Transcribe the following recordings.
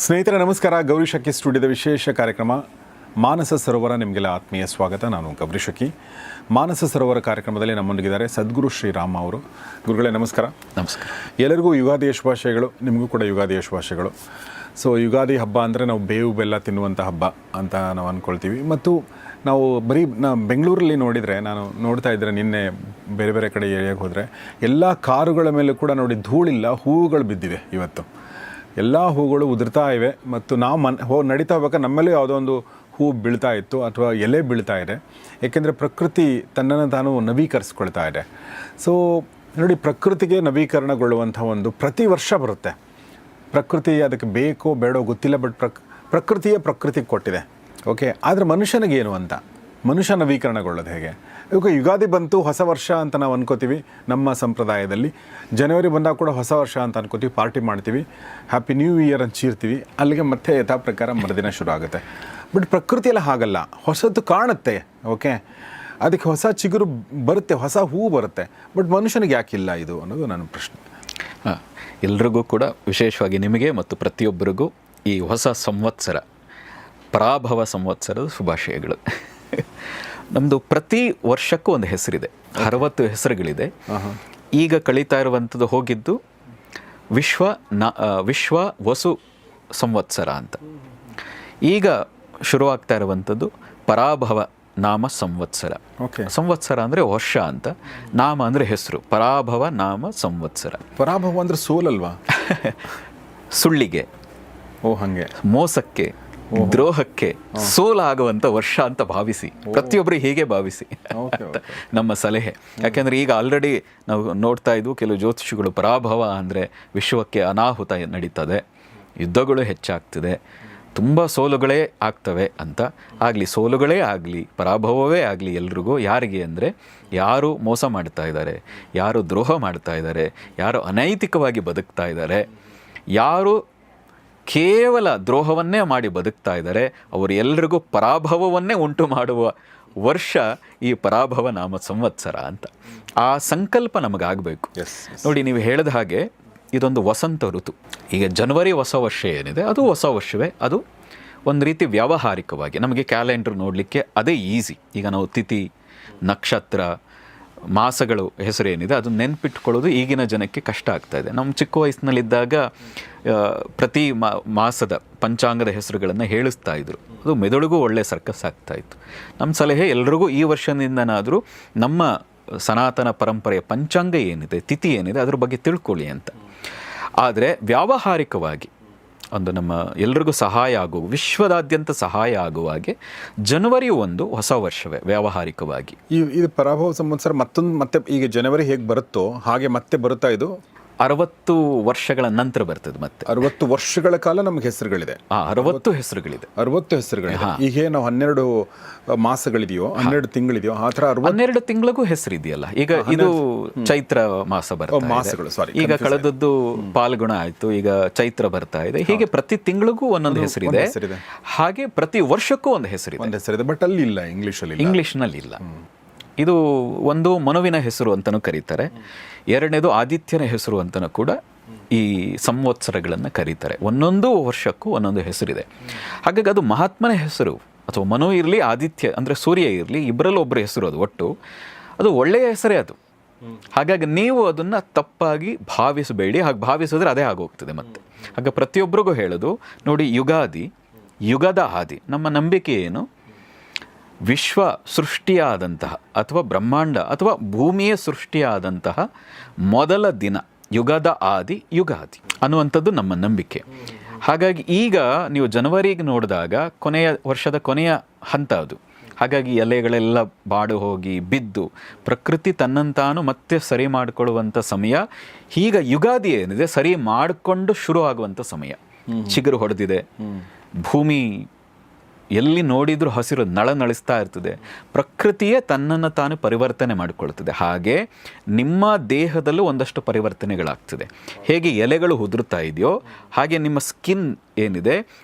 ಸ್ನೇಹಿತರೆ ನಮಸ್ಕಾರ. ಗೌರಿ ಶಕ್ಕಿ ಸ್ಟುಡಿಯೋದ ವಿಶೇಷ ಕಾರ್ಯಕ್ರಮ ಮಾನಸ ಸರೋವರ ನಿಮಗೆಲ್ಲ ಆತ್ಮೀಯ ಸ್ವಾಗತ. ನಾನು ಗೌರಿ ಶಕ್ಕಿ. ಮಾನಸ ಸರೋವರ ಕಾರ್ಯಕ್ರಮದಲ್ಲಿ ನಮ್ಮೊಂದಿಗಿದ್ದಾರೆ ಸದ್ಗುರು ಶ್ರೀರಾಮ ಅವರು. ಗುರುಗಳೇ ನಮಸ್ಕಾರ. ನಮಸ್ಕಾರ. ಎಲ್ಲರಿಗೂ ಯುಗಾದಿಯ ಶುಭಾಶಯಗಳು. ನಿಮಗೂ ಕೂಡ ಯುಗಾದಿಯ ಶುಭಾಶಯಗಳು. ಸೊ ಯುಗಾದಿ ಹಬ್ಬ ಅಂದರೆ ನಾವು ಬೇವು ಬೆಲ್ಲ ತಿನ್ನುವಂಥ ಹಬ್ಬ ಅಂತ ನಾವು ಅಂದ್ಕೊಳ್ತೀವಿ. ಮತ್ತು ನಾವು ಬರೀ ಬೆಂಗಳೂರಲ್ಲಿ ನೋಡಿದರೆ, ನಾನು ನೋಡ್ತಾ ಇದ್ದರೆ ನಿನ್ನೆ ಬೇರೆ ಬೇರೆ ಕಡೆ ಏರಿಯಾಗೆ ಹೋದರೆ ಎಲ್ಲ ಕಾರುಗಳ ಮೇಲೂ ಕೂಡ ನೋಡಿ ಧೂಳಿಲ್ಲ, ಹೂವುಗಳು ಬಿದ್ದಿವೆ. ಇವತ್ತು ಎಲ್ಲ ಹೂಗಳು ಉದುರ್ತಾ ಇವೆ ಮತ್ತು ನಾವು ನಡೀತಾ ಹೋಗ್ಬೇಕಾದ್ರೆ ನಮ್ಮಲ್ಲೂ ಯಾವುದೋ ಒಂದು ಹೂ ಬೀಳ್ತಾ ಇತ್ತು ಅಥವಾ ಎಲೆ ಬೀಳ್ತಾ ಇದೆ. ಏಕೆಂದರೆ ಪ್ರಕೃತಿ ತನ್ನನ್ನು ತಾನು ನವೀಕರಿಸ್ಕೊಳ್ತಾ ಇದೆ. ಸೊ ನೋಡಿ, ಪ್ರಕೃತಿಗೆ ನವೀಕರಣಗೊಳ್ಳುವಂಥ ಒಂದು ಪ್ರತಿ ವರ್ಷ ಬರುತ್ತೆ. ಪ್ರಕೃತಿ ಅದಕ್ಕೆ ಬೇಕೋ ಬೇಡೋ ಗೊತ್ತಿಲ್ಲ, ಬಟ್ ಪ್ರಕೃತಿಗೆ ಕೊಟ್ಟಿದೆ. ಓಕೆ, ಆದರೆ ಮನುಷ್ಯನಿಗೇನು ಅಂತ, ಮನುಷ್ಯ ನವೀಕರಣಗೊಳ್ಳೋದು ಹೇಗೆ? ಇವಾಗ ಯುಗಾದಿ ಬಂತು, ಹೊಸ ವರ್ಷ ಅಂತ ನಾವು ಅನ್ಕೋತೀವಿ. ನಮ್ಮ ಸಂಪ್ರದಾಯದಲ್ಲಿ ಜನವರಿ ಬಂದಾಗ ಕೂಡ ಹೊಸ ವರ್ಷ ಅಂತ ಅನ್ಕೋತೀವಿ, ಪಾರ್ಟಿ ಮಾಡ್ತೀವಿ, ಹ್ಯಾಪಿ ನ್ಯೂ ಇಯರ್ ಅಂತ ಚೀರ್ತೀವಿ. ಅಲ್ಲಿಗೆ ಮತ್ತೆ ಯಥಾ ಪ್ರಕಾರ ಮರುದಿನ ಶುರು ಆಗುತ್ತೆ. ಬಟ್ ಪ್ರಕೃತಿಯೆಲ್ಲ ಹಾಗಲ್ಲ, ಹೊಸದು ಕಾಣುತ್ತೆ. ಓಕೆ, ಅದಕ್ಕೆ ಹೊಸ ಚಿಗುರು ಬರುತ್ತೆ, ಹೊಸ ಹೂವು ಬರುತ್ತೆ. ಬಟ್ ಮನುಷ್ಯನಿಗೆ ಯಾಕಿಲ್ಲ ಇದು ಅನ್ನೋದು ನನ್ನ ಪ್ರಶ್ನೆ. ಎಲ್ರಿಗೂ ಕೂಡ, ವಿಶೇಷವಾಗಿ ನಿಮಗೆ ಮತ್ತು ಪ್ರತಿಯೊಬ್ಬರಿಗೂ ಈ ಹೊಸ ಸಂವತ್ಸರ, ಪರಾಭವ ಸಂವತ್ಸರದ ಶುಭಾಶಯಗಳು. ನಮ್ಮದು ಪ್ರತಿ ವರ್ಷಕ್ಕೂ ಒಂದು ಹೆಸರಿದೆ, 60 ಹೆಸರುಗಳಿದೆ. ಈಗ ಕಳೀತಾ ಇರುವಂಥದ್ದು ಹೋಗಿದ್ದು ವಿಶ್ವ ವಸು ಸಂವತ್ಸರ ಅಂತ. ಈಗ ಶುರುವಾಗ್ತಾ ಇರುವಂಥದ್ದು ಪರಾಭವ ನಾಮ ಸಂವತ್ಸರ. ಸಂವತ್ಸರ ಅಂದರೆ ವರ್ಷ ಅಂತ, ನಾಮ ಅಂದರೆ ಹೆಸರು. ಪರಾಭವ ನಾಮ ಸಂವತ್ಸರ. ಪರಾಭವ ಅಂದರೆ ಸೋಲಲ್ವಾ? ಸುಳ್ಳಿಗೆ, ಹಾಗೆ ಮೋಸಕ್ಕೆ, ದ್ರೋಹಕ್ಕೆ ಸೋಲಾಗುವಂಥ ವರ್ಷ ಅಂತ ಭಾವಿಸಿ, ಪ್ರತಿಯೊಬ್ಬರು ಹೀಗೆ ಭಾವಿಸಿ ನಮ್ಮ ಸಲಹೆ. ಯಾಕೆಂದರೆ ಈಗ ಆಲ್ರೆಡಿ ನಾವು ನೋಡ್ತಾ ಇದ್ವು, ಕೆಲವು ಜ್ಯೋತಿಷಿಗಳು ಪರಾಭವ ಅಂದರೆ ವಿಶ್ವಕ್ಕೆ ಅನಾಹುತ ನಡೀತದೆ, ಯುದ್ಧಗಳು ಹೆಚ್ಚಾಗ್ತಿದೆ, ತುಂಬ ಸೋಲುಗಳೇ ಆಗ್ತವೆ ಅಂತ. ಆಗಲಿ, ಸೋಲುಗಳೇ ಆಗಲಿ, ಪರಾಭವವೇ ಆಗಲಿ, ಎಲ್ರಿಗೂ ಯಾರಿಗೆ ಅಂದರೆ ಯಾರು ಮೋಸ ಮಾಡ್ತಾ ಇದ್ದಾರೆ, ಯಾರು ದ್ರೋಹ ಮಾಡ್ತಾ ಇದ್ದಾರೆ, ಯಾರು ಅನೈತಿಕವಾಗಿ ಬದುಕ್ತಾ ಇದ್ದಾರೆ, ಯಾರು ಕೇವಲ ದ್ರೋಹವನ್ನೇ ಮಾಡಿ ಬದುಕ್ತಾ ಇದ್ದಾರೆ, ಅವರು ಎಲ್ರಿಗೂ ಪರಾಭವವನ್ನೇ ಉಂಟು ಮಾಡುವ ವರ್ಷ ಈ ಪರಾಭವ ನಾಮ ಸಂವತ್ಸರ ಅಂತ. ಆ ಸಂಕಲ್ಪ ನಮಗಾಗಬೇಕು. ನೋಡಿ, ನೀವು ಹೇಳಿದ ಹಾಗೆ ಇದೊಂದು ವಸಂತ ಋತು. ಈಗ ಜನವರಿ ಹೊಸ ವರ್ಷ ಏನಿದೆ, ಅದು ಹೊಸ ವರ್ಷವೇ. ಅದು ಒಂದು ರೀತಿ ವ್ಯಾವಹಾರಿಕವಾಗಿ ನಮಗೆ ಕ್ಯಾಲೆಂಡರ್ ನೋಡಲಿಕ್ಕೆ ಅದೇ ಈಸಿ. ಈಗ ನಾವು ತಿಥಿ, ನಕ್ಷತ್ರ, ಮಾಸಗಳು ಹೆಸರೇನಿದೆ ಅದು ನೆನ್ಪಿಟ್ಕೊಳ್ಳೋದು ಈಗಿನ ಜನಕ್ಕೆ ಕಷ್ಟ ಆಗ್ತಾ ಇದೆ. ನಮ್ಮ ಚಿಕ್ಕ ವಯಸ್ಸಿನಲ್ಲಿದ್ದಾಗ ಪ್ರತಿ ಮಾಸದ ಪಂಚಾಂಗದ ಹೆಸರುಗಳನ್ನು ಹೇಳಿಸ್ತಾ ಇದ್ರು. ಅದು ಮೆದುಳಿಗೂ ಒಳ್ಳೆ ಸರ್ಕಸ್ ಆಗ್ತಾಯಿತ್ತು. ನಮ್ಮ ಸಲಹೆ ಎಲ್ರಿಗೂ ಈ ವರ್ಷದಿಂದನಾದರೂ ನಮ್ಮ ಸನಾತನ ಪರಂಪರೆಯ ಪಂಚಾಂಗ ಏನಿದೆ, ತಿಥಿ ಏನಿದೆ, ಅದ್ರ ಬಗ್ಗೆ ತಿಳ್ಕೊಳ್ಳಿ ಅಂತ. ಆದರೆ ವ್ಯಾವಹಾರಿಕವಾಗಿ ಒಂದು ನಮ್ಮ ಎಲ್ರಿಗೂ ಸಹಾಯ ಆಗುವ, ವಿಶ್ವದಾದ್ಯಂತ ಸಹಾಯ ಆಗುವ ಹಾಗೆ ಜನವರಿ ಒಂದು ಹೊಸ ವರ್ಷವೇ ವ್ಯಾವಹಾರಿಕವಾಗಿ. ಇದು ಪರಾಭವ ಸಂವತ್ಸರ ಮತ್ತೆ ಈಗ ಜನವರಿ ಹೇಗೆ ಬರುತ್ತೋ ಹಾಗೆ ಮತ್ತೆ ಬರುತ್ತಾ ಇದು 60 ವರ್ಷಗಳ ನಂತರ ಬರ್ತದೆ. ಮತ್ತೆ 60 ವರ್ಷಗಳ ಕಾಲ ನಮ್ಗೆ ಹೆಸರುಗಳಿದೆ. 60 ಹೆಸರುಗಳಿದೆ. 60 ಹೆಸರುಗಳಿದೆ. ಈಗ ನಾವು 12 ಮಾಸಗಳಿದೆಯೋ, 12 ತಿಂಗಳಿದೆಯೋ, ಆ ಥರ 12 ತಿಂಗಳಿಗೂ ಹೆಸರಿದೆಯಲ್ಲ. ಈಗ ಇದು ಚೈತ್ರ ಮಾಸ ಬರ್ತದೆ, ಮಾಸಗಳು ಈಗ ಕಳೆದದ್ದು ಪಾಲ್ಗುಣ ಆಯ್ತು, ಈಗ ಚೈತ್ರ ಬರ್ತಾ ಇದೆ. ಹೀಗೆ ಪ್ರತಿ ತಿಂಗಳಿಗೂ ಒಂದೊಂದು ಹೆಸರಿದೆ, ಹಾಗೆ ಪ್ರತಿ ವರ್ಷಕ್ಕೂ ಒಂದು ಹೆಸರಿದೆ. ಬಟ್ ಅಲ್ಲಿ ಇಲ್ಲ, ಇಂಗ್ಲಿಷ್ನಲ್ಲಿ ಇಲ್ಲ. ಇದು ಒಂದು ಮನುವಿನ ಹೆಸರು ಅಂತಲೂ ಕರೀತಾರೆ. ಎರಡನೇದು ಆದಿತ್ಯನ ಹೆಸರು ಅಂತಲೂ ಕೂಡ ಈ ಸಂವತ್ಸರಗಳನ್ನು ಕರೀತಾರೆ. ಒಂದೊಂದು ವರ್ಷಕ್ಕೂ ಒಂದೊಂದು ಹೆಸರಿದೆ. ಹಾಗಾಗಿ ಅದು ಮಹಾತ್ಮನ ಹೆಸರು, ಅಥವಾ ಮನು ಇರಲಿ, ಆದಿತ್ಯ ಅಂದರೆ ಸೂರ್ಯ ಇರಲಿ, ಇಬ್ಬರಲ್ಲಿ ಒಬ್ಬರ ಹೆಸರು. ಅದು ಒಳ್ಳೆಯ ಹೆಸರೇ ಅದು. ಹಾಗಾಗಿ ನೀವು ಅದನ್ನು ತಪ್ಪಾಗಿ ಭಾವಿಸಬೇಡಿ. ಹಾಗೆ ಭಾವಿಸಿದ್ರೆ ಅದೇ ಆಗೋಗ್ತದೆ ಮತ್ತೆ. ಹಾಗೆ ಪ್ರತಿಯೊಬ್ಬರಿಗೂ ಹೇಳೋದು, ನೋಡಿ, ಯುಗಾದಿ, ಯುಗದ ಆದಿ. ನಮ್ಮ ನಂಬಿಕೆ ಏನು? ವಿಶ್ವ ಸೃಷ್ಟಿಯಾದಂತಹ ಅಥವಾ ಬ್ರಹ್ಮಾಂಡ ಅಥವಾ ಭೂಮಿಯ ಸೃಷ್ಟಿಯಾದಂತಹ ಮೊದಲ ದಿನ, ಯುಗದ ಆದಿ ಯುಗಾದಿ ಅನ್ನುವಂಥದ್ದು ನಮ್ಮ ನಂಬಿಕೆ. ಹಾಗಾಗಿ ಈಗ ನೀವು ಜನವರಿಗೆ ನೋಡಿದಾಗ ವರ್ಷದ ಕೊನೆಯ ಹಂತ ಅದು. ಹಾಗಾಗಿ ಎಲೆಗಳೆಲ್ಲ ಬಾಡು ಹೋಗಿ ಬಿದ್ದು ಪ್ರಕೃತಿ ತನ್ನಂತಾನು ಮತ್ತೆ ಸರಿ ಮಾಡಿಕೊಳ್ಳುವಂಥ ಸಮಯ. ಈಗ ಯುಗಾದಿ ಏನಿದೆ, ಸರಿ ಮಾಡಿಕೊಂಡು ಶುರು ಆಗುವಂಥ ಸಮಯ. ಚಿಗುರು ಹೊಡೆದಿದೆ, ಭೂಮಿ ಎಲ್ಲಿ ನೋಡಿದರೂ ಹಸಿರು ನಳನಳಿಸ್ತಾ ಇರ್ತದೆ. ಪ್ರಕೃತಿಯೇ ತನ್ನನ್ನು ತಾನು ಪರಿವರ್ತನೆ ಮಾಡಿಕೊಳ್ತದೆ. ಹಾಗೆ ನಿಮ್ಮ ದೇಹದಲ್ಲೂ ಒಂದಷ್ಟು ಪರಿವರ್ತನೆಗಳಾಗ್ತದೆ. ಹೇಗೆ ಎಲೆಗಳು ಉದುರುತ್ತಾ ಇದೆಯೋ ಹಾಗೆ ನಿಮ್ಮ ಸ್ಕಿನ್ ಏನಿದೆ,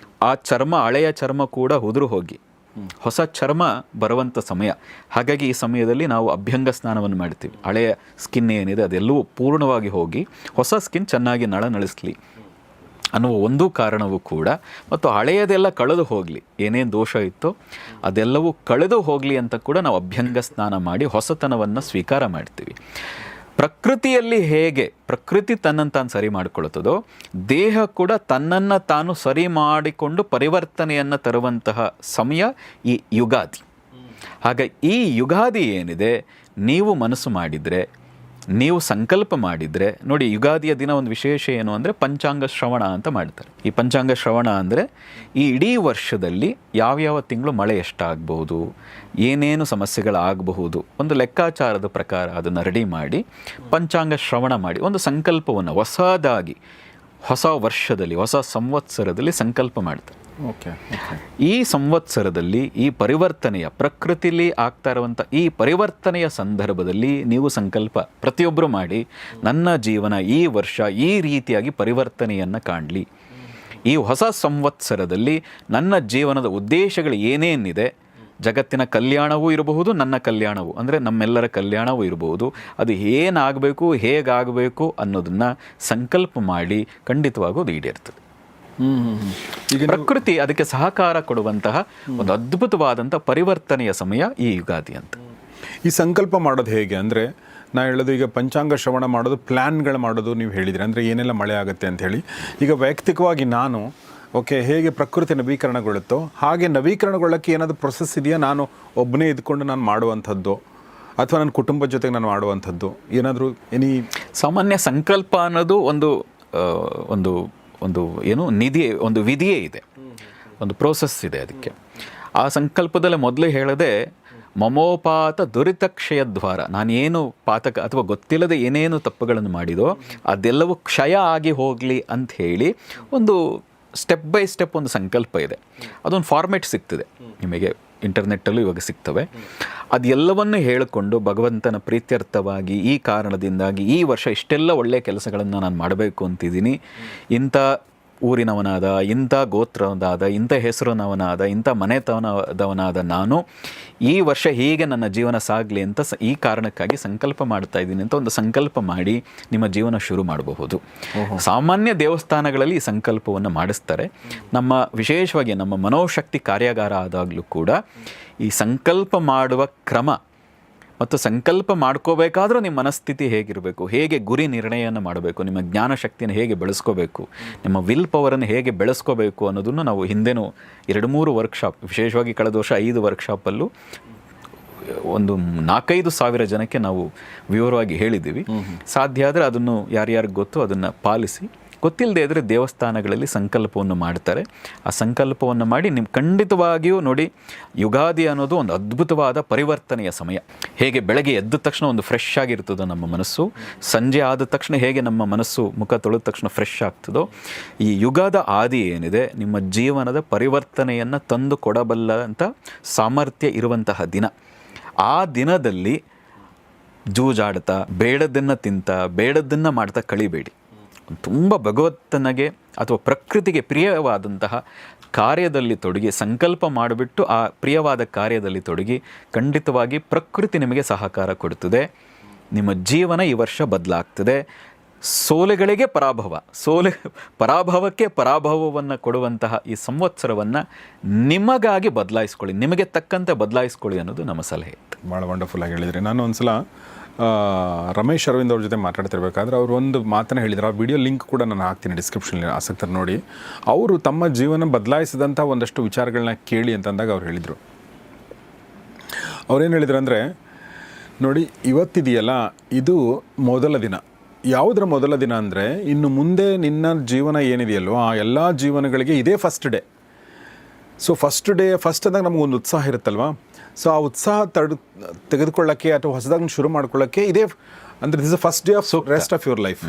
ಆ ಚರ್ಮ, ಹಳೆಯ ಚರ್ಮ ಕೂಡ ಉದುರು ಹೋಗಿ ಹೊಸ ಚರ್ಮ ಬರುವಂಥ ಸಮಯ. ಹಾಗಾಗಿ ಈ ಸಮಯದಲ್ಲಿ ನಾವು ಅಭ್ಯಂಗ ಸ್ನಾನವನ್ನು ಮಾಡ್ತೀವಿ. ಹಳೆಯ ಸ್ಕಿನ್ ಏನಿದೆ ಅದೆಲ್ಲವೂ ಪೂರ್ಣವಾಗಿ ಹೋಗಿ ಹೊಸ ಸ್ಕಿನ್ ಚೆನ್ನಾಗಿ ನಳನಳಿಸ್ಲಿ ಅನ್ನುವ ಒಂದು ಕಾರಣವೂ ಕೂಡ, ಮತ್ತು ಹಳೆಯದೆಲ್ಲ ಕಳೆದು ಹೋಗಲಿ, ಏನೇನು ದೋಷ ಇತ್ತೋ ಅದೆಲ್ಲವೂ ಕಳೆದು ಹೋಗಲಿ ಅಂತ ಕೂಡ ನಾವು ಅಭ್ಯಂಗ ಸ್ನಾನ ಮಾಡಿ ಹೊಸತನವನ್ನು ಸ್ವೀಕಾರ ಮಾಡ್ತೀವಿ. ಪ್ರಕೃತಿಯಲ್ಲಿ ಹೇಗೆ ಪ್ರಕೃತಿ ತನ್ನನ್ನು ತಾನು ಸರಿ ಮಾಡಿಕೊಳ್ಳುತ್ತದೋ, ದೇಹ ಕೂಡ ತನ್ನನ್ನು ತಾನು ಸರಿ ಮಾಡಿಕೊಂಡು ಪರಿವರ್ತನೆಯನ್ನು ತರುವಂತಹ ಸಮಯ ಈ ಯುಗಾದಿ. ಹಾಗೆ ಈ ಯುಗಾದಿ ಏನಿದೆ, ನೀವು ಮನಸ್ಸು ಮಾಡಿದರೆ, ನೀವು ಸಂಕಲ್ಪ ಮಾಡಿದರೆ, ನೋಡಿ ಯುಗಾದಿಯ ದಿನ ಒಂದು ವಿಶೇಷ ಏನು ಅಂದರೆ ಪಂಚಾಂಗ ಶ್ರವಣ ಅಂತ ಮಾಡ್ತಾರೆ. ಈ ಪಂಚಾಂಗ ಶ್ರವಣ ಅಂದರೆ ಈ ಇಡೀ ವರ್ಷದಲ್ಲಿ ಯಾವ್ಯಾವ ತಿಂಗಳು ಮಳೆ ಎಷ್ಟಾಗಬಹುದು, ಏನೇನು ಸಮಸ್ಯೆಗಳಾಗಬಹುದು, ಒಂದು ಲೆಕ್ಕಾಚಾರದ ಪ್ರಕಾರ ಅದನ್ನು ರೆಡಿ ಮಾಡಿ ಪಂಚಾಂಗ ಶ್ರವಣ ಮಾಡಿ ಒಂದು ಸಂಕಲ್ಪವನ್ನು ಹೊಸದಾಗಿ ಹೊಸ ವರ್ಷದಲ್ಲಿ ಹೊಸ ಸಂವತ್ಸರದಲ್ಲಿ ಸಂಕಲ್ಪ ಮಾಡ್ತಾರೆ. ಈ ಸಂವತ್ಸರದಲ್ಲಿ ಈ ಪರಿವರ್ತನೆಯ ಪ್ರಕೃತಿಲಿ ಆಗ್ತಾ ಇರುವಂಥ ಈ ಪರಿವರ್ತನೆಯ ಸಂದರ್ಭದಲ್ಲಿ ನೀವು ಸಂಕಲ್ಪ ಪ್ರತಿಯೊಬ್ಬರು ಮಾಡಿ, ನನ್ನ ಜೀವನ ಈ ವರ್ಷ ಈ ರೀತಿಯಾಗಿ ಪರಿವರ್ತನೆಯನ್ನು ಕಾಣಲಿ, ಈ ಹೊಸ ಸಂವತ್ಸರದಲ್ಲಿ ನನ್ನ ಜೀವನದ ಉದ್ದೇಶಗಳು ಏನೇನಿದೆ, ಜಗತ್ತಿನ ಕಲ್ಯಾಣವೂ ಇರಬಹುದು, ನನ್ನ ಕಲ್ಯಾಣವೂ ಅಂದರೆ ನಮ್ಮೆಲ್ಲರ ಕಲ್ಯಾಣವೂ ಇರಬಹುದು, ಅದು ಏನಾಗಬೇಕು ಹೇಗಾಗಬೇಕು ಅನ್ನೋದನ್ನು ಸಂಕಲ್ಪ ಮಾಡಿ ಖಂಡಿತವಾಗೂ ಅದು ಈಡೇರ್ತದೆ. ಪ್ರಕೃತಿ ಅದಕ್ಕೆ ಸಹಕಾರ ಕೊಡುವಂತಹ ಒಂದು ಅದ್ಭುತವಾದಂಥ ಪರಿವರ್ತನೆಯ ಸಮಯ ಈ ಯುಗಾದಿ ಅಂತ. ಈ ಸಂಕಲ್ಪ ಮಾಡೋದು ಹೇಗೆ ಅಂದರೆ, ನಾ ಹೇಳೋದು ಈಗ ಪಂಚಾಂಗ ಶ್ರವಣ ಮಾಡೋದು, ಪ್ಲ್ಯಾನ್ಗಳು ಮಾಡೋದು ನೀವು ಹೇಳಿದ್ರಿ, ಅಂದರೆ ಏನೆಲ್ಲ ಮಳೆ ಆಗುತ್ತೆ ಅಂತ ಹೇಳಿ. ಈಗ ವೈಯಕ್ತಿಕವಾಗಿ ನಾನು ಹೇಗೆ ಪ್ರಕೃತಿ ನವೀಕರಣಗೊಳ್ಳುತ್ತೋ ಹಾಗೆ ನವೀಕರಣಗೊಳ್ಳೋಕ್ಕೆ ಏನಾದರೂ ಪ್ರೊಸೆಸ್ ಇದೆಯಾ, ನಾನು ಒಬ್ಬನೇ ಇದ್ಕೊಂಡು ನಾನು ಮಾಡುವಂಥದ್ದು ಅಥವಾ ನನ್ನ ಕುಟುಂಬದ ಜೊತೆಗೆ ನಾನು ಮಾಡುವಂಥದ್ದು ಏನಾದರೂ ಸಾಮಾನ್ಯ ಸಂಕಲ್ಪ ಅನ್ನೋದು ಒಂದು ಒಂದು ಒಂದು ಏನು ಒಂದು ವಿಧಿಯೇ ಇದೆ, ಒಂದು ಪ್ರೋಸೆಸ್ ಇದೆ ಅದಕ್ಕೆ. ಆ ಸಂಕಲ್ಪದಲ್ಲಿ ಮೊದಲೇ ಹೇಳದೆ ಮಮೋಪಾತ ದುರಿತಕ್ಷಯ ದ್ವಾರ, ನಾನೇನು ಪಾತಕ ಅಥವಾ ಗೊತ್ತಿಲ್ಲದೆ ಏನೇನು ತಪ್ಪುಗಳನ್ನು ಮಾಡಿದೋ ಅದೆಲ್ಲವೂ ಕ್ಷಯ ಆಗಿ ಹೋಗಲಿ ಅಂತ ಹೇಳಿ ಒಂದು ಸ್ಟೆಪ್ ಬೈ ಸ್ಟೆಪ್ ಒಂದು ಸಂಕಲ್ಪ ಇದೆ. ಅದೊಂದು ಫಾರ್ಮೆಟ್ ಸಿಗ್ತದೆ ನಿಮಗೆ, ಇಂಟರ್ನೆಟ್ಟಲ್ಲೂ ಇವಾಗ ಸಿಗ್ತವೆ. ಅದೆಲ್ಲವನ್ನು ಹೇಳಿಕೊಂಡು ಭಗವಂತನ ಪ್ರೀತ್ಯರ್ಥವಾಗಿ ಈ ಕಾರಣದಿಂದಾಗಿ ಈ ವರ್ಷ ಇಷ್ಟೆಲ್ಲ ಒಳ್ಳೆಯ ಕೆಲಸಗಳನ್ನು ನಾನು ಮಾಡಬೇಕು ಅಂತಿದ್ದೀನಿ, ಇಂಥ ಊರಿನವನಾದ, ಇಂಥ ಗೋತ್ರದಾದ, ಇಂಥ ಹೆಸರಿನವನಾದ, ಇಂಥ ಮನೆತನದವನಾದ ನಾನು ಈ ವರ್ಷ ಹೀಗೆ ನನ್ನ ಜೀವನ ಸಾಗಲಿ ಅಂತ ಈ ಕಾರಣಕ್ಕಾಗಿ ಸಂಕಲ್ಪ ಮಾಡ್ತಾ ಇದ್ದೀನಿ ಅಂತ ಒಂದು ಸಂಕಲ್ಪ ಮಾಡಿ ನಿಮ್ಮ ಜೀವನ ಶುರು ಮಾಡಬಹುದು. ಸಾಮಾನ್ಯ ದೇವಸ್ಥಾನಗಳಲ್ಲಿ ಈ ಸಂಕಲ್ಪವನ್ನು ಮಾಡಿಸ್ತಾರೆ. ನಮ್ಮ ವಿಶೇಷವಾಗಿ ನಮ್ಮ ಮನೋಶಕ್ತಿ ಕಾರ್ಯಾಗಾರ ಆದಾಗಲೂ ಕೂಡ ಈ ಸಂಕಲ್ಪ ಮಾಡುವ ಕ್ರಮ ಮತ್ತು ಸಂಕಲ್ಪ ಮಾಡ್ಕೋಬೇಕಾದ್ರೂ ನಿಮ್ಮ ಮನಸ್ಥಿತಿ ಹೇಗಿರಬೇಕು, ಹೇಗೆ ಗುರಿ ನಿರ್ಣಯವನ್ನು ಮಾಡಬೇಕು, ನಿಮ್ಮ ಜ್ಞಾನಶಕ್ತಿಯನ್ನು ಹೇಗೆ ಬೆಳೆಸ್ಕೋಬೇಕು, ನಿಮ್ಮ ವಿಲ್ ಪವರನ್ನು ಹೇಗೆ ಬೆಳೆಸ್ಕೋಬೇಕು ಅನ್ನೋದನ್ನು ನಾವು ಹಿಂದೆನೂ 2-3 ವರ್ಕ್ಶಾಪ್, ವಿಶೇಷವಾಗಿ ಕಳೆದ ವರ್ಷ 5 ವರ್ಕ್ಶಾಪಲ್ಲೂ ಒಂದು 4-5 ಸಾವಿರ ಜನಕ್ಕೆ ನಾವು ವಿವರವಾಗಿ ಹೇಳಿದ್ದೀವಿ. ಸಾಧ್ಯ ಆದರೆ ಅದನ್ನು ಯಾರ್ಯಾರಿಗೆ ಗೊತ್ತು ಅದನ್ನು ಪಾಲಿಸಿ, ಗೊತ್ತಿಲ್ಲದೆ ಇದ್ದರೆ ದೇವಸ್ಥಾನಗಳಲ್ಲಿ ಸಂಕಲ್ಪವನ್ನು ಮಾಡ್ತಾರೆ. ಆ ಸಂಕಲ್ಪವನ್ನು ಮಾಡಿ ಖಂಡಿತವಾಗಿಯೂ ನೋಡಿ, ಯುಗಾದಿ ಅನ್ನೋದು ಒಂದು ಅದ್ಭುತವಾದ ಪರಿವರ್ತನೆಯ ಸಮಯ. ಹೇಗೆ ಬೆಳಗ್ಗೆ ಎದ್ದ ತಕ್ಷಣ ಒಂದು ಫ್ರೆಶ್ ಆಗಿರ್ತದೋ ನಮ್ಮ ಮನಸ್ಸು, ಸಂಜೆ ಆದ ತಕ್ಷಣ ಹೇಗೆ ನಮ್ಮ ಮನಸ್ಸು ಮುಖ ತೊಳೆದ ತಕ್ಷಣ ಫ್ರೆಶ್ ಆಗ್ತದೋ, ಈ ಯುಗಾದ ಆದಿ ಏನಿದೆ ನಿಮ್ಮ ಜೀವನದ ಪರಿವರ್ತನೆಯನ್ನು ತಂದು ಕೊಡಬಲ್ಲಂಥ ಸಾಮರ್ಥ್ಯ ಇರುವಂತಹ ದಿನ. ಆ ದಿನದಲ್ಲಿ ಜೂಜಾಡ್ತಾ, ಬೇಡದನ್ನು ತಿಂತ, ಬೇಡದನ್ನು ಮಾಡ್ತಾ ಕಳಿಬೇಡಿ. ತುಂಬ ಭಗವಂತನಿಗೆ ಅಥವಾ ಪ್ರಕೃತಿಗೆ ಪ್ರಿಯವಾದಂತಹ ಕಾರ್ಯದಲ್ಲಿ ತೊಡಗಿ, ಸಂಕಲ್ಪ ಮಾಡಿಬಿಟ್ಟು ಆ ಪ್ರಿಯವಾದ ಕಾರ್ಯದಲ್ಲಿ ತೊಡಗಿ, ಖಂಡಿತವಾಗಿ ಪ್ರಕೃತಿ ನಿಮಗೆ ಸಹಕಾರ ಕೊಡುತ್ತದೆ. ನಿಮ್ಮ ಜೀವನ ಈ ವರ್ಷ ಬದಲಾಗ್ತದೆ. ಸೋಲೆಗಳಿಗೆ ಪರಾಭವಕ್ಕೆ ಪರಾಭವವನ್ನು ಕೊಡುವಂತಹ ಈ ಸಂವತ್ಸರವನ್ನು ನಿಮಗಾಗಿ ಬದಲಾಯಿಸ್ಕೊಳ್ಳಿ, ನಿಮಗೆ ತಕ್ಕಂತೆ ಬದಲಾಯಿಸ್ಕೊಳ್ಳಿ ಅನ್ನೋದು ನಮ್ಮ ಸಲಹೆ. ಭಾಳ ವಂಡರ್ಫುಲ್ ಆಗಿ ಹೇಳಿದರೆ. ನಾನು ಒಂದು ಸಲ ರಮೇಶ್ ಅರವಿಂದ್ ಅವ್ರ ಜೊತೆ ಮಾತಾಡ್ತಿರ್ಬೇಕಾದ್ರೆ ಅವರು ಒಂದು ಮಾತನ್ನು ಹೇಳಿದ್ರು. ಆ ವಿಡಿಯೋ ಲಿಂಕ್ ಕೂಡ ನಾನು ಹಾಕ್ತೀನಿ ಡಿಸ್ಕ್ರಿಪ್ಷನಲ್ಲಿ, ಆಸಕ್ತರು ನೋಡಿ. ಅವರು ತಮ್ಮ ಜೀವನ ಬದಲಾಯಿಸಿದಂಥ ಒಂದಷ್ಟು ವಿಚಾರಗಳನ್ನ ಕೇಳಿ ಅಂತಂದಾಗ ಅವ್ರು ಹೇಳಿದರು. ಅವ್ರೇನು ಹೇಳಿದ್ರು ಅಂದರೆ, ನೋಡಿ ಇವತ್ತಿದೆಯಲ್ಲ ಇದು ಮೊದಲ ದಿನ. ಯಾವುದರ ಮೊದಲ ದಿನ ಅಂದರೆ, ಇನ್ನು ಮುಂದೆ ನಿನ್ನ ಜೀವನ ಏನಿದೆಯಲ್ಲೋ ಆ ಎಲ್ಲ ಜೀವನಗಳಿಗೆ ಇದೇ ಫಸ್ಟ್ ಡೇ. ಸೊ ಫಸ್ಟ್ ಅಂದಾಗ ನಮಗೊಂದು ಉತ್ಸಾಹ ಇರುತ್ತಲ್ವ. ಸೊ ಆ ಉತ್ಸಾಹ ತೆಗೆದುಕೊಳ್ಳೋಕ್ಕೆ ಅಥವಾ ಹೊಸದಾಗಿ ಶುರು ಮಾಡ್ಕೊಳ್ಳೋಕ್ಕೆ ಇದೇ ಅಂದರೆ this is first day of rest of your life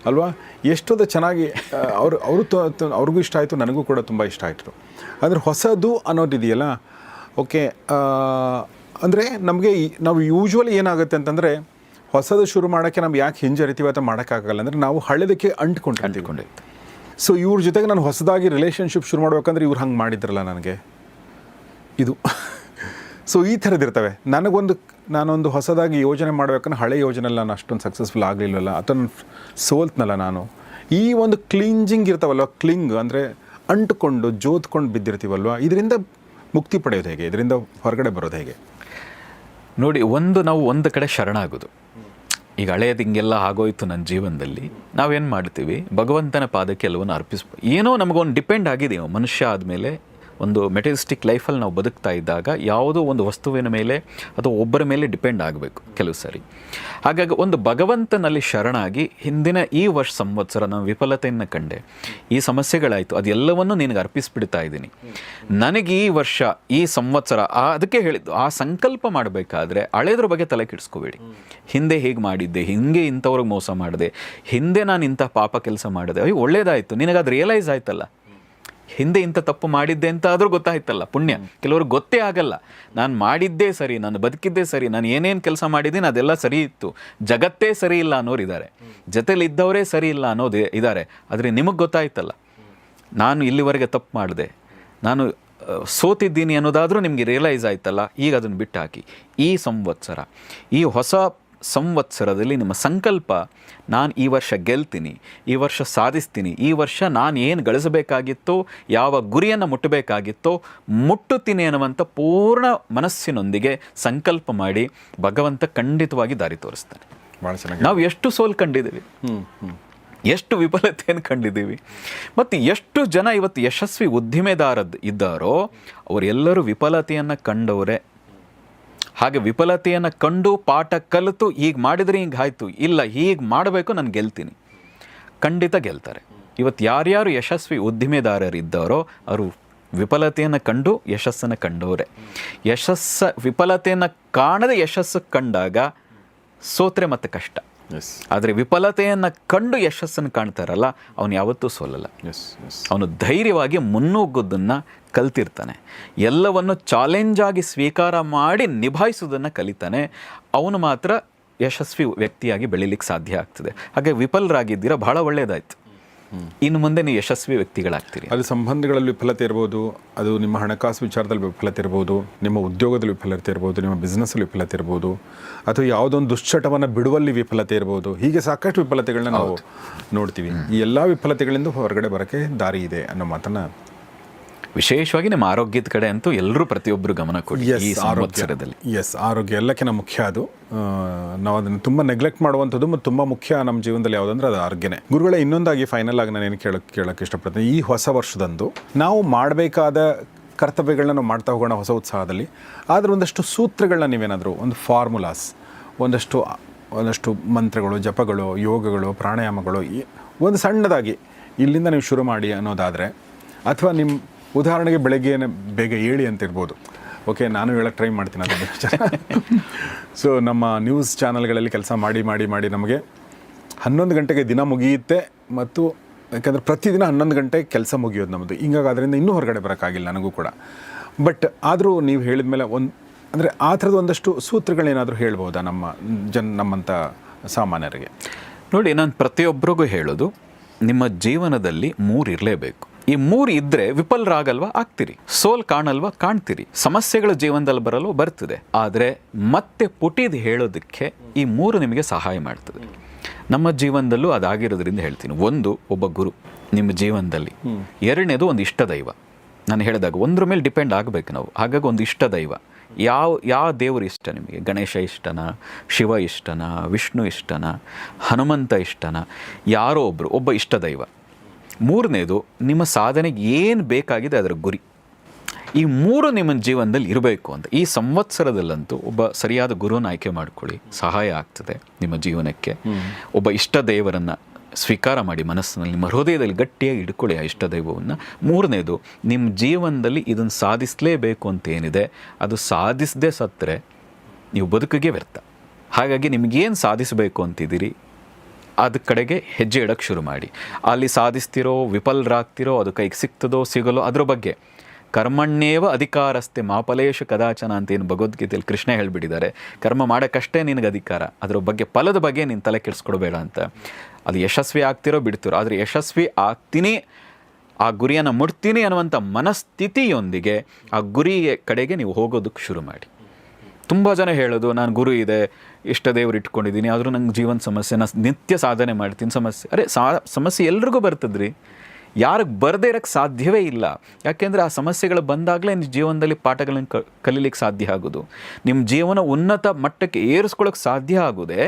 ಅಲ್ವಾ. ಎಷ್ಟೊಂದು ಚೆನ್ನಾಗಿ ಅವ್ರಿಗೂ ಇಷ್ಟ ಆಯಿತು, ನನಗೂ ಕೂಡ ತುಂಬ ಇಷ್ಟ ಆಯಿತು. ಅಂದರೆ ಹೊಸದು ಅನ್ನೋದಿದೆಯಲ್ಲ, ಅಂದರೆ ನಮಗೆ ನಾವು ಯೂಶ್ವಲಿ ಏನಾಗುತ್ತೆ ಅಂತಂದರೆ, ಹೊಸದು ಶುರು ಮಾಡೋಕ್ಕೆ ನಾವು ಯಾಕೆ ಹಿಂಜರಿತೀವಿ ಅಥವಾ ಮಾಡೋಕ್ಕಾಗಲ್ಲ ಅಂದರೆ ನಾವು ಹಳೆದಕ್ಕೆ ಅಂಟ್ಕೊಂಡಿರ್ತೀವಿ. ಸೊ ಇವ್ರ ಜೊತೆಗೆ ನಾನು ಹೊಸದಾಗಿ ರಿಲೇಷನ್ಶಿಪ್ ಶುರು ಮಾಡ್ಬೇಕಂದ್ರೆ ಇವ್ರು ಹಂಗೆ ಮಾಡಿದ್ರಲ್ಲ ನನಗೆ ಇದು. ಸೊ ಈ ಥರದ್ದಿರ್ತವೆ. ನಾನೊಂದು ಹೊಸದಾಗಿ ಯೋಜನೆ ಮಾಡಬೇಕಂದ್ರೆ ಹಳೆ ಯೋಜನೆಲ್ಲ ನಾನು ಅಷ್ಟೊಂದು ಸಕ್ಸಸ್ಫುಲ್ ಆಗಲಿಲ್ಲವಲ್ಲ, ಅಥವಾ ನಾನು ಸೋಲ್ತ್ನಲ್ಲ ನಾನು, ಈ ಒಂದು ಕ್ಲೀನ್ಜಿಂಗ್ ಇರ್ತಾವಲ್ವ, ಕ್ಲಿಂಗ್ ಅಂದರೆ ಅಂಟುಕೊಂಡು ಜೋತ್ಕೊಂಡು ಬಿದ್ದಿರ್ತೀವಲ್ವ, ಇದರಿಂದ ಮುಕ್ತಿ ಪಡೆಯೋದು ಹೇಗೆ, ಇದರಿಂದ ಹೊರಗಡೆ ಬರೋದು ಹೇಗೆ? ನೋಡಿ, ನಾವು ಒಂದು ಕಡೆ ಶರಣಾಗೋದು. ಈಗ ಹಳೆಯದು ಹಿಂಗೆಲ್ಲ ಆಗೋಯ್ತು ನನ್ನ ಜೀವನದಲ್ಲಿ, ನಾವೇನು ಮಾಡ್ತೀವಿ, ಭಗವಂತನ ಪಾದಕ್ಕೆ ಎಲ್ಲವನ್ನು ಅರ್ಪಿಸ್ಬೋದು. ಏನೋ ನಮಗೊಂದು ಡಿಪೆಂಡ್ ಆಗಿದೆಯೋ ಮನುಷ್ಯ ಆದಮೇಲೆ, ಒಂದು ಮೆಟೀರಿಯಲಿಸ್ಟಿಕ್ ಲೈಫಲ್ಲಿ ನಾವು ಬದುಕ್ತಾ ಇದ್ದಾಗ ಯಾವುದೋ ಒಂದು ವಸ್ತುವಿನ ಮೇಲೆ ಅಥವಾ ಒಬ್ಬರ ಮೇಲೆ ಡಿಪೆಂಡ್ ಆಗಬೇಕು ಕೆಲವು ಸಾರಿ. ಹಾಗಾಗಿ ಒಂದು ಭಗವಂತನಲ್ಲಿ ಶರಣಾಗಿ ಹಿಂದಿನ ಈ ಸಂವತ್ಸರ ನಾನು ವಿಫಲತೆಯನ್ನು ಕಂಡೆ, ಈ ಸಮಸ್ಯೆಗಳಾಯಿತು, ಅದೆಲ್ಲವನ್ನು ನಿನಗೆ ಅರ್ಪಿಸ್ಬಿಡ್ತಾ ಇದ್ದೀನಿ. ನನಗೆ ಈ ವರ್ಷ ಈ ಸಂವತ್ಸರ ಅದಕ್ಕೆ ಹೇಳಿದ್ದು, ಆ ಸಂಕಲ್ಪ ಮಾಡಬೇಕಾದ್ರೆ ಹಳೆಯದ್ರ ಬಗ್ಗೆ ತಲೆ ಕೆಡಿಸ್ಕೋಬೇಡಿ. ಹಿಂದೆ ಹೀಗೆ ಮಾಡಿದ್ದೆ, ಹಿಂಗೆ ಇಂಥವ್ರಿಗೆ ಮೋಸ ಮಾಡಿದೆ, ಹಿಂದೆ ನಾನು ಇಂಥ ಪಾಪ ಕೆಲಸ ಮಾಡಿದೆ, ಅಯ್ಯೋ ಒಳ್ಳೇದಾಯಿತು, ನಿನಗದು ರಿಯಲೈಸ್ ಆಯ್ತಲ್ಲ, ಹಿಂದೆ ಇಂಥ ತಪ್ಪು ಮಾಡಿದ್ದೆ ಅಂತ ಆದರೂ ಗೊತ್ತಾಯ್ತಲ್ಲ, ಪುಣ್ಯ. ಕೆಲವ್ರಿಗೆ ಗೊತ್ತೇ ಆಗಲ್ಲ, ನಾನು ಮಾಡಿದ್ದೇ ಸರಿ, ನಾನು ಬದುಕಿದ್ದೇ ಸರಿ, ನಾನು ಏನೇನು ಕೆಲಸ ಮಾಡಿದ್ದೀನಿ ಅದೆಲ್ಲ ಸರಿ ಇತ್ತು, ಜಗತ್ತೇ ಸರಿ ಇಲ್ಲ ಅನ್ನೋರು ಇದ್ದಾರೆ, ಜೊತೆಲಿ ಇದ್ದವರೇ ಸರಿ ಇಲ್ಲ ಅನ್ನೋದು ಇದ್ದಾರೆ. ಆದರೆ ನಿಮಗೆ ಗೊತ್ತಾಯ್ತಲ್ಲ, ನಾನು ಇಲ್ಲಿವರೆಗೆ ತಪ್ಪು ಮಾಡಿದೆ, ನಾನು ಸೋತಿದ್ದೀನಿ ಅನ್ನೋದಾದರೂ ನಿಮಗೆ ರಿಯಲೈಸ್ ಆಯ್ತಲ್ಲ, ಈಗ ಅದನ್ನು ಬಿಟ್ಟು ಹಾಕಿ. ಈ ಸಂವತ್ಸರ, ಈ ಹೊಸ ಸಂವತ್ಸರದಲ್ಲಿ ನಿಮ್ಮ ಸಂಕಲ್ಪ, ನಾನು ಈ ವರ್ಷ ಗೆಲ್ತೀನಿ, ಈ ವರ್ಷ ಸಾಧಿಸ್ತೀನಿ, ಈ ವರ್ಷ ನಾನು ಏನು ಗಳಿಸಬೇಕಾಗಿತ್ತೋ, ಯಾವ ಗುರಿಯನ್ನು ಮುಟ್ಟಬೇಕಾಗಿತ್ತೋ ಮುಟ್ಟುತ್ತೀನಿ ಅನ್ನುವಂಥ ಪೂರ್ಣ ಮನಸ್ಸಿನೊಂದಿಗೆ ಸಂಕಲ್ಪ ಮಾಡಿ ಭಗವಂತ ಖಂಡಿತವಾಗಿ ದಾರಿ ತೋರಿಸ್ತಾನೆ. ಭಾಳ ಚೆನ್ನಾಗಿ. ನಾವು ಎಷ್ಟು ಸೋಲು ಕಂಡಿದ್ದೀವಿ, ಎಷ್ಟು ವಿಫಲತೆಯನ್ನು ಕಂಡಿದ್ದೀವಿ, ಮತ್ತು ಎಷ್ಟು ಜನ ಇವತ್ತು ಯಶಸ್ವಿ ಉದ್ದಿಮೆದಾರರು ಇದ್ದಾರೋ ಅವರೆಲ್ಲರೂ ವಿಫಲತೆಯನ್ನು ಕಂಡವರೇ. ಹಾಗೆ ವಿಫಲತೆಯನ್ನು ಕಂಡು ಪಾಠ ಕಲಿತು ಈಗ ಮಾಡಿದರೆ ಹಿಂಗೆ ಆಯಿತು, ಇಲ್ಲ ಹೀಗೆ ಮಾಡಬೇಕು, ನಾನು ಗೆಲ್ತೀನಿ, ಖಂಡಿತ ಗೆಲ್ತಾರೆ. ಇವತ್ತು ಯಾರ್ಯಾರು ಯಶಸ್ವಿ ಉದ್ದಿಮೆದಾರರಿದ್ದಾರೋ ಅವರು ವಿಫಲತೆಯನ್ನು ಕಂಡು ಯಶಸ್ಸನ್ನು ಕಂಡವರೇ. ವಿಫಲತೆಯನ್ನು ಕಾಣದೆ ಯಶಸ್ಸು ಕಂಡಾಗ ಸೋತ್ರೆ ಮತ್ತೆ ಕಷ್ಟ. ಆದರೆ ವಿಫಲತೆಯನ್ನು ಕಂಡು ಯಶಸ್ಸನ್ನು ಕಾಣ್ತಾರಲ್ಲ, ಅವನು ಯಾವತ್ತೂ ಸೋಲಲ್ಲ. ಅವನು ಧೈರ್ಯವಾಗಿ ಮುನ್ನುಗ್ಗೋದನ್ನು ಕಲ್ತಿರ್ತಾನೆ, ಎಲ್ಲವನ್ನು ಚಾಲೆಂಜಾಗಿ ಸ್ವೀಕಾರ ಮಾಡಿ ನಿಭಾಯಿಸೋದನ್ನು ಕಲಿತಾನೆ. ಅವನು ಮಾತ್ರ ಯಶಸ್ವಿ ವ್ಯಕ್ತಿಯಾಗಿ ಬೆಳೀಲಿಕ್ಕೆ ಸಾಧ್ಯ ಆಗ್ತದೆ. ಹಾಗೆ ವಿಫಲರಾಗಿದ್ದೀರಾ, ಭಾಳ ಒಳ್ಳೆಯದಾಯಿತು, ಇನ್ನು ಮುಂದೆ ನೀವು ಯಶಸ್ವಿ ವ್ಯಕ್ತಿಗಳಾಗ್ತೀರಿ. ಅದು ಸಂಬಂಧಗಳಲ್ಲಿ ವಿಫಲತೆ ಇರ್ಬೋದು, ಅದು ನಿಮ್ಮ ಹಣಕಾಸು ವಿಚಾರದಲ್ಲಿ ವಿಫಲತೆ ಇರ್ಬೋದು, ನಿಮ್ಮ ಉದ್ಯೋಗದಲ್ಲಿ ವಿಫಲತೆ ಇರ್ಬೋದು, ನಿಮ್ಮ ಬಿಸ್ನೆಸ್ಸಲ್ಲಿ ವಿಫಲತೆ ಇರ್ಬೋದು, ಅಥವಾ ಯಾವುದೊಂದು ದುಶ್ಚಟವನ್ನು ಬಿಡುವಲ್ಲಿ ವಿಫಲತೆ ಇರ್ಬೋದು. ಹೀಗೆ ಸಾಕಷ್ಟು ವಿಫಲತೆಗಳನ್ನ ನಾವು ನೋಡ್ತೀವಿ. ಈ ಎಲ್ಲ ವಿಫಲತೆಗಳಿಂದ ಹೊರಗಡೆ ಬರೋಕ್ಕೆ ದಾರಿ ಇದೆ ಅನ್ನೋ ಮಾತನ್ನು, ವಿಶೇಷವಾಗಿ ನಿಮ್ಮ ಆರೋಗ್ಯದ ಕಡೆ ಅಂತೂ ಎಲ್ಲರೂ ಪ್ರತಿಯೊಬ್ಬರು ಗಮನ ಕೊಡಿ ಈ ಸಂವತ್ಸರದಲ್ಲಿ. ಆರೋಗ್ಯ ಎಲ್ಲಕ್ಕಿಂತ ಮುಖ್ಯ. ಅದು ನಾವು ಅದನ್ನು ತುಂಬ ನೆಗ್ಲೆಕ್ಟ್ ಮಾಡುವಂಥದ್ದು ಮತ್ತು ತುಂಬ ಮುಖ್ಯ ನಮ್ಮ ಜೀವನದಲ್ಲಿ ಯಾವುದಂದ್ರೆ ಅದು ಆರೋಗ್ಯನೇ. ಗುರುಗಳೇ, ಇನ್ನೊಂದಾಗಿ ಫೈನಲ್ ಆಗಿ ನಾನೇನು ಕೇಳೋಕ್ಕೆ ಇಷ್ಟಪಡ್ತೀನಿ, ಈ ಹೊಸ ವರ್ಷದಂದು ನಾವು ಮಾಡಬೇಕಾದ ಕರ್ತವ್ಯಗಳನ್ನ ನಾವು ಮಾಡ್ತಾ ಹೋಗೋಣ ಹೊಸ ಉತ್ಸಾಹದಲ್ಲಿ. ಆದರೆ ಒಂದಷ್ಟು ಸೂತ್ರಗಳನ್ನ ನೀವೇನಾದರೂ, ಒಂದು ಫಾರ್ಮುಲಾಸ್, ಒಂದಷ್ಟು ಮಂತ್ರಗಳು, ಜಪಗಳು, ಯೋಗಗಳು, ಪ್ರಾಣಾಯಾಮಗಳು, ಒಂದು ಸಣ್ಣದಾಗಿ ಇಲ್ಲಿಂದ ನೀವು ಶುರು ಮಾಡಿ ಅನ್ನೋದಾದರೆ, ಅಥವಾ ನಿಮ್ಮ ಉದಾಹರಣೆಗೆ ಬೆಳಗ್ಗೆ ಬೇಗ ಏಳಿ ಅಂತ ಇರ್ಬೋದು. ಓಕೆ, ನಾನು ಹೇಳಕ್ಕೆ ಟ್ರೈ ಮಾಡ್ತೀನಿ ಅದನ್ನು. ಸೊ ನಮ್ಮ ನ್ಯೂಸ್ ಚಾನಲ್ಗಳಲ್ಲಿ ಕೆಲಸ ಮಾಡಿ ಮಾಡಿ ಮಾಡಿ ನಮಗೆ 11 ಗಂಟೆಗೆ ದಿನ ಮುಗಿಯುತ್ತೆ, ಮತ್ತು ಯಾಕಂದರೆ ಪ್ರತಿದಿನ 11 ಗಂಟೆ ಕೆಲಸ ಮುಗಿಯೋದು ನಮ್ಮದು. ಹಿಂಗಾಗಿ ಅದರಿಂದ ಇನ್ನೂ ಹೊರಗಡೆ ಬರೋಕ್ಕಾಗಿಲ್ಲ ನನಗೂ ಕೂಡ. ಬಟ್ ಆದರೂ ನೀವು ಹೇಳಿದ ಮೇಲೆ ಅಂದರೆ ಆ ಥರದ ಒಂದಷ್ಟು ಸೂತ್ರಗಳೇನಾದರೂ ಹೇಳ್ಬೋದಾ ನಮ್ಮಂಥ ಸಾಮಾನ್ಯರಿಗೆ? ನೋಡಿ, ನಾನು ಪ್ರತಿಯೊಬ್ಬರಿಗೂ ಹೇಳೋದು, ನಿಮ್ಮ ಜೀವನದಲ್ಲಿ 3 ಇರಲೇಬೇಕು. ಈ 3 ಇದ್ದರೆ ವಿಫಲರಾಗಲ್ವಾ, ಆಗ್ತೀರಿ. ಸೋಲ್ ಕಾಣಲ್ವಾ, ಕಾಣ್ತೀರಿ. ಸಮಸ್ಯೆಗಳ ಜೀವನದಲ್ಲಿ ಬರಲು ಬರ್ತದೆ, ಆದರೆ ಮತ್ತೆ ಪುಟಿದು ಹೇಳೋದಕ್ಕೆ ಈ 3 ನಿಮಗೆ ಸಹಾಯ ಮಾಡ್ತದೆ. ನಮ್ಮ ಜೀವನದಲ್ಲೂ ಅದಾಗಿರೋದ್ರಿಂದ ಹೇಳ್ತೀನಿ. 1, ಒಬ್ಬ ಗುರು ನಿಮ್ಮ ಜೀವನದಲ್ಲಿ. 2ನೇದು ಒಂದು ಇಷ್ಟ ದೈವ. ನಾನು ಹೇಳಿದಾಗ ಒಂದ್ರ ಮೇಲೆ ಡಿಪೆಂಡ್ ಆಗಬೇಕು ನಾವು. ಹಾಗಾಗಿ ಒಂದು ಇಷ್ಟ ದೈವ, ಯಾವ ದೇವರು ಇಷ್ಟ ನಿಮಗೆ? ಗಣೇಶ ಇಷ್ಟನಾ, ಶಿವ ಇಷ್ಟನಾ, ವಿಷ್ಣು ಇಷ್ಟನಾ, ಹನುಮಂತ ಇಷ್ಟನಾ? ಯಾರೋ ಒಬ್ಬ ಇಷ್ಟ ದೈವ. 3ನೇದು ನಿಮ್ಮ ಸಾಧನೆಗೆ ಏನು ಬೇಕಾಗಿದೆ ಅದರ ಗುರಿ. ಈ 3 ನಿಮ್ಮ ಜೀವನದಲ್ಲಿ ಇರಬೇಕು ಅಂತ ಈ ಸಂವತ್ಸರದಲ್ಲಂತೂ ಒಬ್ಬ ಸರಿಯಾದ ಗುರುವನ್ನು ಆಯ್ಕೆ ಮಾಡ್ಕೊಳ್ಳಿ, ಸಹಾಯ ಆಗ್ತದೆ ನಿಮ್ಮ ಜೀವನಕ್ಕೆ. ಒಬ್ಬ ಇಷ್ಟ ದೇವರನ್ನು ಸ್ವೀಕಾರ ಮಾಡಿ, ಮನಸ್ಸಿನಲ್ಲಿ ನಿಮ್ಮ ಹೃದಯದಲ್ಲಿ ಗಟ್ಟಿಯಾಗಿ ಇಟ್ಕೊಳ್ಳಿ ಆ ಇಷ್ಟ ದೈವವನ್ನು. 3ನೇದು, ನಿಮ್ಮ ಜೀವನದಲ್ಲಿ ಇದನ್ನು ಸಾಧಿಸಲೇಬೇಕು ಅಂತ ಏನಿದೆ ಅದು ಸಾಧಿಸದೆ ಸತ್ತರೆ ನೀವು ಬದುಕಿಗೆ ವ್ಯರ್ಥ. ಹಾಗಾಗಿ ನಿಮಗೇನು ಸಾಧಿಸಬೇಕು ಅಂತಿದ್ದೀರಿ ಅದ ಕಡೆಗೆ ಹೆಜ್ಜೆ ಇಡೋಕ್ಕೆ ಶುರು ಮಾಡಿ. ಅಲ್ಲಿ ಸಾಧಿಸ್ತಿರೋ, ವಿಫಲರಾಗ್ತಿರೋ, ಅದು ಕೈಗೆ ಸಿಗ್ತದೋ ಸಿಗಲೋ ಅದ್ರ ಬಗ್ಗೆ. ಕರ್ಮಣ್ಯೇವ ಅಧಿಕಾರಸ್ತೆ ಮಾಫಲೇಶು ಕದಾಚನ ಅಂತ ಏನು ಭಗವದ್ಗೀತೆಯಲ್ಲಿ ಕೃಷ್ಣ ಹೇಳಿಬಿಟ್ಟಿದ್ದಾರೆ. ಕರ್ಮ ಮಾಡೋಕ್ಕಷ್ಟೇ ನಿನಗೆ ಅಧಿಕಾರ, ಅದರ ಬಗ್ಗೆ ಫಲದ ಬಗ್ಗೆ ನೀನು ತಲೆ ಕೆಡಿಸ್ಕೊಡ್ಬೇಡ ಅಂತ. ಅದು ಯಶಸ್ವಿ ಆಗ್ತಿರೋ ಬಿಡ್ತಿರೋ, ಆದರೆ ಯಶಸ್ವಿ ಆಗ್ತೀನಿ, ಆ ಗುರಿಯನ್ನು ಮುಟ್ತೀನಿ ಅನ್ನುವಂಥ ಮನಸ್ಥಿತಿಯೊಂದಿಗೆ ಆ ಗುರಿಯ ಕಡೆಗೆ ನೀವು ಹೋಗೋದಕ್ಕೆ ಶುರು ಮಾಡಿ. ತುಂಬ ಜನ ಹೇಳೋದು ನಾನು ಗುರು ಇದೆ, ಇಷ್ಟ ದೇವ್ರು ಇಟ್ಕೊಂಡಿದ್ದೀನಿ, ಆದರೂ ನಂಗೆ ಜೀವನ ಸಮಸ್ಯೆ, ನಾನು ನಿತ್ಯ ಸಾಧನೆ ಮಾಡ್ತೀನಿ, ಸಮಸ್ಯೆ. ಅರೆ ಸಮಸ್ಯೆ ಎಲ್ರಿಗೂ ಬರ್ತದ್ರಿ, ಯಾರಿಗೆ ಬರದೇ ಇರೋಕ್ಕೆ ಸಾಧ್ಯವೇ ಇಲ್ಲ. ಯಾಕೆಂದರೆ ಆ ಸಮಸ್ಯೆಗಳು ಬಂದಾಗಲೇ ನಿಮ್ಮ ಜೀವನದಲ್ಲಿ ಪಾಠಗಳನ್ನು ಕಲೀಲಿಕ್ಕೆ ಸಾಧ್ಯ ಆಗೋದು. ನಿಮ್ಮ ಜೀವನ ಉನ್ನತ ಮಟ್ಟಕ್ಕೆ ಏರಿಸ್ಕೊಳ್ಳೋಕೆ ಸಾಧ್ಯ ಆಗೋದೆ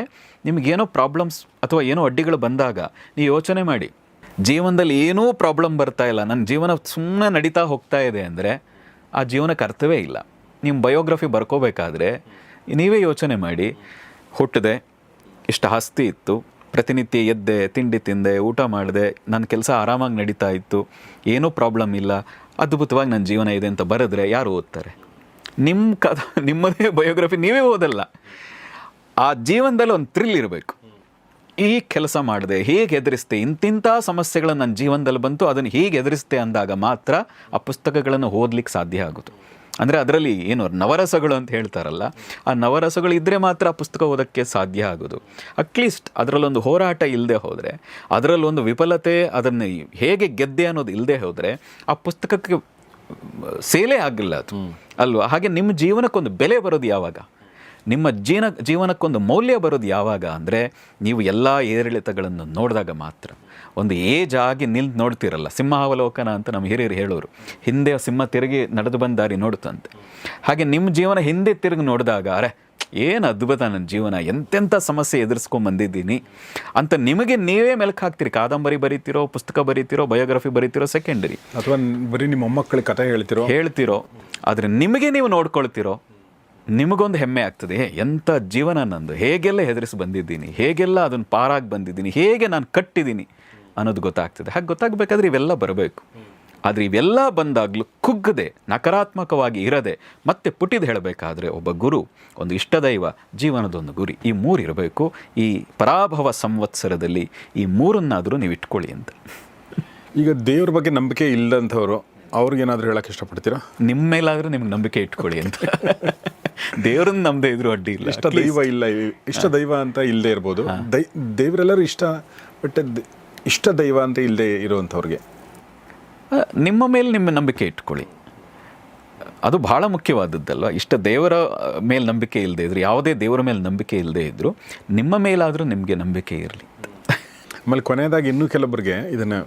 ನಿಮಗೇನೋ ಪ್ರಾಬ್ಲಮ್ಸ್ ಅಥವಾ ಏನೋ ಅಡ್ಡಿಗಳು ಬಂದಾಗ. ನೀವು ಯೋಚನೆ ಮಾಡಿ, ಜೀವನದಲ್ಲಿ ಏನೂ ಪ್ರಾಬ್ಲಮ್ ಬರ್ತಾ ಇಲ್ಲ, ನನ್ನ ಜೀವನ ಸುಮ್ಮನೆ ನಡೀತಾ ಹೋಗ್ತಾ ಇದೆ ಅಂದರೆ ಆ ಜೀವನಕ್ಕೆ ಅರ್ಥವೇ ಇಲ್ಲ. ನಿಮ್ಮ ಬಯೋಗ್ರಫಿ ಬರ್ಕೋಬೇಕಾದ್ರೆ ನೀವೇ ಯೋಚನೆ ಮಾಡಿ, ಹುಟ್ಟಿದೆ, ಇಷ್ಟು ಆಸ್ತಿ ಇತ್ತು, ಪ್ರತಿನಿತ್ಯ ಎದ್ದೆ, ತಿಂಡಿ ತಿಂದೆ, ಊಟ ಮಾಡಿದೆ, ನನ್ನ ಕೆಲಸ ಆರಾಮಾಗಿ ನಡೀತಾ ಇತ್ತು, ಏನೂ ಪ್ರಾಬ್ಲಮ್ ಇಲ್ಲ, ಅದ್ಭುತವಾಗಿ ನನ್ನ ಜೀವನ ಇದೆ ಅಂತ ಬರೆದ್ರೆ ಯಾರು ಓದ್ತಾರೆ? ನಿಮ್ಮದೇ ಬಯೋಗ್ರಫಿ ನೀವೇ ಓದಲ್ಲ. ಆ ಜೀವನದಲ್ಲಿ ಒಂದು ಥ್ರಿಲ್ ಇರಬೇಕು. ಈ ಕೆಲಸ ಮಾಡಿದೆ, ಹೇಗೆ ಎದುರಿಸ್ತೆ, ಇಂತಿಂಥ ಸಮಸ್ಯೆಗಳು ನನ್ನ ಜೀವನದಲ್ಲಿ ಬಂತು, ಅದನ್ನು ಹೇಗೆ ಎದುರಿಸ್ತೆ ಅಂದಾಗ ಮಾತ್ರ ಆ ಪುಸ್ತಕಗಳನ್ನು ಓದಲಿಕ್ಕೆ ಸಾಧ್ಯ ಆಗೋದು. ಅಂದರೆ ಅದರಲ್ಲಿ ಏನು ನವರಸಗಳು ಅಂತ ಹೇಳ್ತಾರಲ್ಲ, ಆ ನವರಸಗಳು ಇದ್ದರೆ ಮಾತ್ರ ಆ ಪುಸ್ತಕ ಓದೋಕ್ಕೆ ಸಾಧ್ಯ ಆಗೋದು. ಅಟ್ಲೀಸ್ಟ್ ಅದರಲ್ಲೊಂದು ಹೋರಾಟ ಇಲ್ಲದೆ ಹೋದರೆ, ಅದರಲ್ಲೊಂದು ವಿಫಲತೆ, ಅದನ್ನು ಹೇಗೆ ಗೆದ್ದೆ ಅನ್ನೋದು ಇಲ್ಲದೆ ಹೋದರೆ ಆ ಪುಸ್ತಕಕ್ಕೆ ಸೇಲೇ ಆಗಿಲ್ಲ ಅದು ಅಲ್ವಾ? ಹಾಗೆ ನಿಮ್ಮ ಜೀವನಕ್ಕೊಂದು ಬೆಲೆ ಬರೋದು ಯಾವಾಗ, ನಿಮ್ಮ ಜೀವನಕ್ಕೊಂದು ಮೌಲ್ಯ ಬರೋದು ಯಾವಾಗ ಅಂದರೆ ನೀವು ಎಲ್ಲ ಏರಿಳಿತಗಳನ್ನು ನೋಡಿದಾಗ ಮಾತ್ರ. ಒಂದು ಏಜ್ ಆಗಿ ನಿಲ್ದು ನೋಡ್ತಿರಲ್ಲ, ಸಿಂಹಾವಲೋಕನ ಅಂತ ನಮ್ಮ ಹಿರಿಯರು ಹೇಳೋರು, ಹಿಂದೆ ಸಿಂಹ ತಿರುಗಿ ನಡೆದು ಬಂದ ದಾರಿ ನೋಡುತ್ತಂತೆ. ಹಾಗೆ ನಿಮ್ಮ ಜೀವನ ಹಿಂದೆ ತಿರುಗಿ ನೋಡಿದಾಗ, ಅರೆ ಏನು ಅದ್ಭುತ ನನ್ನ ಜೀವನ, ಎಂತೆಂಥ ಸಮಸ್ಯೆ ಎದುರಿಸ್ಕೊಂಡು ಬಂದಿದ್ದೀನಿ ಅಂತ ನಿಮಗೆ ನೀವೇ ಮೆಲುಕು ಹಾಕ್ತೀರಿ. ಕಾದಂಬರಿ ಬರೀತಿರೋ, ಪುಸ್ತಕ ಬರೀತಿರೋ, ಬಯೋಗ್ರಫಿ ಬರೀತಿರೋ ಸೆಕೆಂಡರಿ, ಅಥವಾ ಬರೀ ನಿಮ್ಮ ಮೊಮ್ಮಕ್ಕಳ ಕಥೆ ಹೇಳ್ತಿರೋ, ಆದರೆ ನಿಮಗೆ ನೀವು ನೋಡ್ಕೊಳ್ತಿರೋ, ನಿಮಗೊಂದು ಹೆಮ್ಮೆ ಆಗ್ತದೆ. ಎಂಥ ಜೀವನ ನಂದು, ಹೇಗೆಲ್ಲ ಹೆದರಿಸಿ ಬಂದಿದ್ದೀನಿ, ಹೇಗೆಲ್ಲ ಅದನ್ನು ಪಾರಾಗಿ ಬಂದಿದ್ದೀನಿ, ಹೇಗೆ ನಾನು ಕಟ್ಟಿದ್ದೀನಿ ಅನ್ನೋದು ಗೊತ್ತಾಗ್ತದೆ. ಹಾಗೆ ಗೊತ್ತಾಗಬೇಕಾದ್ರೆ ಇವೆಲ್ಲ ಬರಬೇಕು. ಆದರೆ ಇವೆಲ್ಲ ಬಂದಾಗಲೂ ಕುಗ್ಗದೆ, ನಕಾರಾತ್ಮಕವಾಗಿ ಇರದೆ, ಮತ್ತೆ ಪುಟಿದು ಹೇಳಬೇಕಾದ್ರೆ ಒಬ್ಬ ಗುರು, ಒಂದು ಇಷ್ಟದೈವ, ಜೀವನದೊಂದು ಗುರಿ, ಈ ಮೂರು ಇರಬೇಕು. ಈ ಪರಾಭವ ಸಂವತ್ಸರದಲ್ಲಿ ಈ ಮೂರನ್ನಾದರೂ ನೀವು ಇಟ್ಕೊಳ್ಳಿ ಅಂತ. ಈಗ ದೇವ್ರ ಬಗ್ಗೆ ನಂಬಿಕೆ ಇಲ್ಲದಂಥವ್ರು ಅವ್ರಿಗೇನಾದರೂ ಹೇಳಕ್ಕೆ ಇಷ್ಟಪಡ್ತೀರಾ? ನಿಮ್ಮ ಮೇಲಾದರೂ ನಿಮ್ಗೆ ನಂಬಿಕೆ ಇಟ್ಕೊಳ್ಳಿ ಅಂತ. ದೇವ್ರನ್ನ ನಂಬದೇ ಇದ್ರು ಅಡ್ಡಿ ಇಲ್ಲ. ಇಷ್ಟ ದೈವ ಅಂತ ಇಲ್ಲದೆ ಇರ್ಬೋದು, ದೇವರೆಲ್ಲರೂ ಇಷ್ಟ, ಬಟ್ ಇಷ್ಟ ದೈವ ಅಂತ ಇಲ್ಲದೆ ಇರುವಂಥವ್ರಿಗೆ ನಿಮ್ಮ ಮೇಲೆ ನಿಮ್ಮ ನಂಬಿಕೆ ಇಟ್ಕೊಳ್ಳಿ. ಅದು ಬಹಳ ಮುಖ್ಯವಾದದ್ದಲ್ವ. ಇಷ್ಟ ದೇವರ ಮೇಲೆ ನಂಬಿಕೆ ಇಲ್ಲದೆ ಇದ್ರು, ಯಾವುದೇ ದೇವರ ಮೇಲೆ ನಂಬಿಕೆ ಇಲ್ಲದೆ ಇದ್ದರೂ ನಿಮ್ಮ ಮೇಲಾದರೂ ನಿಮಗೆ ನಂಬಿಕೆ ಇರಲಿ. ಆಮೇಲೆ ಕೊನೆಯದಾಗಿ ಇನ್ನೂ ಕೆಲವರಿಗೆ ಇದನ್ನು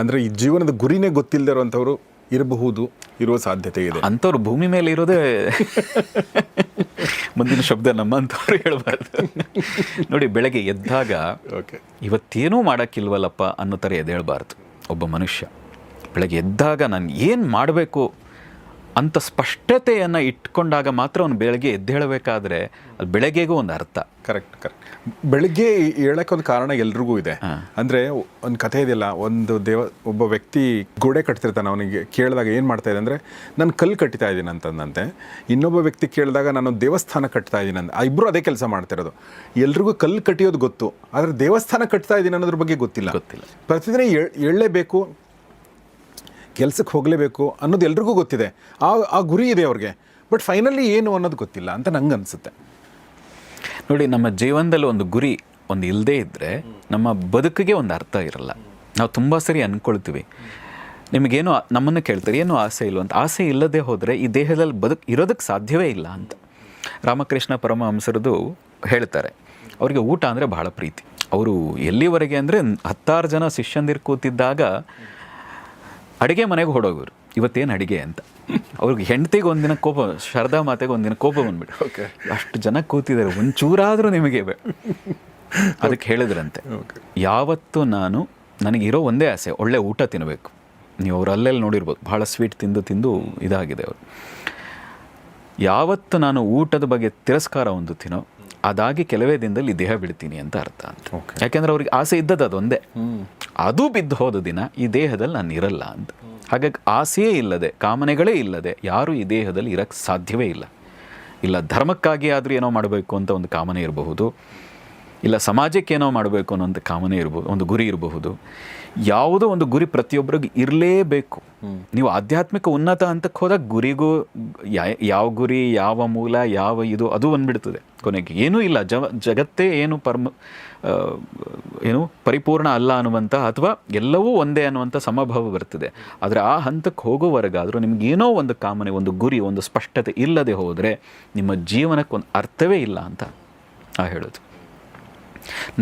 ಅಂದರೆ ಈ ಜೀವನದ ಗುರಿನೇ ಗೊತ್ತಿಲ್ಲದೆ ಇರುವಂಥವ್ರು ಇರುವ ಸಾಧ್ಯತೆ ಇದೆ. ಅಂಥವ್ರು ಭೂಮಿ ಮೇಲೆ ಇರೋದೇ ಮುಂದಿನ ಶಬ್ದ ನಮ್ಮಂಥವ್ರು ಹೇಳಬಾರ್ದು. ನೋಡಿ, ಬೆಳಗ್ಗೆ ಎದ್ದಾಗ ಇವತ್ತೇನೂ ಮಾಡೋಕ್ಕಿಲ್ವಲ್ಲಪ್ಪ ಅನ್ನೋ ಥರ ಎದ್ದೇಳಬಾರ್ದು ಒಬ್ಬ ಮನುಷ್ಯ. ಬೆಳಗ್ಗೆ ಎದ್ದಾಗ ನಾನು ಏನು ಮಾಡಬೇಕು ಅಂತ ಸ್ಪಷ್ಟತೆಯನ್ನು ಇಟ್ಕೊಂಡಾಗ ಮಾತ್ರ ಅವನು ಬೆಳಗ್ಗೆ ಎದ್ದೇಳಬೇಕಾದ್ರೆ ಅದು ಬೆಳಗ್ಗೆಗೂ ಒಂದು ಅರ್ಥ. ಕರೆಕ್ಟ್. ಬೆಳಗ್ಗೆ ಹೇಳೋಕ್ಕೊಂದು ಕಾರಣ ಎಲ್ರಿಗೂ ಇದೆ. ಅಂದರೆ ಒಂದು ಕಥೆ ಇದೆಯಲ್ಲ, ಒಬ್ಬ ವ್ಯಕ್ತಿ ಗೋಡೆ ಕಟ್ತಿರ್ತಾನೆ, ಅವನಿಗೆ ಕೇಳಿದಾಗ ಏನು ಮಾಡ್ತಾ ಇದೆ ಅಂದರೆ ನಾನು ಕಲ್ಲು ಕಟ್ತಾ ಇದ್ದೀನಿ ಅಂತಂದಂತೆ. ಇನ್ನೊಬ್ಬ ವ್ಯಕ್ತಿ ಕೇಳಿದಾಗ ನಾನು ದೇವಸ್ಥಾನ ಕಟ್ತಾ ಇದ್ದೀನಿ ಅಂತ. ಇಬ್ಬರು ಅದೇ ಕೆಲಸ ಮಾಡ್ತಿರೋದು. ಎಲ್ರಿಗೂ ಕಲ್ಲು ಕಟ್ಟಿಯೋದು ಗೊತ್ತು, ಆದರೆ ದೇವಸ್ಥಾನ ಕಟ್ತಾ ಇದ್ದೀನಿ ಅನ್ನೋದ್ರ ಬಗ್ಗೆ ಗೊತ್ತಿಲ್ಲ. ಪ್ರತಿದಿನ ಏಳಲೇಬೇಕು, ಕೆಲಸಕ್ಕೆ ಹೋಗಲೇಬೇಕು ಅನ್ನೋದು ಎಲ್ರಿಗೂ ಗೊತ್ತಿದೆ. ಆ ಗುರಿ ಇದೆ ಅವ್ರಿಗೆ, ಬಟ್ ಫೈನಲಿ ಏನು ಅನ್ನೋದು ಗೊತ್ತಿಲ್ಲ ಅಂತ ನಂಗೆ ಅನಿಸುತ್ತೆ. ನೋಡಿ, ನಮ್ಮ ಜೀವನದಲ್ಲಿ ಒಂದು ಗುರಿ ಒಂದು ಇಲ್ಲದೇ ಇದ್ದರೆ ನಮ್ಮ ಬದುಕಿಗೆ ಒಂದು ಅರ್ಥ ಇರಲ್ಲ. ನಾವು ತುಂಬ ಸರಿ ಅಂದ್ಕೊಳ್ತೀವಿ, ನಿಮಗೇನು ನಮ್ಮನ್ನು ಕೇಳ್ತಾರೆ ಏನು ಆಸೆ ಇಲ್ಲ ಅಂತ. ಆಸೆ ಇಲ್ಲದೆ ಹೋದರೆ ಈ ದೇಹದಲ್ಲಿ ಇರೋದಕ್ಕೆ ಸಾಧ್ಯವೇ ಇಲ್ಲ ಅಂತ ರಾಮಕೃಷ್ಣ ಪರಮಹಂಸರದು ಹೇಳ್ತಾರೆ. ಅವರಿಗೆ ಊಟ ಅಂದರೆ ಬಹಳ ಪ್ರೀತಿ. ಅವರು ಎಲ್ಲಿವರೆಗೆ ಅಂದರೆ 10 ಜನ ಶಿಷ್ಯಂದಿರು ಕೂತಿದ್ದಾಗ ಅಡುಗೆ ಮನೆಗೆ ಹೊಡೋಗೋರು, ಇವತ್ತೇನು ಅಡುಗೆ ಅಂತ. ಅವ್ರಿಗೆ ಹೆಂಡತಿಗೆ ಒಂದಿನ ಕೋಪ, ಶಾರದಾ ಮಾತೆಗೆ ಒಂದಿನ ಕೋಪ ಬಂದ್ಬಿಟ್ಟು, ಅಷ್ಟು ಜನ ಕೂತಿದ್ದಾರೆ, ಒಂಚೂರಾದರೂ ನಿಮಗೆ ಅದಕ್ಕೆ ಹೇಳಿದ್ರಂತೆ, ಯಾವತ್ತು ನನಗಿರೋ ಒಂದೇ ಆಸೆ ಒಳ್ಳೆ ಊಟ ತಿನ್ನಬೇಕು. ನೀವು ಅವ್ರು ಅಲ್ಲೆಲ್ಲಿ ನೋಡಿರ್ಬೋದು, ಭಾಳ ಸ್ವೀಟ್ ತಿಂದು ಇದಾಗಿದೆ ಅವರು. ಯಾವತ್ತು ನಾನು ಊಟದ ಬಗ್ಗೆ ತಿರಸ್ಕಾರ ಹೊಂದುತ್ತೀನೋ ಅದಾಗಿ ಕೆಲವೇ ದಿನದಲ್ಲಿ ದೇಹ ಬಿಡ್ತೀನಿ ಅಂತ ಅರ್ಥ ಅಂತ. ಯಾಕೆಂದರೆ ಅವ್ರಿಗೆ ಆಸೆ ಇದ್ದದ್ದು ಅದೊಂದೇ, ಅದು ಬಿದ್ದು ಹೋದ ದಿನ ಈ ದೇಹದಲ್ಲಿ ನಾನು ಇರಲ್ಲ ಅಂತ. ಹಾಗಾಗಿ ಆಸೆಯೇ ಇಲ್ಲದೆ, ಕಾಮನೆಗಳೇ ಇಲ್ಲದೆ ಯಾರೂ ಈ ದೇಹದಲ್ಲಿ ಇರೋಕ್ಕೆ ಸಾಧ್ಯವೇ ಇಲ್ಲ. ಧರ್ಮಕ್ಕಾಗಿ ಆದರೂ ಏನೋ ಮಾಡಬೇಕು ಅಂತ ಒಂದು ಕಾಮನೆ ಇರಬಹುದು, ಇಲ್ಲ ಸಮಾಜಕ್ಕೆ ಏನೋ ಮಾಡಬೇಕು ಅನ್ನೋಂಥ ಕಾಮನೆ ಇರ್ಬೋದು, ಒಂದು ಗುರಿ ಇರಬಹುದು. ಯಾವುದೋ ಒಂದು ಗುರಿ ಪ್ರತಿಯೊಬ್ಬರಿಗೂ ಇರಲೇಬೇಕು. ನೀವು ಆಧ್ಯಾತ್ಮಿಕ ಉನ್ನತ ಹಂತಕ್ಕೆ ಹೋದಾಗ ಗುರಿಗೂ ಯಾವ ಗುರಿ, ಯಾವ ಮೂಲ, ಯಾವ ಇದು ಅದು ಬಂದ್ಬಿಡ್ತದೆ. ಕೊನೆಗೆ ಏನೂ ಇಲ್ಲ, ಜಗತ್ತೇ ಏನು ಪರಿಪೂರ್ಣ ಅಲ್ಲ ಅನ್ನುವಂಥ, ಅಥವಾ ಎಲ್ಲವೂ ಒಂದೇ ಅನ್ನುವಂಥ ಸಮಭಾವ ಬರ್ತದೆ. ಆದರೆ ಆ ಹಂತಕ್ಕೆ ಹೋಗೋವರೆಗಾದರೂ ನಿಮಗೇನೋ ಒಂದು ಕಾಮನೆ, ಒಂದು ಗುರಿ, ಒಂದು ಸ್ಪಷ್ಟತೆ ಇಲ್ಲದೆ ಹೋದರೆ ನಿಮ್ಮ ಜೀವನಕ್ಕೆ ಒಂದು ಅರ್ಥವೇ ಇಲ್ಲ ಅಂತ ಹೇಳೋದು.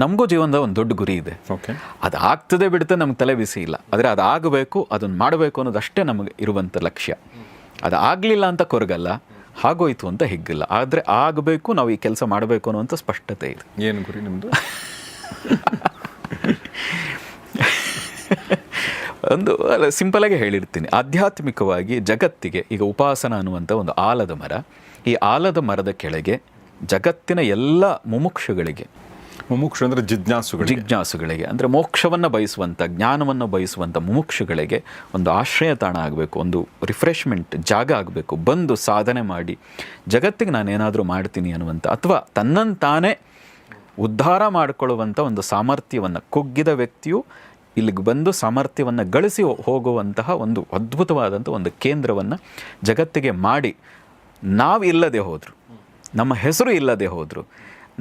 ನಮಗೂ ಜೀವನದ ಒಂದು ದೊಡ್ಡ ಗುರಿ ಇದೆ. ಅದು ಆಗ್ತದೆ ಬಿಡುತ್ತೆ, ನಮ್ಗೆ ತಲೆ ಬಿಸಿ ಇಲ್ಲ. ಆದರೆ ಅದು ಆಗಬೇಕು, ಅದನ್ನು ಮಾಡಬೇಕು ಅನ್ನೋದಷ್ಟೇ ನಮಗೆ ಇರುವಂಥ ಲಕ್ಷ್ಯ. ಅದು ಆಗಲಿಲ್ಲ ಅಂತ ಕೊರಗಲ್ಲ, ಆಗೋಯ್ತು ಅಂತ ಹಿಗ್ಗಿಲ್ಲ. ಆದರೆ ಆಗಬೇಕು, ನಾವು ಈ ಕೆಲಸ ಮಾಡಬೇಕು ಅನ್ನುವಂಥ ಸ್ಪಷ್ಟತೆ ಇದೆ. ಏನು ಗುರಿ ನಿಮ್ಮದು? ಒಂದು ಸಿಂಪಲಾಗಿ ಹೇಳಿರ್ತೀನಿ, ಆಧ್ಯಾತ್ಮಿಕವಾಗಿ ಜಗತ್ತಿಗೆ ಈಗ ಉಪಾಸನ ಅನ್ನುವಂಥ ಒಂದು ಆಲದ ಮರ, ಈ ಆಲದ ಮರದ ಕೆಳಗೆ ಜಗತ್ತಿನ ಎಲ್ಲ ಮುಮುಕ್ಷುಗಳಿಗೆ ಅಂದರೆ ಜಿಜ್ಞಾಸುಗಳಿಗೆ ಅಂದರೆ ಮೋಕ್ಷವನ್ನು ಬಯಸುವಂಥ, ಜ್ಞಾನವನ್ನು ಬಯಸುವಂಥ ಮುಮುಕ್ಷುಗಳಿಗೆ ಒಂದು ಆಶ್ರಯ ತಾಣ ಆಗಬೇಕು, ಒಂದು ರಿಫ್ರೆಶ್ಮೆಂಟ್ ಜಾಗ ಆಗಬೇಕು. ಬಂದು ಸಾಧನೆ ಮಾಡಿ ಜಗತ್ತಿಗೆ ನಾನೇನಾದರೂ ಮಾಡ್ತೀನಿ ಅನ್ನುವಂಥ, ಅಥವಾ ತನ್ನನ್ನು ತಾನೇ ಉದ್ಧಾರ ಮಾಡಿಕೊಳ್ಳುವಂಥ ಒಂದು ಸಾಮರ್ಥ್ಯವನ್ನು ಕುಗ್ಗಿದ ವ್ಯಕ್ತಿಯು ಇಲ್ಲಿಗೆ ಬಂದು ಸಾಮರ್ಥ್ಯವನ್ನು ಗಳಿಸಿ ಹೋಗುವಂತಹ ಒಂದು ಅದ್ಭುತವಾದಂಥ ಒಂದು ಕೇಂದ್ರವನ್ನು ಜಗತ್ತಿಗೆ ಮಾಡಿ, ನಾವಿಲ್ಲದೆ ಹೋದರು, ನಮ್ಮ ಹೆಸರು ಇಲ್ಲದೆ ಹೋದರು,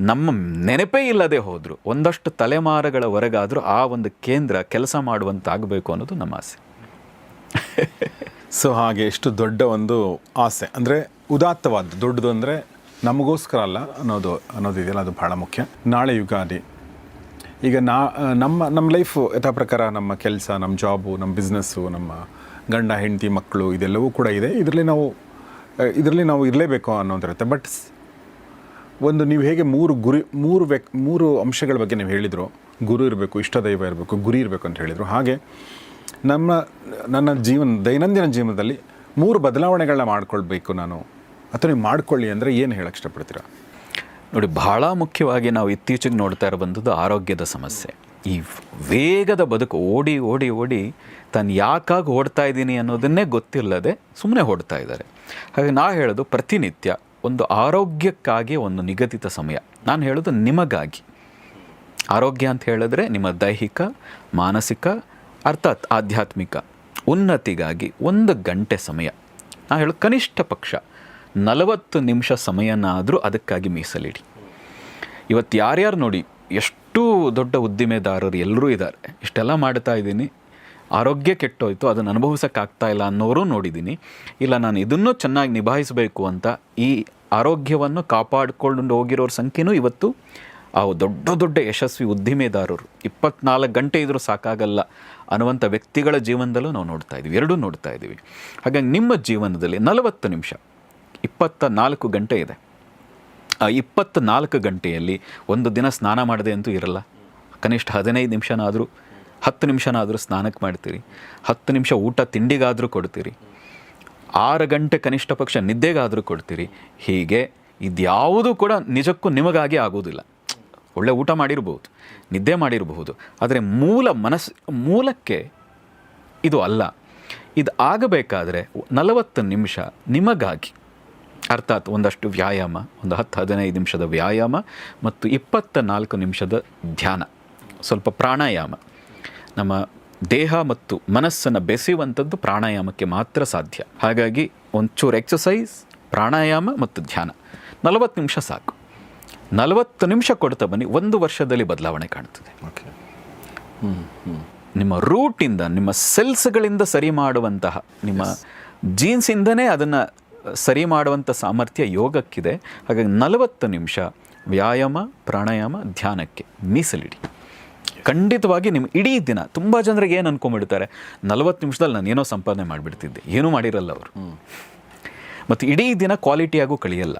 ನಮ್ಮ ನೆನಪೇ ಇಲ್ಲದೆ ಹೋದರು, ಒಂದಷ್ಟು ತಲೆಮಾರುಗಳವರೆಗಾದರೂ ಆ ಒಂದು ಕೇಂದ್ರ ಕೆಲಸ ಮಾಡುವಂತಾಗಬೇಕು ಅನ್ನೋದು ನಮ್ಮ ಆಸೆ. ಸೊ ಹಾಗೆ ಎಷ್ಟು ದೊಡ್ಡ ಒಂದು ಆಸೆ, ಅಂದರೆ ಉದಾತ್ತವಾದ್ದು, ದೊಡ್ಡದು ಅಂದರೆ ನಮಗೋಸ್ಕರ ಅಲ್ಲ ಅನ್ನೋದಿದೆಯಲ್ಲ, ಅದು ಭಾಳ ಮುಖ್ಯ. ನಾಳೆ ಯುಗಾದಿ. ಈಗ ನಮ್ಮ ಲೈಫು ಯಥಾ ಪ್ರಕಾರ ನಮ್ಮ ಕೆಲಸ, ನಮ್ಮ ಜಾಬು, ನಮ್ಮ ಬಿಸ್ನೆಸ್ಸು, ನಮ್ಮ ಗಂಡ ಹೆಂಡತಿ ಮಕ್ಕಳು ಇದೆಲ್ಲವೂ ಕೂಡ ಇದೆ. ಇದರಲ್ಲಿ ನಾವು ಇರಲೇಬೇಕು ಅನ್ನೋದಿರುತ್ತೆ. ಬಟ್ ಒಂದು ನೀವು ಹೇಗೆ ಮೂರು ಅಂಶಗಳ ಬಗ್ಗೆ ನೀವು ಹೇಳಿದರು, ಗುರು ಇರಬೇಕು, ಇಷ್ಟ ದೈವ ಇರಬೇಕು, ಗುರಿ ಇರಬೇಕು ಅಂತ ಹೇಳಿದರು. ಹಾಗೆ ನನ್ನ ದೈನಂದಿನ ಜೀವನದಲ್ಲಿ 3 ಬದಲಾವಣೆಗಳನ್ನ ಮಾಡ್ಕೊಳ್ಬೇಕು ನಾನು, ಅಥವಾ ನೀವು ಮಾಡ್ಕೊಳ್ಳಿ ಅಂದರೆ ಏನು ಹೇಳಕ್ಕೆ ಇಷ್ಟಪಡ್ತೀರಾ? ನೋಡಿ, ಬಹಳ ಮುಖ್ಯವಾಗಿ ನಾವು ಇತ್ತೀಚೆಗೆ ನೋಡ್ತಾ ಇರಬಂಥದ್ದು ಆರೋಗ್ಯದ ಸಮಸ್ಯೆ. ಈ ವೇಗದ ಬದುಕು, ಓಡಿ ಓಡಿ ಓಡಿ ತಾನು ಯಾಕಾಗಿ ಓಡ್ತಾ ಇದ್ದೀನಿ ಅನ್ನೋದನ್ನೇ ಗೊತ್ತಿಲ್ಲದೆ ಸುಮ್ಮನೆ ಓಡ್ತಾ ಇದ್ದಾರೆ. ಹಾಗೆ ನಾ ಹೇಳೋದು, ಪ್ರತಿನಿತ್ಯ ಒಂದು ಆರೋಗ್ಯಕ್ಕಾಗಿ ಒಂದು ನಿಗದಿತ ಸಮಯ, ನಾನು ಹೇಳೋದು ನಿಮಗಾಗಿ. ಆರೋಗ್ಯ ಅಂತ ಹೇಳಿದ್ರೆ ನಿಮ್ಮ ದೈಹಿಕ, ಮಾನಸಿಕ, ಅರ್ಥಾತ್ ಆಧ್ಯಾತ್ಮಿಕ ಉನ್ನತಿಗಾಗಿ 1 ಗಂಟೆ ಸಮಯ, ನಾನು ಹೇಳೋದು ಕನಿಷ್ಠ ಪಕ್ಷ 40 ನಿಮಿಷ ಸಮಯನಾದರೂ ಅದಕ್ಕಾಗಿ ಮೀಸಲಿಡಿ. ಇವತ್ತು ಯಾರ್ಯಾರು ನೋಡಿ, ಎಷ್ಟು ದೊಡ್ಡ ಉದ್ದಿಮೆದಾರರು ಎಲ್ಲರೂ ಇದ್ದಾರೆ, ಇಷ್ಟೆಲ್ಲ ಮಾಡ್ತಾ ಇದ್ದೀನಿ, ಆರೋಗ್ಯ ಕೆಟ್ಟೋಯ್ತು, ಅದನ್ನು ಅನುಭವಿಸೋಕ್ಕಾಗ್ತಾ ಇಲ್ಲ ಅನ್ನೋರು ನೋಡಿದ್ದೀನಿ. ಇಲ್ಲ, ನಾನು ಇದನ್ನು ಚೆನ್ನಾಗಿ ನಿಭಾಯಿಸಬೇಕು ಅಂತ ಈ ಆರೋಗ್ಯವನ್ನು ಕಾಪಾಡಿಕೊಂಡು ಹೋಗಿರೋರ ಸಂಖ್ಯೆನೂ ಇವತ್ತು ಆ ದೊಡ್ಡ ದೊಡ್ಡ ಯಶಸ್ವಿ ಉದ್ದಿಮೆದಾರರು 24 ಗಂಟೆ ಇದ್ರೂ ಸಾಕಾಗಲ್ಲ ಅನ್ನುವಂಥ ವ್ಯಕ್ತಿಗಳ ಜೀವನದಲ್ಲೂ ನಾವು ನೋಡ್ತಾ ಇದ್ದೀವಿ, ಎರಡೂ ನೋಡ್ತಾ ಇದ್ದೀವಿ. ಹಾಗಾಗಿ ನಿಮ್ಮ ಜೀವನದಲ್ಲಿ 40 ನಿಮಿಷ, 24 ಗಂಟೆ ಇದೆ. ಆ 24 ಗಂಟೆಯಲ್ಲಿ ಒಂದು ದಿನ ಸ್ನಾನ ಮಾಡದೆ ಅಂತೂ ಇರಲ್ಲ. ಕನಿಷ್ಠ 15 ನಿಮಿಷನಾದರೂ 10 ನಿಮಿಷನಾದರೂ ಸ್ನಾನಕ್ಕೆ ಮಾಡ್ತೀರಿ, 10 ನಿಮಿಷ ಊಟ ತಿಂಡಿಗಾದರೂ ಕೊಡ್ತೀರಿ, 6 ಗಂಟೆ ಕನಿಷ್ಠ ಪಕ್ಷ ನಿದ್ದೆಗಾದರೂ ಕೊಡ್ತೀರಿ. ಹೀಗೆ ಇದ್ಯಾವುದೂ ಕೂಡ ನಿಜಕ್ಕೂ ನಿಮಗಾಗಿ ಆಗೋದಿಲ್ಲ. ಒಳ್ಳೆ ಊಟ ಮಾಡಿರ್ಬೋದು, ನಿದ್ದೆ ಮಾಡಿರಬಹುದು, ಆದರೆ ಮೂಲಕ್ಕೆ ಇದು ಅಲ್ಲ. ಇದು ಆಗಬೇಕಾದ್ರೆ 40 ನಿಮಿಷ ನಿಮಗಾಗಿ, ಅರ್ಥಾತ್ ಒಂದಷ್ಟು ವ್ಯಾಯಾಮ, ಒಂದು 10-15 ನಿಮಿಷದ ವ್ಯಾಯಾಮ ಮತ್ತು 24 ನಿಮಿಷದ ಧ್ಯಾನ, ಸ್ವಲ್ಪ ಪ್ರಾಣಾಯಾಮ. ನಮ್ಮ ದೇಹ ಮತ್ತು ಮನಸ್ಸನ್ನು ಬೆಸೆಯುವಂಥದ್ದು ಪ್ರಾಣಾಯಾಮಕ್ಕೆ ಮಾತ್ರ ಸಾಧ್ಯ. ಹಾಗಾಗಿ ಒಂಚೂರು ಎಕ್ಸಸೈಸ್, ಪ್ರಾಣಾಯಾಮ ಮತ್ತು ಧ್ಯಾನ 40 ನಿಮಿಷ ಸಾಕು. 40 ನಿಮಿಷ ಕೊಡ್ತಾ ಬನ್ನಿ, 1 ವರ್ಷದಲ್ಲಿ ಬದಲಾವಣೆ ಕಾಣ್ತದೆ. ನಿಮ್ಮ ರೂಟಿಂದ, ನಿಮ್ಮ ಸೆಲ್ಸ್ಗಳಿಂದ ಸರಿ ಮಾಡುವಂತಹ, ನಿಮ್ಮ ಜೀನ್ಸಿಂದನೇ ಅದನ್ನು ಸರಿ ಮಾಡುವಂಥ ಸಾಮರ್ಥ್ಯ ಯೋಗಕ್ಕಿದೆ. ಹಾಗಾಗಿ 40 ನಿಮಿಷ ವ್ಯಾಯಾಮ, ಪ್ರಾಣಾಯಾಮ, ಧ್ಯಾನಕ್ಕೆ ಮೀಸಲಿಡಿ. ಖಂಡಿತವಾಗಿ ನಿಮ್ಮ ಇಡೀ ದಿನ, ತುಂಬ ಜನರಿಗೆ ಏನು ಅಂದ್ಕೊಂಡ್ಬಿಡ್ತಾರೆ, 40 ನಿಮಿಷದಲ್ಲಿ ನಾನು ಏನೋ ಸಂಪಾದನೆ ಮಾಡಿಬಿಡ್ತಿದ್ದೆ, ಏನೂ ಮಾಡಿರಲ್ಲ ಅವರು. ಮತ್ತು ಇಡೀ ದಿನ ಕ್ವಾಲಿಟಿಯಾಗೂ ಕಳೆಯಲ್ಲ.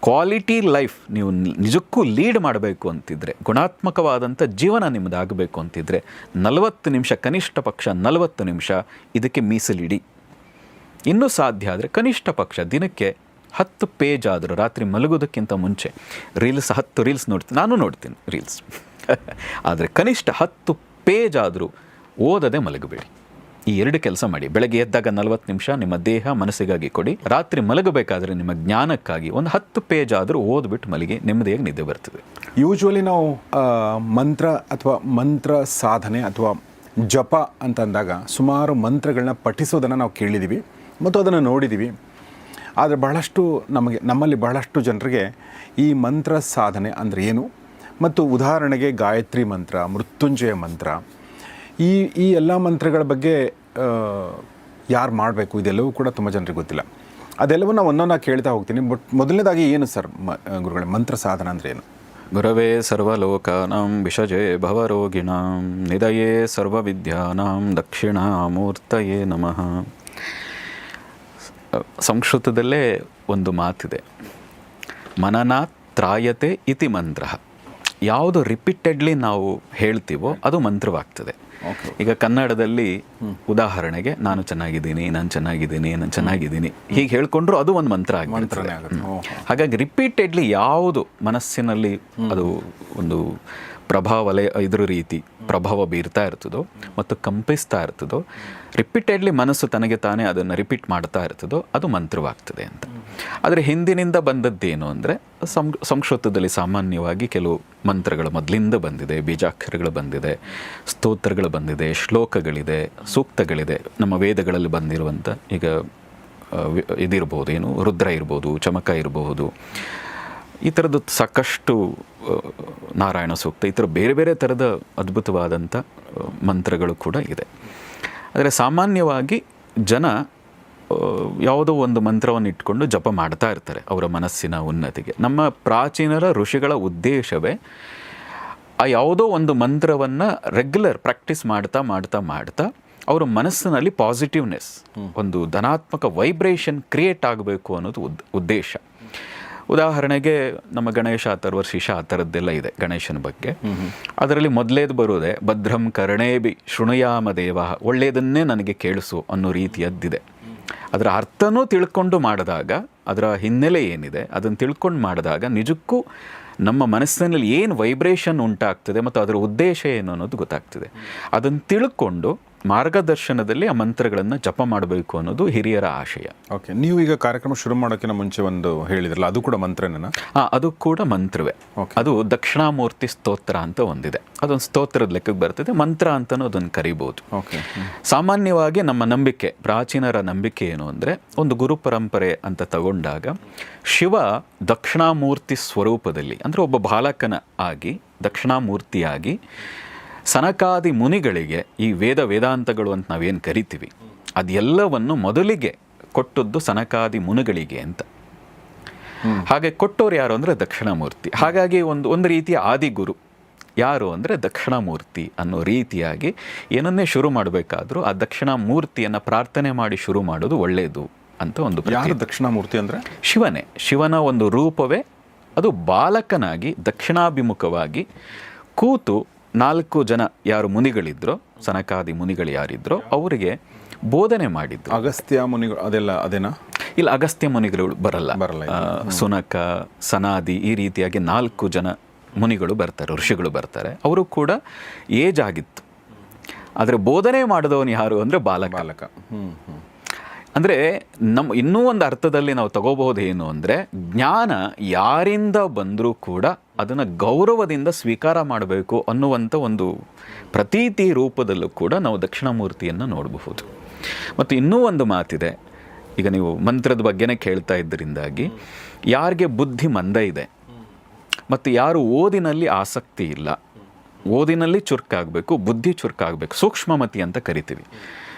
ಕ್ವಾಲಿಟಿ ಲೈಫ್ ನೀವು ನಿಜಕ್ಕೂ ಲೀಡ್ ಮಾಡಬೇಕು ಅಂತಿದ್ರೆ, ಗುಣಾತ್ಮಕವಾದಂಥ ಜೀವನ ನಿಮ್ಮದಾಗಬೇಕು ಅಂತಿದ್ರೆ 40 ನಿಮಿಷ, ಕನಿಷ್ಠ ಪಕ್ಷ 40 ನಿಮಿಷ ಇದಕ್ಕೆ ಮೀಸಲಿಡಿ. ಇನ್ನೂ ಸಾಧ್ಯ ಆದರೆ ಕನಿಷ್ಠ ಪಕ್ಷ ದಿನಕ್ಕೆ 10 ಪೇಜ್ ಆದರೂ, ರಾತ್ರಿ ಮಲಗೋದಕ್ಕಿಂತ ಮುಂಚೆ 10 ರೀಲ್ಸ್ ನೋಡ್ತೀನಿ, ನಾನು ನೋಡ್ತೀನಿ ರೀಲ್ಸ್. ಆದರೆ ಕನಿಷ್ಠ 10 ಪೇಜ್ ಆದರೂ ಓದದೆ ಮಲಗಬೇಡಿ. ಈ 2 ಕೆಲಸ ಮಾಡಿ. ಬೆಳಗ್ಗೆ ಎದ್ದಾಗ 40 ನಿಮಿಷ ನಿಮ್ಮ ದೇಹ ಮನಸ್ಸಿಗಾಗಿ ಕೊಡಿ. ರಾತ್ರಿ ಮಲಗಬೇಕಾದ್ರೆ ನಿಮ್ಮ ಜ್ಞಾನಕ್ಕಾಗಿ ಒಂದು 10 ಪೇಜ್ ಆದರೂ ಓದ್ಬಿಟ್ಟು ಮಲಗಿ, ನೆಮ್ಮದಿಯಾಗಿ ನಿದ್ದೆ ಬರ್ತದೆ. ಯೂಶ್ವಲಿ ನಾವು ಮಂತ್ರ ಅಥವಾ ಮಂತ್ರ ಸಾಧನೆ ಅಥವಾ ಜಪ ಅಂತಂದಾಗ ಸುಮಾರು ಮಂತ್ರಗಳನ್ನ ಪಠಿಸೋದನ್ನು ನಾವು ಕೇಳಿದ್ದೀವಿ ಮತ್ತು ಅದನ್ನು ನೋಡಿದ್ದೀವಿ. ಆದರೆ ನಮ್ಮಲ್ಲಿ ಬಹಳಷ್ಟು ಜನರಿಗೆ ಈ ಮಂತ್ರ ಸಾಧನೆ ಅಂದರೆ ಏನು, ಮತ್ತು ಉದಾಹರಣೆಗೆ ಗಾಯತ್ರಿ ಮಂತ್ರ, ಮೃತ್ಯುಂಜಯ ಮಂತ್ರ, ಈ ಎಲ್ಲ ಮಂತ್ರಗಳ ಬಗ್ಗೆ ಯಾರು ಮಾಡಬೇಕು, ಇದೆಲ್ಲವೂ ಕೂಡ ತುಂಬ ಜನರಿಗೆ ಗೊತ್ತಿಲ್ಲ. ಅದೆಲ್ಲವೂ ನಾವು ಒಂದೊಂದಾಗಿ ಕೇಳ್ತಾ ಹೋಗ್ತೀನಿ. ಬಟ್ ಮೊದಲನೇದಾಗಿ ಏನು ಸರ್ ಗುರುಗಳೇ ಮಂತ್ರ ಸಾಧನ ಅಂದರೆ ಏನು? ಗುರವೇ ಸರ್ವಲೋಕಾನಾಂ ವಿಷಜೇ ಭವರೋಗಿಣಾಂ ನಿಧಯೇ ಸರ್ವವಿದ್ಯಾನಾಂ ದಕ್ಷಿಣಾಮೂರ್ತಯೇ ನಮಃ. ಸಂಸ್ಕೃತದಲ್ಲೇ ಒಂದು ಮಾತಿದೆ, ಮನನಾತ್ ತ್ರಾಯತೆ ಇತಿ ಮಂತ್ರ. ಯಾವುದು ರಿಪೀಟೆಡ್ಲಿ ನಾವು ಹೇಳ್ತೀವೋ ಅದು ಮಂತ್ರವಾಗ್ತದೆ. ಈಗ ಕನ್ನಡದಲ್ಲಿ ಉದಾಹರಣೆಗೆ ನಾನು ಚೆನ್ನಾಗಿದ್ದೀನಿ ಹೀಗೆ ಹೇಳ್ಕೊಂಡ್ರು ಅದು ಒಂದು ಮಂತ್ರ ಆಗಿರ್ತದೆ. ಹಾಗಾಗಿ ರಿಪೀಟೆಡ್ಲಿ ಯಾವುದು ಮನಸ್ಸಿನಲ್ಲಿ ಅದು ಒಂದು ಇದರ ರೀತಿ ಪ್ರಭಾವ ಬೀರ್ತಾ ಇರ್ತದೋ ಮತ್ತು ಕಂಪಿಸ್ತಾ ಇರ್ತದೋ, ರಿಪೀಟೆಡ್ಲಿ ಮನಸ್ಸು ತನಗೆ ತಾನೇ ಅದನ್ನು ರಿಪೀಟ್ ಮಾಡ್ತಾ ಇರ್ತದೋ ಅದು ಮಂತ್ರವಾಗ್ತದೆ ಅಂತ. ಆದರೆ ಹಿಂದಿನಿಂದ ಬಂದದ್ದೇನು ಅಂದರೆ ಸಂಸ್ಕೃತದಲ್ಲಿ ಸಾಮಾನ್ಯವಾಗಿ ಕೆಲವು ಮಂತ್ರಗಳು ಮೊದಲಿಂದ ಬಂದಿದೆ, ಬೀಜಾಕ್ಷರಗಳು ಬಂದಿದೆ, ಸ್ತೋತ್ರಗಳು ಬಂದಿದೆ, ಶ್ಲೋಕಗಳಿದೆ, ಸೂಕ್ತಗಳಿದೆ. ನಮ್ಮ ವೇದಗಳಲ್ಲಿ ಬಂದಿರುವಂಥ ಈಗ ಇದಿರ್ಬೋದು, ಏನು ರುದ್ರ ಇರ್ಬೋದು, ಚಮಕ ಇರಬಹುದು, ಈ ಥರದ್ದು ಸಾಕಷ್ಟು ನಾರಾಯಣ ಸೂಕ್ತ, ಈ ಥರ ಬೇರೆ ಬೇರೆ ಥರದ ಅದ್ಭುತವಾದಂಥ ಮಂತ್ರಗಳು ಕೂಡ ಇದೆ. ಆದರೆ ಸಾಮಾನ್ಯವಾಗಿ ಜನ ಯಾವುದೋ ಒಂದು ಮಂತ್ರವನ್ನು ಇಟ್ಕೊಂಡು ಜಪ ಮಾಡ್ತಾ ಇರ್ತಾರೆ ಅವರ ಮನಸ್ಸಿನ ಉನ್ನತಿಗೆ. ನಮ್ಮ ಪ್ರಾಚೀನರ ಋಷಿಗಳ ಉದ್ದೇಶವೇ ಆ ಯಾವುದೋ ಒಂದು ಮಂತ್ರವನ್ನು ರೆಗ್ಯುಲರ್ ಪ್ರಾಕ್ಟೀಸ್ ಮಾಡ್ತಾ ಅವರ ಮನಸ್ಸಿನಲ್ಲಿ ಪಾಸಿಟಿವ್ನೆಸ್, ಒಂದು ಧನಾತ್ಮಕ ವೈಬ್ರೇಷನ್ ಕ್ರಿಯೇಟ್ ಆಗಬೇಕು ಅನ್ನೋದು ಉದ್ದೇಶ. ಉದಾಹರಣೆಗೆ ನಮ್ಮ ಗಣೇಶ ಅಥರ್ವ ಶೀರ್ಷ ಆ ಥರದ್ದೆಲ್ಲ ಇದೆ ಗಣೇಶನ ಬಗ್ಗೆ. ಅದರಲ್ಲಿ ಮೊದಲೇದು ಬರೋದೆ ಭದ್ರಂ ಕರ್ಣೇಭಿ ಶೃಣುಯಾಮ ದೇವ, ಒಳ್ಳೆಯದನ್ನೇ ನನಗೆ ಕೇಳಿಸು ಅನ್ನೋ ರೀತಿಯದ್ದಿದೆ. ಅದರ ಅರ್ಥನೂ ತಿಳ್ಕೊಂಡು ಮಾಡಿದಾಗ, ಅದರ ಹಿನ್ನೆಲೆ ಏನಿದೆ ಅದನ್ನು ತಿಳ್ಕೊಂಡು ಮಾಡಿದಾಗ ನಿಜಕ್ಕೂ ನಮ್ಮ ಮನಸ್ಸಿನಲ್ಲಿ ಏನು ವೈಬ್ರೇಷನ್ ಉಂಟಾಗ್ತದೆ ಮತ್ತು ಅದರ ಉದ್ದೇಶ ಏನು ಅನ್ನೋದು ಗೊತ್ತಾಗ್ತದೆ. ಅದನ್ನು ತಿಳ್ಕೊಂಡು ಮಾರ್ಗದರ್ಶನದಲ್ಲಿ ಆ ಮಂತ್ರಗಳನ್ನು ಜಪ ಮಾಡಬೇಕು ಅನ್ನೋದು ಹಿರಿಯರ ಆಶಯ. ಓಕೆ, ನೀವು ಈಗ ಕಾರ್ಯಕ್ರಮ ಶುರು ಮಾಡೋಕ್ಕಿಂತ ಮುಂಚೆ ಒಂದು ಹೇಳಿದ್ರಲ್ಲ, ಅದು ಕೂಡ ಮಂತ್ರನೇನಾ? ಅದು ಕೂಡ ಮಂತ್ರವೇ. ಅದು ದಕ್ಷಿಣಾಮೂರ್ತಿ ಸ್ತೋತ್ರ ಅಂತ ಒಂದಿದೆ, ಅದೊಂದು ಸ್ತೋತ್ರದ ಲೆಕ್ಕಕ್ಕೆ ಬರ್ತದೆ, ಮಂತ್ರ ಅಂತಲೂ ಅದನ್ನು ಕರಿಬೋದು. ಸಾಮಾನ್ಯವಾಗಿ ನಮ್ಮ ನಂಬಿಕೆ, ಪ್ರಾಚೀನರ ನಂಬಿಕೆ ಏನು ಅಂದರೆ, ಒಂದು ಗುರು ಪರಂಪರೆ ಅಂತ ತಗೊಂಡಾಗ ಶಿವ ದಕ್ಷಿಣಾಮೂರ್ತಿ ಸ್ವರೂಪದಲ್ಲಿ, ಅಂದರೆ ಒಬ್ಬ ಬಾಲಕನ ಆಗಿ ದಕ್ಷಿಣಾಮೂರ್ತಿಯಾಗಿ ಸನಕಾದಿ ಮುನಿಗಳಿಗೆ ಈ ವೇದಾಂತಗಳು ಅಂತ ನಾವೇನು ಕರಿತೀವಿ ಅದೆಲ್ಲವನ್ನು ಮೊದಲಿಗೆ ಕೊಟ್ಟದ್ದು ಸನಕಾದಿ ಮುನಿಗಳಿಗೆ ಅಂತ. ಹಾಗೆ ಕೊಟ್ಟವ್ರು ಯಾರು ಅಂದರೆ ದಕ್ಷಿಣಾಮೂರ್ತಿ. ಹಾಗಾಗಿ ಒಂದು ರೀತಿಯ ಆದಿಗುರು ಯಾರು ಅಂದರೆ ದಕ್ಷಿಣಾಮೂರ್ತಿ ಅನ್ನೋ ರೀತಿಯಾಗಿ ಏನನ್ನೇ ಶುರು ಮಾಡಬೇಕಾದ್ರೂ ಆ ದಕ್ಷಿಣಾಮೂರ್ತಿಯನ್ನು ಪ್ರಾರ್ಥನೆ ಮಾಡಿ ಶುರು ಮಾಡೋದು ಒಳ್ಳೆಯದು ಅಂತ ಒಂದು. ಯಾರು ದಕ್ಷಿಣಾಮೂರ್ತಿ ಅಂದರೆ? ಶಿವನೇ. ಶಿವನ ಒಂದು ರೂಪವೇ ಅದು ಬಾಲಕನಾಗಿ ದಕ್ಷಿಣಾಭಿಮುಖವಾಗಿ ಕೂತು 4 ಜನ ಯಾರು ಮುನಿಗಳಿದ್ರೋ, ಸನಕಾದಿ ಮುನಿಗಳು ಯಾರಿದ್ರೋ ಅವರಿಗೆ ಬೋಧನೆ ಮಾಡಿದ್ರು. ಅಗಸ್ತ್ಯ ಮುನಿಗಳು ಅದೇನಾ? ಇಲ್ಲ, ಅಗಸ್ತ್ಯ ಮುನಿಗಳು ಬರಲ್ಲ. ಸುನಕ, ಸನಾದಿ ಈ ರೀತಿಯಾಗಿ 4 ಜನ ಮುನಿಗಳು ಬರ್ತಾರೆ, ಋಷಿಗಳು ಬರ್ತಾರೆ. ಅವರು ಕೂಡ ಏಜ್ ಆಗಿತ್ತು, ಆದರೆ ಬೋಧನೆ ಮಾಡಿದವನು ಯಾರು ಅಂದರೆ ಬಾಲಕ. ಅಂದರೆ ಇನ್ನೂ ಒಂದು ಅರ್ಥದಲ್ಲಿ ನಾವು ತಗೋಬಹುದು ಏನು ಅಂದರೆ, ಜ್ಞಾನ ಯಾರಿಂದ ಬಂದರೂ ಕೂಡ ಅದನ್ನು ಗೌರವದಿಂದ ಸ್ವೀಕಾರ ಮಾಡಬೇಕು ಅನ್ನುವಂಥ ಒಂದು ಪ್ರತೀತಿ ರೂಪದಲ್ಲೂ ಕೂಡ ನಾವು ದಕ್ಷಿಣಾಮೂರ್ತಿಯನ್ನು ನೋಡಬಹುದು. ಮತ್ತು ಇನ್ನೂ ಒಂದು ಮಾತಿದೆ, ಈಗ ನೀವು ಮಂತ್ರದ ಬಗ್ಗೆನೇ ಕೇಳ್ತಾ ಇದ್ದರಿಂದಾಗಿ, ಯಾರಿಗೆ ಬುದ್ಧಿ ಮಂದ ಇದೆ ಮತ್ತು ಯಾರು ಓದಿನಲ್ಲಿ ಆಸಕ್ತಿ ಇಲ್ಲ, ಓದಿನಲ್ಲಿ ಚುರುಕಾಗಬೇಕು, ಬುದ್ಧಿ ಚುರುಕಾಗಬೇಕು, ಸೂಕ್ಷ್ಮಮತಿ ಅಂತ ಕರಿತೀವಿ.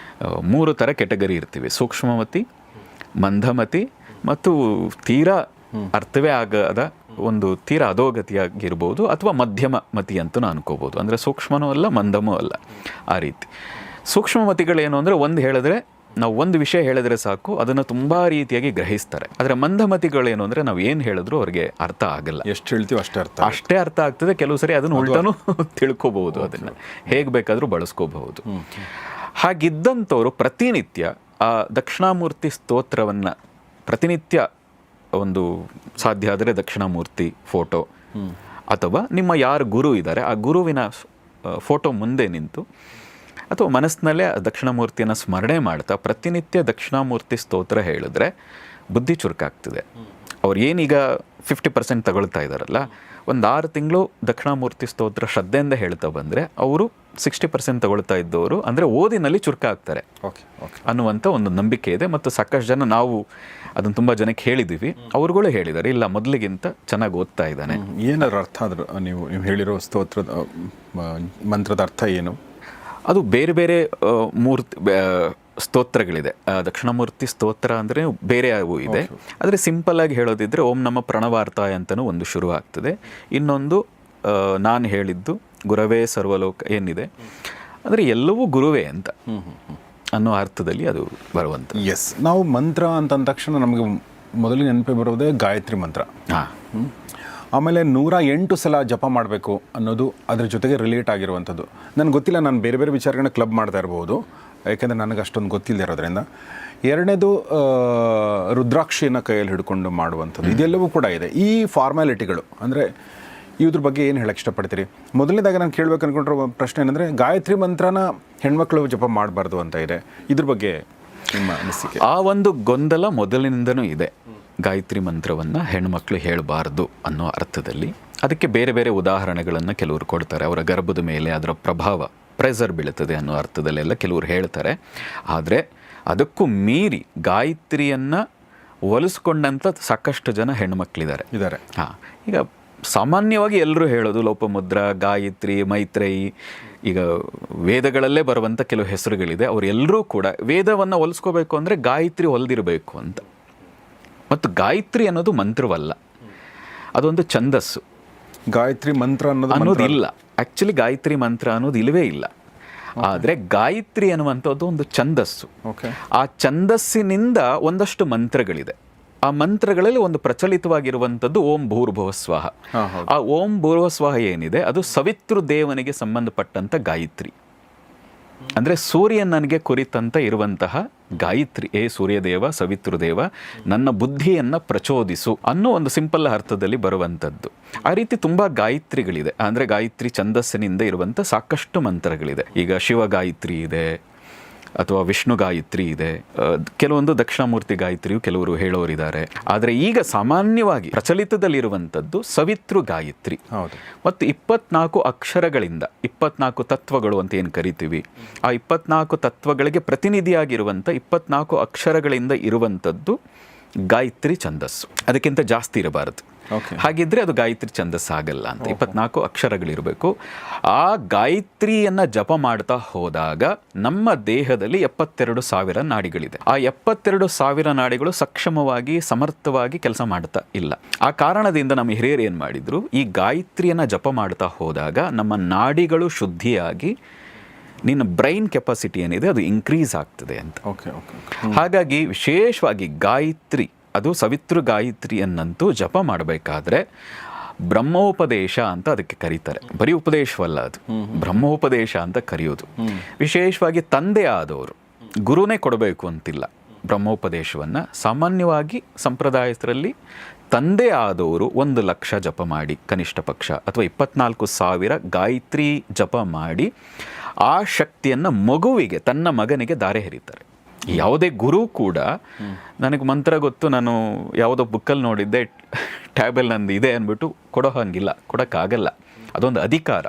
3 ಥರ ಕೆಟಗರಿ ಇರ್ತೀವಿ: ಸೂಕ್ಷ್ಮಮತಿ, ಮಂದಮತಿ ಮತ್ತು ತೀರಾ ಅರ್ಥವೇ ಆಗದ ಒಂದು ತೀರಾ ಅಧೋಗತಿಯಾಗಿರ್ಬೋದು, ಅಥವಾ ಮಧ್ಯಮ ಮತಿ ಅಂತಲೂ ಅನ್ಕೋಬೋದು. ಅಂದರೆ ಸೂಕ್ಷ್ಮನೂ ಅಲ್ಲ ಮಂದಮೂ ಅಲ್ಲ, ಆ ರೀತಿ. ಸೂಕ್ಷ್ಮಮತಿಗಳೇನು ಅಂದರೆ, ನಾವು ಒಂದು ವಿಷಯ ಹೇಳಿದ್ರೆ ಸಾಕು ಅದನ್ನು ತುಂಬ ರೀತಿಯಾಗಿ ಗ್ರಹಿಸ್ತಾರೆ. ಆದರೆ ಮಂದಮತಿಗಳೇನು ಅಂದರೆ, ನಾವು ಏನು ಹೇಳಿದ್ರು ಅವ್ರಿಗೆ ಅರ್ಥ ಆಗಲ್ಲ. ಎಷ್ಟು ಹೇಳ್ತೀವಿ ಅಷ್ಟೇ ಅರ್ಥ ಆಗ್ತದೆ. ಕೆಲವು ಸರಿ ಅದನ್ನು ಉಲ್ಟನೂ ತಿಳ್ಕೊಬಹುದು, ಅದನ್ನು ಹೇಗೆ ಬೇಕಾದರೂ ಬಳಸ್ಕೋಬಹುದು. ಹಾಗಿದ್ದಂಥವರು ಪ್ರತಿನಿತ್ಯ ಆ ದಕ್ಷಿಣಾಮೂರ್ತಿ ಸ್ತೋತ್ರವನ್ನು ಪ್ರತಿನಿತ್ಯ ಒಂದು ಸಾಧ್ಯ ಆದರೆ ದಕ್ಷಿಣಾಮೂರ್ತಿ ಫೋಟೋ ಅಥವಾ ನಿಮ್ಮ ಯಾರು ಗುರು ಇದ್ದಾರೆ ಆ ಗುರುವಿನ ಫೋಟೋ ಮುಂದೆ ನಿಂತು ಅಥವಾ ಮನಸ್ಸಿನಲ್ಲೇ ದಕ್ಷಿಣಾಮೂರ್ತಿಯನ್ನು ಸ್ಮರಣೆ ಮಾಡ್ತಾ ಪ್ರತಿನಿತ್ಯ ದಕ್ಷಿಣಾಮೂರ್ತಿ ಸ್ತೋತ್ರ ಹೇಳಿದ್ರೆ ಬುದ್ಧಿ ಚುರುಕಾಗ್ತದೆ. ಅವ್ರು ಏನೀಗ 50% ತಗೊಳ್ತಾ ಇದ್ದಾರಲ್ಲ, ಒಂದು 6 ತಿಂಗಳು ದಕ್ಷಿಣಾಮೂರ್ತಿ ಸ್ತೋತ್ರ ಶ್ರದ್ಧೆಯಿಂದ ಹೇಳ್ತಾ ಬಂದರೆ ಅವರು 60% ತಗೊಳ್ತಾ ಇದ್ದವರು ಅಂದರೆ ಓದಿನಲ್ಲಿ ಚುರುಕಾಗ್ತಾರೆ ಅನ್ನುವಂಥ ಒಂದು ನಂಬಿಕೆ ಇದೆ. ಮತ್ತು ಸಾಕಷ್ಟು ಜನ ನಾವು ಅದನ್ನು ತುಂಬ ಜನಕ್ಕೆ ಹೇಳಿದ್ದೀವಿ, ಅವ್ರುಗಳು ಹೇಳಿದ್ದಾರೆ ಇಲ್ಲ ಮೊದಲಿಗಿಂತ ಚೆನ್ನಾಗಿ ಓದ್ತಾ ಇದ್ದಾನೆ. ಏನಾದ್ರು ಅರ್ಥ ಆದರೂ ನೀವು ಹೇಳಿರೋ ಸ್ತೋತ್ರದ ಮಂತ್ರದ ಅರ್ಥ ಏನು? ಅದು ಬೇರೆ ಬೇರೆ ಮೂರ್ತಿ ಸ್ತೋತ್ರಗಳಿದೆ. ದಕ್ಷಿಣಾಮೂರ್ತಿ ಸ್ತೋತ್ರ ಅಂದರೆ ಬೇರೆ ಅವು ಇದೆ. ಆದರೆ ಸಿಂಪಲ್ಲಾಗಿ ಹೇಳೋದಿದ್ರೆ ಓಂ ನಮ್ಮ ಪ್ರಣವಾರ್ತಾಯ ಅಂತಲೂ ಒಂದು ಶುರು ಆಗ್ತದೆ. ಇನ್ನೊಂದು ನಾನು ಹೇಳಿದ್ದು ಗುರವೇ ಸರ್ವಲೋಕ ಏನಿದೆ ಅಂದರೆ ಎಲ್ಲವೂ ಗುರುವೇ ಅಂತ ಅನ್ನೋ ಅರ್ಥದಲ್ಲಿ ಅದು ಬರುವಂಥ. ಎಸ್, ನಾವು ಮಂತ್ರ ಅಂತಂದ ತಕ್ಷಣ ನಮಗೆ ಮೊದಲಿಗೆ ನೆನಪು ಬರೋದೇ ಗಾಯತ್ರಿ ಮಂತ್ರ. ಆಮೇಲೆ 108 ಸಲ ಜಪ ಮಾಡಬೇಕು ಅನ್ನೋದು ಅದ್ರ ಜೊತೆಗೆ ರಿಲೇಟ್ ಆಗಿರುವಂಥದ್ದು. ನನಗೆ ಗೊತ್ತಿಲ್ಲ, ನಾನು ಬೇರೆ ಬೇರೆ ವಿಚಾರಗಳನ್ನ ಕ್ಲಬ್ ಮಾಡ್ತಾ ಇರ್ಬೋದು, ಯಾಕೆಂದರೆ ನನಗೆ ಅಷ್ಟೊಂದು ಗೊತ್ತಿಲ್ಲದೆ ಇರೋದ್ರಿಂದ. ಎರಡನೇದು ರುದ್ರಾಕ್ಷಿಯನ್ನು ಕೈಯಲ್ಲಿ ಹಿಡ್ಕೊಂಡು ಮಾಡುವಂಥದ್ದು, ಇದೆಲ್ಲವೂ ಕೂಡ ಇದೆ. ಈ ಫಾರ್ಮ್ಯಾಲಿಟಿಗಳು ಅಂದರೆ ಇದ್ರ ಬಗ್ಗೆ ಏನು ಹೇಳಕ್ಕೆ ಇಷ್ಟಪಡ್ತೀರಿ? ಮೊದಲನೇದಾಗಿ ನಾನು ಕೇಳಬೇಕು ಅಂದ್ಕೊಂಡಿರೋ ಪ್ರಶ್ನೆ ಏನಂದರೆ, ಗಾಯತ್ರಿ ಮಂತ್ರನ ಹೆಣ್ಮಕ್ಳು ಜಪ ಮಾಡಬಾರ್ದು ಅಂತ ಇದೆ, ಇದ್ರ ಬಗ್ಗೆ ನಿಮ್ಮ ಅನಿಸಿಕೆ? ಆ ಒಂದು ಗೊಂದಲ ಮೊದಲಿನಿಂದನೂ ಇದೆ. ಗಾಯತ್ರಿ ಮಂತ್ರವನ್ನು ಹೆಣ್ಮಕ್ಳು ಹೇಳಬಾರ್ದು ಅನ್ನೋ ಅರ್ಥದಲ್ಲಿ ಅದಕ್ಕೆ ಬೇರೆ ಬೇರೆ ಉದಾಹರಣೆಗಳನ್ನು ಕೆಲವರು ಕೊಡ್ತಾರೆ. ಅವರ ಗರ್ಭದ ಮೇಲೆ ಅದರ ಪ್ರಭಾವ ಪ್ರೆಸರ್ ಬೀಳುತ್ತದೆ ಅನ್ನೋ ಅರ್ಥದಲ್ಲೆಲ್ಲ ಕೆಲವರು ಹೇಳ್ತಾರೆ. ಆದರೆ ಅದಕ್ಕೂ ಮೀರಿ ಗಾಯತ್ರಿಯನ್ನು ಒಲಿಸ್ಕೊಂಡಂಥ ಸಾಕಷ್ಟು ಜನ ಹೆಣ್ಮಕ್ಳಿದ್ದಾರೆ. ಹಾಂ, ಈಗ ಸಾಮಾನ್ಯವಾಗಿ ಎಲ್ಲರೂ ಹೇಳೋದು ಲೋಪಮುದ್ರ, ಗಾಯತ್ರಿ, ಮೈತ್ರೇಯಿ, ಈಗ ವೇದಗಳಲ್ಲೇ ಬರುವಂಥ ಕೆಲವು ಹೆಸರುಗಳಿದೆ. ಅವರೆಲ್ಲರೂ ಕೂಡ ವೇದವನ್ನು ಹೊಲಿಸ್ಕೋಬೇಕು ಅಂದರೆ ಗಾಯತ್ರಿ ಹೊಲಿದಿರಬೇಕು ಅಂತ. ಮತ್ತು ಗಾಯತ್ರಿ ಅನ್ನೋದು ಮಂತ್ರವಲ್ಲ, ಅದೊಂದು ಛಂದಸ್ಸು. ಗಾಯತ್ರಿ ಮಂತ್ರ ಅನ್ನೋದು ಇಲ್ಲ, ಆ್ಯಕ್ಚುಲಿ ಗಾಯತ್ರಿ ಮಂತ್ರ ಅನ್ನೋದು ಇಲ್ಲವೇ ಇಲ್ಲ. ಆದರೆ ಗಾಯತ್ರಿ ಅನ್ನುವಂಥದ್ದು ಒಂದು ಛಂದಸ್ಸು. ಆ ಛಂದಸ್ಸಿನಿಂದ ಒಂದಷ್ಟು ಮಂತ್ರಗಳಿದೆ. ಆ ಮಂತ್ರಗಳಲ್ಲಿ ಒಂದು ಪ್ರಚಲಿತವಾಗಿರುವಂಥದ್ದು ಓಂ ಭೂರ್ಭುವ ಸ್ವಹ. ಆ ಓಂ ಭೂರ್ಭುವ ಸ್ವಹ ಏನಿದೆ ಅದು ಸವಿತೃ ದೇವನಿಗೆ ಸಂಬಂಧಪಟ್ಟಂಥ ಗಾಯತ್ರಿ, ಅಂದರೆ ಸೂರ್ಯನಿಗೆ ಕುರಿತಂತ ಇರುವಂತಹ ಗಾಯತ್ರಿ. ಏ ಸೂರ್ಯದೇವ, ಸವಿತೃದೇವ, ನನ್ನ ಬುದ್ಧಿಯನ್ನು ಪ್ರಚೋದಿಸು ಅನ್ನೋ ಒಂದು ಸಿಂಪಲ್ ಅರ್ಥದಲ್ಲಿ ಬರುವಂಥದ್ದು. ಆ ರೀತಿ ತುಂಬ ಗಾಯತ್ರಿಗಳಿದೆ. ಅಂದರೆ ಗಾಯತ್ರಿ ಛಂದಸ್ಸಿನಿಂದ ಇರುವಂಥ ಸಾಕಷ್ಟು ಮಂತ್ರಗಳಿದೆ. ಈಗ ಶಿವ ಗಾಯತ್ರಿ ಇದೆ, ಅಥವಾ ವಿಷ್ಣು ಗಾಯತ್ರಿ ಇದೆ, ಕೆಲವೊಂದು ದಕ್ಷಿಣಾಮೂರ್ತಿ ಗಾಯತ್ರಿಯು ಕೆಲವರು ಹೇಳೋರಿದ್ದಾರೆ. ಆದರೆ ಈಗ ಸಾಮಾನ್ಯವಾಗಿ ಪ್ರಚಲಿತದಲ್ಲಿರುವಂಥದ್ದು ಸವಿತೃ ಗಾಯತ್ರಿ. ಮತ್ತು 24 ಅಕ್ಷರಗಳಿಂದ 24 ತತ್ವಗಳು ಅಂತ ಏನು ಕರಿತೀವಿ, ಆ 24 ತತ್ವಗಳಿಗೆ ಪ್ರತಿನಿಧಿಯಾಗಿರುವಂಥ 24 ಅಕ್ಷರಗಳಿಂದ ಇರುವಂಥದ್ದು ಗಾಯತ್ರಿ ಛಂದಸ್ಸು. ಅದಕ್ಕಿಂತ ಜಾಸ್ತಿ ಇರಬಾರದು. ಹಾಗಿದ್ರೆ ಅದು ಗಾಯತ್ರಿ ಛಂದಸ್ಸು ಆಗಲ್ಲ ಅಂತ. 24 ಅಕ್ಷರಗಳಿರಬೇಕು. ಆ ಗಾಯತ್ರಿಯನ್ನು ಜಪ ಮಾಡ್ತಾ ಹೋದಾಗ ನಮ್ಮ ದೇಹದಲ್ಲಿ 72,000 ನಾಡಿಗಳಿದೆ. ಆ 72,000 ನಾಡಿಗಳು ಸಕ್ಷಮವಾಗಿ ಸಮರ್ಥವಾಗಿ ಕೆಲಸ ಮಾಡ್ತಾ ಇಲ್ಲ. ಆ ಕಾರಣದಿಂದ ನಮ್ಮ ಹಿರಿಯರು ಏನು ಮಾಡಿದ್ರು, ಈ ಗಾಯತ್ರಿಯನ್ನು ಜಪ ಮಾಡ್ತಾ ಹೋದಾಗ ನಮ್ಮ ನಾಡಿಗಳು ಶುದ್ಧಿಯಾಗಿ ನಿನ್ನ ಬ್ರೈನ್ ಕೆಪಾಸಿಟಿ ಏನಿದೆ ಅದು ಇನ್ಕ್ರೀಸ್ ಆಗ್ತದೆ ಅಂತ. ಹಾಗಾಗಿ ವಿಶೇಷವಾಗಿ ಗಾಯತ್ರಿ, ಅದು ಸವಿತೃ ಗಾಯತ್ರಿಯನ್ನಂತೂ ಜಪ ಮಾಡಬೇಕಾದ್ರೆ ಬ್ರಹ್ಮೋಪದೇಶ ಅಂತ ಅದಕ್ಕೆ ಕರೀತಾರೆ. ಬರೀ ಉಪದೇಶವಲ್ಲ, ಅದು ಬ್ರಹ್ಮೋಪದೇಶ ಅಂತ ಕರೆಯೋದು. ವಿಶೇಷವಾಗಿ ತಂದೆ ಆದವರು, ಗುರುನೇ ಕೊಡಬೇಕು ಅಂತಿಲ್ಲ ಬ್ರಹ್ಮೋಪದೇಶವನ್ನು. ಸಾಮಾನ್ಯವಾಗಿ ಸಂಪ್ರದಾಯಸ್ಥರಲ್ಲಿ ತಂದೆ ಆದವರು 1,00,000 ಜಪ ಮಾಡಿ ಕನಿಷ್ಠ ಪಕ್ಷ, ಅಥವಾ 24,000 ಗಾಯತ್ರಿ ಜಪ ಮಾಡಿ ಆ ಶಕ್ತಿಯನ್ನು ಮಗುವಿಗೆ, ತನ್ನ ಮಗನಿಗೆ ಧಾರೆ ಎರೀತಾರೆ. ಯಾವುದೇ ಗುರು ಕೂಡ ನನಗೆ ಮಂತ್ರ ಗೊತ್ತು, ನಾನು ಯಾವುದೋ ಬುಕ್ಕಲ್ಲಿ ನೋಡಿದ್ದೆ, ಟ್ಯಾಬಲ್ ನಂದು ಇದೆ ಅಂದ್ಬಿಟ್ಟು ಕೊಡೋ ಹಂಗಿಲ್ಲ, ಕೊಡೋಕ್ಕಾಗಲ್ಲ. ಅದೊಂದು ಅಧಿಕಾರ.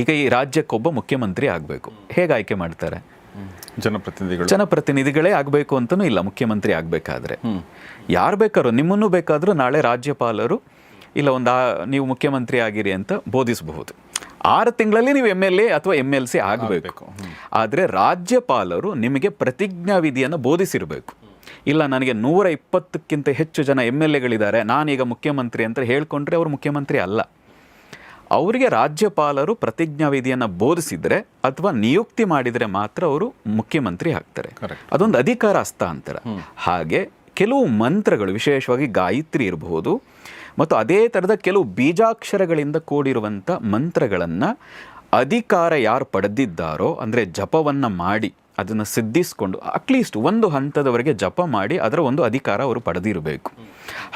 ಈಗ ಈ ರಾಜ್ಯಕ್ಕೊಬ್ಬ ಮುಖ್ಯಮಂತ್ರಿ ಆಗಬೇಕು, ಹೇಗೆ ಆಯ್ಕೆ ಮಾಡ್ತಾರೆ? ಜನಪ್ರತಿನಿಧಿಗಳೇ ಆಗಬೇಕು ಅಂತನೂ ಇಲ್ಲ. ಮುಖ್ಯಮಂತ್ರಿ ಆಗಬೇಕಾದ್ರೆ ಯಾರು ಬೇಕಾದ್ರೂ, ನಿಮ್ಮನ್ನು ಬೇಕಾದರೂ ನಾಳೆ ರಾಜ್ಯಪಾಲರು ಇಲ್ಲ ನೀವು ಮುಖ್ಯಮಂತ್ರಿ ಆಗಿರಿ ಅಂತ ಬೋಧಿಸಬಹುದು. 6 ತಿಂಗಳಲ್ಲಿ ನೀವು MLA ಅಥವಾ MLC ಆಗಬೇಕು. ಆದರೆ ರಾಜ್ಯಪಾಲರು ನಿಮಗೆ ಪ್ರತಿಜ್ಞಾ ವಿಧಿಯನ್ನು ಬೋಧಿಸಿರಬೇಕು. ಇಲ್ಲ ನನಗೆ 120ಕ್ಕಿಂತ ಹೆಚ್ಚು ಜನ MLAಗಳಿದ್ದಾರೆ, ನಾನೀಗ ಮುಖ್ಯಮಂತ್ರಿ ಅಂತ ಹೇಳ್ಕೊಂಡ್ರೆ ಅವರು ಮುಖ್ಯಮಂತ್ರಿ ಅಲ್ಲ. ಅವರಿಗೆ ರಾಜ್ಯಪಾಲರು ಪ್ರತಿಜ್ಞಾ ವಿಧಿಯನ್ನು ಬೋಧಿಸಿದರೆ ಅಥವಾ ನಿಯುಕ್ತಿ ಮಾಡಿದರೆ ಮಾತ್ರ ಅವರು ಮುಖ್ಯಮಂತ್ರಿ ಆಗ್ತಾರೆ. ಅದೊಂದು ಅಧಿಕಾರ ಹಸ್ತಾಂತರ. ಹಾಗೆ ಕೆಲವು ಮಂತ್ರಗಳು, ವಿಶೇಷವಾಗಿ ಗಾಯತ್ರಿ ಇರಬಹುದು, ಮತ್ತು ಅದೇ ಥರದ ಕೆಲವು ಬೀಜಾಕ್ಷರಗಳಿಂದ ಕೂಡಿರುವಂಥ ಮಂತ್ರಗಳನ್ನು ಅಧಿಕಾರ ಯಾರು ಪಡೆದಿದ್ದಾರೋ, ಅಂದರೆ ಜಪವನ್ನು ಮಾಡಿ ಅದನ್ನು ಸಿದ್ಧಿಸ್ಕೊಂಡು ಅಟ್ಲೀಸ್ಟ್ ಒಂದು ಹಂತದವರೆಗೆ ಜಪ ಮಾಡಿ ಅದರ ಒಂದು ಅಧಿಕಾರ ಅವರು ಪಡೆದಿರಬೇಕು.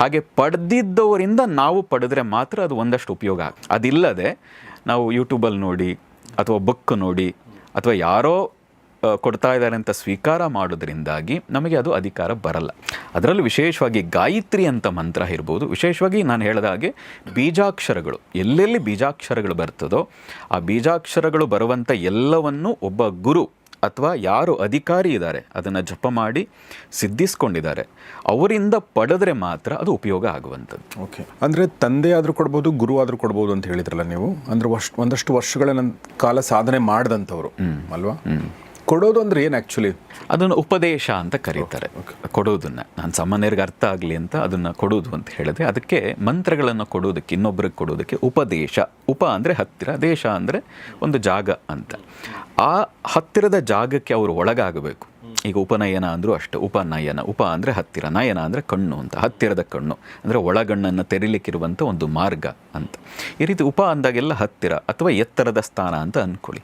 ಹಾಗೆ ಪಡೆದಿದ್ದವರಿಂದ ನಾವು ಪಡೆದ್ರೆ ಮಾತ್ರ ಅದು ಒಂದಷ್ಟು ಉಪಯೋಗ ಆಗ್ತದೆ. ಅದಿಲ್ಲದೆ ನಾವು ಯೂಟ್ಯೂಬಲ್ಲಿ ನೋಡಿ ಅಥವಾ ಬುಕ್ ನೋಡಿ ಅಥವಾ ಯಾರೋ ಕೊಡ್ತಾ ಇದ್ದಾರೆ ಅಂತ ಸ್ವೀಕಾರ ಮಾಡೋದ್ರಿಂದಾಗಿ ನಮಗೆ ಅದು ಅಧಿಕಾರ ಬರಲ್ಲ. ಅದರಲ್ಲೂ ವಿಶೇಷವಾಗಿ ಗಾಯತ್ರಿ ಅಂತ ಮಂತ್ರ ಇರ್ಬೋದು, ವಿಶೇಷವಾಗಿ ನಾನು ಹೇಳಿದ ಹಾಗೆ ಬೀಜಾಕ್ಷರಗಳು, ಎಲ್ಲೆಲ್ಲಿ ಬೀಜಾಕ್ಷರಗಳು ಬರ್ತದೋ ಆ ಬೀಜಾಕ್ಷರಗಳು ಬರುವಂಥ ಎಲ್ಲವನ್ನು ಒಬ್ಬ ಗುರು ಅಥವಾ ಯಾರು ಅಧಿಕಾರಿ ಇದ್ದಾರೆ ಅದನ್ನು ಜಪ ಮಾಡಿ ಸಿದ್ಧಿಸ್ಕೊಂಡಿದ್ದಾರೆ ಅವರಿಂದ ಪಡೆದ್ರೆ ಮಾತ್ರ ಅದು ಉಪಯೋಗ ಆಗುವಂಥದ್ದು. ಓಕೆ, ಅಂದರೆ ತಂದೆ ಆದರೂ ಕೊಡ್ಬೋದು, ಗುರು ಆದರೂ ಕೊಡ್ಬೋದು ಅಂತ ಹೇಳಿದ್ರಲ್ಲ ನೀವು, ಅಂದರೆ ಒಂದಷ್ಟು ವರ್ಷಗಳ ಕಾಲ ಸಾಧನೆ ಮಾಡಿದಂಥವ್ರು ಅಲ್ವಾ? ಕೊಡೋದು ಅಂದ್ರೆ ಏನು ಆ್ಯಕ್ಚುಲಿ? ಅದನ್ನು ಉಪದೇಶ ಅಂತ ಕರೀತಾರೆ. ಕೊಡೋದನ್ನು ನಾನು ಸಾಮಾನ್ಯರಿಗೆ ಅರ್ಥ ಆಗಲಿ ಅಂತ ಅದನ್ನು ಕೊಡೋದು ಅಂತ ಹೇಳಿದೆ. ಅದಕ್ಕೆ ಮಂತ್ರಗಳನ್ನು ಕೊಡೋದಕ್ಕೆ, ಇನ್ನೊಬ್ಬರಿಗೆ ಕೊಡೋದಕ್ಕೆ ಉಪದೇಶ. ಉಪ ಅಂದರೆ ಹತ್ತಿರ, ದೇಶ ಅಂದರೆ ಒಂದು ಜಾಗ ಅಂತ. ಆ ಹತ್ತಿರದ ಜಾಗಕ್ಕೆ ಅವರು ಒಳಗಾಗಬೇಕು. ಈಗ ಉಪನಯನ ಅಂದರೂ ಅಷ್ಟೇ, ಉಪನಯನ, ಉಪ ಅಂದರೆ ಹತ್ತಿರ, ನಯನ ಅಂದರೆ ಕಣ್ಣು ಅಂತ, ಹತ್ತಿರದ ಕಣ್ಣು ಅಂದರೆ ಒಳಗಣ್ಣನ್ನು ತೆರಿಲಿಕ್ಕಿರುವಂಥ ಒಂದು ಮಾರ್ಗ ಅಂತ. ಈ ರೀತಿ ಉಪ ಅಂದಾಗೆಲ್ಲ ಹತ್ತಿರ ಅಥವಾ ಎತ್ತರದ ಸ್ಥಾನ ಅಂತ ಅಂದ್ಕೊಳ್ಳಿ.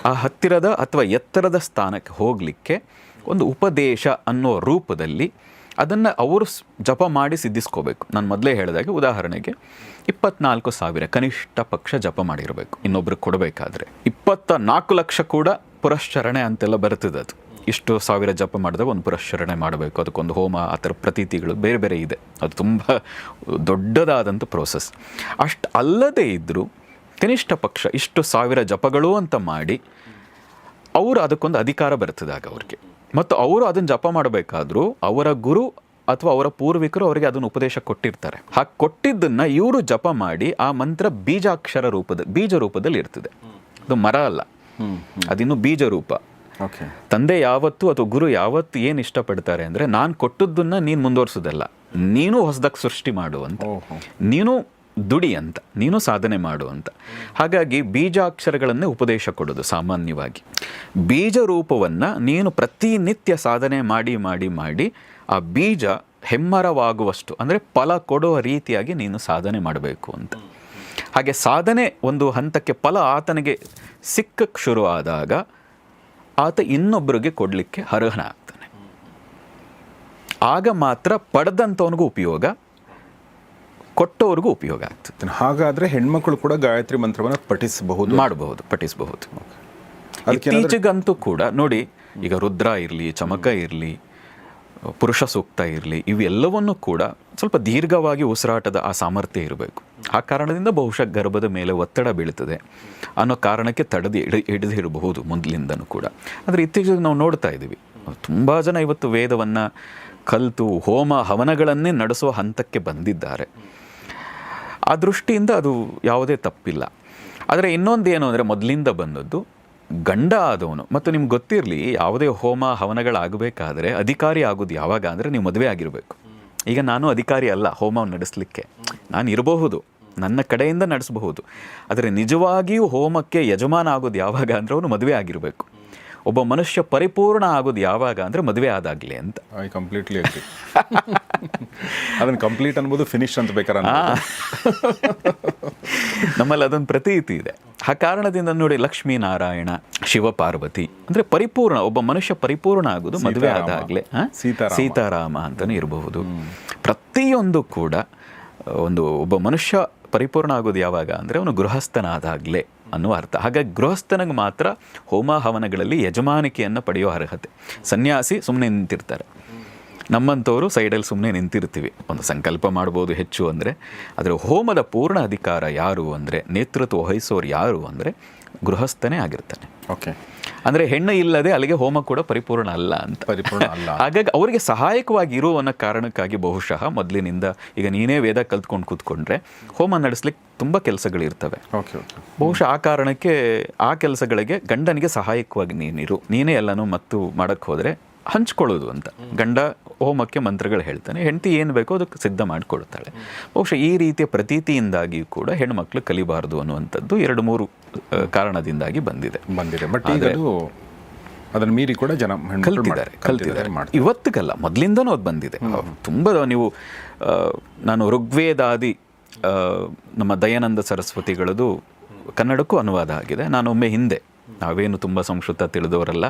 ಆ ಹತ್ತಿರದ ಅಥವಾ ಎತ್ತರದ ಸ್ಥಾನಕ್ಕೆ ಹೋಗಲಿಕ್ಕೆ ಒಂದು ಉಪದೇಶ ಅನ್ನೋ ರೂಪದಲ್ಲಿ ಅದನ್ನು ಅವರು ಜಪ ಮಾಡಿ ಸಿದ್ಧಿಸ್ಕೋಬೇಕು. ನಾನು ಮೊದಲೇ ಹೇಳಿದಾಗೆ ಉದಾಹರಣೆಗೆ 24,000 ಕನಿಷ್ಠ ಪಕ್ಷ ಜಪ ಮಾಡಿರಬೇಕು ಇನ್ನೊಬ್ರಿಗೆ ಕೊಡಬೇಕಾದ್ರೆ. 24 ಲಕ್ಷ ಕೂಡ ಪುರಶ್ಚರಣೆ ಅಂತೆಲ್ಲ ಬರ್ತದೆ. ಅದು ಇಷ್ಟು 1000 ಜಪ ಮಾಡಿದಾಗ ಒಂದು ಪುರಶ್ಚರಣೆ ಮಾಡಬೇಕು, ಅದಕ್ಕೊಂದು ಹೋಮ, ಆ ಥರ ಪ್ರತೀತಿಗಳು ಬೇರೆ ಬೇರೆ ಇದೆ. ಅದು ತುಂಬ ದೊಡ್ಡದಾದಂಥ ಪ್ರೋಸೆಸ್. ಅಷ್ಟು ಅಲ್ಲದೇ ಇದ್ದರೂ ಕನಿಷ್ಠ ಪಕ್ಷ ಇಷ್ಟು 1000 ಜಪಗಳು ಅಂತ ಮಾಡಿ ಅವರು ಅದಕ್ಕೊಂದು ಅಧಿಕಾರ ಬರ್ತದಾಗ ಅವ್ರಿಗೆ. ಮತ್ತು ಅವರು ಅದನ್ನು ಜಪ ಮಾಡಬೇಕಾದ್ರೂ ಅವರ ಗುರು ಅಥವಾ ಅವರ ಪೂರ್ವಿಕರು ಅವರಿಗೆ ಅದನ್ನು ಉಪದೇಶ ಕೊಟ್ಟಿರ್ತಾರೆ. ಹಾಗೆ ಕೊಟ್ಟಿದ್ದನ್ನು ಇವರು ಜಪ ಮಾಡಿ ಆ ಮಂತ್ರ ಬೀಜಾಕ್ಷರ ಬೀಜ ರೂಪದಲ್ಲಿ ಇರ್ತದೆ. ಅದು ಮರ ಅಲ್ಲ, ಅದಿನ್ನು ಬೀಜ ರೂಪ. ತಂದೆ ಯಾವತ್ತು ಅಥವಾ ಗುರು ಯಾವತ್ತು ಏನು ಇಷ್ಟಪಡ್ತಾರೆ ಅಂದರೆ, ನಾನು ಕೊಟ್ಟದ್ದನ್ನು ನೀನು ಮುಂದುವರ್ಸೋದಲ್ಲ, ನೀನು ಹೊಸದಾಗಿ ಸೃಷ್ಟಿ ಮಾಡು ಅಂತ, ನೀನು ದುಡಿ ಅಂತ, ನೀನು ಸಾಧನೆ ಮಾಡು ಅಂತ. ಹಾಗಾಗಿ ಬೀಜಾಕ್ಷರಗಳನ್ನೇ ಉಪದೇಶ ಕೊಡೋದು ಸಾಮಾನ್ಯವಾಗಿ. ಬೀಜ ರೂಪವನ್ನು ನೀನು ಪ್ರತಿನಿತ್ಯ ಸಾಧನೆ ಮಾಡಿ ಮಾಡಿ ಮಾಡಿ ಆ ಬೀಜ ಹೆಮ್ಮರವಾಗುವಷ್ಟು, ಅಂದರೆ ಫಲ ಕೊಡುವ ರೀತಿಯಾಗಿ ನೀನು ಸಾಧನೆ ಮಾಡಬೇಕು ಅಂತ. ಹಾಗೆ ಸಾಧನೆ ಒಂದು ಹಂತಕ್ಕೆ ಫಲ ಆತನಿಗೆ ಸಿಕ್ಕಕ್ಕೆ ಶುರು ಆದಾಗ ಆತ ಇನ್ನೊಬ್ಬರಿಗೆ ಕೊಡಲಿಕ್ಕೆ ಅರ್ಹನಾಗ್ತಾನೆ. ಆಗ ಮಾತ್ರ ಪಡೆದಂಥವನಿಗೂ ಉಪಯೋಗ, ಕೊಟ್ಟವ್ರಿಗೂ ಉಪಯೋಗ ಆಗ್ತದೆ. ಹಾಗಾದರೆ ಹೆಣ್ಮಕ್ಳು ಕೂಡ ಗಾಯತ್ರಿ ಮಂತ್ರವನ್ನು ಪಠಿಸಬಹುದು. ಇತ್ತೀಚೆಗಂತೂ ಕೂಡ ನೋಡಿ, ಈಗ ರುದ್ರ ಇರಲಿ, ಚಮಕ ಇರಲಿ, ಪುರುಷ ಸೂಕ್ತ ಇರಲಿ, ಇವೆಲ್ಲವನ್ನೂ ಕೂಡ ಸ್ವಲ್ಪ ದೀರ್ಘವಾಗಿ ಉಸಿರಾಟದ ಆ ಸಾಮರ್ಥ್ಯ ಇರಬೇಕು. ಆ ಕಾರಣದಿಂದ ಬಹುಶಃ ಗರ್ಭದ ಮೇಲೆ ಒತ್ತಡ ಬೀಳ್ತದೆ ಅನ್ನೋ ಕಾರಣಕ್ಕೆ ಹಿಡಿದಿರಬಹುದು ಮೊದಲಿಂದನೂ ಕೂಡ. ಆದರೆ ಇತ್ತೀಚೆಗೆ ನಾವು ನೋಡ್ತಾ ಇದ್ದೀವಿ, ತುಂಬ ಜನ ಇವತ್ತು ವೇದವನ್ನು ಕಲಿತು ಹೋಮ ಹವನಗಳನ್ನೇ ನಡೆಸುವ ಹಂತಕ್ಕೆ ಬಂದಿದ್ದಾರೆ. ಆ ದೃಷ್ಟಿಯಿಂದ ಅದು ಯಾವುದೇ ತಪ್ಪಿಲ್ಲ. ಆದರೆ ಇನ್ನೊಂದು ಏನು ಅಂದರೆ, ಮೊದಲಿಂದ ಬಂದದ್ದು ಗಂಡ ಆದವನು, ಮತ್ತು ನಿಮ್ಗೆ ಗೊತ್ತಿರಲಿ, ಯಾವುದೇ ಹೋಮ ಹವನಗಳಾಗಬೇಕಾದ್ರೆ ಅಧಿಕಾರಿ ಆಗೋದು ಯಾವಾಗ ಅಂದರೆ ನೀವು ಮದುವೆ ಆಗಿರಬೇಕು. ಈಗ ನಾನು ಅಧಿಕಾರಿ ಅಲ್ಲ ಹೋಮವನ್ನು ನಡೆಸಲಿಕ್ಕೆ, ನಾನು ಇರಬಹುದು, ನನ್ನ ಕಡೆಯಿಂದ ನಡೆಸಬಹುದು. ಆದರೆ ನಿಜವಾಗಿಯೂ ಹೋಮಕ್ಕೆ ಯಜಮಾನ ಆಗೋದು ಯಾವಾಗ ಅಂದರೆ ಅವನು ಮದುವೆ ಆಗಿರಬೇಕು. ಒಬ್ಬ ಮನುಷ್ಯ ಪರಿಪೂರ್ಣ ಆಗೋದು ಯಾವಾಗ ಅಂದರೆ ಮದುವೆ ಆದಾಗಲೇ ಅಂತ. I completely agri. ಅದನ್ನು ಕಂಪ್ಲೀಟ್ ಅನ್ಬೋದು, ಫಿನಿಶ್ ಅಂತ ಬೇಕಾರೆ ನಮ್ಮಲ್ಲಿ ಅದೊಂದು ಪ್ರತೀತಿ ಇದೆ. ಆ ಕಾರಣದಿಂದ ನೋಡಿ, ಲಕ್ಷ್ಮೀನಾರಾಯಣ, ಶಿವಪಾರ್ವತಿ ಅಂದರೆ ಪರಿಪೂರ್ಣ, ಒಬ್ಬ ಮನುಷ್ಯ ಪರಿಪೂರ್ಣ ಆಗೋದು ಮದುವೆ ಆದಾಗಲೇ. ಸೀತಾರಾಮ ಅಂತಲೂ ಇರಬಹುದು. ಪ್ರತಿಯೊಂದು ಕೂಡ ಒಬ್ಬ ಮನುಷ್ಯ ಪರಿಪೂರ್ಣ ಆಗೋದು ಯಾವಾಗ ಅಂದರೆ ಅವನು ಗೃಹಸ್ಥನಾದಾಗಲೇ ಅನ್ನುವ ಅರ್ಥ. ಹಾಗಾಗಿ ಗೃಹಸ್ಥನಿಗೆ ಮಾತ್ರ ಹೋಮ ಹವನಗಳಲ್ಲಿ ಯಜಮಾನಿಕೆಯನ್ನು ಪಡೆಯೋ ಅರ್ಹತೆ. ಸನ್ಯಾಸಿ ಸುಮ್ಮನೆ ನಿಂತಿರ್ತಾರೆ, ನಮ್ಮಂಥವರು ಸೈಡಲ್ಲಿ ಸುಮ್ಮನೆ ನಿಂತಿರ್ತೀವಿ. ಒಂದು ಸಂಕಲ್ಪ ಮಾಡ್ಬೋದು ಹೆಚ್ಚು ಅಂದರೆ. ಆದರೆ ಹೋಮದ ಪೂರ್ಣ ಅಧಿಕಾರ ಯಾರು ಅಂದರೆ, ನೇತೃತ್ವ ವಹಿಸೋರು ಯಾರು ಅಂದರೆ ಗೃಹಸ್ಥನೇ ಆಗಿರ್ತಾನೆ. ಓಕೆ, ಅಂದರೆ ಹೆಣ್ಣು ಇಲ್ಲದೆ ಅಲ್ಲಿಗೆ ಹೋಮ ಕೂಡ ಪರಿಪೂರ್ಣ ಅಲ್ಲ ಅಂತ. ಹಾಗಾಗಿ ಅವರಿಗೆ ಸಹಾಯಕವಾಗಿ ಇರುವನ್ನ ಕಾರಣಕ್ಕಾಗಿ ಬಹುಶಃ ಮೊದಲಿನಿಂದ, ಈಗ ನೀನೇ ವೇದ ಕಲ್ತ್ಕೊಂಡು ಕೂತ್ಕೊಂಡ್ರೆ ಹೋಮ ನಡೆಸ್ಲಿಕ್ಕೆ ತುಂಬ ಕೆಲಸಗಳಿರ್ತವೆ. ಬಹುಶಃ ಆ ಕಾರಣಕ್ಕೆ ಆ ಕೆಲಸಗಳಿಗೆ ಗಂಡನಿಗೆ ಸಹಾಯಕವಾಗಿ ನೀನೇ ಎಲ್ಲನೂ ಮತ್ತು ಮಾಡಕ್ಕೆ ಹೋದರೆ ಹಂಚ್ಕೊಳ್ಳೋದು ಅಂತ. ಗಂಡ ಹೋಮಕ್ಕೆ ಮಂತ್ರಗಳು ಹೇಳ್ತಾನೆ, ಹೆಂಡತಿ ಏನು ಬೇಕೋ ಅದಕ್ಕೆ ಸಿದ್ಧ ಮಾಡಿಕೊಳ್ತಾಳೆ. ಬಹುಶಃ ಈ ರೀತಿಯ ಪ್ರತೀತಿಯಿಂದಾಗಿ ಕೂಡ ಹೆಣ್ಮಕ್ಳು ಕಲಿಬಾರ್ದು ಅನ್ನುವಂಥದ್ದು 2-3 ಕಾರಣದಿಂದಾಗಿ ಬಂದಿದೆ. ಬಟ್ ಈಗ ಅದನ್ನು ಮೀರಿ ಕೂಡ ಜನ ಕಲ್ತಿದ್ದಾರೆ. ಇವತ್ತಿಗಲ್ಲ, ಮೊದಲಿಂದನೂ ಅದು ಬಂದಿದೆ. ತುಂಬ ನೀವು, ನಾನು ಋಗ್ವೇದಾದಿ ನಮ್ಮ ದಯಾನಂದ ಸರಸ್ವತಿಗಳದು ಕನ್ನಡಕ್ಕೂ ಅನುವಾದ ಆಗಿದೆ. ನಾನೊಮ್ಮೆ ಹಿಂದೆ, ನಾವೇನು ತುಂಬ ಸಂಸ್ಕೃತ ತಿಳಿದವರಲ್ಲ,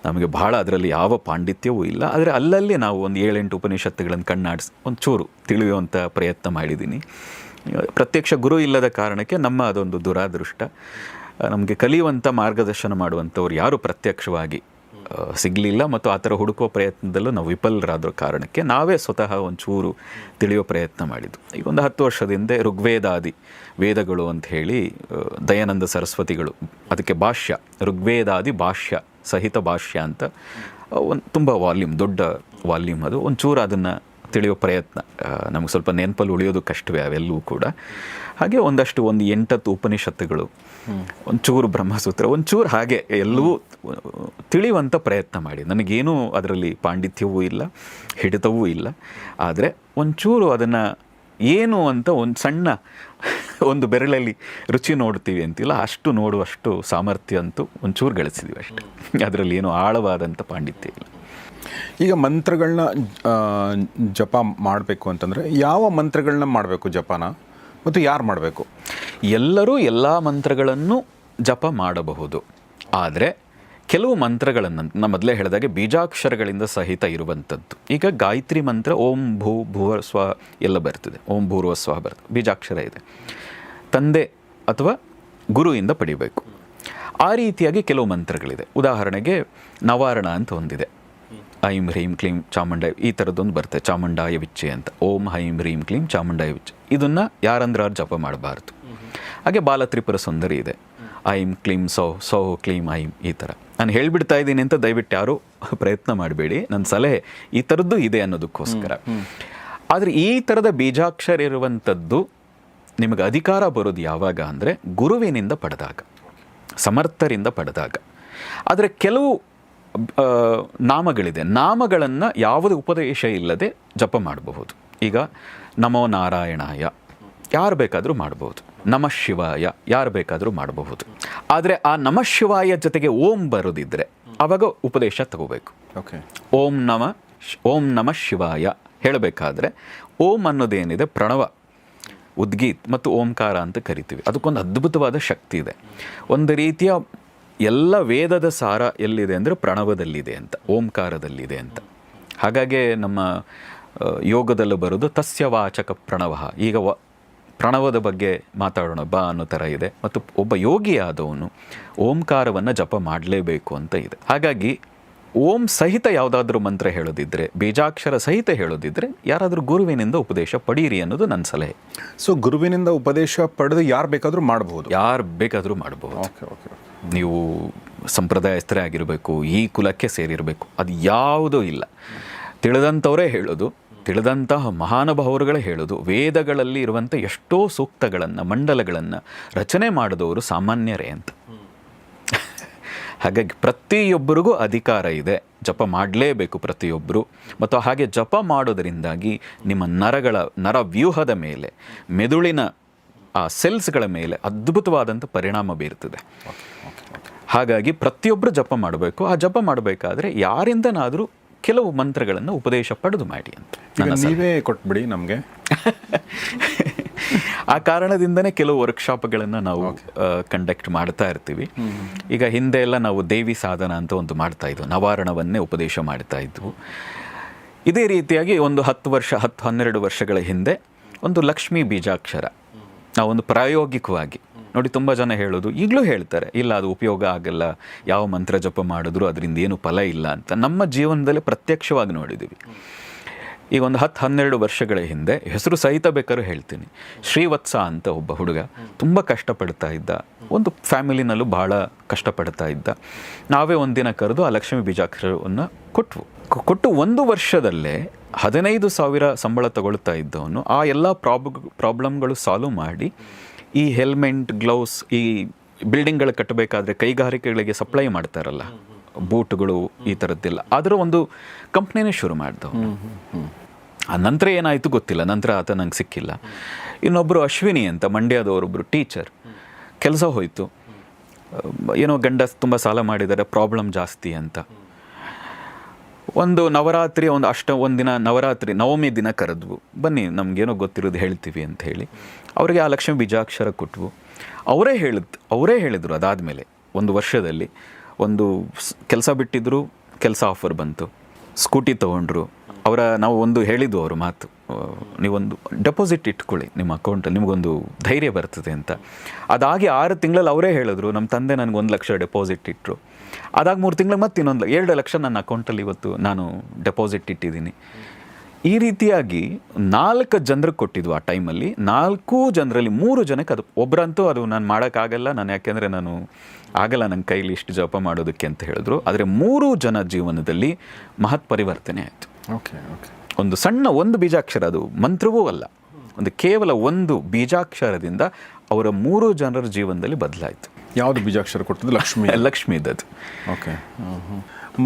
ನಮಗೆ ಬಹಳ ಅದರಲ್ಲಿ ಯಾವ ಪಾಂಡಿತ್ಯವೂ ಇಲ್ಲ, ಆದರೆ ಅಲ್ಲಲ್ಲಿ ನಾವು ಒಂದು 7-8 ಉಪನಿಷತ್ತುಗಳನ್ನು ಕಣ್ಣಾಡಿಸಿ ಒಂಚೂರು ತಿಳಿಯುವಂಥ ಪ್ರಯತ್ನ ಮಾಡಿದ್ದೀನಿ. ಪ್ರತ್ಯಕ್ಷ ಗುರು ಇಲ್ಲದ ಕಾರಣಕ್ಕೆ ನಮ್ಮ ಅದೊಂದು ದುರಾದೃಷ್ಟ. ನಮಗೆ ಕಲಿಯುವಂಥ ಮಾರ್ಗದರ್ಶನ ಮಾಡುವಂಥವ್ರು ಯಾರು ಪ್ರತ್ಯಕ್ಷವಾಗಿ ಸಿಗಲಿಲ್ಲ ಮತ್ತು ಆ ಥರ ಹುಡುಕೋ ಪ್ರಯತ್ನದಲ್ಲೂ ನಾವು ವಿಫಲರಾದ ಕಾರಣಕ್ಕೆ ನಾವೇ ಸ್ವತಃ ಒಂಚೂರು ತಿಳಿಯೋ ಪ್ರಯತ್ನ ಮಾಡಿದ್ದು. ಈಗ ಒಂದು 10 ವರ್ಷದ ಹಿಂದೆ ಋಗ್ವೇದಾದಿ ವೇದಗಳು ಅಂತ ಹೇಳಿ ದಯಾನಂದ ಸರಸ್ವತಿಗಳು ಅದಕ್ಕೆ ಭಾಷ್ಯ, ಋಗ್ವೇದಾದಿ ಭಾಷ್ಯ ಸಹಿತ ಭಾಷ್ಯ ಅಂತ ಒಂದು ತುಂಬ ವಾಲ್ಯೂಮ್, ದೊಡ್ಡ ವಾಲ್ಯೂಮ್, ಅದು ಒಂಚೂರು ಅದನ್ನು ತಿಳಿಯೋ ಪ್ರಯತ್ನ. ನಮಗೆ ಸ್ವಲ್ಪ ನೆನಪಲ್ಲಿ ಉಳಿಯೋದು ಕಷ್ಟವೇ ಅವೆಲ್ಲವೂ ಕೂಡ. ಹಾಗೆ ಒಂದು 8 ಉಪನಿಷತ್ತುಗಳು, ಒಂಚೂರು ಬ್ರಹ್ಮಸೂತ್ರ, ಒಂಚೂರು ಹಾಗೆ ಎಲ್ಲವೂ ತಿಳಿಯುವಂಥ ಪ್ರಯತ್ನ ಮಾಡಿ. ನನಗೇನೂ ಅದರಲ್ಲಿ ಪಾಂಡಿತ್ಯವೂ ಇಲ್ಲ, ಹಿಡಿತವೂ ಇಲ್ಲ, ಆದರೆ ಒಂಚೂರು ಅದನ್ನು ಏನು ಅಂತ ಒಂದು ಸಣ್ಣ ಒಂದು ಬೆರಳಲ್ಲಿ ರುಚಿ ನೋಡ್ತೀವಿ ಅಂತಿಲ್ಲ, ಅಷ್ಟು ನೋಡುವಷ್ಟು ಸಾಮರ್ಥ್ಯ ಅಂತೂ ಒಂಚೂರು ಗಳಿಸಿದ್ದೀವಿ ಅಷ್ಟೇ. ಅದರಲ್ಲಿ ಏನೂ ಆಳವಾದಂಥ ಪಾಂಡಿತ್ಯ ಇಲ್ಲ. ಈಗ ಮಂತ್ರಗಳನ್ನ ಜಪ ಮಾಡಬೇಕು ಅಂತಂದರೆ ಯಾವ ಮಂತ್ರಗಳನ್ನ ಮಾಡಬೇಕು ಜಪನ, ಮತ್ತು ಯಾರು ಮಾಡಬೇಕು? ಎಲ್ಲರೂ ಎಲ್ಲ ಮಂತ್ರಗಳನ್ನು ಜಪ ಮಾಡಬಹುದು, ಆದರೆ ಕೆಲವು ಮಂತ್ರಗಳನ್ನು ನಾನು ಮೊದಲೇ ಹೇಳಿದಾಗೆ ಬೀಜಾಕ್ಷರಗಳಿಂದ ಸಹಿತ ಇರುವಂಥದ್ದು. ಈಗ ಗಾಯತ್ರಿ ಮಂತ್ರ ಓಂ ಭೂ ಭುವ ಸ್ವ ಎಲ್ಲ ಬರ್ತದೆ, ಓಂ ಭೂರ್ವ ಸ್ವ ಬರ್ತದೆ, ಬೀಜಾಕ್ಷರ ಇದೆ, ತಂದೆ ಅಥವಾ ಗುರುವಿಂದ ಪಡಿಬೇಕು. ಆ ರೀತಿಯಾಗಿ ಕೆಲವು ಮಂತ್ರಗಳಿದೆ. ಉದಾಹರಣೆಗೆ ನವಾರಣ ಅಂತ ಒಂದಿದೆ, ಐಂ ಹ್ರೀಂ ಕ್ಲೀಂ ಚಾಮುಂಡಾಯ, ಈ ಥರದ್ದೊಂದು ಬರ್ತದೆ, ಚಾಮುಂಡಾಯ ವಿಚ್ಚೆ ಅಂತ, ಓಂ ಹೈಂ ಹ್ರೀಂ ಕ್ಲೀಂ ಚಾಮುಂಡಾಯ ವಿಚ್ಚೆ. ಇದನ್ನು ಯಾರಂದ್ರೆ ಜಪ ಮಾಡಬಾರ್ದು. ಹಾಗೆ ಬಾಲತ್ರಿಪುರ ಸುಂದರಿ ಇದೆ, ಐಂ ಕ್ಲೀಂ ಸೌ ಕ್ಲೀಂ ಐಂ, ಈ ಥರ. ನಾನು ಹೇಳಿಬಿಡ್ತಾ ಇದ್ದೀನಿ ಅಂತ ದಯವಿಟ್ಟು ಯಾರೂ ಪ್ರಯತ್ನ ಮಾಡಬೇಡಿ, ನನ್ನ ಸಲಹೆ ಈ ಥರದ್ದು ಇದೆ ಅನ್ನೋದಕ್ಕೋಸ್ಕರ. ಆದರೆ ಈ ಥರದ ಬೀಜಾಕ್ಷರ ಇರುವಂಥದ್ದು ನಿಮಗೆ ಅಧಿಕಾರ ಬರೋದು ಯಾವಾಗ ಅಂದರೆ ಗುರುವಿನಿಂದ ಪಡೆದಾಗ, ಸಮರ್ಥರಿಂದ ಪಡೆದಾಗ. ಆದರೆ ಕೆಲವು ನಾಮಗಳಿದೆ, ನಾಮಗಳನ್ನು ಯಾವುದೇ ಉಪದೇಶ ಇಲ್ಲದೆ ಜಪ ಮಾಡಬಹುದು. ಈಗ ನಮೋ ನಾರಾಯಣಾಯ ಯಾರು ಬೇಕಾದರೂ ಮಾಡಬಹುದು, ನಮಃ ಶಿವಾಯ ಯಾರು ಬೇಕಾದರೂ ಮಾಡಬಹುದು. ಆದರೆ ಆ ನಮಃ ಶಿವಾಯ ಜೊತೆಗೆ ಓಂ ಬರೋದಿದ್ದರೆ ಆವಾಗ ಉಪದೇಶ ತಗೋಬೇಕು. ಓಕೆ, ಓಂ ನಮಃ ಶಿವಾಯ ಹೇಳಬೇಕಾದ್ರೆ ಓಂ ಅನ್ನೋದೇನಿದೆ ಪ್ರಣವ, ಉದ್ಗೀತ್ ಮತ್ತು ಓಂಕಾರ ಅಂತ ಕರಿತೀವಿ. ಅದಕ್ಕೊಂದು ಅದ್ಭುತವಾದ ಶಕ್ತಿ ಇದೆ. ಒಂದು ರೀತಿಯ ಎಲ್ಲ ವೇದದ ಸಾರ ಎಲ್ಲಿದೆ ಅಂದರೆ ಪ್ರಣವದಲ್ಲಿದೆ ಅಂತ, ಓಂಕಾರದಲ್ಲಿದೆ ಅಂತ. ಹಾಗಾಗಿ ನಮ್ಮ ಯೋಗದಲ್ಲೂ ಬರೋದು ತಸ್ಯ ವಾಚಕ ಪ್ರಣವ. ಈಗ ಪ್ರಣವದ ಬಗ್ಗೆ ಮಾತಾಡೋಣ ಬಾ ಅನ್ನೋ ಥರ ಇದೆ. ಮತ್ತು ಒಬ್ಬ ಯೋಗಿಯಾದವನು ಓಂಕಾರವನ್ನು ಜಪ ಮಾಡಲೇಬೇಕು ಅಂತ ಇದೆ. ಹಾಗಾಗಿ ಓಂ ಸಹಿತ ಯಾವುದಾದ್ರೂ ಮಂತ್ರ ಹೇಳೋದಿದ್ದರೆ, ಬೀಜಾಕ್ಷರ ಸಹಿತ ಹೇಳೋದಿದ್ದರೆ ಯಾರಾದರೂ ಗುರುವಿನಿಂದ ಉಪದೇಶ ಪಡೀರಿ ಅನ್ನೋದು ನನ್ನ ಸಲಹೆ. ಸೊ ಗುರುವಿನಿಂದ ಉಪದೇಶ ಪಡೆದು ಯಾರು ಬೇಕಾದರೂ ಮಾಡಬಹುದು? ಯಾರು ಬೇಕಾದರೂ ಮಾಡಬಹುದು. Okay okay. ನೀವು ಸಂಪ್ರದಾಯಸ್ಥರೇ ಆಗಿರಬೇಕು, ಈ ಕುಲಕ್ಕೆ ಸೇರಿರಬೇಕು, ಅದು ಯಾವುದೂ ಇಲ್ಲ. ತಿಳಿದಂಥವರೇ ಹೇಳೋದು, ತಿಳಿದಂತಹ ಮಹಾನುಭಾವರುಗಳೇ ಹೇಳೋದು. ವೇದಗಳಲ್ಲಿ ಇರುವಂಥ ಎಷ್ಟೋ ಸೂಕ್ತಗಳನ್ನು, ಮಂಡಲಗಳನ್ನು ರಚನೆ ಮಾಡಿದವರು ಸಾಮಾನ್ಯರೇ ಅಂತ. ಹಾಗಾಗಿ ಪ್ರತಿಯೊಬ್ಬರಿಗೂ ಅಧಿಕಾರ ಇದೆ, ಜಪ ಮಾಡಲೇಬೇಕು ಪ್ರತಿಯೊಬ್ಬರು. ಮತ್ತು ಹಾಗೆ ಜಪ ಮಾಡೋದರಿಂದಾಗಿ ನಿಮ್ಮ ನರವ್ಯೂಹದ ಮೇಲೆ, ಮೆದುಳಿನ ಆ ಸೆಲ್ಸ್ಗಳ ಮೇಲೆ ಅದ್ಭುತವಾದಂಥ ಪರಿಣಾಮ ಬೀರ್ತದೆ. ಹಾಗಾಗಿ ಪ್ರತಿಯೊಬ್ಬರು ಜಪ ಮಾಡಬೇಕು. ಆ ಜಪ ಮಾಡಬೇಕಾದ್ರೆ ಯಾರಿಂದನಾದರೂ ಕೆಲವು ಮಂತ್ರಗಳನ್ನು ಉಪದೇಶ ಪಡೆದು ಮಾಡಿ ಅಂತ ನೀವೇ ಕೊಟ್ಬಿಡಿ ನಮಗೆ. ಆ ಕಾರಣದಿಂದನೇ ಕೆಲವು ವರ್ಕ್ಶಾಪ್ಗಳನ್ನು ನಾವು ಕಂಡಕ್ಟ್ ಮಾಡ್ತಾ ಇರ್ತೀವಿ. ಈಗ ಹಿಂದೆ ಎಲ್ಲ ನಾವು ದೇವಿ ಸಾಧನ ಅಂತ ಒಂದು ಮಾಡ್ತಾ ಇದ್ವು, ನವಾರಣವನ್ನೇ ಉಪದೇಶ ಮಾಡ್ತಾ ಇದ್ವು. ಇದೇ ರೀತಿಯಾಗಿ ಒಂದು 10-12 ವರ್ಷಗಳ ಹಿಂದೆ ಒಂದು ಲಕ್ಷ್ಮೀ ಬೀಜಾಕ್ಷರ ನಾವೊಂದು ಪ್ರಾಯೋಗಿಕವಾಗಿ ನೋಡಿ, ತುಂಬ ಜನ ಹೇಳೋದು ಈಗಲೂ ಹೇಳ್ತಾರೆ, ಇಲ್ಲ ಅದು ಉಪಯೋಗ ಆಗಲ್ಲ, ಯಾವ ಮಂತ್ರ ಜಪ ಮಾಡಿದ್ರು ಅದರಿಂದ ಏನು ಫಲ ಇಲ್ಲ ಅಂತ. ನಮ್ಮ ಜೀವನದಲ್ಲಿ ಪ್ರತ್ಯಕ್ಷವಾಗಿ ನೋಡಿದ್ದೀವಿ. ಈಗ ಒಂದು 10-12 ವರ್ಷಗಳ ಹಿಂದೆ ಹೆಸರು ಸಹಿತ ಬೇಕಾದ್ರೂ ಹೇಳ್ತೀನಿ, ಶ್ರೀವತ್ಸ ಅಂತ ಒಬ್ಬ ಹುಡುಗ ತುಂಬ ಕಷ್ಟಪಡ್ತಾ ಇದ್ದ, ಒಂದು ಫ್ಯಾಮಿಲಿನಲ್ಲೂ ಭಾಳ ಕಷ್ಟಪಡ್ತಾ ಇದ್ದ. ನಾವೇ ಒಂದಿನ ಕರೆದು ಆ ಲಕ್ಷ್ಮೀ ಬೀಜಾಕ್ಷರವನ್ನು ಕೊಟ್ಟು 1 ವರ್ಷದಲ್ಲೇ 15,000 ಸಂಬಳ ತಗೊಳ್ತಾ ಇದ್ದವನು ಆ ಎಲ್ಲ ಪ್ರಾಬ್ಲಮ್ಗಳು ಸಾಲ್ವ್ ಮಾಡಿ, ಈ ಹೆಲ್ಮೆಟ್, ಗ್ಲೌಸ್, ಈ ಬಿಲ್ಡಿಂಗ್ಗಳು ಕಟ್ಟಬೇಕಾದ್ರೆ ಕೈಗಾರಿಕೆಗಳಿಗೆ ಸಪ್ಲೈ ಮಾಡ್ತಾರಲ್ಲ, ಬೂಟ್ಗಳು, ಈ ಥರದ್ದೆಲ್ಲ, ಅದರ ಒಂದು ಕಂಪ್ನಿನೇ ಶುರು ಮಾಡಿದವು. ಆ ನಂತರ ಏನಾಯಿತು ಗೊತ್ತಿಲ್ಲ, ನಂತರ ಆತ ನಂಗೆ ಸಿಕ್ಕಿಲ್ಲ. ಇನ್ನೊಬ್ಬರು ಅಶ್ವಿನಿ ಅಂತ ಮಂಡ್ಯದವರೊಬ್ಬರು ಟೀಚರ್, ಕೆಲಸ ಹೋಯಿತು, ಏನೋ ಗಂಡ ತುಂಬ ಸಾಲ ಮಾಡಿದ್ದಾರೆ, ಪ್ರಾಬ್ಲಮ್ ಜಾಸ್ತಿ ಅಂತ. ಒಂದು ನವರಾತ್ರಿ ಒಂದಿನ ನವರಾತ್ರಿ ನವಮಿ ದಿನ ಕರೆದ್ವು, ಬನ್ನಿ ನಮಗೇನೋ ಗೊತ್ತಿರೋದು ಹೇಳ್ತೀವಿ ಅಂತ ಹೇಳಿ ಅವರಿಗೆ ಆ ಲಕ್ಷ್ಮೀ ಬೀಜಾಕ್ಷರ ಕೊಟ್ವು. ಅವರೇ ಹೇಳಿದರು ಅದಾದಮೇಲೆ 1 ವರ್ಷದಲ್ಲಿ ಒಂದು ಕೆಲಸ ಬಿಟ್ಟಿದ್ರು, ಕೆಲಸ ಆಫರ್ ಬಂತು, ಸ್ಕೂಟಿ ತೊಗೊಂಡ್ರು. ನಾವು ಒಂದು ಹೇಳಿದ್ವು ಅವ್ರ ಮಾತು, ನೀವೊಂದು ಡೆಪಾಸಿಟ್ ಇಟ್ಕೊಳ್ಳಿ ನಿಮ್ಮ ಅಕೌಂಟಲ್ಲಿ, ನಿಮಗೊಂದು ಧೈರ್ಯ ಬರ್ತದೆ ಅಂತ. ಅದಾಗಿ 6 ತಿಂಗಳಲ್ಲಿ ಅವರೇ ಹೇಳಿದ್ರು, ನಮ್ಮ ತಂದೆ ನನಗೆ 1 ಲಕ್ಷ ಡೆಪಾಸಿಟ್ ಇಟ್ಟರು. ಅದಾಗಿ 3 ತಿಂಗಳಿಗೆ ಮತ್ತೆ 2 ಲಕ್ಷ ನನ್ನ ಅಕೌಂಟಲ್ಲಿ ಇವತ್ತು ನಾನು ಡೆಪಾಸಿಟ್ ಇಟ್ಟಿದ್ದೀನಿ. ಈ ರೀತಿಯಾಗಿ 4 ಜನರಿಗೆ ಕೊಟ್ಟಿದ್ವು ಆ ಟೈಮಲ್ಲಿ. 4 ಜನರಲ್ಲಿ 3 ಜನಕ್ಕೆ ಅದು, ಒಬ್ಬರಂತೂ ಅದು ನಾನು ಮಾಡೋಕ್ಕಾಗಲ್ಲ, ನಾನು ಯಾಕೆಂದರೆ ನಾನು ಆಗಲ್ಲ ನನ್ನ ಕೈಲಿ ಇಷ್ಟು ಜಪ ಮಾಡೋದಕ್ಕೆ ಅಂತ ಹೇಳಿದ್ರು. ಆದರೆ 3 ಜನ ಜೀವನದಲ್ಲಿ ಮಹತ್ ಪರಿವರ್ತನೆ ಆಯಿತು. Okay okay. ಒಂದು ಸಣ್ಣ ಒಂದು ಬೀಜಾಕ್ಷರ, ಅದು ಮಂತ್ರವೂ ಅಲ್ಲ, ಒಂದು ಕೇವಲ ಒಂದು ಬೀಜಾಕ್ಷರದಿಂದ ಅವರ 3 ಜನರ ಜೀವನದಲ್ಲಿ ಬದಲಾಯಿತು. ಯಾವುದು ಬೀಜಾಕ್ಷರ ಕೊಟ್ಟದ್ದು? ಲಕ್ಷ್ಮೀದದ್ದು. ಓಕೆ.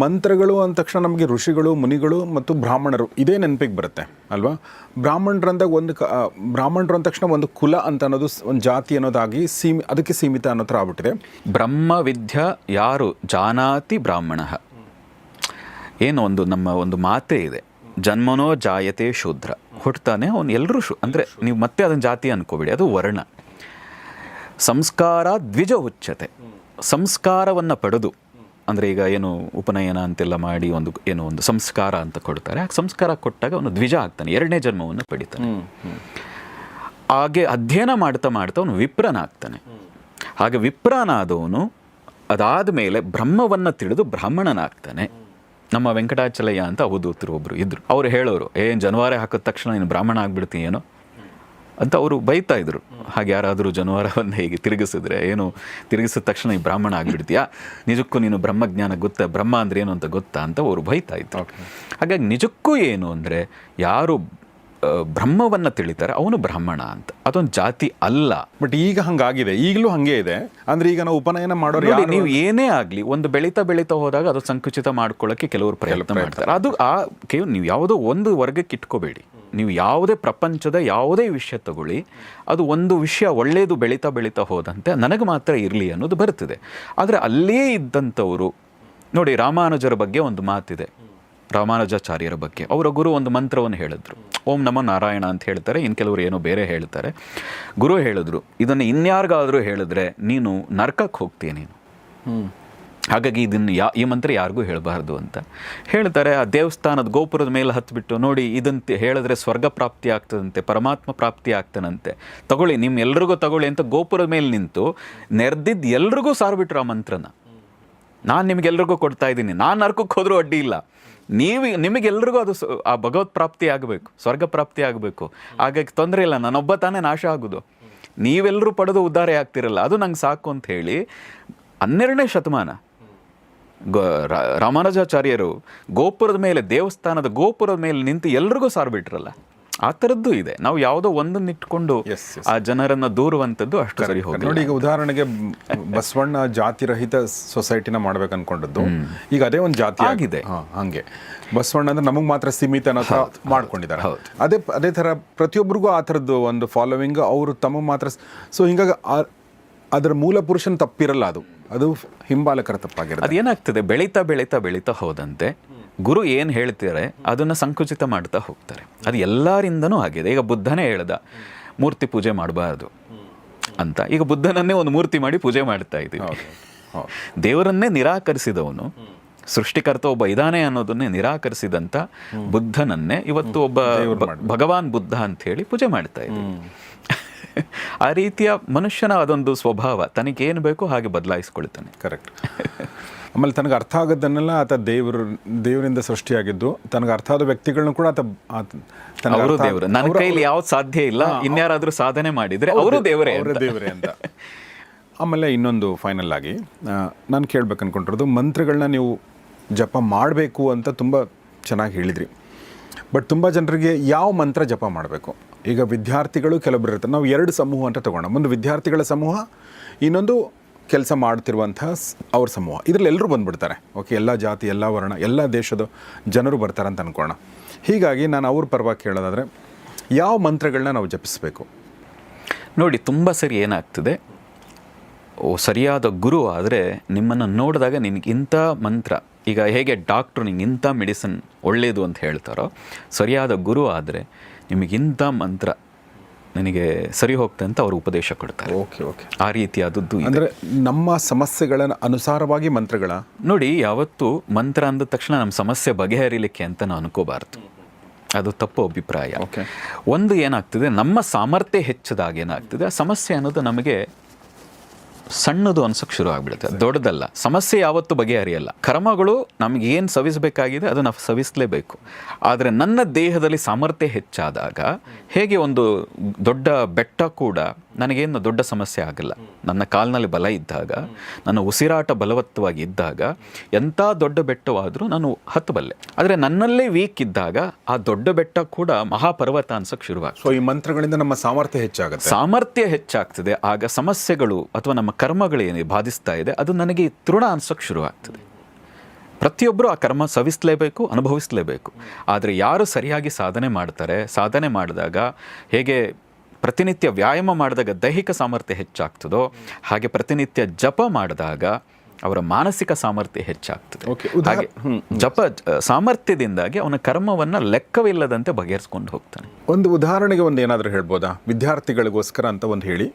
ಮಂತ್ರಗಳು ಅಂದ ತಕ್ಷಣ ನಮಗೆ ಋಷಿಗಳು, ಮುನಿಗಳು ಮತ್ತು ಬ್ರಾಹ್ಮಣರು ಇದೇ ನೆನಪಿಗೆ ಬರುತ್ತೆ ಅಲ್ವಾ? ಬ್ರಾಹ್ಮಣರಂದಾಗ ಬ್ರಾಹ್ಮಣರು ಅಂದ ತಕ್ಷಣ ಒಂದು ಕುಲ ಅಂತ ಅನ್ನೋದು, ಒಂದು ಜಾತಿ ಅನ್ನೋದಾಗಿ ಅದಕ್ಕೆ ಸೀಮಿತ ಅನ್ನೋ ಥರ ಆಗ್ಬಿಟ್ಟಿದೆ. ಬ್ರಹ್ಮ ವಿದ್ಯಾ ಯಾರು ಜಾನಾತಿ ಬ್ರಾಹ್ಮಣ, ಏನು ನಮ್ಮ ಒಂದು ಮಾತೇ ಇದೆ, ಜನ್ಮನೋ ಜಾಯತೆ ಶೂದ್ರ, ಹುಟ್ಟುತ್ತಾನೆ ಅವನು ಎಲ್ಲರೂ ಅಂದರೆ ನೀವು ಮತ್ತೆ ಅದನ್ನು ಜಾತಿ ಅನ್ಕೋಬೇಡಿ, ಅದು ವರ್ಣ. ಸಂಸ್ಕಾರ ದ್ವಿಜ ಉಚ್ಯತೆ, ಸಂಸ್ಕಾರವನ್ನು ಪಡೆದು, ಅಂದರೆ ಈಗ ಏನು ಉಪನಯನ ಅಂತೆಲ್ಲ ಮಾಡಿ ಒಂದು ಸಂಸ್ಕಾರ ಅಂತ ಕೊಡ್ತಾರೆ. ಆ ಸಂಸ್ಕಾರ ಕೊಟ್ಟಾಗ ಅವನು ದ್ವಿಜ ಆಗ್ತಾನೆ, 2ನೇ ಜನ್ಮವನ್ನು ಪಡಿತಾನೆ. ಹಾಗೆ ಅಧ್ಯಯನ ಮಾಡ್ತಾ ಮಾಡ್ತಾ ಅವನು ವಿಪ್ರನಾಗ್ತಾನೆ. ಹಾಗೆ ವಿಪ್ರನಾದವನು ಅದಾದ ಮೇಲೆ ಬ್ರಹ್ಮವನ್ನು ತಿಳಿದು ಬ್ರಾಹ್ಮಣನಾಗ್ತಾನೆ. ನಮ್ಮ ವೆಂಕಟಾಚಲಯ್ಯ ಅಂತ ಅವಧೂತರು ಒಬ್ಬರು ಇದ್ದರು. ಅವರು ಹೇಳೋರು, ಜನವಾರ ಹಾಕಿದ ತಕ್ಷಣ ನೀನು ಬ್ರಾಹ್ಮಣ ಆಗ್ಬಿಡ್ತೀನಿ ಏನೋ ಅಂತ ಅವರು ಬೈತಾ ಇದ್ರು. ಹಾಗೆ ಯಾರಾದರೂ ಜನವಾರವನ್ನು ಹೇಗೆ ತಿರುಗಿಸಿದ್ರೆ, ತಿರುಗಿಸಿದ ತಕ್ಷಣ ನೀನು ಬ್ರಾಹ್ಮಣ ಆಗಿಬಿಡ್ತೀಯಾ, ನಿಜಕ್ಕೂ ನೀನು ಬ್ರಹ್ಮಜ್ಞಾನ ಗೊತ್ತಾ, ಬ್ರಹ್ಮ ಅಂದ್ರೆ ಏನು ಅಂತ ಗೊತ್ತಾ ಅಂತ ಅವರು ಬೈತಾ ಇದ್ರು. ಹಾಗಾಗಿ ನಿಜಕ್ಕೂ ಏನು ಅಂದರೆ, ಯಾರು ಬ್ರಹ್ಮವನ್ನು ತಿಳಿತಾರೆ ಅವನು ಬ್ರಾಹ್ಮಣ ಅಂತ, ಅದೊಂದು ಜಾತಿ ಅಲ್ಲ. ಬಟ್ ಈಗ ಹಂಗಾಗಿದೆ, ಈಗಲೂ ಹಂಗೆ ಇದೆ. ಅಂದ್ರೆ ಈಗ ನಾವು ಉಪನಯನ ಮಾಡೋರು, ನೀವು ಏನೇ ಆಗಲಿ ಒಂದು ಬೆಳೀತಾ ಹೋದಾಗ ಅದು ಸಂಕುಚಿತ ಮಾಡ್ಕೊಳ್ಳೋಕ್ಕೆ ಕೆಲವರು ಪ್ರಯತ್ನ ಮಾಡ್ತಾರೆ. ಅದು ನೀವು ಯಾವುದೋ ಒಂದು ವರ್ಗಕ್ಕೆ ಇಟ್ಕೋಬೇಡಿ. ನೀವು ಯಾವುದೇ ಪ್ರಪಂಚದ ಯಾವುದೇ ವಿಷಯ ತಗೊಳ್ಳಿ, ಅದು ಒಂದು ವಿಷಯ ಒಳ್ಳೆಯದು ಬೆಳೀತಾ ಹೋದಂತೆ ನನಗೆ ಮಾತ್ರ ಇರಲಿ ಅನ್ನೋದು ಬರ್ತದೆ. ಆದರೆ ಅಲ್ಲೇ ಇದ್ದಂಥವರು ನೋಡಿ, ರಾಮಾನುಜರ ಬಗ್ಗೆ ಒಂದು ಮಾತಿದೆ, ರಾಮಾನುಜಾಚಾರ್ಯರ ಬಗ್ಗೆ. ಅವರ ಗುರು ಒಂದು ಮಂತ್ರವನ್ನು ಹೇಳಿದ್ರು, ಓಂ ನಮೋ ನಾರಾಯಣ ಅಂತ ಹೇಳ್ತಾರೆ, ಇನ್ನು ಕೆಲವರು ಏನೋ ಬೇರೆ ಹೇಳ್ತಾರೆ. ಗುರು ಹೇಳಿದ್ರು, ಇದನ್ನು ಇನ್ಯಾರಿಗಾದರೂ ಹೇಳಿದ್ರೆ ನೀನು ನರಕಕ್ಕೆ ಹೋಗ್ತೀಯ ನೀನು, ಹಾಗಾಗಿ ಇದನ್ನು ಈ ಮಂತ್ರ ಯಾರಿಗೂ ಹೇಳಬಾರ್ದು ಅಂತ ಹೇಳ್ತಾರೆ. ಆ ದೇವಸ್ಥಾನದ ಗೋಪುರದ ಮೇಲೆ ಹತ್ಬಿಟ್ಟು, ನೋಡಿ ಇದಂತೆ ಹೇಳಿದ್ರೆ ಸ್ವರ್ಗ ಪ್ರಾಪ್ತಿ ಆಗ್ತದಂತೆ, ಪರಮಾತ್ಮ ಪ್ರಾಪ್ತಿ ಆಗ್ತಾನಂತೆ, ತಗೊಳ್ಳಿ ನಿಮ್ಮೆಲ್ರಿಗೂ ತಗೊಳ್ಳಿ ಅಂತ ಗೋಪುರದ ಮೇಲೆ ನಿಂತು ನೆರೆದಿದ್ದು ಎಲ್ರಿಗೂ ಸಾರ್ಬಿಟ್ರು ಆ ಮಂತ್ರನ. ನಾನು ನಿಮಗೆಲ್ರಿಗೂ ಕೊಡ್ತಾ ಇದ್ದೀನಿ, ನಾನು ನರಕಕ್ಕೆ ಹೋದ್ರೂ ಅಡ್ಡಿ ಇಲ್ಲ, ನಿಮಗೆಲ್ರಿಗೂ ಅದು ಆ ಭಗವತ್ ಪ್ರಾಪ್ತಿ ಆಗಬೇಕು, ಸ್ವರ್ಗ ಪ್ರಾಪ್ತಿ ಆಗಬೇಕು, ಹಾಗಾಗಿ ತೊಂದರೆ ಇಲ್ಲ, ನಾನೊಬ್ಬ ತಾನೇ ನಾಶ ಆಗೋದು, ನೀವೆಲ್ಲರೂ ಪಡೆದು ಉದ್ಧಾರ ಆಗ್ತಿರಲ್ಲ, ಅದು ನಂಗೆ ಸಾಕು ಅಂತ ಹೇಳಿ 12ನೇ ಶತಮಾನ ರಾಮಾನುಜಾಚಾರ್ಯರು ಗೋಪುರದ ಮೇಲೆ, ದೇವಸ್ಥಾನದ ಗೋಪುರದ ಮೇಲೆ ನಿಂತು ಎಲ್ರಿಗೂ ಸಾರ್ಬಿಟ್ರಲ್ಲ. ಆ ಥರದ್ದು ಇದೆ. ನಾವು ಯಾವುದೋ ಒಂದನ್ನು ಇಟ್ಕೊಂಡು ಆ ಜನರನ್ನು ದೂರುವಂಥದ್ದು ಅಷ್ಟು ಸರಿ ಹೋಗಿ. ನೋಡಿ, ಈಗ ಉದಾಹರಣೆಗೆ ಬಸವಣ್ಣ ಜಾತಿರಹಿತ ಸೊಸೈಟಿನ ಮಾಡ್ಬೇಕು ಅನ್ಕೊಂಡಿದ್ದು, ಈಗ ಅದೇ ಒಂದು ಜಾತಿ ಆಗಿದೆ. ಹಂಗೆ ಬಸವಣ್ಣ ಅಂದ್ರೆ ನಮಗೆ ಮಾತ್ರ ಸೀಮಿತ ಅನ್ನೋ ಥರ ಮಾಡ್ಕೊಂಡಿದ್ದಾರೆ. ಅದೇ ಥರ ಪ್ರತಿಯೊಬ್ಬರಿಗೂ ಆ ಥರದ್ದು ಒಂದು ಫಾಲೋವಿಂಗ್, ಅವರು ತಮಗೆ ಮಾತ್ರ. ಸೊ ಹಿಂಗಾಗಿ ಅದರ ಮೂಲ ಪುರುಷನ ತಪ್ಪಿರಲ್ಲ, ಅದು ಹಿಂಬಾಲಕರ ತಪ್ಪಾಗಿರುತ್ತೆ. ಅದೇನಾಗ್ತದೆ, ಬೆಳೀತಾ ಹೋದಂತೆ ಗುರು ಏನು ಹೇಳ್ತಾರೆ ಅದನ್ನು ಸಂಕುಚಿತ ಮಾಡ್ತಾ ಹೋಗ್ತಾರೆ. ಅದು ಎಲ್ಲರಿಂದನೂ ಆಗಿದೆ. ಈಗ ಬುದ್ಧನೇ ಹೇಳ್ದ ಮೂರ್ತಿ ಪೂಜೆ ಮಾಡಬಾರ್ದು ಅಂತ. ಈಗ ಬುದ್ಧನನ್ನೇ ಒಂದು ಮೂರ್ತಿ ಮಾಡಿ ಪೂಜೆ ಮಾಡ್ತಾ ಇದ್ದೀವಿ. ದೇವರನ್ನೇ ನಿರಾಕರಿಸಿದವನು, ಸೃಷ್ಟಿಕರ್ತ ಒಬ್ಬ ಇದಾನೆ ಅನ್ನೋದನ್ನೇ ನಿರಾಕರಿಸಿದಂಥ ಬುದ್ಧನನ್ನೇ ಇವತ್ತು ಒಬ್ಬ ಭಗವಾನ್ ಬುದ್ಧ ಅಂತ ಹೇಳಿ ಪೂಜೆ ಮಾಡ್ತಾ ಇದ್ದೀವಿ. ಆ ರೀತಿಯ ಮನುಷ್ಯನ ಅದೊಂದು ಸ್ವಭಾವ, ತನಗೇನು ಬೇಕೋ ಹಾಗೆ ಬದಲಾಯಿಸ್ಕೊಳ್ತಾನೆ. ಕರೆಕ್ಟ್. ಆಮೇಲೆ ತನಗೆ ಅರ್ಥ ಆಗೋದನ್ನೆಲ್ಲ ಆತ ದೇವರಿಂದ ಸೃಷ್ಟಿಯಾಗಿದ್ದು, ತನಗೆ ಅರ್ಥ ಆದ ವ್ಯಕ್ತಿಗಳನ್ನ ಕೂಡ ಅವರು ದೇವರು. ನನ್ನ ಕೈಲಿ ಯಾವ್ದು ಸಾಧ್ಯ ಇಲ್ಲ, ಇನ್ಯಾರಾದ್ರೂ ಸಾಧನೆ ಮಾಡಿದ್ರೆ ಅವರು ದೇವರೇ ಅಂತ. ಆಮೇಲೆ ಇನ್ನೊಂದು ಫೈನಲ್ ಆಗಿ ನಾನು ಕೇಳ್ಬೇಕು ಅನ್ಕೊಂಡಿರೋದು, ಮಂತ್ರಗಳನ್ನ ನೀವು ಜಪ ಮಾಡಬೇಕು ಅಂತ ತುಂಬ ಚೆನ್ನಾಗಿ ಹೇಳಿದ್ರಿ. ಬಟ್ ತುಂಬ ಜನರಿಗೆ ಯಾವ ಮಂತ್ರ ಜಪ ಮಾಡಬೇಕು? ಈಗ ವಿದ್ಯಾರ್ಥಿಗಳು ಕೆಲವೊಬ್ಬರು ಇರ್ತಾರೆ. ನಾವು 2 ಸಮೂಹ ಅಂತ ತಗೋಣ. ಒಂದು ವಿದ್ಯಾರ್ಥಿಗಳ ಸಮೂಹ, ಇನ್ನೊಂದು ಕೆಲಸ ಮಾಡ್ತಿರುವಂಥ ಅವ್ರ ಸಮೂಹ. ಇದರಲ್ಲಿ ಎಲ್ಲರೂ ಬಂದುಬಿಡ್ತಾರೆ. ಓಕೆ, ಎಲ್ಲ ಜಾತಿ, ಎಲ್ಲ ವರ್ಣ, ಎಲ್ಲ ದೇಶದ ಜನರು ಬರ್ತಾರೆ ಅಂತ ಅಂದ್ಕೋಣ. ಹೀಗಾಗಿ ನಾನು ಅವ್ರ ಪರವಾಗಿ ಕೇಳೋದಾದರೆ ಯಾವ ಮಂತ್ರಗಳನ್ನ ನಾವು ಜಪಿಸಬೇಕು? ನೋಡಿ, ತುಂಬ ಸರಿ ಏನಾಗ್ತದೆ, ಸರಿಯಾದ ಗುರು ಆದರೆ ನಿಮ್ಮನ್ನು ನೋಡಿದಾಗ ನಿನಗೆ ಇಂಥ ಮಂತ್ರ, ಈಗ ಹೇಗೆ ಡಾಕ್ಟ್ರು ನಿಂಗೆ ಇಂಥ ಮೆಡಿಸಿನ್ ಒಳ್ಳೆಯದು ಅಂತ ಹೇಳ್ತಾರೋ, ಸರಿಯಾದ ಗುರು ಆದರೆ ನಿಮಗಿಂಥ ಮಂತ್ರ ನನಗೆ ಸರಿ ಹೋಗ್ತದೆ ಅಂತ ಅವರು ಉಪದೇಶ ಕೊಡ್ತಾರೆ. ಓಕೆ. ಆ ರೀತಿಯಾದದ್ದು ಅಂದರೆ ನಮ್ಮ ಸಮಸ್ಯೆಗಳ ಅನುಸಾರವಾಗಿ ಮಂತ್ರಗಳ. ನೋಡಿ, ಯಾವತ್ತು ಮಂತ್ರ ಅಂದ ತಕ್ಷಣ ನಮ್ಮ ಸಮಸ್ಯೆ ಬಗೆಹರಿಲಿಕ್ಕೆ ಅಂತ ನಾವು ಅನ್ಕೋಬಾರ್ದು. ಅದು ತಪ್ಪು ಅಭಿಪ್ರಾಯ. Okay. ಒಂದು ಏನಾಗ್ತದೆ, ನಮ್ಮ ಸಾಮರ್ಥ್ಯ ಹೆಚ್ಚಿದಾಗ ಏನಾಗ್ತದೆ, ಆ ಸಮಸ್ಯೆ ಅನ್ನೋದು ನಮಗೆ ಸಣ್ಣದು ಅನ್ಸೋಕ್ಕೆ ಶುರು ಆಗ್ಬಿಡುತ್ತೆ, ದೊಡ್ಡದಲ್ಲ. ಸಮಸ್ಯೆ ಯಾವತ್ತೂ ಬಗೆಹರಿಯಲ್ಲ. ಕರ್ಮಗಳು ನಮ್ಗೆ ಏನು ಸವಿಸಬೇಕಾಗಿದೆ ಅದನ್ನು ನಾವು ಸವಿಸಲೇಬೇಕು. ಆದರೆ ನನ್ನ ದೇಹದಲ್ಲಿ ಸಾಮರ್ಥ್ಯ ಹೆಚ್ಚಾದಾಗ ಹೇಗೆ ಒಂದು ದೊಡ್ಡ ಬೆಟ್ಟ ಕೂಡ ನನಗೇನು ದೊಡ್ಡ ಸಮಸ್ಯೆ ಆಗಲ್ಲ. ನನ್ನ ಕಾಲಿನಲ್ಲಿ ಬಲ ಇದ್ದಾಗ, ನನ್ನ ಉಸಿರಾಟ ಬಲವತ್ತವಾಗಿ ಇದ್ದಾಗ ಎಂಥ ದೊಡ್ಡ ಬೆಟ್ಟವಾದರೂ ನಾನು ಹತ್ತಬಲ್ಲೆ. ಆದರೆ ನನ್ನಲ್ಲೇ ವೀಕ್ ಇದ್ದಾಗ ಆ ದೊಡ್ಡ ಬೆಟ್ಟ ಕೂಡ ಮಹಾಪರ್ವತ ಅನ್ಸೋಕ್ಕೆ ಶುರುವಾಗ್ತದೆ. ಸೊ ಈ ಮಂತ್ರಗಳಿಂದ ನಮ್ಮ ಸಾಮರ್ಥ್ಯ ಹೆಚ್ಚಾಗುತ್ತೆ. ಸಾಮರ್ಥ್ಯ ಹೆಚ್ಚಾಗ್ತದೆ. ಆಗ ಸಮಸ್ಯೆಗಳು ಅಥವಾ ನಮ್ಮ ಕರ್ಮಗಳೇನು ಬಾಧಿಸ್ತಾ ಇದೆ ಅದು ನನಗೆ ತೃಣ ಅನ್ಸೋಕ್ಕೆ ಶುರುವಾಗ್ತದೆ. ಪ್ರತಿಯೊಬ್ಬರು ಆ ಕರ್ಮ ಸವಿಸಲೇಬೇಕು, ಅನುಭವಿಸಲೇಬೇಕು. ಆದರೆ ಯಾರು ಸರಿಯಾಗಿ ಸಾಧನೆ ಮಾಡ್ತಾರೆ, ಸಾಧನೆ ಮಾಡಿದಾಗ ಹೇಗೆ ಪ್ರತಿನಿತ್ಯ ವ್ಯಾಯಾಮ ಮಾಡಿದಾಗ ದೈಹಿಕ ಸಾಮರ್ಥ್ಯ ಹೆಚ್ಚಾಗ್ತದೋ ಹಾಗೆ ಪ್ರತಿನಿತ್ಯ ಜಪ ಮಾಡಿದಾಗ ಅವರ ಮಾನಸಿಕ ಸಾಮರ್ಥ್ಯ ಹೆಚ್ಚಾಗ್ತದೆ. ಹಾಗೆ ಜಪ ಸಾಮರ್ಥ್ಯದಿಂದಾಗಿ ಅವನ ಕರ್ಮವನ್ನು ಲೆಕ್ಕವಿಲ್ಲದಂತೆ ಬಗೆಹರಿಸ್ಕೊಂಡು ಹೋಗ್ತಾನೆ. ಒಂದು ಉದಾಹರಣೆಗೆ ಒಂದು ಏನಾದರೂ ಹೇಳ್ಬೋದಾ ವಿದ್ಯಾರ್ಥಿಗಳಿಗೋಸ್ಕರ ಅಂತ ಒಂದು ಹೇಳಿ?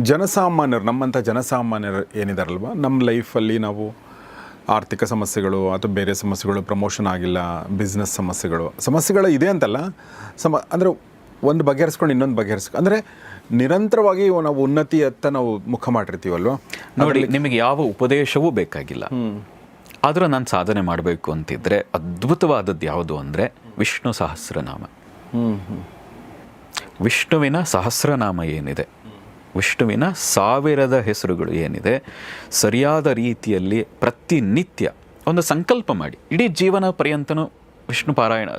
ಜನಸಾಮಾನ್ಯರು, ನಮ್ಮಂಥ ಜನಸಾಮಾನ್ಯರು ಏನಿದಾರಲ್ವ, ನಮ್ಮ ಲೈಫಲ್ಲಿ ನಾವು ಆರ್ಥಿಕ ಸಮಸ್ಯೆಗಳು ಅಥವಾ ಬೇರೆ ಸಮಸ್ಯೆಗಳು, ಪ್ರಮೋಷನ್ ಆಗಿಲ್ಲ, ಬಿಸ್ನೆಸ್ ಸಮಸ್ಯೆಗಳು ಇದೆ ಅಂತಲ್ಲ, ಅಂದರೆ ಒಂದು ಬಗೆಹರಿಸ್ಕೊಂಡು ಇನ್ನೊಂದು ಅಂದರೆ ನಿರಂತರವಾಗಿ ನಾವು ಉನ್ನತಿಯತ್ತ ನಾವು ಮುಖ ಮಾಡಿರ್ತೀವಲ್ವ. ನೋಡಿ, ನಿಮಗೆ ಯಾವ ಉಪದೇಶವೂ ಬೇಕಾಗಿಲ್ಲ. ಆದರೂ ನಾನು ಸಾಧನೆ ಮಾಡಬೇಕು ಅಂತಿದ್ರೆ ಅದ್ಭುತವಾದದ್ದು ಯಾವುದು ಅಂದರೆ ವಿಷ್ಣು ಸಹಸ್ರನಾಮ. ವಿಷ್ಣುವಿನ ಸಹಸ್ರನಾಮ ಏನಿದೆ, ವಿಷ್ಣುವಿನ 1000 ಹೆಸರುಗಳು ಏನಿದೆ, ಸರಿಯಾದ ರೀತಿಯಲ್ಲಿ ಪ್ರತಿನಿತ್ಯ ಒಂದು ಸಂಕಲ್ಪ ಮಾಡಿ. ಇಡೀ ಜೀವನ ಪರ್ಯಂತನೂ ವಿಷ್ಣು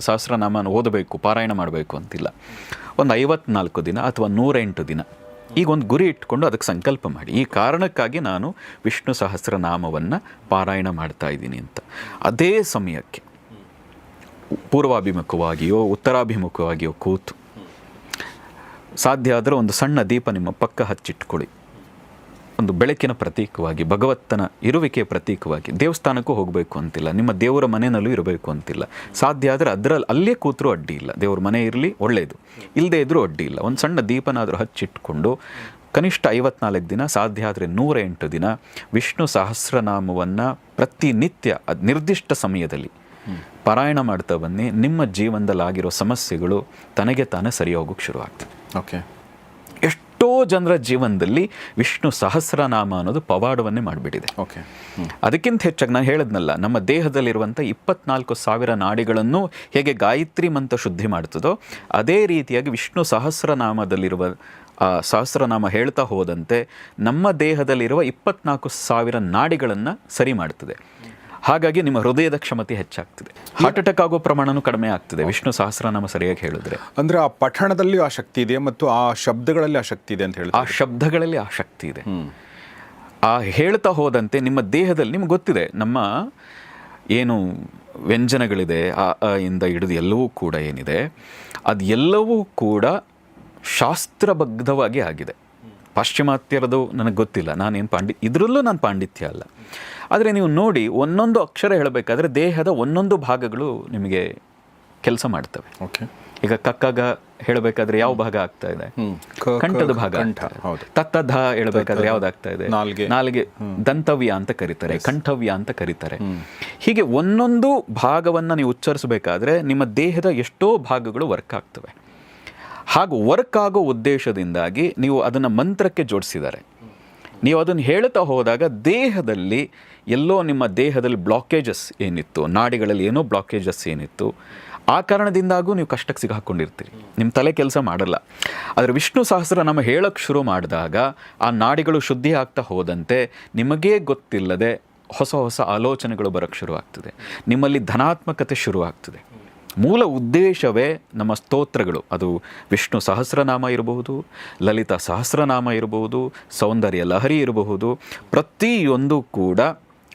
ಸಹಸ್ರನಾಮನ ಓದಬೇಕು, ಪಾರಾಯಣ ಮಾಡಬೇಕು ಅಂತಿಲ್ಲ. ಒಂದು 54 ದಿನ ಅಥವಾ 108 ದಿನ ಈಗ ಒಂದು ಗುರಿ ಇಟ್ಕೊಂಡು ಅದಕ್ಕೆ ಸಂಕಲ್ಪ ಮಾಡಿ, ಈ ಕಾರಣಕ್ಕಾಗಿ ನಾನು ವಿಷ್ಣು ಸಹಸ್ರನಾಮವನ್ನು ಪಾರಾಯಣ ಮಾಡ್ತಾ ಇದ್ದೀನಿ ಅಂತ. ಅದೇ ಸಮಯಕ್ಕೆ ಪೂರ್ವಾಭಿಮುಖವಾಗಿಯೋ ಉತ್ತರಾಭಿಮುಖವಾಗಿಯೋ ಕೂತು, ಸಾಧ್ಯ ಆದರೆ ಒಂದು ಸಣ್ಣ ದೀಪ ನಿಮ್ಮ ಪಕ್ಕ ಹಚ್ಚಿಟ್ಕೊಳ್ಳಿ. ಒಂದು ಬೆಳಕಿನ ಪ್ರತೀಕವಾಗಿ, ಭಗವತ್ತನ ಇರುವಿಕೆಯ ಪ್ರತೀಕವಾಗಿ. ದೇವಸ್ಥಾನಕ್ಕೂ ಹೋಗಬೇಕು ಅಂತಿಲ್ಲ, ನಿಮ್ಮ ದೇವರ ಮನೆಯಲ್ಲೂ ಇರಬೇಕು ಅಂತಿಲ್ಲ. ಸಾಧ್ಯ ಆದರೆ ಅಲ್ಲೇ ಕೂತರೂ ಅಡ್ಡಿ ಇಲ್ಲ. ದೇವ್ರ ಮನೆ ಇರಲಿ ಒಳ್ಳೆಯದು, ಇಲ್ಲದೇ ಇದ್ರೂ ಅಡ್ಡಿ ಇಲ್ಲ. ಒಂದು ಸಣ್ಣ ದೀಪನಾದರೂ ಹಚ್ಚಿಟ್ಕೊಂಡು ಕನಿಷ್ಠ 54 ದಿನ, ಸಾಧ್ಯ ಆದರೆ 108 ದಿನ ವಿಷ್ಣು ಸಹಸ್ರನಾಮವನ್ನು ಪ್ರತಿನಿತ್ಯ ನಿರ್ದಿಷ್ಟ ಸಮಯದಲ್ಲಿ ಪಾರಾಯಣ ಮಾಡ್ತಾ ಬನ್ನಿ. ನಿಮ್ಮ ಜೀವನದಲ್ಲಾಗಿರೋ ಸಮಸ್ಯೆಗಳು ತನಗೆ ತಾನೇ ಸರಿ ಹೋಗೋಕ್ಕೆ ಶುರುವಾಗ್ತದೆ. ಓಕೆ. ಎಷ್ಟೋ ಜನರ ಜೀವನದಲ್ಲಿ ವಿಷ್ಣು ಸಹಸ್ರನಾಮ ಅನ್ನೋದು ಪವಾಡವನ್ನೇ ಮಾಡಿಬಿಟ್ಟಿದೆ. ಓಕೆ. ಅದಕ್ಕಿಂತ ಹೆಚ್ಚಾಗಿ ನಾನು ಹೇಳಿದ್ನಲ್ಲ, ನಮ್ಮ ದೇಹದಲ್ಲಿರುವಂಥ 24,000 ನಾಡಿಗಳನ್ನು ಹೇಗೆ ಗಾಯತ್ರಿ ಮಂತ್ರ ಶುದ್ಧಿ ಮಾಡ್ತದೋ ಅದೇ ರೀತಿಯಾಗಿ ವಿಷ್ಣು ಸಹಸ್ರನಾಮದಲ್ಲಿರುವ ಆ ಸಹಸ್ರನಾಮ ಹೇಳ್ತಾ ಹೋದಂತೆ ನಮ್ಮ ದೇಹದಲ್ಲಿರುವ 24,000 ನಾಡಿಗಳನ್ನು ಸರಿ ಮಾಡ್ತದೆ. ಹಾಗಾಗಿ ನಿಮ್ಮ ಹೃದಯದ ಕ್ಷಮತೆ ಹೆಚ್ಚಾಗ್ತದೆ, ಹಾರ್ಟ್ ಅಟ್ಯಾಕ್ ಆಗೋ ಪ್ರಮಾಣನೂ ಕಡಿಮೆ ಆಗ್ತದೆ ವಿಷ್ಣು ಸಹಸ್ರನಾಮ ಸರಿಯಾಗಿ ಹೇಳಿದ್ರೆ. ಅಂದರೆ ಆ ಪಠಣದಲ್ಲಿ ಆ ಶಕ್ತಿ ಇದೆ ಮತ್ತು ಆ ಶಬ್ದಗಳಲ್ಲಿ ಆ ಶಕ್ತಿ ಇದೆ ಅಂತ ಹೇಳಿ. ಆ ಶಬ್ದಗಳಲ್ಲಿ ಆ ಶಕ್ತಿ ಇದೆ. ಆ ಹೇಳ್ತಾ ಹೋದಂತೆ ನಿಮ್ಮ ದೇಹದಲ್ಲಿ ನಿಮ್ಗೆ ಗೊತ್ತಿದೆ, ನಮ್ಮ ಏನು ವ್ಯಂಜನಗಳಿದೆ ಆ ಇಂದ ಹಿಡಿದು ಎಲ್ಲವೂ ಕೂಡ ಏನಿದೆ ಅದು ಎಲ್ಲವೂ ಕೂಡ ಶಾಸ್ತ್ರಬದ್ಧವಾಗಿ ಆಗಿದೆ. ಪಾಶ್ಚಿಮಾತ್ಯರದು ನನಗೆ ಗೊತ್ತಿಲ್ಲ, ನಾನೇನು ಇದರಲ್ಲೂ ನಾನು ಪಾಂಡಿತ್ಯ ಅಲ್ಲ. ಆದರೆ ನೀವು ನೋಡಿ, ಒಂದೊಂದು ಅಕ್ಷರ ಹೇಳಬೇಕಾದ್ರೆ ದೇಹದ ಒಂದೊಂದು ಭಾಗಗಳು ನಿಮಗೆ ಕೆಲಸ ಮಾಡ್ತವೆ. ಓಕೆ. ಈಗ ಕಕ್ಕಗ ಹೇಳಬೇಕಾದ್ರೆ ಯಾವ ಭಾಗ ಆಗ್ತಾ ಇದೆ? ಕಂಠದ ಭಾಗ. ತತ್ತಧ ಹೇಳಬೇಕಾದ್ರೆ ಯಾವ್ದಾಗ್ತಾ ಇದೆ? ನಾಲಿಗೆ. ದಂತವ್ಯ ಅಂತ ಕರೀತಾರೆ, ಕಂಠವ್ಯ ಅಂತ ಕರೀತಾರೆ. ಹೀಗೆ ಒಂದೊಂದು ಭಾಗವನ್ನು ನೀವು ಉಚ್ಚರಿಸಬೇಕಾದ್ರೆ ನಿಮ್ಮ ದೇಹದ ಎಷ್ಟೋ ಭಾಗಗಳು ವರ್ಕ್ ಆಗ್ತವೆ. ಹಾಗೂ ವರ್ಕ್ ಆಗೋ ಉದ್ದೇಶದಿಂದಾಗಿ ನೀವು ಅದನ್ನು ಮಂತ್ರಕ್ಕೆ ಜೋಡಿಸಿದ್ದಾರೆ. ನೀವು ಅದನ್ನು ಹೇಳ್ತಾ ಹೋದಾಗ ದೇಹದಲ್ಲಿ ಎಲ್ಲೋ ನಿಮ್ಮ ದೇಹದಲ್ಲಿ ಬ್ಲಾಕೇಜಸ್ ಏನಿತ್ತು, ನಾಡಿಗಳಲ್ಲಿ ಏನೋ ಬ್ಲಾಕೇಜಸ್ ಏನಿತ್ತು, ಆ ಕಾರಣದಿಂದಾಗೂ ನೀವು ಕಷ್ಟಕ್ಕೆ ಸಿಗಾಕೊಂಡಿರ್ತೀರಿ, ನಿಮ್ಮ ತಲೆ ಕೆಲಸ ಮಾಡಲ್ಲ. ಆದರೆ ವಿಷ್ಣು ಸಹಸ್ರನಾಮ ಹೇಳೋಕ್ಕೆ ಶುರು ಮಾಡಿದಾಗ ಆ ನಾಡಿಗಳು ಶುದ್ಧಿ ಆಗ್ತಾ ಹೋದಂತೆ ನಿಮಗೇ ಗೊತ್ತಿಲ್ಲದೆ ಹೊಸ ಹೊಸ ಆಲೋಚನೆಗಳು ಬರೋಕ್ಕೆ ಶುರುವಾಗ್ತದೆ, ನಿಮ್ಮಲ್ಲಿ ಧನಾತ್ಮಕತೆ ಶುರುವಾಗ್ತದೆ. ಮೂಲ ಉದ್ದೇಶವೇ ನಮ್ಮ ಸ್ತೋತ್ರಗಳು. ಅದು ವಿಷ್ಣು ಸಹಸ್ರನಾಮ ಇರಬಹುದು, ಲಲಿತಾ ಸಹಸ್ರನಾಮ ಇರಬಹುದು, ಸೌಂದರ್ಯ ಲಹರಿ ಇರಬಹುದು. ಪ್ರತಿಯೊಂದು ಕೂಡ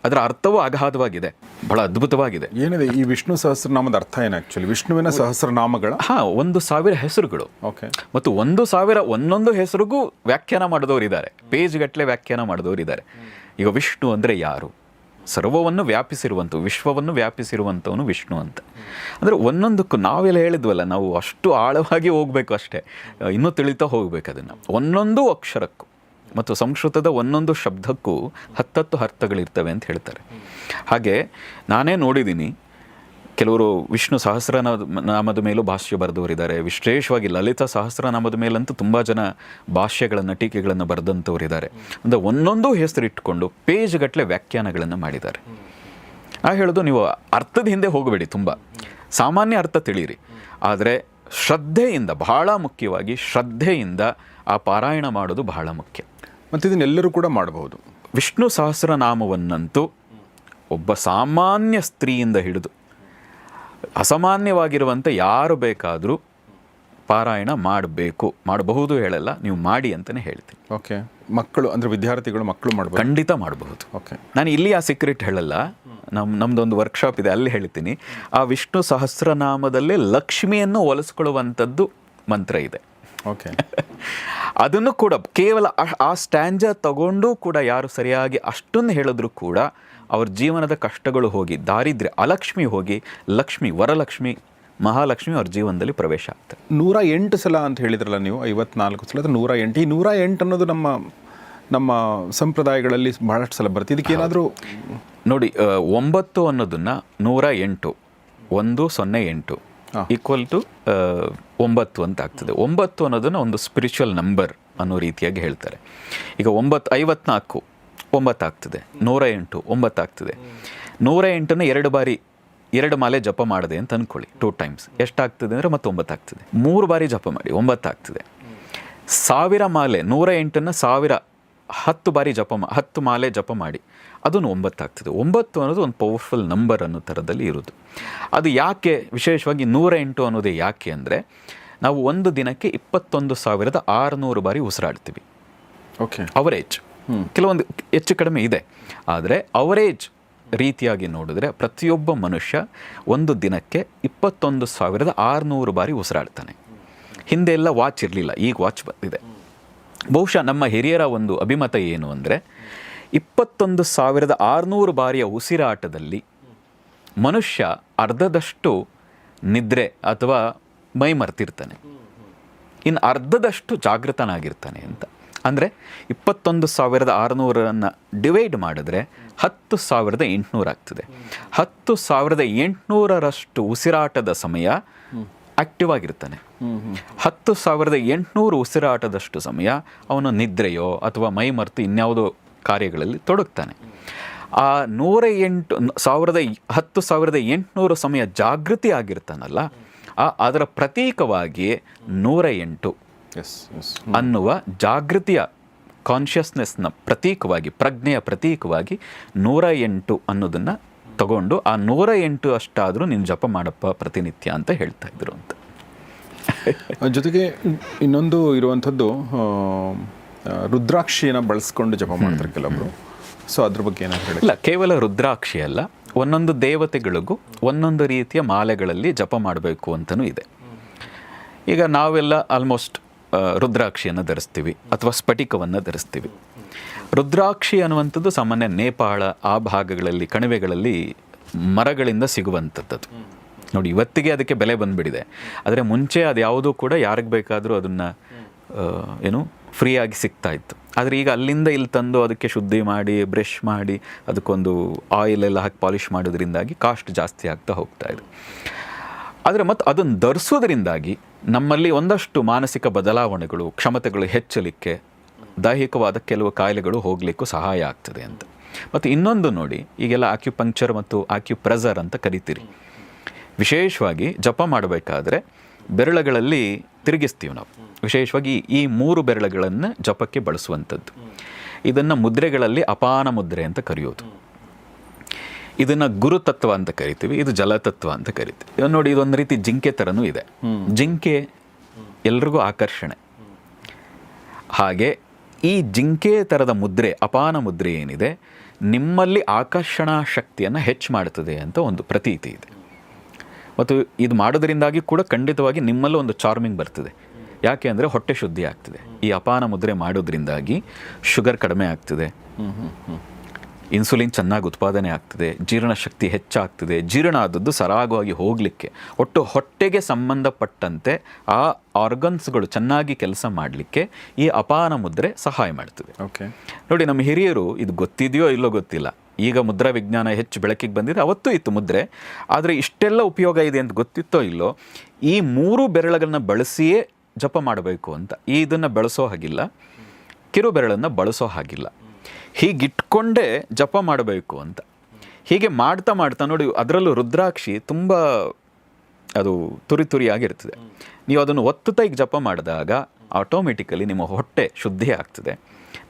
ಅದರ ಅರ್ಥವೂ ಅಗಾಧವಾಗಿದೆ, ಬಹಳ ಅದ್ಭುತವಾಗಿದೆ. ಏನಿದೆ ಈ ವಿಷ್ಣು ಸಹಸ್ರನಾಮದ ಅರ್ಥ ಏನು ಆ್ಯಕ್ಚುಲಿ? ವಿಷ್ಣುವಿನ ಸಹಸ್ರನಾಮಗಳ 1,000 ಹೆಸರುಗಳು. ಓಕೆ. ಮತ್ತು 1,000 ಒಂದೊಂದು ಹೆಸರಿಗೂ ವ್ಯಾಖ್ಯಾನ ಮಾಡಿದವರಿದ್ದಾರೆ, ಪೇಜ್ಗಟ್ಟಲೆ ವ್ಯಾಖ್ಯಾನ ಮಾಡಿದವರಿದ್ದಾರೆ. ಈಗ ವಿಷ್ಣು ಅಂದರೆ ಯಾರು? ಸರ್ವವನ್ನು ವ್ಯಾಪಿಸಿರುವಂಥವು, ವಿಶ್ವವನ್ನು ವ್ಯಾಪಿಸಿರುವಂಥವನು ವಿಷ್ಣು ಅಂತ. ಅಂದರೆ ಒಂದೊಂದಕ್ಕೂ ನಾವೆಲ್ಲ ಹೇಳಿದ್ವಲ್ಲ, ನಾವು ಅಷ್ಟು ಆಳವಾಗಿ ಹೋಗಬೇಕು ಅಷ್ಟೇ, ಇನ್ನೂ ತಿಳಿತಾ ಹೋಗ್ಬೇಕು ಅದನ್ನು. ಒಂದೊಂದು ಅಕ್ಷರಕ್ಕೂ ಮತ್ತು ಸಂಸ್ಕೃತದ ಒಂದೊಂದು ಶಬ್ದಕ್ಕೂ 10 ಅರ್ಥಗಳಿರ್ತವೆ ಅಂತ ಹೇಳ್ತಾರೆ. ಹಾಗೆ ನಾನೇ ನೋಡಿದ್ದೀನಿ, ಕೆಲವರು ವಿಷ್ಣು ಸಹಸ್ರನಾಮದ ಮೇಲೂ ಭಾಷ್ಯ ಬರೆದವರಿದ್ದಾರೆ. ವಿಶೇಷವಾಗಿ ಲಲಿತಾ ಸಹಸ್ರನಾಮದ ಮೇಲಂತೂ ತುಂಬ ಜನ ಭಾಷ್ಯಗಳನ್ನು, ಟೀಕೆಗಳನ್ನು ಬರೆದಂಥವರಿದ್ದಾರೆ. ಅಂದರೆ ಒಂದೊಂದು ಹೆಸರಿಟ್ಕೊಂಡು ಪೇಜ್ಗಟ್ಟಲೆ ವ್ಯಾಖ್ಯಾನಗಳನ್ನು ಮಾಡಿದ್ದಾರೆ. ಹೇಳೋದು, ನೀವು ಅರ್ಥದ ಹಿಂದೆ ಹೋಗಬೇಡಿ, ತುಂಬ ಸಾಮಾನ್ಯ ಅರ್ಥ ತಿಳಿಯಿರಿ, ಆದರೆ ಶ್ರದ್ಧೆಯಿಂದ, ಬಹಳ ಮುಖ್ಯವಾಗಿ ಶ್ರದ್ಧೆಯಿಂದ ಆ ಪಾರಾಯಣ ಮಾಡೋದು ಬಹಳ ಮುಖ್ಯ. ಮತ್ತು ಇದನ್ನೆಲ್ಲರೂ ಕೂಡ ಮಾಡಬಹುದು. ವಿಷ್ಣು ಸಹಸ್ರನಾಮವನ್ನಂತೂ ಒಬ್ಬ ಸಾಮಾನ್ಯ ಸ್ತ್ರೀಯಿಂದ ಹಿಡಿದು ಅಸಾಮಾನ್ಯವಾಗಿರುವಂಥ ಯಾರು ಬೇಕಾದರೂ ಪಾರಾಯಣ ಮಾಡಬಹುದು ಹೇಳಲ್ಲ, ನೀವು ಮಾಡಿ ಅಂತಲೇ ಹೇಳ್ತೀನಿ. ಓಕೆ. ಮಕ್ಕಳು ಅಂದರೆ ವಿದ್ಯಾರ್ಥಿಗಳು ಮಕ್ಕಳು ಮಾಡಬಹುದು? ಖಂಡಿತ ಮಾಡಬಹುದು. ಓಕೆ. ನಾನು ಇಲ್ಲಿ ಆ ಸೀಕ್ರೆಟ್ ಹೇಳಲ್ಲ, ನಮ್ಮದೊಂದು ವರ್ಕ್ಶಾಪ್ ಇದೆ, ಅಲ್ಲಿ ಹೇಳ್ತೀನಿ. ಆ ವಿಷ್ಣು ಸಹಸ್ರನಾಮದಲ್ಲೇ ಲಕ್ಷ್ಮಿಯನ್ನು ಒಲಿಸ್ಕೊಳ್ಳುವಂಥದ್ದು ಮಂತ್ರ ಇದೆ. ಓಕೆ. ಅದನ್ನು ಕೂಡ ಕೇವಲ ಆ ಸ್ಟ್ಯಾಂಜ ತಗೊಂಡು ಕೂಡ ಯಾರು ಸರಿಯಾಗಿ ಅಷ್ಟೊಂದು ಹೇಳಿದ್ರು ಕೂಡ ಅವ್ರ ಜೀವನದ ಕಷ್ಟಗಳು ಹೋಗಿ, ದಾರಿದ್ರ್ಯ, ಅಲಕ್ಷ್ಮಿ ಹೋಗಿ, ಲಕ್ಷ್ಮಿ, ವರಲಕ್ಷ್ಮಿ, ಮಹಾಲಕ್ಷ್ಮಿ ಅವ್ರ ಜೀವನದಲ್ಲಿ ಪ್ರವೇಶ ಆಗ್ತದೆ. 108 ಸಲ ಅಂತ ಹೇಳಿದ್ರಲ್ಲ ನೀವು, 54 ಸಲ, 108. ಈ 108 ಅನ್ನೋದು ನಮ್ಮ ಸಂಪ್ರದಾಯಗಳಲ್ಲಿ ಬಹಳಷ್ಟು ಸಲ ಬರುತ್ತೆ. ಇದಕ್ಕೇನಾದರೂ ನೋಡಿ, 9 ಅನ್ನೋದನ್ನು 108, 108 ಈಕ್ವಲ್ ಟು 9 ಅಂತ ಆಗ್ತದೆ. 9 ಅನ್ನೋದನ್ನು ಒಂದು ಸ್ಪಿರಿಚುವಲ್ ನಂಬರ್ ಅನ್ನೋ ರೀತಿಯಾಗಿ ಹೇಳ್ತಾರೆ. ಈಗ 54 9 ಆಗ್ತದೆ, 108 9 ಆಗ್ತದೆ. 108ನ 2 ಬಾರಿ 2 ಮಾಲೆ ಜಪ ಮಾಡಿದೆ ಅಂತ ಅಂದ್ಕೊಳ್ಳಿ, 2 ಟೈಮ್ಸ್ ಎಷ್ಟಾಗ್ತದೆ ಅಂದರೆ ಮತ್ತೆ 9 ಆಗ್ತದೆ. 3 ಬಾರಿ ಜಪ ಮಾಡಿ 9 ಆಗ್ತದೆ. 1000 ಮಾಲೆ, 108ನ 1000 10 ಬಾರಿ 10 ಮಾಲೆ ಜಪ ಮಾಡಿ ಅದನ್ನು 9 ಆಗ್ತದೆ. 9 ಅನ್ನೋದು ಒಂದು ಪವರ್ಫುಲ್ ನಂಬರ್ ಅನ್ನೋ ಥರದಲ್ಲಿ ಇರೋದು. ಅದು ಯಾಕೆ ವಿಶೇಷವಾಗಿ 108 ಅನ್ನೋದೇ ಯಾಕೆ ಅಂದರೆ, ನಾವು ಒಂದು ದಿನಕ್ಕೆ 21,600 ಬಾರಿ ಉಸಿರಾಡ್ತೀವಿ. ಓಕೆ. ಅವರೇಜ್, ಕೆಲವೊಂದು ಹೆಚ್ಚು ಕಡಿಮೆ ಇದೆ, ಆದರೆ ಅವರೇಜ್ ರೀತಿಯಾಗಿ ನೋಡಿದ್ರೆ ಪ್ರತಿಯೊಬ್ಬ ಮನುಷ್ಯ ಒಂದು ದಿನಕ್ಕೆ 21,600 ಬಾರಿ ಉಸಿರಾಡ್ತಾನೆ. ಹಿಂದೆ ಎಲ್ಲ ವಾಚ್ ಇರಲಿಲ್ಲ, ಈಗ ವಾಚ್ ಬಂದಿದೆ. ಬಹುಶಃ ನಮ್ಮ ಹಿರಿಯರ ಒಂದು ಅಭಿಮತ ಏನು ಅಂದರೆ, 21,600 ಬಾರಿಯ ಉಸಿರಾಟದಲ್ಲಿ ಮನುಷ್ಯ ಅರ್ಧದಷ್ಟು ನಿದ್ರೆ ಅಥವಾ ಮೈ ಮರ್ತಿರ್ತಾನೆ, ಇನ್ನು ಅರ್ಧದಷ್ಟು ಜಾಗೃತನಾಗಿರ್ತಾನೆ ಅಂತ. ಅಂದರೆ 21,600 ಡಿವೈಡ್ ಮಾಡಿದ್ರೆ 10,800 ಆಗ್ತದೆ. 10,800ರಷ್ಟು ಉಸಿರಾಟದ ಸಮಯ ಆಕ್ಟಿವ್ ಆಗಿರ್ತಾನೆ. 10,800 ಉಸಿರಾಟದಷ್ಟು ಸಮಯ ಅವನು ನಿದ್ರೆಯೋ ಅಥವಾ ಮೈ ಮರೆತು ಇನ್ಯಾವುದೋ ಕಾರ್ಯಗಳಲ್ಲಿ ತೊಡಗ್ತಾನೆ. ಆ 10,800 ಸಮಯ ಜಾಗೃತಿ ಆಗಿರ್ತಾನಲ್ಲ, ಅದರ ಪ್ರತೀಕವಾಗಿ 108 ಅನ್ನುವ ಜಾಗೃತಿಯ ಕಾನ್ಷಿಯಸ್ನೆಸ್ನ ಪ್ರತೀಕವಾಗಿ, ಪ್ರಜ್ಞೆಯ ಪ್ರತೀಕವಾಗಿ 108 ಅನ್ನೋದನ್ನು ತಗೊಂಡು ಆ 108 ಅಷ್ಟಾದರೂ ನೀನು ಜಪ ಮಾಡಪ್ಪ ಪ್ರತಿನಿತ್ಯ ಅಂತ ಹೇಳ್ತಾ ಇದ್ರು ಅಂತ. ಜೊತೆಗೆ ಇನ್ನೊಂದು ಇರುವಂಥದ್ದು, ರುದ್ರಾಕ್ಷಿಯನ್ನು ಬಳಸ್ಕೊಂಡು ಜಪ ಮಾಡ್ತಾರೆ ಕೆಲವೊಬ್ರು. ಸೊ ಅದ್ರ ಬಗ್ಗೆ ಏನಾದ್ರು ಹೇಳಿ? ಇಲ್ಲ, ಕೇವಲ ರುದ್ರಾಕ್ಷಿ ಅಲ್ಲ, ಒಂದೊಂದು ದೇವತೆಗಳಿಗೂ ಒಂದೊಂದು ರೀತಿಯ ಮಾಲೆಗಳಲ್ಲಿ ಜಪ ಮಾಡಬೇಕು ಅಂತಲೂ ಇದೆ. ಈಗ ನಾವೆಲ್ಲ ಆಲ್ಮೋಸ್ಟ್ ರುದ್ರಾಕ್ಷಿಯನ್ನು ಧರಿಸ್ತೀವಿ ಅಥವಾ ಸ್ಫಟಿಕವನ್ನು ಧರಿಸ್ತೀವಿ. ರುದ್ರಾಕ್ಷಿ ಅನ್ನುವಂಥದ್ದು ಸಾಮಾನ್ಯ ನೇಪಾಳ ಆ ಭಾಗಗಳಲ್ಲಿ, ಕಣಿವೆಗಳಲ್ಲಿ ಮರಗಳಿಂದ ಸಿಗುವಂಥದ್ದು. ನೋಡಿ, ಇವತ್ತಿಗೆ ಅದಕ್ಕೆ ಬೆಲೆ ಬಂದುಬಿಟ್ಟಿದೆ. ಆದರೆ ಮುಂಚೆ ಅದು ಯಾವುದೂ ಕೂಡ ಯಾರಿಗೆ ಬೇಕಾದರೂ ಅದನ್ನು ಫ್ರೀಯಾಗಿ ಸಿಗ್ತಾ ಇತ್ತು. ಆದರೆ ಈಗ ಅಲ್ಲಿಂದ ಇಲ್ಲಿ ತಂದು ಅದಕ್ಕೆ ಶುದ್ಧಿ ಮಾಡಿ, ಬ್ರಷ್ ಮಾಡಿ, ಅದಕ್ಕೊಂದು ಆಯಿಲ್ ಎಲ್ಲ ಹಾಕಿ ಪಾಲಿಷ್ ಮಾಡೋದ್ರಿಂದಾಗಿ ಕಾಸ್ಟ್ ಜಾಸ್ತಿ ಆಗ್ತಾ ಹೋಗ್ತಾ ಇದೆ. ಆದರೆ ಮತ್ತು ಅದನ್ನು ಧರಿಸೋದ್ರಿಂದಾಗಿ ನಮ್ಮಲ್ಲಿ ಒಂದಷ್ಟು ಮಾನಸಿಕ ಬದಲಾವಣೆಗಳು, ಕ್ಷಮತೆಗಳು ಹೆಚ್ಚಲಿಕ್ಕೆ, ದೈಹಿಕವಾದ ಕೆಲವು ಕಾಯಿಲೆಗಳು ಹೋಗಲಿಕ್ಕೂ ಸಹಾಯ ಆಗ್ತದೆ ಅಂತ. ಮತ್ತು ಇನ್ನೊಂದು ನೋಡಿ, ಈಗೆಲ್ಲ ಆಕ್ಯುಪಂಕ್ಚರ್ ಮತ್ತು ಆಕ್ಯುಪ್ರೆಸರ್ ಅಂತ ಕರಿತೀರಿ. ವಿಶೇಷವಾಗಿ ಜಪ ಮಾಡಬೇಕಾದ್ರೆ ಬೆರಳುಗಳಲ್ಲಿ ತಿರುಗಿಸ್ತೀವಿ ನಾವು. ವಿಶೇಷವಾಗಿ ಈ 3 ಬೆರಳುಗಳನ್ನು ಜಪಕ್ಕೆ ಬಳಸುವಂಥದ್ದು. ಇದನ್ನು ಮುದ್ರೆಗಳಲ್ಲಿ ಅಪಾನ ಮುದ್ರೆ ಅಂತ ಕರೆಯೋದು. ಇದನ್ನು ಗುರುತತ್ವ ಅಂತ ಕರಿತೀವಿ, ಇದು ಜಲತತ್ವ ಅಂತ ಕರಿತೀವಿ. ಇದನ್ನು ನೋಡಿ, ಇದೊಂದು ರೀತಿ ಜಿಂಕೆ ಥರನೂ ಇದೆ. ಜಿಂಕೆ ಎಲ್ರಿಗೂ ಆಕರ್ಷಣೆ. ಹಾಗೆ ಈ ಜಿಂಕೆ ಥರದ ಮುದ್ರೆ, ಅಪಾನ ಮುದ್ರೆ ಏನಿದೆ, ನಿಮ್ಮಲ್ಲಿ ಆಕರ್ಷಣಾ ಶಕ್ತಿಯನ್ನು ಹೆಚ್ಚು ಮಾಡ್ತದೆ ಅಂತ ಒಂದು ಪ್ರತೀತಿ ಇದೆ. ಮತ್ತು ಇದು ಮಾಡೋದ್ರಿಂದಾಗಿ ಕೂಡ ಖಂಡಿತವಾಗಿ ನಿಮ್ಮಲ್ಲೂ ಒಂದು ಚಾರ್ಮಿಂಗ್ ಬರ್ತದೆ. ಯಾಕೆ ಅಂದರೆ ಹೊಟ್ಟೆ ಶುದ್ಧಿ ಆಗ್ತದೆ. ಈ ಅಪಾನ ಮುದ್ರೆ ಮಾಡೋದ್ರಿಂದಾಗಿ ಶುಗರ್ ಕಡಿಮೆ ಆಗ್ತದೆ, ಇನ್ಸುಲಿನ್ ಚೆನ್ನಾಗಿ ಉತ್ಪಾದನೆ ಆಗ್ತದೆ, ಜೀರ್ಣಶಕ್ತಿ ಹೆಚ್ಚಾಗ್ತದೆ, ಜೀರ್ಣ ಆದದ್ದು ಸರಾಗವಾಗಿ ಹೋಗಲಿಕ್ಕೆ, ಹೊಟ್ಟೆಗೆ ಸಂಬಂಧಪಟ್ಟಂತೆ ಆ ಆರ್ಗನ್ಸ್ಗಳು ಚೆನ್ನಾಗಿ ಕೆಲಸ ಮಾಡಲಿಕ್ಕೆ ಈ ಅಪಾನ ಮುದ್ರೆ ಸಹಾಯ ಮಾಡ್ತದೆ. ಓಕೆ. ನೋಡಿ, ನಮ್ಮ ಹಿರಿಯರು ಇದು ಗೊತ್ತಿದೆಯೋ ಇಲ್ಲೋ ಗೊತ್ತಿಲ್ಲ, ಈಗ ಮುದ್ರಾ ವಿಜ್ಞಾನ ಹೆಚ್ಚು ಬೆಳಕಿಗೆ ಬಂದಿದೆ, ಅವತ್ತೂ ಇತ್ತು ಮುದ್ರೆ. ಆದರೆ ಇಷ್ಟೆಲ್ಲ ಉಪಯೋಗ ಇದೆ ಅಂತ ಗೊತ್ತಿತ್ತೋ ಇಲ್ಲೋ, ಈ 3 ಬೆರಳುಗಳನ್ನ ಬಳಸಿಯೇ ಜಪ ಮಾಡಬೇಕು ಅಂತ. ಇದನ್ನು ಬಳಸೋ ಹಾಗಿಲ್ಲ, ಕಿರು ಬೆರಳನ್ನು ಬಳಸೋ ಹಾಗಿಲ್ಲ, ಹೀಗಿಟ್ಕೊಂಡೇ ಜಪ ಮಾಡಬೇಕು ಅಂತ. ಹೀಗೆ ಮಾಡ್ತಾ ಮಾಡ್ತಾ ನೋಡಿ, ಅದರಲ್ಲೂ ರುದ್ರಾಕ್ಷಿ ತುಂಬ ಅದು ತುರಿಯಾಗಿರ್ತದೆ. ನೀವು ಅದನ್ನು ಒತ್ತುತ್ತಾ ಈಗ ಜಪ ಮಾಡಿದಾಗ ಆಟೋಮೆಟಿಕಲಿ ನಿಮ್ಮ ಹೊಟ್ಟೆ ಶುದ್ಧಿ ಆಗ್ತದೆ,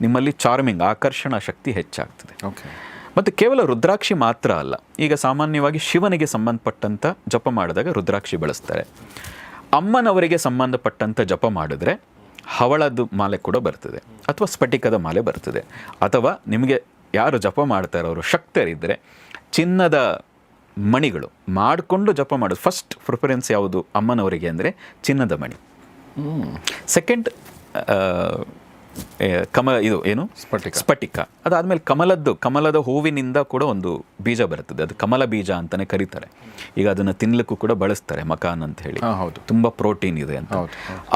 ನಿಮ್ಮಲ್ಲಿ ಚಾರ್ಮಿಂಗ್ ಆಕರ್ಷಣಾ ಶಕ್ತಿ ಹೆಚ್ಚಾಗ್ತದೆ. ಮತ್ತು ಕೇವಲ ರುದ್ರಾಕ್ಷಿ ಮಾತ್ರ ಅಲ್ಲ, ಈಗ ಸಾಮಾನ್ಯವಾಗಿ ಶಿವನಿಗೆ ಸಂಬಂಧಪಟ್ಟಂಥ ಜಪ ಮಾಡಿದಾಗ ರುದ್ರಾಕ್ಷಿ ಬಳಸ್ತಾರೆ. ಅಮ್ಮನವರಿಗೆ ಸಂಬಂಧಪಟ್ಟಂಥ ಜಪ ಮಾಡಿದ್ರೆ ಹವಳದ ಮಾಲೆ ಕೂಡ ಬರ್ತದೆ, ಅಥವಾ ಸ್ಫಟಿಕದ ಮಾಲೆ ಬರ್ತದೆ. ಅಥವಾ ನಿಮಗೆ ಯಾರು ಜಪ ಮಾಡ್ತಾರೋ ಅವರು ಶಕ್ತರಿದ್ದರೆ ಚಿನ್ನದ ಮಣಿಗಳು ಮಾಡಿಕೊಂಡು ಜಪ ಮಾಡೋದು. ಫಸ್ಟ್ ಪ್ರಿಫರೆನ್ಸ್ ಯಾವುದು ಅಮ್ಮನವರಿಗೆ ಅಂದರೆ ಚಿನ್ನದ ಮಣಿ. ಸೆಕೆಂಡ್ ಇದು ಏನು ಸ್ಫಟಿಕ. ಅದಾದಮೇಲೆ ಕಮಲದ ಹೂವಿನಿಂದ ಕೂಡ ಒಂದು ಬೀಜ ಬರ್ತದೆ, ಅದು ಕಮಲ ಬೀಜ ಅಂತಲೇ ಕರೀತಾರೆ. ಈಗ ಅದನ್ನು ತಿನ್ನಲಿಕ್ಕೂ ಕೂಡ ಬಳಸ್ತಾರೆ, ಮಕಾನ್ ಅಂತ ಹೇಳಿ, ತುಂಬ ಪ್ರೋಟೀನ್ ಇದೆ ಅಂತ.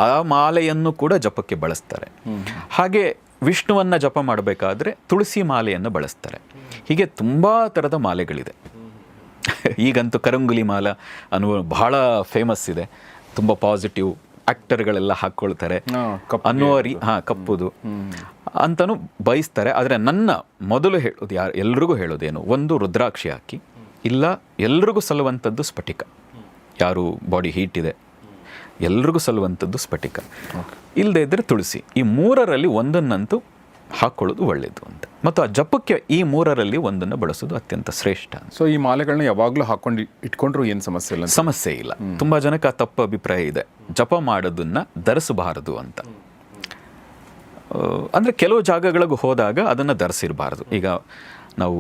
ಆ ಮಾಲೆಯನ್ನು ಕೂಡ ಜಪಕ್ಕೆ ಬಳಸ್ತಾರೆ. ಹಾಗೆ ವಿಷ್ಣುವನ್ನು ಜಪ ಮಾಡಬೇಕಾದ್ರೆ ತುಳಸಿ ಮಾಲೆಯನ್ನು ಬಳಸ್ತಾರೆ. ಹೀಗೆ ತುಂಬ ಥರದ ಮಾಲೆಗಳಿದೆ. ಈಗಂತೂ ಕರಂಗುಲಿ ಮಾಲ ಅನ್ನುವ ಬಹಳ ಫೇಮಸ್ ಇದೆ, ತುಂಬ ಪಾಸಿಟಿವ್, ಆಕ್ಟರ್ಗಳೆಲ್ಲ ಹಾಕ್ಕೊಳ್ತಾರೆ ಅನ್ನುವ ಕಪ್ಪುದು ಅಂತಲೂ ಬಯಸ್ತಾರೆ. ಆದರೆ ನನ್ನ ಮೊದಲು ಹೇಳೋದು ಎಲ್ರಿಗೂ ಹೇಳೋದೇನು, ಒಂದು ರುದ್ರಾಕ್ಷಿ ಹಾಕಿ, ಇಲ್ಲ ಎಲ್ರಿಗೂ ಸಲ್ಲುವಂಥದ್ದು ಸ್ಫಟಿಕ. ಯಾರು ಬಾಡಿ ಹೀಟ್ ಇದೆ ಎಲ್ರಿಗೂ ಸಲ್ಲುವಂಥದ್ದು ಸ್ಫಟಿಕ, ಇಲ್ಲದೇ ಇದ್ದರೆ ತುಳಸಿ. ಈ 3ರಲ್ಲಿ ಒಂದನ್ನಂತೂ ಹಾಕ್ಕೊಳ್ಳೋದು ಒಳ್ಳೆಯದು ಅಂತ. ಮತ್ತು ಆ ಜಪಕ್ಕೆ ಈ 3ರಲ್ಲಿ ಒಂದನ್ನು ಬಳಸೋದು ಅತ್ಯಂತ ಶ್ರೇಷ್ಠ. ಸೊ ಈ ಮಾಲೆಗಳನ್ನ ಯಾವಾಗಲೂ ಹಾಕೊಂಡು ಇಟ್ಕೊಂಡ್ರು ಏನು ಸಮಸ್ಯೆ ಇಲ್ಲ. ತುಂಬ ಜನಕ್ಕೆ ಆ ತಪ್ಪು ಅಭಿಪ್ರಾಯ ಇದೆ, ಜಪ ಮಾಡೋದನ್ನು ಧರಿಸಬಾರದು ಅಂತ. ಅಂದರೆ ಕೆಲವು ಜಾಗಗಳಿಗೆ ಹೋದಾಗ ಅದನ್ನು ಧರಿಸಿರಬಾರ್ದು. ಈಗ ನಾವು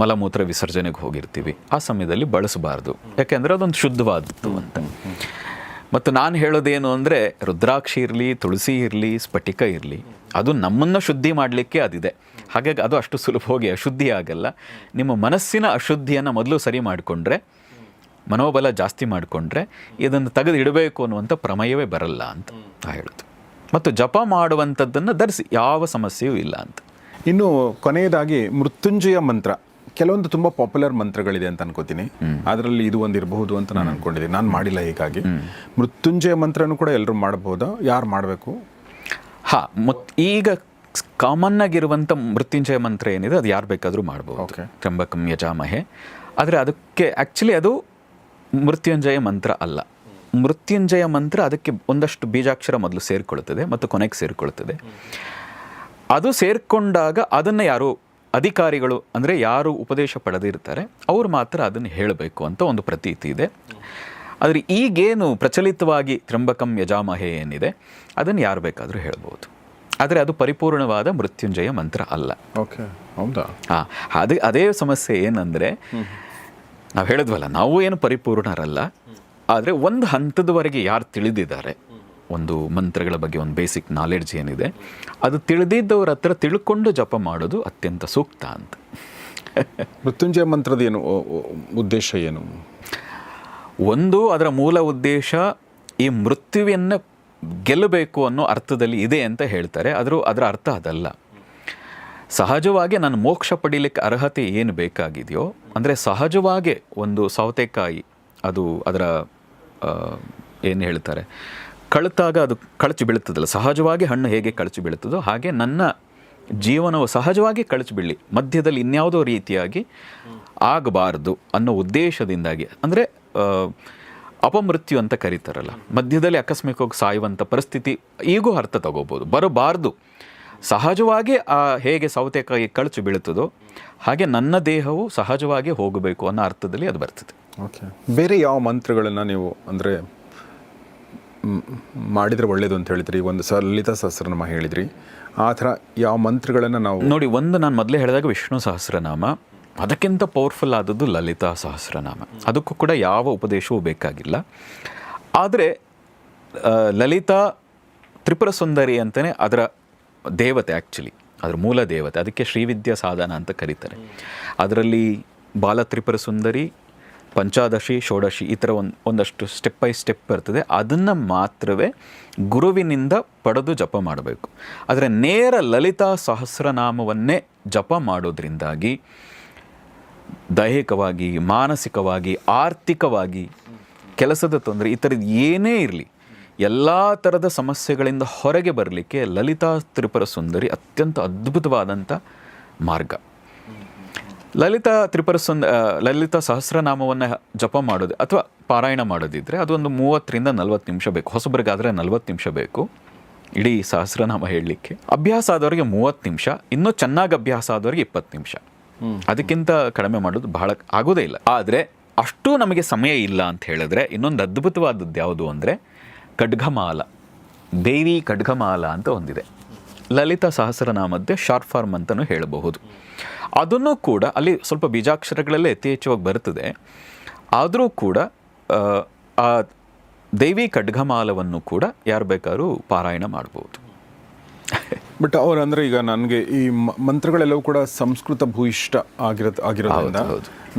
ಮಲಮೂತ್ರ ವಿಸರ್ಜನೆಗೆ ಹೋಗಿರ್ತೀವಿ, ಆ ಸಮಯದಲ್ಲಿ ಬಳಸಬಾರ್ದು, ಯಾಕೆಂದರೆ ಅದೊಂದು ಶುದ್ಧವಾದದ್ದು ಅಂತ. ಮತ್ತು ನಾನು ಹೇಳೋದೇನು ಅಂದರೆ, ರುದ್ರಾಕ್ಷಿ ಇರಲಿ, ತುಳಸಿ ಇರಲಿ, ಸ್ಫಟಿಕ ಇರಲಿ, ಅದು ನಮ್ಮನ್ನು ಶುದ್ಧಿ ಮಾಡಲಿಕ್ಕೆ ಅದಿದೆ. ಹಾಗಾಗಿ ಅದು ಅಷ್ಟು ಸುಲಭವಾಗಿ ಅಶುದ್ಧಿ ಆಗಲ್ಲ. ನಿಮ್ಮ ಮನಸ್ಸಿನ ಅಶುದ್ಧಿಯನ್ನು ಮೊದಲು ಸರಿ ಮಾಡಿಕೊಂಡ್ರೆ, ಮನೋಬಲ ಜಾಸ್ತಿ ಮಾಡಿಕೊಂಡ್ರೆ, ಇದನ್ನು ತೆಗೆದು ಇಡಬೇಕು ಅನ್ನುವಂಥ ಪ್ರಮೇಯವೇ ಬರಲ್ಲ ಅಂತ ಹೇಳೋದು. ಮತ್ತು ಜಪ ಮಾಡುವಂಥದ್ದನ್ನು ಧರಿಸಿ, ಯಾವ ಸಮಸ್ಯೆಯೂ ಇಲ್ಲ ಅಂತ. ಇನ್ನು ಕೊನೆಯದಾಗಿ ಮೃತ್ಯುಂಜಯ ಮಂತ್ರ, ಕೆಲವೊಂದು ತುಂಬ ಪಾಪ್ಯುಲರ್ ಮಂತ್ರಗಳಿದೆ ಅಂತ ಅನ್ಕೋತೀನಿ. ಅದರಲ್ಲಿ ಇದು ಒಂದು ಇರಬಹುದು ಅಂತ ನಾನು ಅನ್ಕೊಂಡಿದ್ದೀನಿ. ನಾನು ಮಾಡಿಲ್ಲ. ಹೀಗಾಗಿ ಮೃತ್ಯುಂಜಯ ಮಂತ್ರನೂ ಕೂಡ ಎಲ್ಲರೂ ಮಾಡಬಹುದಾ? ಯಾರು ಮಾಡಬೇಕು? ಈಗ ಕಾಮನ್ ಆಗಿರುವಂಥ ಮೃತ್ಯುಂಜಯ ಮಂತ್ರ ಏನಿದೆ ಅದು ಯಾರು ಬೇಕಾದರೂ ಮಾಡ್ಬೋದು, ತ್ರ್ಯಂಬಕಂ ಯಜಾಮಹೆ. ಆದರೆ ಅದಕ್ಕೆ ಆ್ಯಕ್ಚುಲಿ ಅದು ಮೃತ್ಯುಂಜಯ ಮಂತ್ರ ಅಲ್ಲ. ಮೃತ್ಯುಂಜಯ ಮಂತ್ರ ಅದಕ್ಕೆ ಒಂದಷ್ಟು ಬೀಜಾಕ್ಷರ ಮೊದಲು ಸೇರಿಕೊಳ್ಳುತ್ತದೆ ಮತ್ತು ಕೊನೆಗೆ ಸೇರಿಕೊಳ್ಳುತ್ತದೆ. ಅದು ಸೇರಿಕೊಂಡಾಗ ಅದನ್ನು ಯಾರು ಅಧಿಕಾರಿಗಳು, ಅಂದರೆ ಯಾರು ಉಪದೇಶ ಪಡೆದಿರ್ತಾರೆ ಅವರು ಮಾತ್ರ ಅದನ್ನು ಹೇಳಬೇಕು ಅಂತ ಒಂದು ಪ್ರತೀತಿ ಇದೆ. ಆದರೆ ಈಗೇನು ಪ್ರಚಲಿತವಾಗಿ ತ್ರ್ಯಂಬಕಂ ಯಜಾಮಹೆ ಏನಿದೆ ಅದನ್ನು ಯಾರು ಬೇಕಾದರೂ ಹೇಳ್ಬೋದು. ಆದರೆ ಅದು ಪರಿಪೂರ್ಣವಾದ ಮೃತ್ಯುಂಜಯ ಮಂತ್ರ ಅಲ್ಲ. ಹೌದಾ? ಅದೇ ಸಮಸ್ಯೆ ಏನಂದರೆ, ನಾವು ಹೇಳಿದ್ವಲ್ಲ, ನಾವು ಏನು ಪರಿಪೂರ್ಣರಲ್ಲ. ಆದರೆ ಒಂದು ಹಂತದವರೆಗೆ ಯಾರು ತಿಳಿದಿದ್ದಾರೆ ಒಂದು ಮಂತ್ರಗಳ ಬಗ್ಗೆ ಒಂದು ಬೇಸಿಕ್ ನಾಲೆಡ್ಜ್ ಏನಿದೆ, ಅದು ತಿಳಿದಿದ್ದವ್ರ ಹತ್ರ ತಿಳ್ಕೊಂಡು ಜಪ ಮಾಡೋದು ಅತ್ಯಂತ ಸೂಕ್ತ ಅಂತ. ಮೃತ್ಯುಂಜಯ ಮಂತ್ರದ ಏನು ಉದ್ದೇಶ ಏನು? ಒಂದು, ಅದರ ಮೂಲ ಉದ್ದೇಶ ಈ ಮೃತ್ಯುವನ್ನು ಗೆಲ್ಲಬೇಕು ಅನ್ನೋ ಅರ್ಥದಲ್ಲಿ ಇದೆ ಅಂತ ಹೇಳ್ತಾರೆ. ಅದರ ಅರ್ಥ ಅದಲ್ಲ. ಸಹಜವಾಗಿ ನಾನು ಮೋಕ್ಷ ಪಡೀಲಿಕ್ಕೆ ಅರ್ಹತೆ ಏನು ಬೇಕಾಗಿದೆಯೋ, ಅಂದರೆ ಸಹಜವಾಗಿ ಒಂದು ಸೌತೆಕಾಯಿ ಅದು ಅದರ ಏನು ಹೇಳ್ತಾರೆ, ಕಳತಾಗ ಅದು ಕಳಚಿ ಬೀಳುತ್ತದಲ್ಲ, ಸಹಜವಾಗಿ ಹಣ್ಣು ಹೇಗೆ ಕಳಚಿ ಬೀಳುತ್ತದೋ ಹಾಗೆ ನನ್ನ ಜೀವನವು ಸಹಜವಾಗಿ ಕಳಚಿ ಬೀಳಲಿ, ಮಧ್ಯದಲ್ಲಿ ಇನ್ಯಾವುದೋ ರೀತಿಯಾಗಿ ಆಗಬಾರ್ದು ಅನ್ನೋ ಉದ್ದೇಶದಿಂದಾಗಿ, ಅಂದರೆ ಅಪಮೃತ್ಯು ಅಂತ ಕರೀತಾರಲ್ಲ, ಮಧ್ಯದಲ್ಲಿ ಆಕಸ್ಮಿಕವಾಗಿ ಸಾಯುವಂಥ ಪರಿಸ್ಥಿತಿ ಈಗೂ ಅರ್ಥ ತಗೋಬೋದು. ಬರಬಾರ್ದು, ಸಹಜವಾಗಿ ಹೇಗೆ ಸೌತೆಕಾಯಿ ಕಳಚಿ ಬೀಳುತ್ತದೋ ಹಾಗೆ ನನ್ನ ದೇಹವು ಸಹಜವಾಗಿ ಹೋಗಬೇಕು ಅನ್ನೋ ಅರ್ಥದಲ್ಲಿ ಅದು ಬರ್ತದೆ. ಬೇರೆ ಯಾವ ಮಂತ್ರಗಳನ್ನು ನೀವು ಅಂದರೆ ಮಾಡಿದರೆ ಒಳ್ಳೇದು ಅಂತ ಹೇಳಿದ್ರಿ? ಒಂದು ಲಲಿತಾ ಸಹಸ್ರನಾಮ ಹೇಳಿದ್ರಿ, ಆ ಥರ ಯಾವ ಮಂತ್ರಗಳನ್ನು ನಾವು ನೋಡಿ. ಒಂದು ನಾನು ಮೊದಲೇ ಹೇಳಿದಾಗ ವಿಷ್ಣು ಸಹಸ್ರನಾಮ, ಅದಕ್ಕಿಂತ ಪವರ್ಫುಲ್ ಆದದ್ದು ಲಲಿತಾ ಸಹಸ್ರನಾಮ. ಅದಕ್ಕೂ ಕೂಡ ಯಾವ ಉಪದೇಶವೂ ಬೇಕಾಗಿಲ್ಲ. ಆದರೆ ಲಲಿತಾ ತ್ರಿಪುರ ಸುಂದರಿ ಅಂತಲೇ ಅದರ ದೇವತೆ, ಆ್ಯಕ್ಚುಲಿ ಅದರ ಮೂಲ ದೇವತೆ. ಅದಕ್ಕೆ ಶ್ರೀವಿದ್ಯಾ ಸಾಧನ ಅಂತ ಕರೀತಾರೆ. ಅದರಲ್ಲಿ ಬಾಲ ತ್ರಿಪುರ ಸುಂದರಿ, ಪಂಚಾದಶಿ, ಷೋಡಶಿ, ಈ ಥರ ಒಂದಷ್ಟು ಸ್ಟೆಪ್ ಬೈ ಸ್ಟೆಪ್ ಬರ್ತದೆ. ಅದನ್ನು ಮಾತ್ರವೇ ಗುರುವಿನಿಂದ ಪಡೆದು ಜಪ ಮಾಡಬೇಕು. ಆದರೆ ನೇರ ಲಲಿತಾ ಸಹಸ್ರನಾಮವನ್ನೇ ಜಪ ಮಾಡೋದ್ರಿಂದಾಗಿ ದೈಹಿಕವಾಗಿ, ಮಾನಸಿಕವಾಗಿ, ಆರ್ಥಿಕವಾಗಿ, ಕೆಲಸದ ತೊಂದರೆ, ಈ ಥರದ್ದು ಏನೇ ಇರಲಿ, ಎಲ್ಲ ಥರದ ಸಮಸ್ಯೆಗಳಿಂದ ಹೊರಗೆ ಬರಲಿಕ್ಕೆ ಲಲಿತಾ ತ್ರಿಪುರ ಸುಂದರಿ ಅತ್ಯಂತ ಅದ್ಭುತವಾದಂಥ ಮಾರ್ಗ. ಲಲಿತಾ ಸಹಸ್ರನಾಮವನ್ನು ಜಪ ಮಾಡೋದು ಅಥವಾ ಪಾರಾಯಣ ಮಾಡೋದಿದ್ರೆ ಅದೊಂದು 30ರಿಂದ 40 ನಿಮಿಷ ಬೇಕು. ಹೊಸಬರಿಗಾದರೆ 40 ನಿಮಿಷ ಬೇಕು ಇಡೀ ಸಹಸ್ರನಾಮ ಹೇಳಲಿಕ್ಕೆ. ಅಭ್ಯಾಸ ಆದವರಿಗೆ 30 ನಿಮಿಷ, ಇನ್ನೂ ಚೆನ್ನಾಗಿ ಅಭ್ಯಾಸ ಆದವರಿಗೆ 20 ನಿಮಿಷ. ಅದಕ್ಕಿಂತ ಕಡಿಮೆ ಮಾಡೋದು ಬಹಳ ಆಗೋದೇ ಇಲ್ಲ. ಆದರೆ ಅಷ್ಟೂ ನಮಗೆ ಸಮಯ ಇಲ್ಲ ಅಂತ ಹೇಳಿದ್ರೆ ಇನ್ನೊಂದು ಅದ್ಭುತವಾದದ್ದು ಯಾವುದು ಅಂದರೆ ಖಡ್ಗಮಾಲ, ದೇವಿ ಖಡ್ಗಮಾಲ ಅಂತ ಒಂದಿದೆ. ಲಲಿತಾ ಸಹಸ್ರನಾಮದ್ದೇ ಶಾರ್ಟ್ ಫಾರ್ಮ್ ಅಂತಲೂ ಹೇಳಬಹುದು. ಅದನ್ನು ಕೂಡ ಅಲ್ಲಿ ಸ್ವಲ್ಪ ಬೀಜಾಕ್ಷರಗಳಲ್ಲೇ ಯಥೇಚ್ಛವಾಗಿ ಬರ್ತದೆ. ಆದರೂ ಕೂಡ ಆ ದೇವಿ ಖಡ್ಗಮಾಲವನ್ನು ಕೂಡ ಯಾರು ಬೇಕಾದ್ರೂ ಪಾರಾಯಣ ಮಾಡ್ಬೋದು. ಬಟ್ ಅವ್ರು ಅಂದರೆ ಈಗ ನನಗೆ ಈ ಮಂತ್ರಗಳೆಲ್ಲವೂ ಕೂಡ ಸಂಸ್ಕೃತ ಭೂಯಿಷ್ಠ ಆಗಿರೋದ್ರಿಂದ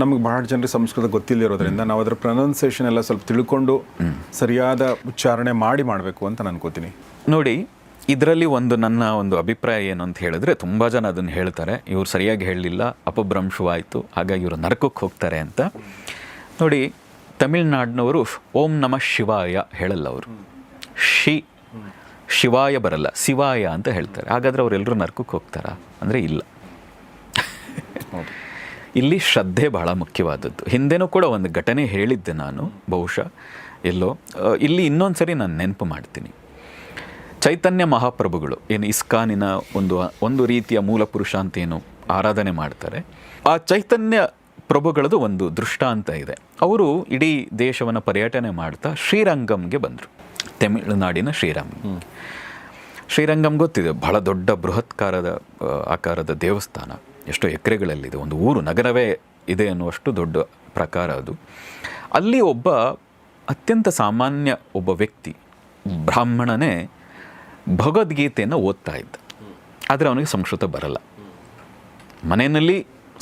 ನಮಗೆ ಬಹಳ ಜನರಿಗೆ ಸಂಸ್ಕೃತ ಗೊತ್ತಿಲ್ಲದಿರೋದ್ರಿಂದ ನಾವು ಅದರ ಪ್ರೊನೌನ್ಸಿಯೇಷನ್ ಎಲ್ಲ ಸ್ವಲ್ಪ ತಿಳ್ಕೊಂಡು ಸರಿಯಾದ ಉಚ್ಚಾರಣೆ ಮಾಡಬೇಕು ಅಂತ ಅನ್ಕೋತೀನಿ. ನೋಡಿ, ಇದರಲ್ಲಿ ನನ್ನ ಒಂದು ಅಭಿಪ್ರಾಯ ಏನು ಅಂತ ಹೇಳಿದ್ರೆ, ತುಂಬ ಜನ ಅದನ್ನು ಹೇಳ್ತಾರೆ, ಇವ್ರು ಸರಿಯಾಗಿ ಹೇಳಲಿಲ್ಲ, ಅಪಭ್ರಂಶವಾಯಿತು, ಹಾಗಾಗಿ ಇವರು ನರಕಕ್ಕೆ ಹೋಗ್ತಾರೆ ಅಂತ. ನೋಡಿ, ತಮಿಳ್ನಾಡಿನವರು ಓಂ ನಮಃ ಶಿವಾಯ ಹೇಳಲ್ಲ, ಅವರು ಶಿವಾಯ ಬರಲ್ಲ, ಶಿವಾಯ ಅಂತ ಹೇಳ್ತಾರೆ. ಹಾಗಾದರೆ ಅವರೆಲ್ಲರೂ ನರಕಕ್ಕೆ ಹೋಗ್ತಾರಾ ಅಂದರೆ ಇಲ್ಲ. ಇಲ್ಲಿ ಶ್ರದ್ಧೆ ಬಹಳ ಮುಖ್ಯವಾದದ್ದು. ಹಿಂದೆನೂ ಕೂಡ ಒಂದು ಘಟನೆ ಹೇಳಿದ್ದೆ ನಾನು, ಬಹುಶಃ ಎಲ್ಲೋ. ಇಲ್ಲಿ ಇನ್ನೊಂದು ಸರಿ ನಾನು ನೆನಪು ಮಾಡ್ತೀನಿ. ಚೈತನ್ಯ ಮಹಾಪ್ರಭುಗಳು ಏನು ಇಸ್ಕಾನಿನ ಒಂದು ರೀತಿಯ ಮೂಲ ಪುರುಷ ಅಂತ ಏನು ಆರಾಧನೆ ಮಾಡ್ತಾರೆ, ಆ ಚೈತನ್ಯ ಪ್ರಭುಗಳದು ಒಂದು ದೃಷ್ಟಾಂತ ಇದೆ. ಅವರು ಇಡೀ ದೇಶವನ್ನು ಪರ್ಯಟನೆ ಮಾಡ್ತಾ ಶ್ರೀರಂಗಂಗೆ ಬಂದರು, ತಮಿಳುನಾಡಿನ ಶ್ರೀರಂಗಂ ಗೊತ್ತಿದೆ, ಬಹಳ ದೊಡ್ಡ ಬೃಹತ್ಕಾರದ ಆಕಾರದ ದೇವಸ್ಥಾನ, ಎಷ್ಟೋ ಎಕರೆಗಳಲ್ಲಿದೆ, ಒಂದು ಊರು ನಗರವೇ ಇದೆ ಅನ್ನುವಷ್ಟು ದೊಡ್ಡ ಪ್ರಕಾರ ಅದು. ಅಲ್ಲಿ ಒಬ್ಬ ಅತ್ಯಂತ ಸಾಮಾನ್ಯ ಒಬ್ಬ ವ್ಯಕ್ತಿ, ಬ್ರಾಹ್ಮಣನೇ, ಭಗವದ್ಗೀತೆಯನ್ನು ಓದ್ತಾ ಇದ್ದ. ಆದರೆ ಅವನಿಗೆ ಸಂಸ್ಕೃತ ಬರಲ್ಲ. ಮನೆಯಲ್ಲಿ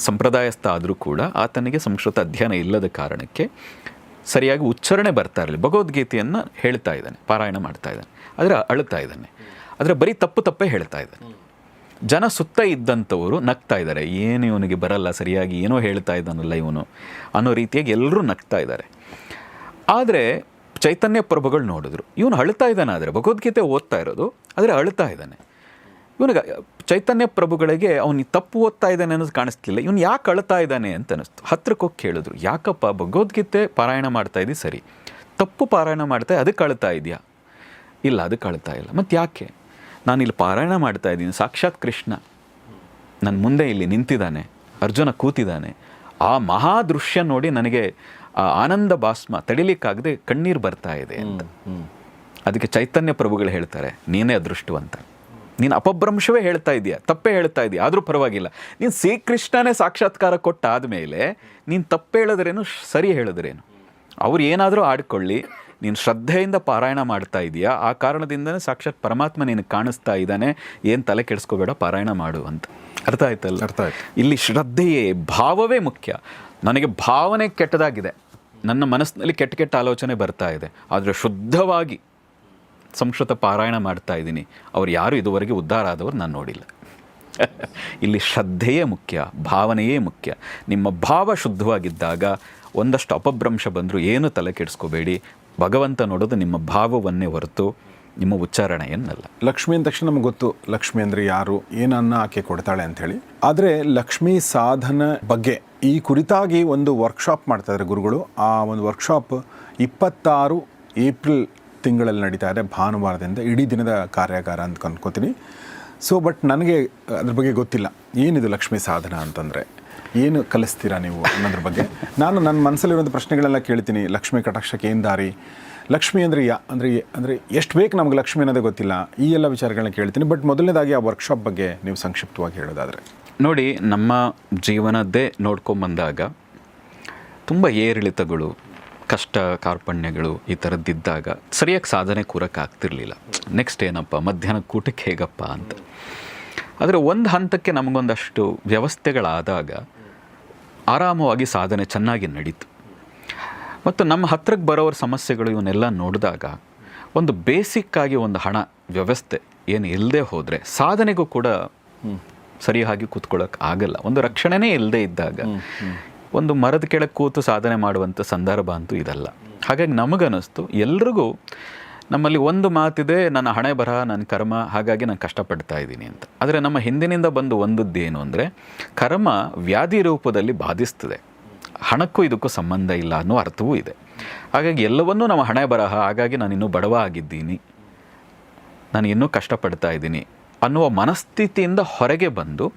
ಸಂಪ್ರದಾಯಸ್ಥ ಆದರೂ ಕೂಡ ಆತನಿಗೆ ಸಂಸ್ಕೃತ ಅಧ್ಯಯನ ಇಲ್ಲದ ಕಾರಣಕ್ಕೆ ಸರಿಯಾಗಿ ಉಚ್ಚಾರಣೆ ಬರ್ತಾ ಇರಲಿಲ್ಲ. ಭಗವದ್ಗೀತೆಯನ್ನು ಹೇಳ್ತಾ ಇದ್ದಾನೆ, ಪಾರಾಯಣ ಮಾಡ್ತಾ ಇದ್ದಾನೆ, ಆದರೆ ಅಳ್ತಾ ಇದ್ದಾನೆ, ಆದರೆ ಬರೀ ತಪ್ಪೇ ಹೇಳ್ತಾ ಇದ್ದಾನೆ. ಜನ ಸುತ್ತ ಇದ್ದಂಥವರು ನಗ್ತಾ ಇದ್ದಾರೆ, ಏನು ಇವನಿಗೆ ಬರಲ್ಲ, ಸರಿಯಾಗಿ ಏನೋ ಹೇಳ್ತಾ ಇದ್ದಾನಲ್ಲ ಇವನು ಅನ್ನೋ ರೀತಿಯಾಗಿ ಎಲ್ಲರೂ ನಗ್ತಾ ಇದ್ದಾರೆ. ಆದರೆ ಚೈತನ್ಯ ಪ್ರಭುಗಳು ನೋಡಿದ್ರು, ಇವನು ಅಳ್ತಾ ಇದ್ದಾನೆ, ಆದರೆ ಭಗವದ್ಗೀತೆ ಓದ್ತಾ ಇರೋದು, ಆದರೆ ಅಳ್ತಾ ಇದ್ದಾನೆ. ಇವನಿಗೆ ಚೈತನ್ಯ ಪ್ರಭುಗಳಿಗೆ ಅವನು ತಪ್ಪು ಓದ್ತಾ ಇದ್ದಾನೆ ಅನ್ನೋದು ಕಾಣಿಸ್ತಿಲ್ಲ, ಇವನು ಯಾಕೆ ಅಳ್ತಾ ಇದ್ದಾನೆ ಅಂತ ಅನ್ನಿಸ್ತು. ಹತ್ರಕ್ಕೆ ಹೋಗಿ ಕೇಳಿದ್ರು, ಯಾಕಪ್ಪ ಭಗವದ್ಗೀತೆ ಪಾರಾಯಣ ಮಾಡ್ತಾ ಇದ್ದೀವಿ ಸರಿ, ತಪ್ಪು ಪಾರಾಯಣ ಮಾಡ್ತಾ ಅದಕ್ಕೆ ಅಳ್ತಾ ಇದೆಯಾ? ಇಲ್ಲ, ಅದಕ್ಕೆ ಅಳ್ತಾ ಇಲ್ಲ. ಮತ್ತು ಯಾಕೆ? ನಾನು ಇಲ್ಲಿ ಪಾರಾಯಣ ಮಾಡ್ತಾ ಇದ್ದೀನಿ, ಸಾಕ್ಷಾತ್ ಕೃಷ್ಣ ನನ್ನ ಮುಂದೆ ಇಲ್ಲಿ ನಿಂತಿದ್ದಾನೆ, ಅರ್ಜುನ ಕೂತಿದ್ದಾನೆ, ಆ ಮಹಾ ದೃಶ್ಯ ನೋಡಿ ನನಗೆ ಆ ಆನಂದ ಭಾಸ್ಮ ತಡಿಲಿಕ್ಕಾಗದೆ ಕಣ್ಣೀರು ಬರ್ತಾ ಇದೆ ಅಂತ. ಅದಕ್ಕೆ ಚೈತನ್ಯ ಪ್ರಭುಗಳು ಹೇಳ್ತಾರೆ, ನೀನೇ ಅದೃಷ್ಟವಂತ, ನೀನು ಅಪಭ್ರಂಶವೇ ಹೇಳ್ತಾ ಇದೆಯಾ, ತಪ್ಪೇ ಹೇಳ್ತಾ ಇದೆಯಾ, ಆದರೂ ಪರವಾಗಿಲ್ಲ, ನೀನು ಶ್ರೀಕೃಷ್ಣನೇ ಸಾಕ್ಷಾತ್ಕಾರ ಕೊಟ್ಟಾದಮೇಲೆ ನೀನು ತಪ್ಪು ಹೇಳಿದ್ರೇನು ಸರಿ ಹೇಳಿದ್ರೇನು, ಅವ್ರು ಏನಾದರೂ ಆಡ್ಕೊಳ್ಳಿ, ನೀನು ಶ್ರದ್ಧೆಯಿಂದ ಪಾರಾಯಣ ಮಾಡ್ತಾ ಇದೆಯಾ, ಆ ಕಾರಣದಿಂದನೇ ಸಾಕ್ಷಾತ್ ಪರಮಾತ್ಮ ನೀನು ಕಾಣಿಸ್ತಾ ಇದ್ದಾನೆ, ಏನು ತಲೆ ಕೆಡಿಸ್ಕೋಬೇಡ, ಪಾರಾಯಣ ಮಾಡು ಅಂತ. ಅರ್ಥ ಆಯ್ತಲ್ಲ? ಅರ್ಥ ಆಯ್ತು. ಇಲ್ಲಿ ಶ್ರದ್ಧೆಯೇ, ಭಾವವೇ ಮುಖ್ಯ. ನನಗೆ ಭಾವನೆ ಕೆಟ್ಟದಾಗಿದೆ, ನನ್ನ ಮನಸ್ಸಿನಲ್ಲಿ ಕೆಟ್ಟ ಆಲೋಚನೆ ಬರ್ತಾ ಇದೆ, ಆದರೆ ಶುದ್ಧವಾಗಿ ಸಂಸ್ಕೃತ ಪಾರಾಯಣ ಮಾಡ್ತಾ ಇದ್ದೀನಿ, ಅವ್ರು ಯಾರು ಇದುವರೆಗೆ ಉದ್ಧಾರ ಆದವರು ನಾನು ನೋಡಿಲ್ಲ. ಇಲ್ಲಿ ಶ್ರದ್ಧೆಯೇ ಮುಖ್ಯ, ಭಾವನೆಯೇ ಮುಖ್ಯ. ನಿಮ್ಮ ಭಾವ ಶುದ್ಧವಾಗಿದ್ದಾಗ ಒಂದಷ್ಟು ಅಪಭ್ರಂಶ ಬಂದರೂ ಏನು ತಲೆ ಕೆಡಿಸ್ಕೋಬೇಡಿ. ಭಗವಂತ ನೋಡೋದು ನಿಮ್ಮ ಭಾವವನ್ನೇ ಹೊರತು ನಿಮ್ಮ ಉಚ್ಚಾರಣೆಯನ್ನಲ್ಲ. ಲಕ್ಷ್ಮಿ ಅಂದ ತಕ್ಷಣ ನಮಗೆ ಗೊತ್ತು, ಲಕ್ಷ್ಮಿ ಅಂದರೆ ಯಾರು, ಏನನ್ನ ಆಕೆ ಕೊಡ್ತಾಳೆ ಅಂಥೇಳಿ. ಆದರೆ ಲಕ್ಷ್ಮೀ ಸಾಧನ ಬಗ್ಗೆ ಈ ಕುರಿತಾಗಿ ಒಂದು ವರ್ಕ್ಶಾಪ್ ಮಾಡ್ತಾಯಿದ್ದಾರೆ ಗುರುಗಳು. ಆ ಒಂದು ವರ್ಕ್ಶಾಪ್ 26 ಏಪ್ರಿಲ್ ತಿಂಗಳಲ್ಲಿ ನಡೀತಾ ಇದೆ, ಭಾನುವಾರದಿಂದ ಇಡೀ ದಿನದ ಕಾರ್ಯಾಗಾರ ಅಂತ ಅನ್ಕೋತೀನಿ. ಸೊ ಬಟ್ ನನಗೆ ಅದ್ರ ಬಗ್ಗೆ ಗೊತ್ತಿಲ್ಲ, ಏನಿದು ಲಕ್ಷ್ಮೀ ಸಾಧನ ಅಂತಂದರೆ ಏನು ಕಲಿಸ್ತೀರಾ ನೀವು ಅನ್ನೋದ್ರ ಬಗ್ಗೆ ನಾನು ನನ್ನ ಮನಸ್ಸಲ್ಲಿರುವಂಥ ಪ್ರಶ್ನೆಗಳೆಲ್ಲ ಕೇಳ್ತೀನಿ. ಲಕ್ಷ್ಮೀ ಕಟಾಕ್ಷಕ್ಕೆ ಏನು ದಾರಿ, ಲಕ್ಷ್ಮಿ ಅಂದರೆ ಅಂದರೆ ಎಷ್ಟು ಬೇಕು ನಮಗೆ ಲಕ್ಷ್ಮಿ ಅನ್ನೋದೇ ಗೊತ್ತಿಲ್ಲ, ಈ ಎಲ್ಲ ವಿಚಾರಗಳನ್ನ ಕೇಳ್ತೀನಿ. ಬಟ್ ಮೊದಲನೇದಾಗಿ ಆ ವರ್ಕ್ಶಾಪ್ ಬಗ್ಗೆ ನೀವು ಸಂಕ್ಷಿಪ್ತವಾಗಿ ಹೇಳೋದಾದರೆ. ನೋಡಿ, ನಮ್ಮ ಜೀವನದ್ದೇ ನೋಡ್ಕೊಂಬಂದಾಗ ತುಂಬ ಏರಿಳಿತಗಳು, ಕಷ್ಟ ಕಾರ್ಪಣ್ಯಗಳು ಈ ಥರದ್ದಿದ್ದಾಗ ಸರಿಯಾಗಿ ಸಾಧನೆ ಕೂರಕ್ಕಾಗ್ತಿರ್ಲಿಲ್ಲ. ನೆಕ್ಸ್ಟ್ ಏನಪ್ಪ, ಮಧ್ಯಾಹ್ನ ಕೂಟಕ್ಕೆ ಹೇಗಪ್ಪ ಅಂತ. ಆದರೆ ಒಂದು ಹಂತಕ್ಕೆ ನಮಗೊಂದಷ್ಟು ವ್ಯವಸ್ಥೆಗಳಾದಾಗ ಆರಾಮವಾಗಿ ಸಾಧನೆ ಚೆನ್ನಾಗಿ ನಡೀತು. ಮತ್ತು ನಮ್ಮ ಹತ್ರಕ್ಕೆ ಬರೋವ್ರ ಸಮಸ್ಯೆಗಳು ಇವನ್ನೆಲ್ಲ ನೋಡಿದಾಗ ಒಂದು ಬೇಸಿಕ್ಕಾಗಿ ಒಂದು ಹಣ ವ್ಯವಸ್ಥೆ ಏನು ಇಲ್ಲದೆ ಹೋದರೆ ಸಾಧನೆಗೂ ಕೂಡ ಸರಿಯಾಗಿ ಕೂತ್ಕೊಳ್ಳೋಕೆ ಆಗಲ್ಲ. ಒಂದು ರಕ್ಷಣೆನೇ ಇಲ್ಲದೆ ಇದ್ದಾಗ ಒಂದು ಮರದ ಕೆಳಗೆ ಕೂತು ಸಾಧನೆ ಮಾಡುವಂಥ ಸಂದರ್ಭ ಅಂತೂ ಇದಲ್ಲ. ಹಾಗಾಗಿ ನಮಗನ್ನಿಸ್ತು ಎಲ್ರಿಗೂ ನಮ್ಮಲ್ಲಿ ಒಂದು ಮಾತಿದೆ, ನನ್ನ ಹಣೆ ಬರಹ, ನನ್ನ ಕರ್ಮ, ಹಾಗಾಗಿ ನಾನು ಕಷ್ಟಪಡ್ತಾ ಇದ್ದೀನಿ ಅಂತ. ಆದರೆ ನಮ್ಮ ಹಿಂದಿನಿಂದ ಬಂದು ಒಂದದ್ದೇನು ಅಂದರೆ, ಕರ್ಮ ವ್ಯಾಧಿ ರೂಪದಲ್ಲಿ ಬಾಧಿಸ್ತದೆ, ಹಣಕ್ಕೂ ಇದಕ್ಕೂ ಸಂಬಂಧ ಇಲ್ಲ ಅನ್ನೋ ಅರ್ಥವೂ ಇದೆ. ಹಾಗಾಗಿ ಎಲ್ಲವನ್ನೂ ನಮ್ಮ ಹಣೆ ಬರಹ, ಹಾಗಾಗಿ ನಾನು ಇನ್ನೂ ಬಡವ ಆಗಿದ್ದೀನಿ, ನಾನು ಇನ್ನೂ ಕಷ್ಟಪಡ್ತಾ ಇದ್ದೀನಿ ಅನ್ನುವ ಮನಸ್ಥಿತಿಯಿಂದ ಹೊರಗೆ ಬಂದು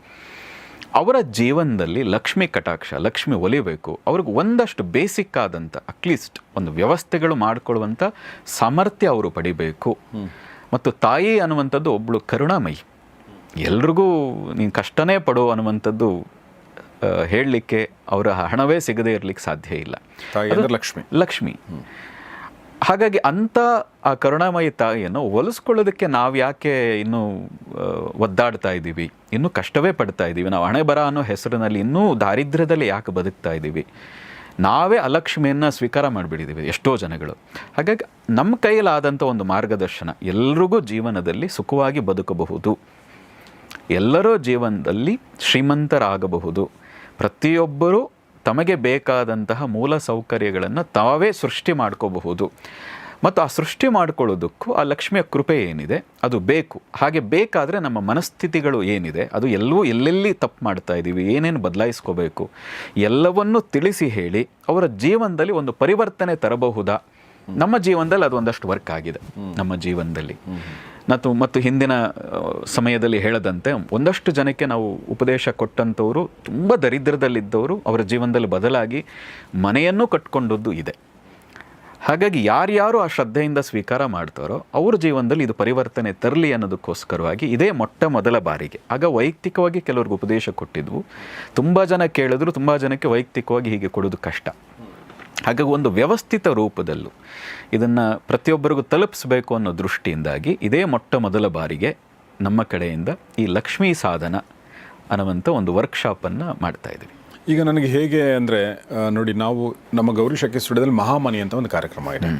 ಅವರ ಜೀವನದಲ್ಲಿ ಲಕ್ಷ್ಮಿ ಕಟಾಕ್ಷ, ಲಕ್ಷ್ಮಿ ಒಲಿಬೇಕು, ಅವ್ರಿಗೆ ಒಂದಷ್ಟು ಬೇಸಿಕ್ ಆದಂಥ ಅಟ್ಲೀಸ್ಟ್ ಒಂದು ವ್ಯವಸ್ಥೆಗಳು ಮಾಡಿಕೊಳ್ಳುವಂಥ ಸಾಮರ್ಥ್ಯ ಅವರು ಪಡಿಬೇಕು. ಮತ್ತು ತಾಯಿ ಅನ್ನುವಂಥದ್ದು ಒಬ್ಬಳು ಕರುಣಾಮಯಿ, ಎಲ್ರಿಗೂ ನೀನು ಕಷ್ಟನೇ ಪಡು ಅನ್ನುವಂಥದ್ದು ಹೇಳಲಿಕ್ಕೆ ಅವರ ಹಣವೇ ಸಿಗದೇ ಇರಲಿಕ್ಕೆ ಸಾಧ್ಯ ಇಲ್ಲ. ಲಕ್ಷ್ಮಿ. ಹಾಗಾಗಿ ಅಂಥ ಆ ಕರುಣಾಮಯಿ ತಾಯಿಯನ್ನು ಒಲಿಸ್ಕೊಳ್ಳೋದಕ್ಕೆ ನಾವು ಯಾಕೆ ಇನ್ನೂ ಒದ್ದಾಡ್ತಾ ಇದ್ದೀವಿ, ಇನ್ನೂ ಕಷ್ಟವೇ ಪಡ್ತಾ ಇದ್ದೀವಿ, ನಾವು ಹಣೆ ಬರ ಅನ್ನೋ ಹೆಸರಿನಲ್ಲಿ ಇನ್ನೂ ದಾರಿದ್ರ್ಯದಲ್ಲಿ ಯಾಕೆ ಬದುಕ್ತಾ ಇದ್ದೀವಿ, ನಾವೇ ಅಲಕ್ಷ್ಮಿಯನ್ನು ಸ್ವೀಕಾರ ಮಾಡಿಬಿಟ್ಟಿದ್ದೀವಿ ಎಷ್ಟೋ ಜನಗಳು. ಹಾಗಾಗಿ ನಮ್ಮ ಕೈಯಲ್ಲಾದಂಥ ಒಂದು ಮಾರ್ಗದರ್ಶನ, ಎಲ್ರಿಗೂ ಜೀವನದಲ್ಲಿ ಸುಖವಾಗಿ ಬದುಕಬಹುದು, ಎಲ್ಲರೂ ಜೀವನದಲ್ಲಿ ಶ್ರೀಮಂತರಾಗಬಹುದು, ಪ್ರತಿಯೊಬ್ಬರೂ ತಮಗೆ ಬೇಕಾದಂತಹ ಮೂಲ ಸೌಕರ್ಯಗಳನ್ನು ತಾವೇ ಸೃಷ್ಟಿ ಮಾಡ್ಕೋಬಹುದು. ಮತ್ತು ಆ ಸೃಷ್ಟಿ ಮಾಡ್ಕೊಳ್ಳೋದಕ್ಕೂ ಆ ಲಕ್ಷ್ಮಿಯ ಕೃಪೆ ಏನಿದೆ ಅದು ಬೇಕು. ಹಾಗೆ ಬೇಕಾದರೆ ನಮ್ಮ ಮನಸ್ಥಿತಿಗಳು ಏನಿದೆ ಅದು ಎಲ್ಲೆಲ್ಲಿ ತಪ್ಪು ಮಾಡ್ತಾ ಇದ್ದೀವಿ, ಏನೇನು ಬದಲಾಯಿಸ್ಕೋಬೇಕು ಎಲ್ಲವನ್ನೂ ತಿಳಿಸಿ ಹೇಳಿ ಅವರ ಜೀವನದಲ್ಲಿ ಒಂದು ಪರಿವರ್ತನೆ ತರಬಹುದಾ. ನಮ್ಮ ಜೀವನದಲ್ಲಿ ಅದು ಒಂದಷ್ಟು ವರ್ಕ್ ಆಗಿದೆ ನಮ್ಮ ಜೀವನದಲ್ಲಿ. ಮತ್ತು ಹಿಂದಿನ ಸಮಯದಲ್ಲಿ ಹೇಳದಂತೆ ಒಂದಷ್ಟು ಜನಕ್ಕೆ ನಾವು ಉಪದೇಶ ಕೊಟ್ಟಂಥವರು ತುಂಬ ದರಿದ್ರದಲ್ಲಿದ್ದವರು ಅವರ ಜೀವನದಲ್ಲಿ ಬದಲಾಗಿ ಮನೆಯನ್ನು ಕಟ್ಕೊಂಡದ್ದು ಇದೆ. ಹಾಗಾಗಿ ಯಾರ್ಯಾರು ಆ ಶ್ರದ್ಧೆಯಿಂದ ಸ್ವೀಕಾರ ಮಾಡ್ತಾರೋ ಅವ್ರ ಜೀವನದಲ್ಲಿ ಇದು ಪರಿವರ್ತನೆ ತರಲಿ ಅನ್ನೋದಕ್ಕೋಸ್ಕರವಾಗಿ ಇದೇ ಮೊದಲ ಬಾರಿಗೆ. ಆಗ ವೈಯಕ್ತಿಕವಾಗಿ ಕೆಲವ್ರಿಗೆ ಉಪದೇಶ ಕೊಟ್ಟಿದ್ವು, ತುಂಬ ಜನ ಕೇಳಿದ್ರು, ತುಂಬ ಜನಕ್ಕೆ ವೈಯಕ್ತಿಕವಾಗಿ ಹೀಗೆ ಕೊಡೋದು ಕಷ್ಟ. ಹಾಗಾಗಿ ಒಂದು ವ್ಯವಸ್ಥಿತ ರೂಪದಲ್ಲೂ ಇದನ್ನು ಪ್ರತಿಯೊಬ್ಬರಿಗೂ ತಲುಪಿಸಬೇಕು ಅನ್ನೋ ದೃಷ್ಟಿಯಿಂದಾಗಿ ಇದೇ ಮೊದಲ ಬಾರಿಗೆ ನಮ್ಮ ಕಡೆಯಿಂದ ಈ ಲಕ್ಷ್ಮೀ ಸಾಧನ ಅನ್ನುವಂಥ ಒಂದು ವರ್ಕ್ಶಾಪನ್ನು ಮಾಡ್ತಾ ಇದ್ದೀವಿ. ಈಗ ನನಗೆ ಹೇಗೆ ಅಂದರೆ ನೋಡಿ, ನಾವು ನಮ್ಮ ಗೌರಿ ಶಕ್ತಿ ಸ್ಟುಡಿಯೋದಲ್ಲಿ ಮಹಾಮನಿ ಅಂತ ಒಂದು ಕಾರ್ಯಕ್ರಮ ಇದೆ.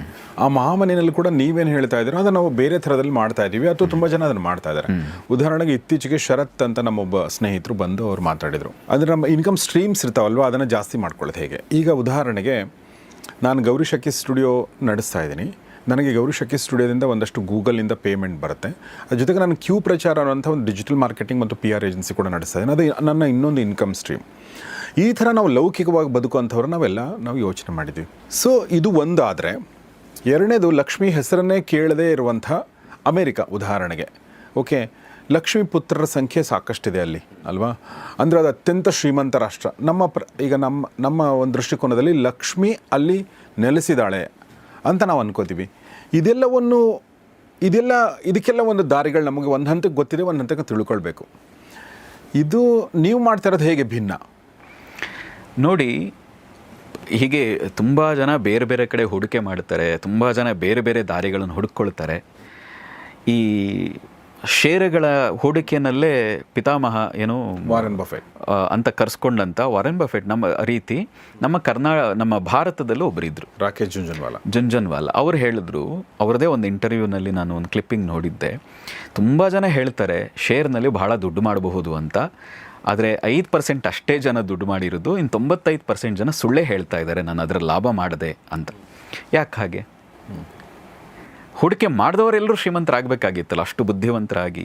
ಆ ಮಹಾಮನಿನಲ್ಲಿ ಕೂಡ ನೀವೇನು ಹೇಳ್ತಾ ಇದ್ದೀರೋ ಅದನ್ನು ನಾವು ಬೇರೆ ಥರದಲ್ಲಿ ಮಾಡ್ತಾ ಇದ್ದೀವಿ, ಅಥವಾ ತುಂಬ ಜನ ಅದನ್ನು ಮಾಡ್ತಾ ಇದ್ದಾರೆ. ಉದಾಹರಣೆಗೆ ಇತ್ತೀಚೆಗೆ ಶರತ್ ಅಂತ ನಮ್ಮೊಬ್ಬ ಸ್ನೇಹಿತರು ಬಂದು ಅವ್ರು ಮಾತಾಡಿದರು, ಅಂದರೆ ನಮ್ಮ ಇನ್ಕಮ್ ಸ್ಟ್ರೀಮ್ಸ್ ಇರ್ತಾವಲ್ವ ಅದನ್ನು ಜಾಸ್ತಿ ಮಾಡ್ಕೊಳ್ಳೋದು ಹೇಗೆ. ಈಗ ಉದಾಹರಣೆಗೆ ನಾನು ಗೌರಿ ಶಕ್ತಿ ಸ್ಟುಡಿಯೋ ನಡೆಸ್ತಾ ಇದ್ದೀನಿ, ನನಗೆ ಗೌರಿ ಶಕ್ತಿ ಸ್ಟುಡಿಯೋದಿಂದ ಒಂದಷ್ಟು ಗೂಗಲಿಂದ ಪೇಮೆಂಟ್ ಬರುತ್ತೆ. ಅದ್ರ ಜೊತೆಗೆ ನಾನು ಕ್ಯೂ ಪ್ರಚಾರ ಅನ್ನೋಂಥ ಒಂದು ಡಿಜಿಟಲ್ ಮಾರ್ಕೆಟಿಂಗ್ ಮತ್ತು PR ಏಜೆನ್ಸಿ ಕೂಡ ನಡೆಸ್ತಾ ಇದ್ದೀನಿ, ಅದು ನನ್ನ ಇನ್ನೊಂದು ಇನ್ಕಮ್ ಸ್ಟ್ರೀಮ್. ಈ ಥರ ನಾವು ಲೌಕಿಕವಾಗಿ ಬದುಕುವಂಥವ್ರು ನಾವು ಯೋಚನೆ ಮಾಡಿದ್ದೀವಿ. ಸೊ ಇದು ಒಂದು. ಆದರೆ ಎರಡನೇದು, ಲಕ್ಷ್ಮಿ ಹೆಸರನ್ನೇ ಕೇಳದೇ ಇರುವಂಥ ಅಮೇರಿಕಾ ಉದಾಹರಣೆಗೆ. ಓಕೆ, ಲಕ್ಷ್ಮೀ ಪುತ್ರರ ಸಂಖ್ಯೆ ಸಾಕಷ್ಟಿದೆ ಅಲ್ಲಿ ಅಲ್ವಾ, ಅಂದರೆ ಅದು ಅತ್ಯಂತ ಶ್ರೀಮಂತ ರಾಷ್ಟ್ರ. ಈಗ ನಮ್ಮ ಒಂದು ದೃಷ್ಟಿಕೋನದಲ್ಲಿ ಲಕ್ಷ್ಮಿ ಅಲ್ಲಿ ನೆಲೆಸಿದಾಳೆ ಅಂತ ನಾವು ಅನ್ಕೋತೀವಿ. ಇದಕ್ಕೆಲ್ಲ ಒಂದು ದಾರಿಗಳು ನಮಗೆ ಒಂದು ಹಂತಕ್ಕೆ ಗೊತ್ತಿದೆ, ಒಂದು ಹಂತಕ್ಕೆ ತಿಳ್ಕೊಳ್ಬೇಕು. ಇದು ನೀವು ಮಾಡ್ತಾ ಇರೋದು ಹೇಗೆ ಭಿನ್ನ ನೋಡಿ. ಹೀಗೆ ತುಂಬ ಜನ ಬೇರೆ ಬೇರೆ ಕಡೆ ಹೂಡಿಕೆ ಮಾಡ್ತಾರೆ, ತುಂಬ ಜನ ಬೇರೆ ಬೇರೆ ದಾರಿಗಳನ್ನು ಹುಡುಕೊಳ್ತಾರೆ. ಈ ಷೇರುಗಳ ಹೂಡಿಕೆಯಲ್ಲೇ ಪಿತಾಮಹ ವಾರೆನ್ ಬಫೆಟ್ ಅಂತ ಕರೆಸ್ಕೊಂಡಂಥ ವಾರೆನ್ ಬಫೆಟ್ ನಮ್ಮ ಭಾರತದಲ್ಲೂ ಒಬ್ಬರಿದ್ದರು, ರಾಕೇಶ್ ಜುಂಜನ್ವಾಲಾ. ಅವ್ರು ಹೇಳಿದ್ರು, ಅವ್ರದ್ದೇ ಒಂದು ಇಂಟರ್ವ್ಯೂನಲ್ಲಿ ನಾನು ಒಂದು ಕ್ಲಿಪ್ಪಿಂಗ್ ನೋಡಿದ್ದೆ, ತುಂಬ ಜನ ಹೇಳ್ತಾರೆ ಶೇರ್ನಲ್ಲಿ ಬಹಳ ದುಡ್ಡು ಮಾಡಬಹುದು ಅಂತ, ಆದರೆ 5% ಅಷ್ಟೇ ಜನ ದುಡ್ಡು ಮಾಡಿರೋದು, ಇನ್ನು 95% ಜನ ಸುಳ್ಳೇ ಹೇಳ್ತಾ ಇದ್ದಾರೆ ನಾನು ಅದರ ಲಾಭ ಮಾಡಿದೆ ಅಂತ. ಯಾಕೆ ಹಾಗೆ? ಹೂಡಿಕೆ ಮಾಡಿದವರೆಲ್ಲರೂ ಶ್ರೀಮಂತರಾಗಬೇಕಾಗಿತ್ತಲ್ಲ. ಅಷ್ಟು ಬುದ್ಧಿವಂತರಾಗಿ,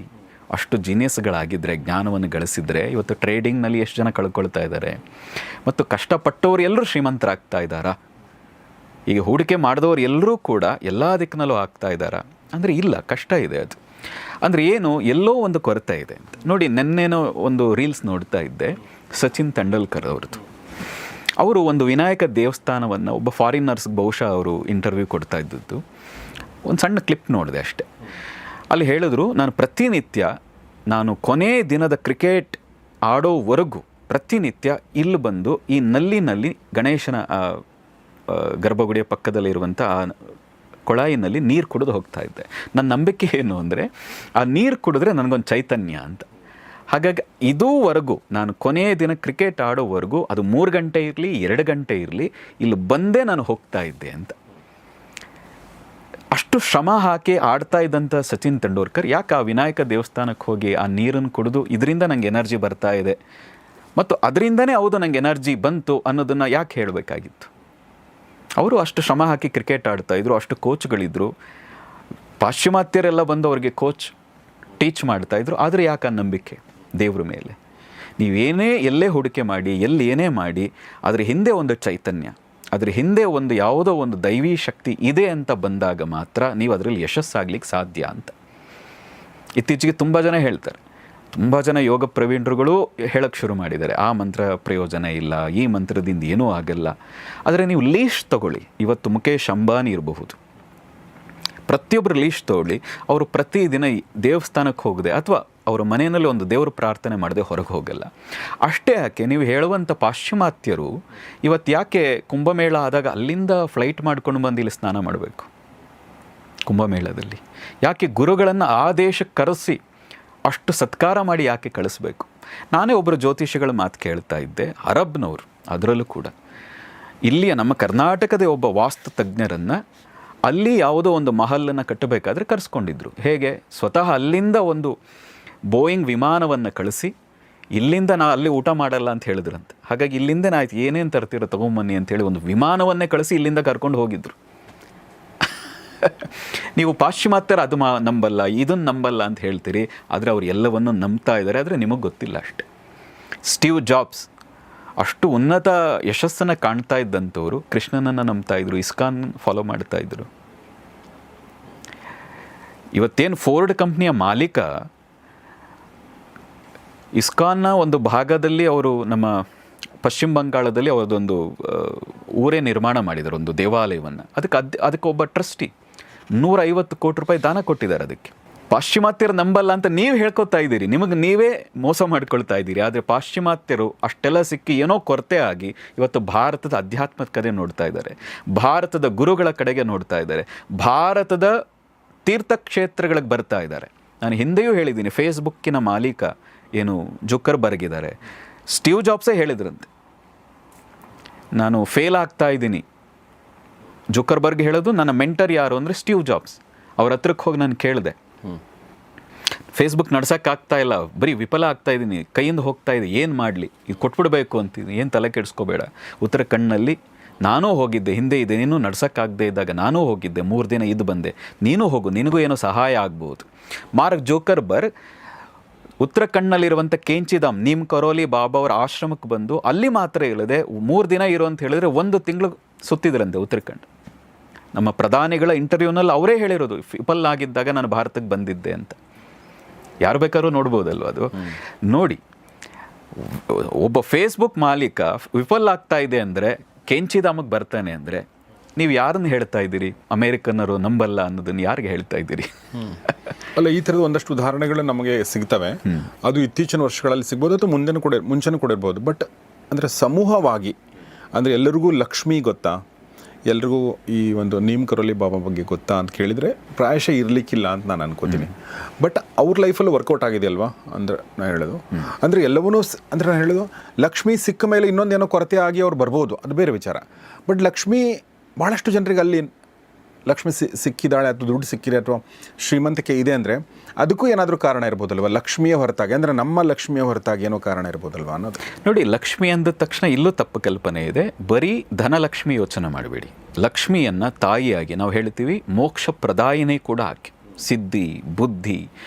ಅಷ್ಟು ಜೀನಿಯಸ್ಗಳಾಗಿದ್ದರೆ, ಜ್ಞಾನವನ್ನು ಗಳಿಸಿದರೆ ಇವತ್ತು ಟ್ರೇಡಿಂಗ್ನಲ್ಲಿ ಎಷ್ಟು ಜನ ಕಳ್ಕೊಳ್ತಾ ಇದ್ದಾರೆ. ಮತ್ತು ಕಷ್ಟಪಟ್ಟವರು ಎಲ್ಲರೂ ಶ್ರೀಮಂತರಾಗ್ತಾ ಇದ್ದಾರಾ? ಈಗ ಹೂಡಿಕೆ ಮಾಡಿದವರು ಎಲ್ಲರೂ ಕೂಡ ಎಲ್ಲ ದಿಕ್ಕಿನಲ್ಲೂ ಆಗ್ತಾ ಇದ್ದಾರಾ ಅಂದರೆ ಇಲ್ಲ, ಕಷ್ಟ ಇದೆ. ಅದು ಅಂದರೆ ಏನು, ಎಲ್ಲೋ ಒಂದು ಕೊರತೆ ಇದೆ ಅಂತ ನೋಡಿ. ನೆನ್ನೇನೋ ಒಂದು ರೀಲ್ಸ್ ನೋಡ್ತಾ ಇದ್ದೆ, ಸಚಿನ್ ತೆಂಡೂಲ್ಕರ್ ಅವ್ರದ್ದು. ಅವರು ಒಂದು ವಿನಾಯಕ ದೇವಸ್ಥಾನವನ್ನು ಒಬ್ಬ ಫಾರಿನರ್ಸ್ಗೆ ಬಹುಶಃ ಅವರು ಇಂಟರ್ವ್ಯೂ ಕೊಡ್ತಾ ಇದ್ದದ್ದು ಒಂದು ಸಣ್ಣ ಕ್ಲಿಪ್ ನೋಡಿದೆ ಅಷ್ಟೆ. ಅಲ್ಲಿ ಹೇಳಿದ್ರು, ನಾನು ಕೊನೆ ದಿನದ ಕ್ರಿಕೆಟ್ ಆಡೋವರೆಗೂ ಪ್ರತಿನಿತ್ಯ ಇಲ್ಲಿ ಬಂದು ಈ ನಲ್ಲಿನಲ್ಲಿ ಗಣೇಶನ ಗರ್ಭಗುಡಿಯ ಪಕ್ಕದಲ್ಲಿರುವಂಥ ಕೊಳಾಯಿನಲ್ಲಿ ನೀರು ಕುಡಿದು ಹೋಗ್ತಾ ಇದ್ದೆ. ನನ್ನ ನಂಬಿಕೆ ಏನು ಅಂದರೆ, ಆ ನೀರು ಕುಡಿದ್ರೆ ನನಗೊಂದು ಚೈತನ್ಯ ಅಂತ. ಹಾಗಾಗಿ ಇದುವರೆಗೂ ನಾನು ಕೊನೆಯ ದಿನ ಕ್ರಿಕೆಟ್ ಆಡೋವರೆಗೂ ಅದು 3 ಗಂಟೆ ಇರಲಿ 2 ಗಂಟೆ ಇರಲಿ ಇಲ್ಲಿ ಬಂದೇ ನಾನು ಹೋಗ್ತಾ ಇದ್ದೆ ಅಂತ. ಅಷ್ಟು ಶ್ರಮ ಹಾಕಿ ಆಡ್ತಾ ಇದ್ದಂಥ ಸಚಿನ್ ತೆಂಡೂಲ್ಕರ್ ಯಾಕೆ ಆ ವಿನಾಯಕ ದೇವಸ್ಥಾನಕ್ಕೆ ಹೋಗಿ ಆ ನೀರನ್ನು ಕುಡಿದು ಇದರಿಂದ ನನಗೆ ಎನರ್ಜಿ ಬರ್ತಾ ಇದೆ ಮತ್ತು ಅದರಿಂದನೇ ಹೌದು ನನಗೆ ಎನರ್ಜಿ ಬಂತು ಅನ್ನೋದನ್ನು ಯಾಕೆ ಹೇಳಬೇಕಾಗಿತ್ತು? ಅವರು ಅಷ್ಟು ಶ್ರಮ ಹಾಕಿ ಕ್ರಿಕೆಟ್ ಆಡ್ತಾಯಿದ್ರು, ಅಷ್ಟು ಕೋಚ್ಗಳಿದ್ರು, ಪಾಶ್ಚಿಮಾತ್ಯರೆಲ್ಲ ಬಂದು ಅವರಿಗೆ ಕೋಚ್ ಟೀಚ್ ಮಾಡ್ತಾಯಿದ್ರು. ಆದರೆ ಯಾಕೆ ಆ ನಂಬಿಕೆ ದೇವ್ರ ಮೇಲೆ? ನೀವೇನೇ ಎಲ್ಲೇ ಹೂಡಿಕೆ ಮಾಡಿ, ಎಲ್ಲಿ ಏನೇ ಮಾಡಿ, ಅದ್ರ ಹಿಂದೆ ಒಂದು ಚೈತನ್ಯ, ಅದ್ರ ಹಿಂದೆ ಒಂದು ಯಾವುದೋ ಒಂದು ದೈವೀ ಶಕ್ತಿ ಇದೆ ಅಂತ ಬಂದಾಗ ಮಾತ್ರ ನೀವು ಅದರಲ್ಲಿ ಯಶಸ್ಸಾಗ್ಲಿಕ್ಕೆ ಸಾಧ್ಯ ಅಂತ. ಇತ್ತೀಚೆಗೆ ತುಂಬ ಜನ ಹೇಳ್ತಾರೆ, ತುಂಬ ಜನ ಯೋಗ ಪ್ರವೀಣರುಗಳು ಹೇಳಕ್ಕೆ ಶುರು ಮಾಡಿದ್ದಾರೆ, ಆ ಮಂತ್ರ ಪ್ರಯೋಜನ ಇಲ್ಲ, ಈ ಮಂತ್ರದಿಂದ ಏನೂ ಆಗಲ್ಲ. ಆದರೆ ನೀವು ಲೀಸ್ಟ್ ತಗೊಳ್ಳಿ, ಇವತ್ತು ಮುಖೇಶ್ ಅಂಬಾನಿ ಇರಬಹುದು, ಪ್ರತಿಯೊಬ್ಬರು ಲೀಸ್ಟ್ ತಗೊಳ್ಳಿ, ಅವರು ಪ್ರತಿದಿನ ದೇವಸ್ಥಾನಕ್ಕೆ ಹೋಗದೆ ಅಥವಾ ಅವರ ಮನೆಯಲ್ಲಿ ಒಂದು ದೇವ್ರ ಪ್ರಾರ್ಥನೆ ಮಾಡದೆ ಹೊರಗೆ ಹೋಗಲ್ಲ. ಅಷ್ಟೇ ಯಾಕೆ, ನೀವು ಹೇಳುವಂಥ ಪಾಶ್ಚಿಮಾತ್ಯರು ಇವತ್ತು ಯಾಕೆ ಕುಂಭಮೇಳ ಆದಾಗ ಅಲ್ಲಿಂದ ಫ್ಲೈಟ್ ಮಾಡ್ಕೊಂಡು ಬಂದು ಇಲ್ಲಿ ಸ್ನಾನ ಮಾಡಬೇಕು? ಕುಂಭಮೇಳದಲ್ಲಿ ಯಾಕೆ ಗುರುಗಳನ್ನು ಆ ದೇಶಕ್ಕೆ ಕರೆಸಿ ಅಷ್ಟು ಸತ್ಕಾರ ಮಾಡಿ ಯಾಕೆ ಕಳಿಸ್ಬೇಕು? ನಾನೇ ಒಬ್ಬರು ಜ್ಯೋತಿಷಿಗಳ ಮಾತು ಕೇಳ್ತಾ ಇದ್ದೆ, ಅರಬ್ನವರು, ಅದರಲ್ಲೂ ಕೂಡ ಇಲ್ಲಿಯ ನಮ್ಮ ಕರ್ನಾಟಕದ ಒಬ್ಬ ವಾಸ್ತು ತಜ್ಞರನ್ನು ಅಲ್ಲಿ ಯಾವುದೋ ಒಂದು ಮಹಲನ್ನು ಕಟ್ಟಬೇಕಾದ್ರೆ ಕರೆಸ್ಕೊಂಡಿದ್ರು. ಹೇಗೆ? ಸ್ವತಃ ಅಲ್ಲಿಂದ ಒಂದು ಬೋಯಿಂಗ್ ವಿಮಾನವನ್ನು ಕಳಿಸಿ ಇಲ್ಲಿಂದ ನಾ ಅಲ್ಲಿ ಊಟ ಮಾಡಲ್ಲ ಅಂತ ಹೇಳಿದ್ರಂತೆ. ಹಾಗಾಗಿ ಇಲ್ಲಿಂದ ಆಯ್ತು, ಏನೇನು ತರ್ತೀರೋ ತೊಗೊಂಬನ್ನಿ ಅಂತೇಳಿ ಒಂದು ವಿಮಾನವನ್ನೇ ಕಳಿಸಿ ಇಲ್ಲಿಂದ ಕರ್ಕೊಂಡು ಹೋಗಿದ್ರು. ನೀವು ಪಾಶ್ಚಿಮಾತ್ಯರು ಅದು ನಂಬಲ್ಲ, ಇದನ್ನು ನಂಬಲ್ಲ ಅಂತ ಹೇಳ್ತೀರಿ, ಆದರೆ ಅವ್ರು ಎಲ್ಲವನ್ನು ನಂಬ್ತಾ ಇದ್ದಾರೆ, ಆದರೆ ನಿಮಗೆ ಗೊತ್ತಿಲ್ಲ ಅಷ್ಟೆ. ಸ್ಟೀವ್ ಜಾಬ್ಸ್ ಅಷ್ಟು ಉನ್ನತ ಯಶಸ್ಸನ್ನು ಕಾಣ್ತಾ ಇದ್ದಂಥವ್ರು ಕೃಷ್ಣನನ್ನು ನಂಬ್ತಾ ಇದ್ರು, ಇಸ್ಕಾನ್ ಫಾಲೋ ಮಾಡ್ತಾ ಇದ್ರು. ಇವತ್ತೇನು ಫೋರ್ಡ್ ಕಂಪ್ನಿಯ ಮಾಲೀಕ ಇಸ್ಕಾನ್ನ ಒಂದು ಭಾಗದಲ್ಲಿ ಅವರು ನಮ್ಮ ಪಶ್ಚಿಮ ಬಂಗಾಳದಲ್ಲಿ ಅವರದೊಂದು ಊರೇ ನಿರ್ಮಾಣ ಮಾಡಿದ್ದಾರೆ, ಒಂದು ದೇವಾಲಯವನ್ನು. ಅದಕ್ಕೆ ಒಬ್ಬ ಟ್ರಸ್ಟಿ 150 ಕೋಟಿ ರೂಪಾಯಿ ದಾನ ಕೊಟ್ಟಿದ್ದಾರೆ ಅದಕ್ಕೆ. ಪಾಶ್ಚಿಮಾತ್ಯರು ನಂಬಲ್ಲ ಅಂತ ನೀವು ಹೇಳ್ಕೊತಾ ಇದ್ದೀರಿ, ನಿಮಗೆ ನೀವೇ ಮೋಸ ಮಾಡ್ಕೊಳ್ತಾ ಇದ್ದೀರಿ. ಆದರೆ ಪಾಶ್ಚಿಮಾತ್ಯರು ಅಷ್ಟೆಲ್ಲ ಸಿಕ್ಕಿ ಏನೋ ಕೊರತೆ ಆಗಿ ಇವತ್ತು ಭಾರತದ ಅಧ್ಯಾತ್ಮದ ಕಡೆ ನೋಡ್ತಾ ಇದ್ದಾರೆ, ಭಾರತದ ಗುರುಗಳ ಕಡೆಗೆ ನೋಡ್ತಾ ಇದ್ದಾರೆ, ಭಾರತದ ತೀರ್ಥಕ್ಷೇತ್ರಗಳಿಗೆ ಬರ್ತಾ ಇದ್ದಾರೆ. ನಾನು ಹಿಂದೆಯೂ ಹೇಳಿದ್ದೀನಿ, ಫೇಸ್ಬುಕ್ಕಿನ ಮಾಲೀಕ ಏನು ಜುಕರ್ಬರ್ಗ್ ಇದ್ದಾರೆ, ಸ್ಟೀವ್ ಜಾಬ್ಸೇ ಹೇಳಿದ್ರಂತೆ, ನಾನು ಫೇಲ್ ಆಗ್ತಾ ಇದ್ದೀನಿ. ಜುಕರ್ಬರ್ಗ್ ಹೇಳೋದು, ನನ್ನ ಮೆಂಟರ್ ಯಾರು ಅಂದರೆ ಸ್ಟೀವ್ ಜಾಬ್ಸ್. ಅವ್ರ ಹತ್ರಕ್ಕೆ ಹೋಗಿ ನಾನು ಕೇಳಿದೆ, ಫೇಸ್ಬುಕ್ ನಡ್ಸೋಕ್ಕಾಗ್ತಾ ಇಲ್ಲ, ಬರೀ ವಿಫಲ ಆಗ್ತಾ ಇದ್ದೀನಿ, ಕೈಯಿಂದ ಹೋಗ್ತಾ ಇದೆ, ಏನು ಮಾಡಲಿ, ಇದು ಕೊಟ್ಬಿಡಬೇಕು ಅಂತಿದ್ದೀನಿ, ಏನು ತಲೆ ಕೆಡಿಸ್ಕೋಬೇಡ. ಉತ್ತರಾಖಂಡ್ನಲ್ಲಿ ನಾನೂ ಹೋಗಿದ್ದೆ, ಹಿಂದೆ ಇದೆ, ನೀನು ನಡ್ಸೋಕ್ಕಾಗದೇ ಇದ್ದಾಗ ನಾನೂ ಹೋಗಿದ್ದೆ, 3 ದಿನ ಇದ್ದು ಬಂದೆ, ನೀನು ಹೋಗು, ನಿನಗೂ ಏನೋ ಸಹಾಯ ಆಗ್ಬೋದು. ಮಾರ್ಕ್ ಜೋಕರ್ಬರ್ಗ್ ಉತ್ತರಾಖಂಡ್ನಲ್ಲಿರುವಂಥ ಕೇಂಚಿಧಾಮ್, ನೀಮ್ ಕರೋಲಿ ಬಾಬಾ ಅವರ ಆಶ್ರಮಕ್ಕೆ ಬಂದು ಅಲ್ಲಿ ಮಾತ್ರ ಇಲ್ಲದೆ 3 ದಿನ ಇರೋ ಅಂತ ಹೇಳಿದ್ರೆ 1 ತಿಂಗಳು ಸುತ್ತಿದ್ರಂತೆ ಉತ್ತರಾಖಂಡ್. ನಮ್ಮ ಪ್ರಧಾನಿಗಳ ಇಂಟರ್ವ್ಯೂನಲ್ಲಿ ಅವರೇ ಹೇಳಿರೋದು, ವಿಫಲ ಆಗಿದ್ದಾಗ ನಾನು ಭಾರತಕ್ಕೆ ಬಂದಿದ್ದೆ ಅಂತ. ಯಾರು ಬೇಕಾದ್ರೂ ನೋಡ್ಬೋದಲ್ವ ಅದು. ನೋಡಿ, ಒಬ್ಬ ಫೇಸ್ಬುಕ್ ಮಾಲೀಕ ವಿಫಲ ಆಗ್ತಾ ಇದೆ ಅಂದರೆ, ಕೆಂಚಿಧಾಮಕ್ಕೆ ಬರ್ತಾನೆ ಅಂದರೆ, ನೀವು ಯಾರನ್ನು ಹೇಳ್ತಾ ಇದ್ದೀರಿ? ಅಮೇರಿಕನ್ನರು ನಂಬಲ್ಲ ಅನ್ನೋದನ್ನು ಯಾರಿಗೆ ಹೇಳ್ತಾ ಇದ್ದೀರಿ? ಅಲ್ಲ, ಈ ಥರದ ಒಂದಷ್ಟು ಉದಾಹರಣೆಗಳು ನಮಗೆ ಸಿಗ್ತವೆ. ಅದು ಇತ್ತೀಚಿನ ವರ್ಷಗಳಲ್ಲಿ ಸಿಗ್ಬೋದು ಅಥವಾ ಮುಂಚೆನೂ ಕೂಡ ಇರ್ಬೋದು. ಬಟ್ ಅಂದರೆ ಸಮೂಹವಾಗಿ, ಅಂದರೆ ಎಲ್ಲರಿಗೂ ಲಕ್ಷ್ಮಿ ಗೊತ್ತಾ, ಎಲ್ರಿಗೂ ಈ ಒಂದು ನೀಮ್ ಕರೋಲಿ ಬಾಬಾ ಬಗ್ಗೆ ಗೊತ್ತಾ ಅಂತ ಕೇಳಿದರೆ ಪ್ರಾಯಶಃ ಇರಲಿಕ್ಕಿಲ್ಲ ಅಂತ ನಾನು ಅನ್ಕೋತೀನಿ. ಬಟ್ ಅವ್ರ ಲೈಫಲ್ಲಿ ವರ್ಕೌಟ್ ಆಗಿದೆಯಲ್ವಾ ಅಂದರೆ ನಾನು ಹೇಳೋದು, ಅಂದರೆ ಎಲ್ಲವನ್ನೂ ಅಂದರೆ ನಾನು ಹೇಳೋದು, ಲಕ್ಷ್ಮಿ ಸಿಕ್ಕ ಮೇಲೆ ಇನ್ನೊಂದೇನೋ ಕೊರತೆ ಆಗಿ ಅವ್ರು ಬರ್ಬೋದು, ಅದು ಬೇರೆ ವಿಚಾರ. ಬಟ್ ಲಕ್ಷ್ಮಿ ಭಾಳಷ್ಟು ಜನರಿಗೆ ಅಲ್ಲಿ ಲಕ್ಷ್ಮಿ ಸಿಕ್ಕಿದ್ದಾಳೆ ಅಥವಾ ದುಡ್ಡು ಸಿಕ್ಕಿದೆ ಅಥವಾ ಶ್ರೀಮಂತಿಕೆ ಇದೆ ಅಂದರೆ ಅದಕ್ಕೂ ಏನಾದರೂ ಕಾರಣ ಇರ್ಬೋದಲ್ವ, ಲಕ್ಷ್ಮಿಯ ಹೊರತಾಗಿ, ಅಂದರೆ ನಮ್ಮ ಲಕ್ಷ್ಮಿಯ ಹೊರತಾಗಿ ಏನೋ ಕಾರಣ ಇರ್ಬೋದಲ್ವ ಅನ್ನೋದು. ನೋಡಿ, ಲಕ್ಷ್ಮಿ ಅಂದ ತಕ್ಷಣ ಇಲ್ಲೂ ತಪ್ಪು ಕಲ್ಪನೆ ಇದೆ. ಬರೀ ಧನಲಕ್ಷ್ಮಿ ಯೋಚನೆ ಮಾಡಬೇಡಿ. ಲಕ್ಷ್ಮಿಯನ್ನು ತಾಯಿಯಾಗಿ ನಾವು ಹೇಳ್ತೀವಿ, ಮೋಕ್ಷ ಪ್ರದಾಯಿನಿ ಕೂಡ ಆಕೆ. ಸಿದ್ಧಿ, ಬುದ್ಧಿ,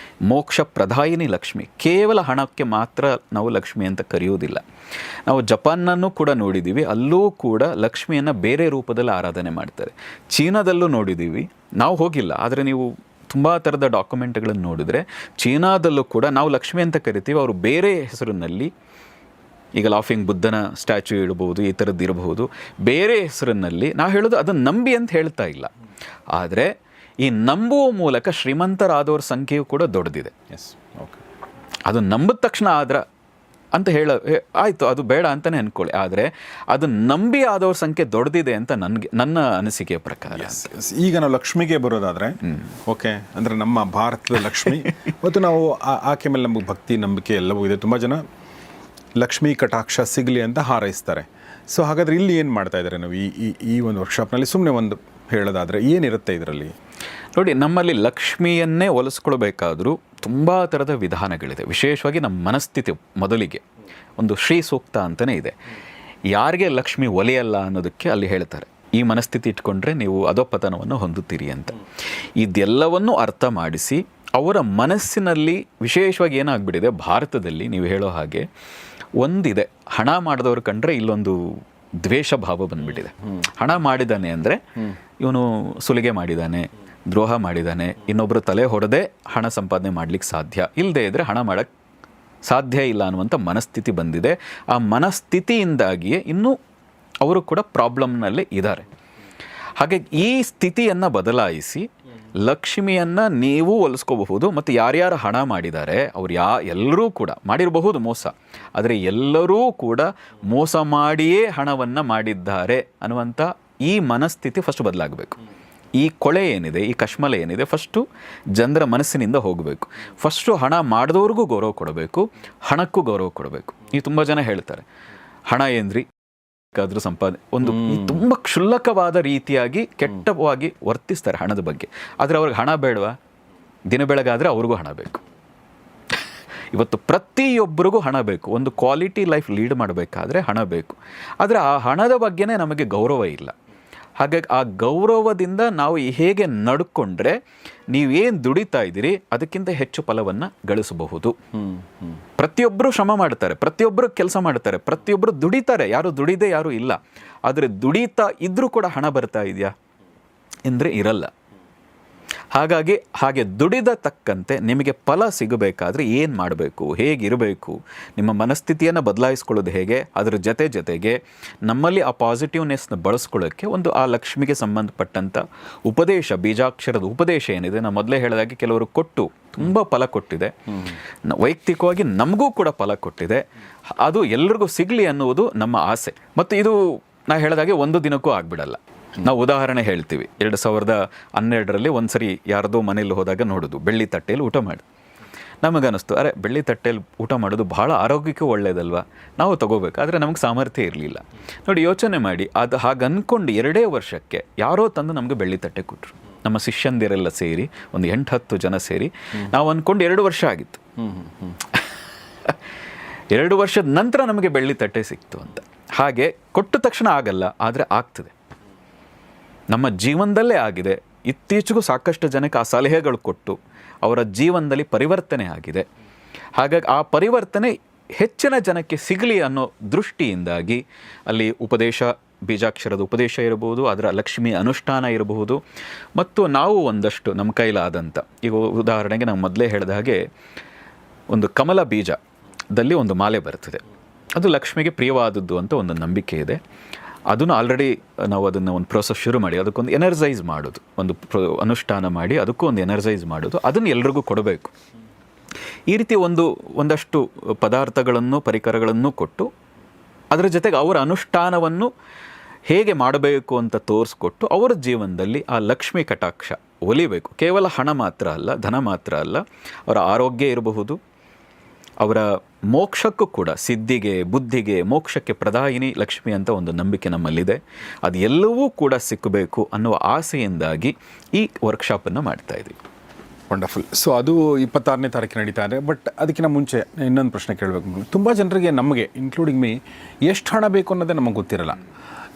ಮೋಕ್ಷ ಪ್ರದಾಯಿನಿ ಲಕ್ಷ್ಮಿ. ಕೇವಲ ಹಣಕ್ಕೆ ಮಾತ್ರ ನಾವು ಲಕ್ಷ್ಮಿ ಅಂತ ಕರೆಯೋದಿಲ್ಲ. ನಾವು ಜಪಾನನ್ನು ಕೂಡ ನೋಡಿದ್ದೀವಿ, ಅಲ್ಲೂ ಕೂಡ ಲಕ್ಷ್ಮಿಯನ್ನು ಬೇರೆ ರೂಪದಲ್ಲಿ ಆರಾಧನೆ ಮಾಡ್ತಾರೆ. ಚೀನಾದಲ್ಲೂ ನೋಡಿದ್ದೀವಿ, ನಾವು ಹೋಗಿಲ್ಲ, ಆದರೆ ನೀವು ತುಂಬ ಥರದ ಡಾಕ್ಯುಮೆಂಟ್ಗಳನ್ನು ನೋಡಿದರೆ ಚೀನಾದಲ್ಲೂ ಕೂಡ ನಾವು ಲಕ್ಷ್ಮಿ ಅಂತ ಕರಿತೀವಿ, ಅವರು ಬೇರೆ ಹೆಸರಿನಲ್ಲಿ, ಈಗ ಲಾಫಿಂಗ್ ಬುದ್ಧನ ಸ್ಟ್ಯಾಚ್ಯೂ ಇಡಬಹುದು, ಈ ಥರದ್ದು ಇರಬಹುದು, ಬೇರೆ ಹೆಸರಿನಲ್ಲಿ. ನಾವು ಹೇಳೋದು ಅದನ್ನು ನಂಬಿ ಅಂತ ಹೇಳ್ತಾ ಇಲ್ಲ, ಆದರೆ ಈ ನಂಬುವ ಮೂಲಕ ಶ್ರೀಮಂತರಾದವ್ರ ಸಂಖ್ಯೆಯು ಕೂಡ ದೊಡ್ಡದಿದೆ. ಓಕೆ, ಅದು ನಂಬಿದ ತಕ್ಷಣ ಆದ್ರೆ ಅಂತ ಆಯಿತು, ಅದು ಬೇಡ ಅಂತಲೇ ಅಂದ್ಕೊಳ್ಳಿ. ಆದರೆ ಅದು ನಂಬಿ ಆದವ್ರ ಸಂಖ್ಯೆ ದೊಡ್ಡದಿದೆ ಅಂತ ನನ್ನ ಅನಿಸಿಕೆಯ ಪ್ರಕಾರ. ಈಗ ನಾವು ಲಕ್ಷ್ಮಿಗೆ ಬರೋದಾದರೆ, ಓಕೆ, ಅಂದರೆ ನಮ್ಮ ಭಾರತದ ಲಕ್ಷ್ಮಿ ಮತ್ತು ನಾವು ಆಕೆ ಮೇಲೆ ನಮಗೆ ಭಕ್ತಿ, ನಂಬಿಕೆ ಎಲ್ಲವೂ ಇದೆ. ತುಂಬ ಜನ ಲಕ್ಷ್ಮೀ ಕಟಾಕ್ಷ ಸಿಗಲಿ ಅಂತ ಹಾರೈಸ್ತಾರೆ. ಸೊ ಹಾಗಾದರೆ ಇಲ್ಲಿ ಏನು ಮಾಡ್ತಾ ಇದ್ದಾರೆ ನಾವು ಈ ಒಂದು ವರ್ಕ್ಶಾಪ್ನಲ್ಲಿ? ಸುಮ್ಮನೆ ಒಂದು ಹೇಳೋದಾದರೆ ಏನಿರುತ್ತೆ ಇದರಲ್ಲಿ? ನೋಡಿ, ನಮ್ಮಲ್ಲಿ ಲಕ್ಷ್ಮಿಯನ್ನೇ ಒಲಿಸ್ಕೊಳ್ಬೇಕಾದ್ರೂ ತುಂಬ ಥರದ ವಿಧಾನಗಳಿದೆ. ವಿಶೇಷವಾಗಿ ನಮ್ಮ ಮನಸ್ಥಿತಿ ಮೊದಲಿಗೆ ಒಂದು ಶ್ರೀ ಸೂಕ್ತ ಅಂತಲೇ ಇದೆ. ಯಾರಿಗೆ ಲಕ್ಷ್ಮಿ ಒಲಿಯಲ್ಲ ಅನ್ನೋದಕ್ಕೆ ಅಲ್ಲಿ ಹೇಳ್ತಾರೆ, ಈ ಮನಸ್ಥಿತಿ ಇಟ್ಕೊಂಡ್ರೆ ನೀವು ಅಧೋಪತನವನ್ನು ಹೊಂದುತ್ತೀರಿ ಅಂತ. ಇದೆಲ್ಲವನ್ನು ಅರ್ಥ ಮಾಡಿಸಿ ಅವರ ಮನಸ್ಸಿನಲ್ಲಿ ವಿಶೇಷವಾಗಿ ಏನಾಗ್ಬಿಟ್ಟಿದೆ ಭಾರತದಲ್ಲಿ, ನೀವು ಹೇಳೋ ಹಾಗೆ ಒಂದಿದೆ, ಹಣ ಮಾಡಿದವ್ರು ಕಂಡ್ರೆ ಇಲ್ಲೊಂದು ದ್ವೇಷ ಭಾವ ಬಂದ್ಬಿಟ್ಟಿದೆ. ಹಣ ಮಾಡಿದ್ದಾನೆ ಅಂದರೆ ಇವನು ಸುಲಿಗೆ ಮಾಡಿದ್ದಾನೆ, ದ್ರೋಹ ಮಾಡಿದ್ದಾನೆ, ಇನ್ನೊಬ್ಬರು ತಲೆ ಹೊಡೆದೇ ಹಣ ಸಂಪಾದನೆ ಮಾಡ್ಲಿಕ್ಕೆ ಸಾಧ್ಯ, ಇಲ್ಲದೆ ಇದ್ದರೆ ಹಣ ಮಾಡೋಕ್ಕೆ ಸಾಧ್ಯ ಇಲ್ಲ ಅನ್ನುವಂಥ ಮನಸ್ಥಿತಿ ಬಂದಿದೆ. ಆ ಮನಸ್ಥಿತಿಯಿಂದಾಗಿಯೇ ಇನ್ನೂ ಅವರು ಕೂಡ ಪ್ರಾಬ್ಲಮ್ನಲ್ಲಿ ಇದ್ದಾರೆ. ಹಾಗೆ ಈ ಸ್ಥಿತಿಯನ್ನು ಬದಲಾಯಿಸಿ ಲಕ್ಷ್ಮಿಯನ್ನು ನೀವು ಒಲಿಸ್ಕೋಬಹುದು. ಮತ್ತು ಯಾರ್ಯಾರು ಹಣ ಮಾಡಿದ್ದಾರೆ ಅವ್ರು ಎಲ್ಲರೂ ಕೂಡ ಮಾಡಿರಬಹುದು ಮೋಸ, ಆದರೆ ಎಲ್ಲರೂ ಕೂಡ ಮೋಸ ಮಾಡಿಯೇ ಹಣವನ್ನು ಮಾಡಿದ್ದಾರೆ ಅನ್ನುವಂಥ ಈ ಮನಸ್ಥಿತಿ ಫಸ್ಟ್ ಬದಲಾಗಬೇಕು. ಈ ಕೊಳೆ ಏನಿದೆ, ಈ ಕಶ್ಮಲ ಏನಿದೆ, ಫಸ್ಟು ಜನರ ಮನಸ್ಸಿನಿಂದ ಹೋಗಬೇಕು. ಫಸ್ಟು ಹಣ ಮಾಡಿದವ್ರಿಗೂ ಗೌರವ ಕೊಡಬೇಕು, ಹಣಕ್ಕೂ ಗೌರವ ಕೊಡಬೇಕು. ಈ ತುಂಬ ಜನ ಹೇಳ್ತಾರೆ ಹಣ ಏನ್ರಿ ಆದರೂ ಸಂಪಾದನೆ, ಒಂದು ತುಂಬ ಕ್ಷುಲ್ಲಕವಾದ ರೀತಿಯಾಗಿ ಕೆಟ್ಟವಾಗಿ ವರ್ತಿಸ್ತಾರೆ ಹಣದ ಬಗ್ಗೆ. ಆದರೆ ಅವ್ರಿಗೆ ಹಣ ಬೇಡವಾ? ದಿನ ಬೆಳಗಾದರೆ ಅವ್ರಿಗೂ ಹಣ ಬೇಕು. ಇವತ್ತು ಪ್ರತಿಯೊಬ್ಬರಿಗೂ ಹಣ ಬೇಕು. ಒಂದು ಕ್ವಾಲಿಟಿ ಲೈಫ್ ಲೀಡ್ ಮಾಡಬೇಕಾದ್ರೆ ಹಣ ಬೇಕು. ಆದರೆ ಆ ಹಣದ ಬಗ್ಗೆನೇ ನಮಗೆ ಗೌರವ ಇಲ್ಲ. ಹಾಗಾಗಿ ಆ ಗೌರವದಿಂದ ನಾವು ಹೇಗೆ ನಡ್ಕೊಂಡ್ರೆ ನೀವೇನು ದುಡಿತಾ ಇದ್ದೀರಿ ಅದಕ್ಕಿಂತ ಹೆಚ್ಚು ಫಲವನ್ನು ಗಳಿಸಬಹುದು. ಪ್ರತಿಯೊಬ್ಬರು ಶ್ರಮ ಮಾಡ್ತಾರೆ, ಪ್ರತಿಯೊಬ್ಬರು ಕೆಲಸ ಮಾಡ್ತಾರೆ, ಪ್ರತಿಯೊಬ್ಬರು ದುಡಿತಾರೆ, ಯಾರು ದುಡಿದೇ ಯಾರು ಇಲ್ಲ. ಆದರೆ ದುಡಿತಾ ಇದ್ರೂ ಕೂಡ ಹಣ ಬರ್ತಾ ಇದೆಯಾ ಅಂದರೆ ಇರಲ್ಲ. ಹಾಗೆ ದುಡಿದ ತಕ್ಕಂತೆ ನಿಮಗೆ ಫಲ ಸಿಗಬೇಕಾದ್ರೆ ಏನು ಮಾಡಬೇಕು, ಹೇಗಿರಬೇಕು, ನಿಮ್ಮ ಮನಸ್ಥಿತಿಯನ್ನು ಬದಲಾಯಿಸ್ಕೊಳ್ಳೋದು ಹೇಗೆ, ಅದರ ಜೊತೆಗೆ ನಮ್ಮಲ್ಲಿ ಆ ಪಾಸಿಟಿವ್ನೆಸ್ನ ಬಳಸ್ಕೊಳ್ಳೋಕ್ಕೆ ಒಂದು ಆ ಲಕ್ಷ್ಮಿಗೆ ಸಂಬಂಧಪಟ್ಟಂಥ ಉಪದೇಶ, ಬೀಜಾಕ್ಷರದ ಉಪದೇಶ ಏನಿದೆ, ನಾನು ಮೊದಲೇ ಹೇಳಿದಾಗೆ ಕೆಲವರು ಕೊಟ್ಟು ತುಂಬ ಫಲ ಕೊಟ್ಟಿದೆ, ವೈಯಕ್ತಿಕವಾಗಿ ನಮಗೂ ಕೂಡ ಫಲ ಕೊಟ್ಟಿದೆ. ಅದು ಎಲ್ರಿಗೂ ಸಿಗಲಿ ಅನ್ನುವುದು ನಮ್ಮ ಆಸೆ. ಮತ್ತು ಇದು ನಾ ಹೇಳಿದಾಗೆ ಒಂದು ದಿನಕ್ಕೂ ಆಗಿಬಿಡಲ್ಲ. ನಾವು ಉದಾಹರಣೆ ಹೇಳ್ತೀವಿ, 2012ರಲ್ಲಿ ಒಂದು ಸರಿ ಯಾರ್ದೋ ಮನೇಲಿ ಹೋದಾಗ ನೋಡೋದು ಬೆಳ್ಳಿ ತಟ್ಟೆಯಲ್ಲಿ ಊಟ ಮಾಡಿ, ನಮಗನ್ನಿಸ್ತು ಅರೆ ಬೆಳ್ಳಿ ತಟ್ಟೆಯಲ್ಲಿ ಊಟ ಮಾಡೋದು ಭಾಳ ಆರೋಗ್ಯಕ್ಕೆ ಒಳ್ಳೆಯದಲ್ವ, ನಾವು ತಗೋಬೇಕು. ಆದರೆ ನಮಗೆ ಸಾಮರ್ಥ್ಯ ಇರಲಿಲ್ಲ. ನೋಡಿ ಯೋಚನೆ ಮಾಡಿ, ಅದು ಹಾಗೆ ಅಂದ್ಕೊಂಡು 2 ವರ್ಷಕ್ಕೆ ಯಾರೋ ತಂದು ನಮಗೆ ಬೆಳ್ಳಿ ತಟ್ಟೆ ಕೊಟ್ಟರು. ನಮ್ಮ ಶಿಷ್ಯಂದಿರೆಲ್ಲ ಸೇರಿ ಒಂದು 8-10 ಜನ ಸೇರಿ ನಾವು ಅಂದ್ಕೊಂಡು 2 ವರ್ಷ ಆಗಿತ್ತು. 2 ವರ್ಷದ ನಂತರ ನಮಗೆ ಬೆಳ್ಳಿ ತಟ್ಟೆ ಸಿಕ್ತು ಅಂತ. ಹಾಗೆ ಕೊಟ್ಟ ತಕ್ಷಣ ಆಗಲ್ಲ, ಆದರೆ ಆಗ್ತದೆ. ನಮ್ಮ ಜೀವನದಲ್ಲೇ ಆಗಿದೆ. ಇತ್ತೀಚೆಗೂ ಸಾಕಷ್ಟು ಜನಕ್ಕೆ ಆ ಸಲಹೆಗಳು ಕೊಟ್ಟು ಅವರ ಜೀವನದಲ್ಲಿ ಪರಿವರ್ತನೆ ಆಗಿದೆ. ಹಾಗಾಗಿ ಆ ಪರಿವರ್ತನೆ ಹೆಚ್ಚಿನ ಜನಕ್ಕೆ ಸಿಗಲಿ ಅನ್ನೋ ದೃಷ್ಟಿಯಿಂದಾಗಿ ಅಲ್ಲಿ ಉಪದೇಶ, ಬೀಜಾಕ್ಷರದ ಉಪದೇಶ ಇರಬಹುದು, ಅದರ ಲಕ್ಷ್ಮಿ ಅನುಷ್ಠಾನ ಇರಬಹುದು, ಮತ್ತು ನಾವು ಒಂದಷ್ಟು ನಮ್ಮ ಕೈಲಾದಂಥ, ಈಗ ಉದಾಹರಣೆಗೆ ನಾವು ಮೊದಲೇ ಹೇಳಿದ ಹಾಗೆ ಒಂದು ಕಮಲ ಬೀಜದಲ್ಲಿ ಒಂದು ಮಾಲೆ ಬರ್ತದೆ, ಅದು ಲಕ್ಷ್ಮಿಗೆ ಪ್ರಿಯವಾದದ್ದು ಅಂತ ಒಂದು ನಂಬಿಕೆ ಇದೆ. ಅದನ್ನು ಆಲ್ರೆಡಿ ನಾವು ಅದನ್ನು ಒಂದು ಪ್ರೋಸೆಸ್ ಶುರು ಮಾಡಿ ಅದಕ್ಕೊಂದು ಎನರ್ಜೈಸ್ ಮಾಡೋದು, ಒಂದು ಅನುಷ್ಠಾನ ಮಾಡಿ ಅದಕ್ಕೂ ಒಂದು ಎನರ್ಜೈಸ್ ಮಾಡೋದು, ಅದನ್ನು ಎಲ್ರಿಗೂ ಕೊಡಬೇಕು. ಈ ರೀತಿ ಒಂದಷ್ಟು ಪದಾರ್ಥಗಳನ್ನು, ಪರಿಕರಗಳನ್ನು ಕೊಟ್ಟು ಅದರ ಜೊತೆಗೆ ಅವರ ಅನುಷ್ಠಾನವನ್ನು ಹೇಗೆ ಮಾಡಬೇಕು ಅಂತ ತೋರಿಸ್ಕೊಟ್ಟು ಅವರ ಜೀವನದಲ್ಲಿ ಆ ಲಕ್ಷ್ಮಿ ಕಟಾಕ್ಷ ಒಲಿಬೇಕು. ಕೇವಲ ಹಣ ಮಾತ್ರ ಅಲ್ಲ, ಧನ ಮಾತ್ರ ಅಲ್ಲ, ಅವರ ಆರೋಗ್ಯ ಇರಬಹುದು, ಅವರ ಮೋಕ್ಷಕ್ಕೂ ಕೂಡ, ಸಿದ್ಧಿಗೆ, ಬುದ್ಧಿಗೆ, ಮೋಕ್ಷಕ್ಕೆ ಪ್ರದಾಯಿನಿ ಲಕ್ಷ್ಮಿ ಅಂತ ಒಂದು ನಂಬಿಕೆ ನಮ್ಮಲ್ಲಿದೆ. ಅದು ಎಲ್ಲವೂ ಕೂಡ ಸಿಕ್ಕಬೇಕು ಅನ್ನುವ ಆಸೆಯಿಂದಾಗಿ ಈ ವರ್ಕ್ಶಾಪನ್ನು ಮಾಡ್ತಾ ಇದ್ದೀವಿ. ವಂಡರ್ಫುಲ್. ಸೊ ಅದು 26ನೇ ತಾರೀಕು ನಡೀತಾ ಇದೆ. ಬಟ್ ಅದಕ್ಕಿಂತ ಮುಂಚೆ ಇನ್ನೊಂದು ಪ್ರಶ್ನೆ ಕೇಳಬೇಕು. ತುಂಬ ಜನರಿಗೆ, ನಮಗೆ ಇನ್ಕ್ಲೂಡಿಂಗ್ ಮೀ, ಎಷ್ಟು ಹಣ ಬೇಕು ಅನ್ನೋದೇ ನಮಗೆ ಗೊತ್ತಿರಲ್ಲ.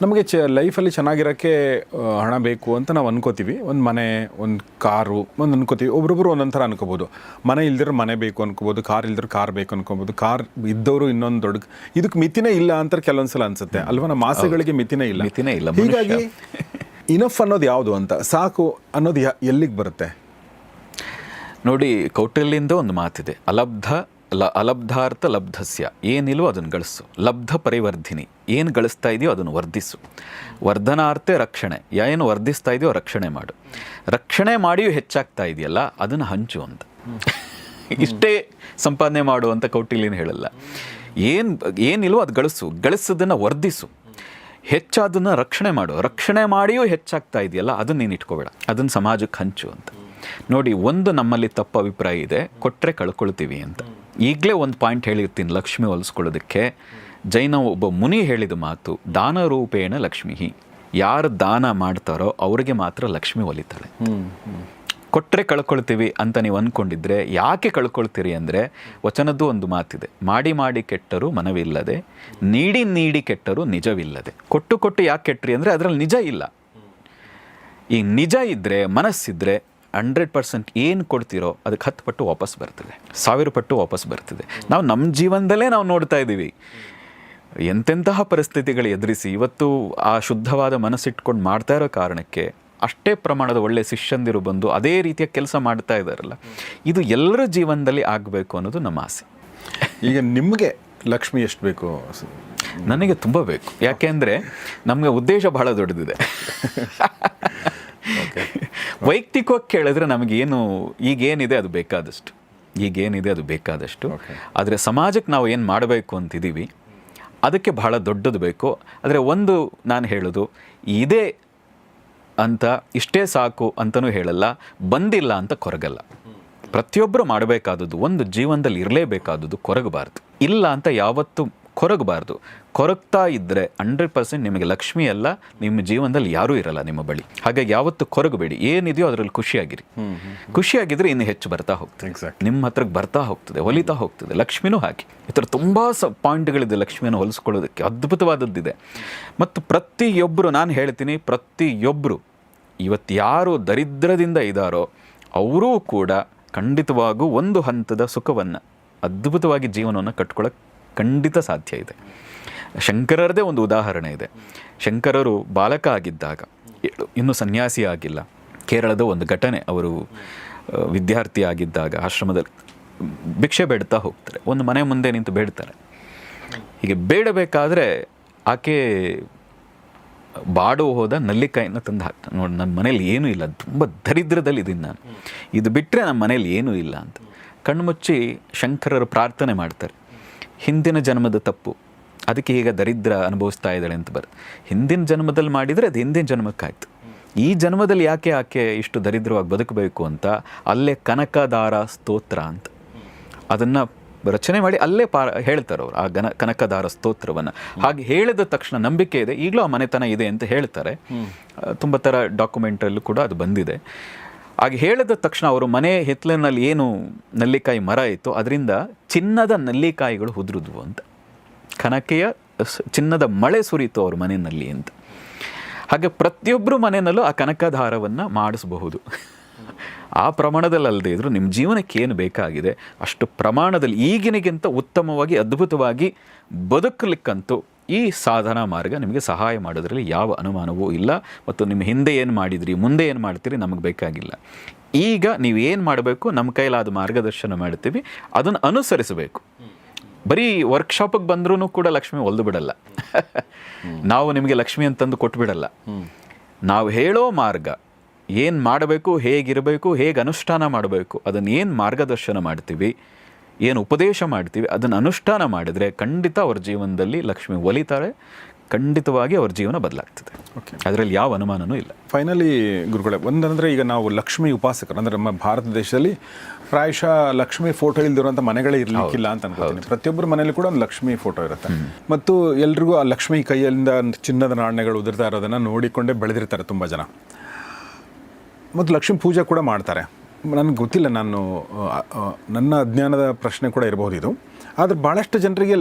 ನಮಗೆ ಲೈಫಲ್ಲಿ ಚೆನ್ನಾಗಿರೋಕ್ಕೆ ಹಣ ಬೇಕು ಅಂತ ನಾವು ಅನ್ಕೋತೀವಿ. ಒಂದು ಮನೆ, ಒಂದು ಕಾರು ಒಂದು ಅನ್ಕೋತೀವಿ. ಒಬ್ರೊಬ್ರು ಒಂದೊಂದು ಥರ ಅನ್ಕೋಬೋದು. ಮನೆ ಇಲ್ದಿರೋ ಮನೆ ಬೇಕು ಅನ್ಕೋಬೋದು, ಕಾರ್ ಇಲ್ದಿರೋ ಕಾರ್ ಬೇಕು ಅನ್ಕೋಬೋದು, ಕಾರ್ ಇದ್ದವರು ಇನ್ನೊಂದು ದೊಡ್ಡ, ಇದಕ್ಕೆ ಮಿತಿನೇ ಇಲ್ಲ ಅಂತ ಕೆಲವೊಂದು ಸಲ ಅನ್ಸುತ್ತೆ ಅಲ್ವಾ? ನಮ್ಮ ಆಸೆಗಳಿಗೆ ಮಿತಿನೇ ಇಲ್ಲ. ಹೀಗಾಗಿ ಇನಫ್ ಅನ್ನೋದು ಯಾವುದು ಅಂತ, ಸಾಕು ಅನ್ನೋದು ಎಲ್ಲಿಗೆ ಬರುತ್ತೆ ನೋಡಿ? ಕೌಟಿಲ್ಯದಿಂದ ಒಂದು ಮಾತಿದೆ, ಅಲಬ್ಧಾರ್ಥ ಲಬ್ಧಸ್ಯ, ಏನಿಲ್ವೋ ಅದನ್ನು ಗಳಿಸು, ಲಬ್ಧ ಪರಿವರ್ಧಿನಿ, ಏನು ಗಳಿಸ್ತಾ ಇದೆಯೋ ಅದನ್ನು ವರ್ಧಿಸು, ವರ್ಧನಾರ್ಥೆ ರಕ್ಷಣೆ, ಏನು ವರ್ಧಿಸ್ತಾ ಇದೆಯೋ ರಕ್ಷಣೆ ಮಾಡು, ರಕ್ಷಣೆ ಮಾಡಿಯೂ ಹೆಚ್ಚಾಗ್ತಾ ಇದೆಯಲ್ಲ ಅದನ್ನು ಹಂಚು ಅಂತ. ಇಷ್ಟೇ ಸಂಪಾದನೆ ಮಾಡು ಅಂತ ಕೌಟಿಲ್ಯನ ಹೇಳಲ್ಲ. ಏನಿಲ್ವೋ ಅದು ಗಳಿಸೋದನ್ನು ವರ್ಧಿಸು, ಹೆಚ್ಚಾದನ್ನು ರಕ್ಷಣೆ ಮಾಡು, ರಕ್ಷಣೆ ಮಾಡಿಯೂ ಹೆಚ್ಚಾಗ್ತಾ ಇದೆಯಲ್ಲ ಅದನ್ನು ನೀನು ಇಟ್ಕೋಬೇಡ, ಅದನ್ನು ಸಮಾಜಕ್ಕೆ ಹಂಚು ಅಂತ. ನೋಡಿ, ಒಂದು ನಮ್ಮಲ್ಲಿ ತಪ್ಪು ಅಭಿಪ್ರಾಯ ಇದೆ, ಕೊಟ್ಟರೆ ಕಳ್ಕೊಳ್ತೀವಿ ಅಂತ. ಈಗಲೇ ಒಂದು ಪಾಯಿಂಟ್ ಹೇಳಿರ್ತೀನಿ ಲಕ್ಷ್ಮಿ ಹೊಲಿಸ್ಕೊಳ್ಳೋದಕ್ಕೆ. ಜೈನ ಒಬ್ಬ ಮುನಿ ಹೇಳಿದ ಮಾತು, ದಾನ ರೂಪೇಣ ಲಕ್ಷ್ಮಿ, ಯಾರು ದಾನ ಮಾಡ್ತಾರೋ ಅವರಿಗೆ ಮಾತ್ರ ಲಕ್ಷ್ಮಿ ಒಲಿತಾಳೆ. ಕೊಟ್ಟರೆ ಕಳ್ಕೊಳ್ತೀವಿ ಅಂತ ನೀವು ಅಂದ್ಕೊಂಡಿದ್ರೆ ಯಾಕೆ ಕಳ್ಕೊಳ್ತೀರಿ ಅಂದರೆ ವಚನದ್ದು ಒಂದು ಮಾತಿದೆ, ಮಾಡಿ ಮಾಡಿ ಕೆಟ್ಟರು ಮನವಿಲ್ಲದೆ, ನೀಡಿ ನೀಡಿ ಕೆಟ್ಟರು ನಿಜವಿಲ್ಲದೆ. ಕೊಟ್ಟು ಕೊಟ್ಟು ಯಾಕೆ ಕೆಟ್ಟರಿ ಅಂದರೆ ಅದರಲ್ಲಿ ನಿಜ ಇಲ್ಲ. ಈ ನಿಜ ಇದ್ದರೆ, ಮನಸ್ಸಿದ್ರೆ 100% ಏನು ಕೊಡ್ತಿರೋ ಅದಕ್ಕೆ 10 ಪಟ್ಟು ವಾಪಸ್ ಬರ್ತದೆ, 1000 ಪಟ್ಟು ವಾಪಸ್ ಬರ್ತದೆ. ನಾವು ನಮ್ಮ ಜೀವನದಲ್ಲೇ ನಾವು ನೋಡ್ತಾ ಇದ್ದೀವಿ, ಎಂತೆಂತಹ ಪರಿಸ್ಥಿತಿಗಳು ಎದುರಿಸಿ ಇವತ್ತು ಆ ಶುದ್ಧವಾದ ಮನಸ್ಸಿಟ್ಕೊಂಡು ಮಾಡ್ತಾ ಇರೋ ಕಾರಣಕ್ಕೆ ಅಷ್ಟೇ ಪ್ರಮಾಣದ ಒಳ್ಳೆಯ ಶಿಷ್ಯಂದಿರು ಬಂದು ಅದೇ ರೀತಿಯ ಕೆಲಸ ಮಾಡ್ತಾ ಇದ್ದಾರಲ್ಲ. ಇದು ಎಲ್ಲರ ಜೀವನದಲ್ಲಿ ಆಗಬೇಕು ಅನ್ನೋದು ನಮ್ಮ ಆಸೆ. ಈಗ ನಿಮಗೆ ಲಕ್ಷ್ಮಿ ಎಷ್ಟು ಬೇಕು? ನನಗೆ ತುಂಬ ಬೇಕು. ಯಾಕೆಂದರೆ ನಮಗೆ ಉದ್ದೇಶ ಬಹಳ ದೊಡ್ಡದಿದೆ. ವೈಯಕ್ತಿಕವಾಗಿ ಕೇಳಿದ್ರೆ ನಮಗೇನು ಈಗೇನಿದೆ ಅದು ಬೇಕಾದಷ್ಟು, ಆದರೆ ಸಮಾಜಕ್ಕೆ ನಾವು ಏನು ಮಾಡಬೇಕು ಅಂತಿದ್ದೀವಿ ಅದಕ್ಕೆ ಬಹಳ ದೊಡ್ಡದು ಬೇಕು. ಆದರೆ ಒಂದು ನಾನು ಹೇಳೋದು, ಇದೇ ಅಂತ ಇಷ್ಟೇ ಸಾಕು ಅಂತಲೂ ಹೇಳಲ್ಲ, ಬಂದಿಲ್ಲ ಅಂತ ಕೊರಗಲ್ಲ. ಪ್ರತಿಯೊಬ್ಬರು ಮಾಡಬೇಕಾದದ್ದು, ಒಂದು ಜೀವನದಲ್ಲಿ ಇರಲೇಬೇಕಾದದ್ದು ಕೊರಗಬಾರ್ದು. ಇಲ್ಲ ಅಂತ ಯಾವತ್ತೂ ಕೊರಗಬಾರ್ದು. ಕೊರಗ್ತಾ ಇದ್ದರೆ 100% ನಿಮಗೆ ಲಕ್ಷ್ಮಿ ಅಲ್ಲ, ನಿಮ್ಮ ಜೀವನದಲ್ಲಿ ಯಾರೂ ಇರಲ್ಲ ನಿಮ್ಮ ಬಳಿ. ಹಾಗಾಗಿ ಯಾವತ್ತು ಕೊರಗಬೇಡಿ, ಏನಿದೆಯೋ ಅದರಲ್ಲಿ ಖುಷಿಯಾಗಿದ್ದರೆ ಇನ್ನು ಹೆಚ್ಚು ಬರ್ತಾ ಹೋಗ್ತದೆ, ನಿಮ್ಮ ಹತ್ರಕ್ಕೆ ಬರ್ತಾ ಹೋಗ್ತದೆ, ಹೊಲಿತಾ ಹೋಗ್ತದೆ. ಲಕ್ಷ್ಮಿನೂ ಹಾಗೆ. ಈ ಥರ ತುಂಬ ಪಾಯಿಂಟ್ಗಳಿದೆ ಲಕ್ಷ್ಮಿಯನ್ನು ಹೊಲಿಸ್ಕೊಳ್ಳೋದಕ್ಕೆ, ಅದ್ಭುತವಾದದ್ದಿದೆ. ಮತ್ತು ಪ್ರತಿಯೊಬ್ಬರು, ನಾನು ಹೇಳ್ತೀನಿ, ಪ್ರತಿಯೊಬ್ಬರು ಇವತ್ತು ಯಾರು ದರಿದ್ರದಿಂದ ಇದ್ದಾರೋ ಅವರೂ ಕೂಡ ಖಂಡಿತವಾಗೂ ಒಂದು ಹಂತದ ಸುಖವನ್ನು, ಅದ್ಭುತವಾಗಿ ಜೀವನವನ್ನು ಕಟ್ಕೊಳ್ಳೋಕ್ಕೆ ಖಂಡಿತ ಸಾಧ್ಯ ಇದೆ. ಶಂಕರರದೇ ಒಂದು ಉದಾಹರಣೆ ಇದೆ. ಶಂಕರರು ಬಾಲಕ ಆಗಿದ್ದಾಗ, ಇನ್ನೂ ಸನ್ಯಾಸಿ ಆಗಿಲ್ಲ, ಕೇರಳದ ಒಂದು ಘಟನೆ. ಅವರು ವಿದ್ಯಾರ್ಥಿ ಆಗಿದ್ದಾಗ ಆಶ್ರಮದಲ್ಲಿ ಭಿಕ್ಷೆ ಬೇಡ್ತಾ ಹೋಗ್ತಾರೆ. ಒಂದು ಮನೆ ಮುಂದೆ ನಿಂತು ಬೇಡ್ತಾರೆ. ಹೀಗೆ ಬೇಡಬೇಕಾದ್ರೆ ಆಕೆ ಬಾಡು ಹೋದ ನಲ್ಲಿಕಾಯಿನ ತಂದು ಹಾಕ್ತಾನೆ. ನೋಡಿ, ನನ್ನ ಮನೇಲಿ ಏನೂ ಇಲ್ಲ, ತುಂಬ ದರಿದ್ರದಲ್ಲಿ ಇದ್ದೀನಿ ನಾನು, ಇದು ಬಿಟ್ಟರೆ ನಮ್ಮ ಮನೇಲಿ ಏನೂ ಇಲ್ಲ ಅಂತ ಕಣ್ಮುಚ್ಚಿ ಶಂಕರರು ಪ್ರಾರ್ಥನೆ ಮಾಡ್ತಾರೆ. ಹಿಂದಿನ ಜನ್ಮದ ತಪ್ಪು, ಅದಕ್ಕೆ ಈಗ ದರಿದ್ರ ಅನುಭವಿಸ್ತಾ ಇದ್ದಾಳೆ ಅಂತ ಬರುತ್ತೆ. ಹಿಂದಿನ ಜನ್ಮದಲ್ಲಿ ಮಾಡಿದರೆ ಅದು ಹಿಂದಿನ ಜನ್ಮಕ್ಕಾಯ್ತು. ಈ ಜನ್ಮದಲ್ಲಿ ಯಾಕೆ ಆಕೆ ಇಷ್ಟು ದರಿದ್ರವಾಗಿ ಬದುಕಬೇಕು ಅಂತ ಅಲ್ಲೇ ಕನಕದಾರ ಸ್ತೋತ್ರ ಅಂತ ಅದನ್ನು ರಚನೆ ಮಾಡಿ ಅಲ್ಲೇ ಹೇಳ್ತಾರೆ ಅವರು, ಆ ಕನಕದಾರ ಸ್ತೋತ್ರವನ್ನು. ಹಾಗೆ ಹೇಳಿದ ತಕ್ಷಣ ನಂಬಿಕೆ ಇದೆ, ಈಗಲೂ ಆ ಮನೆತನ ಇದೆ ಅಂತ ಹೇಳ್ತಾರೆ. ತುಂಬ ಥರ ಡಾಕ್ಯುಮೆಂಟಲ್ಲೂ ಕೂಡ ಅದು ಬಂದಿದೆ. ಹಾಗೆ ಹೇಳಿದ ತಕ್ಷಣ ಅವರು ಮನೆ ಹಿತ್ತಲಿನಲ್ಲಿ ಏನು ನಲ್ಲಿಕಾಯಿ ಮರ ಇತ್ತು ಅದರಿಂದ ಚಿನ್ನದ ನಲ್ಲಿಕಾಯಿಗಳು ಉದುರಿದ್ವು ಅಂತ, ಕನಕೆಯ ಚಿನ್ನದ ಮಳೆ ಸುರಿತು ಅವ್ರ ಮನೆಯಲ್ಲಿ ಅಂತ. ಹಾಗೆ ಪ್ರತಿಯೊಬ್ಬರು ಮನೆಯಲ್ಲೂ ಆ ಕನಕದಾರವನ್ನು ಮಾಡಿಸಬಹುದು. ಆ ಪ್ರಮಾಣದಲ್ಲಿ ಅಲ್ಲದೆ ಇದ್ದರೂ ನಿಮ್ಮ ಜೀವನಕ್ಕೆ ಏನು ಬೇಕಾಗಿದೆ ಅಷ್ಟು ಪ್ರಮಾಣದಲ್ಲಿ ಈಗಿನಗಿಂತ ಉತ್ತಮವಾಗಿ ಅದ್ಭುತವಾಗಿ ಬದುಕಲಿಕ್ಕಂತೂ ಈ ಸಾಧನಾ ಮಾರ್ಗ ನಿಮಗೆ ಸಹಾಯ ಮಾಡೋದ್ರಲ್ಲಿ ಯಾವ ಅನುಮಾನವೂ ಇಲ್ಲ. ಮತ್ತು ನಿಮ್ಮ ಹಿಂದೆ ಏನು ಮಾಡಿದ್ರಿ, ಮುಂದೆ ಏನು ಮಾಡ್ತೀರಿ ನಮಗೆ ಬೇಕಾಗಿಲ್ಲ. ಈಗ ನೀವು ಏನು ಮಾಡಬೇಕು, ನಮ್ಮ ಕೈಲಾದ ಮಾರ್ಗದರ್ಶನ ಮಾಡ್ತೀವಿ, ಅದನ್ನು ಅನುಸರಿಸಬೇಕು. ಬರೀ ವರ್ಕ್ಶಾಪಿಗೆ ಬಂದ್ರೂ ಕೂಡ ಲಕ್ಷ್ಮಿ ಒಲ್ದು ಬಿಡಲ್ಲ. ನಾವು ನಿಮಗೆ ಲಕ್ಷ್ಮಿ ಅಂತಂದು ಕೊಟ್ಬಿಡಲ್ಲ. ನಾವು ಹೇಳೋ ಮಾರ್ಗ ಏನು ಮಾಡಬೇಕು, ಹೇಗಿರಬೇಕು, ಹೇಗೆ ಅನುಷ್ಠಾನ ಮಾಡಬೇಕು, ಅದನ್ನು ಏನು ಮಾರ್ಗದರ್ಶನ ಮಾಡ್ತೀವಿ, ಏನು ಉಪದೇಶ ಮಾಡ್ತೀವಿ, ಅದನ್ನು ಅನುಷ್ಠಾನ ಮಾಡಿದರೆ ಖಂಡಿತ ಅವ್ರ ಜೀವನದಲ್ಲಿ ಲಕ್ಷ್ಮಿ ಒಲಿತಾರೆ, ಖಂಡಿತವಾಗಿ ಅವ್ರ ಜೀವನ ಬದಲಾಗ್ತದೆ. ಅದರಲ್ಲಿ ಯಾವ ಅನುಮಾನವೂ ಇಲ್ಲ. ಫೈನಲಿ ಗುರುಗಳೇ, ಒಂದಂದರೆ ಈಗ ನಾವು ಲಕ್ಷ್ಮಿ ಉಪಾಸಕರು ಅಂದರೆ ನಮ್ಮ ಭಾರತ ದೇಶದಲ್ಲಿ ಪ್ರಾಯಶಃ ಲಕ್ಷ್ಮಿ ಫೋಟೋ ಇಲ್ದಿರುವಂಥ ಮನೆಗಳೇ ಇರಲಿಕ್ಕಿಲ್ಲ ಅಂತ ಅನ್ಕೋತೀನಿ. ಪ್ರತಿಯೊಬ್ಬರ ಮನೇಲಿ ಕೂಡ ಒಂದು ಲಕ್ಷ್ಮಿ ಫೋಟೋ ಇರುತ್ತೆ. ಮತ್ತು ಎಲ್ರಿಗೂ ಆ ಲಕ್ಷ್ಮಿ ಕೈಯಿಂದ ಚಿನ್ನದ ನಾಣ್ಯಗಳು ಉದುರ್ತಾ ಇರೋದನ್ನು ನೋಡಿಕೊಂಡೇ ಬೆಳೆದಿರ್ತಾರೆ ತುಂಬ ಜನ. ಮತ್ತು ಲಕ್ಷ್ಮೀ ಪೂಜೆ ಕೂಡ ಮಾಡ್ತಾರೆ. ನನಗೆ ಗೊತ್ತಿಲ್ಲ, ನನ್ನ ಅಜ್ಞಾನದ ಪ್ರಶ್ನೆ ಕೂಡ ಇರಬಹುದು ಇದು. ಆದರೆ ಭಾಳಷ್ಟು ಜನರಿಗೆ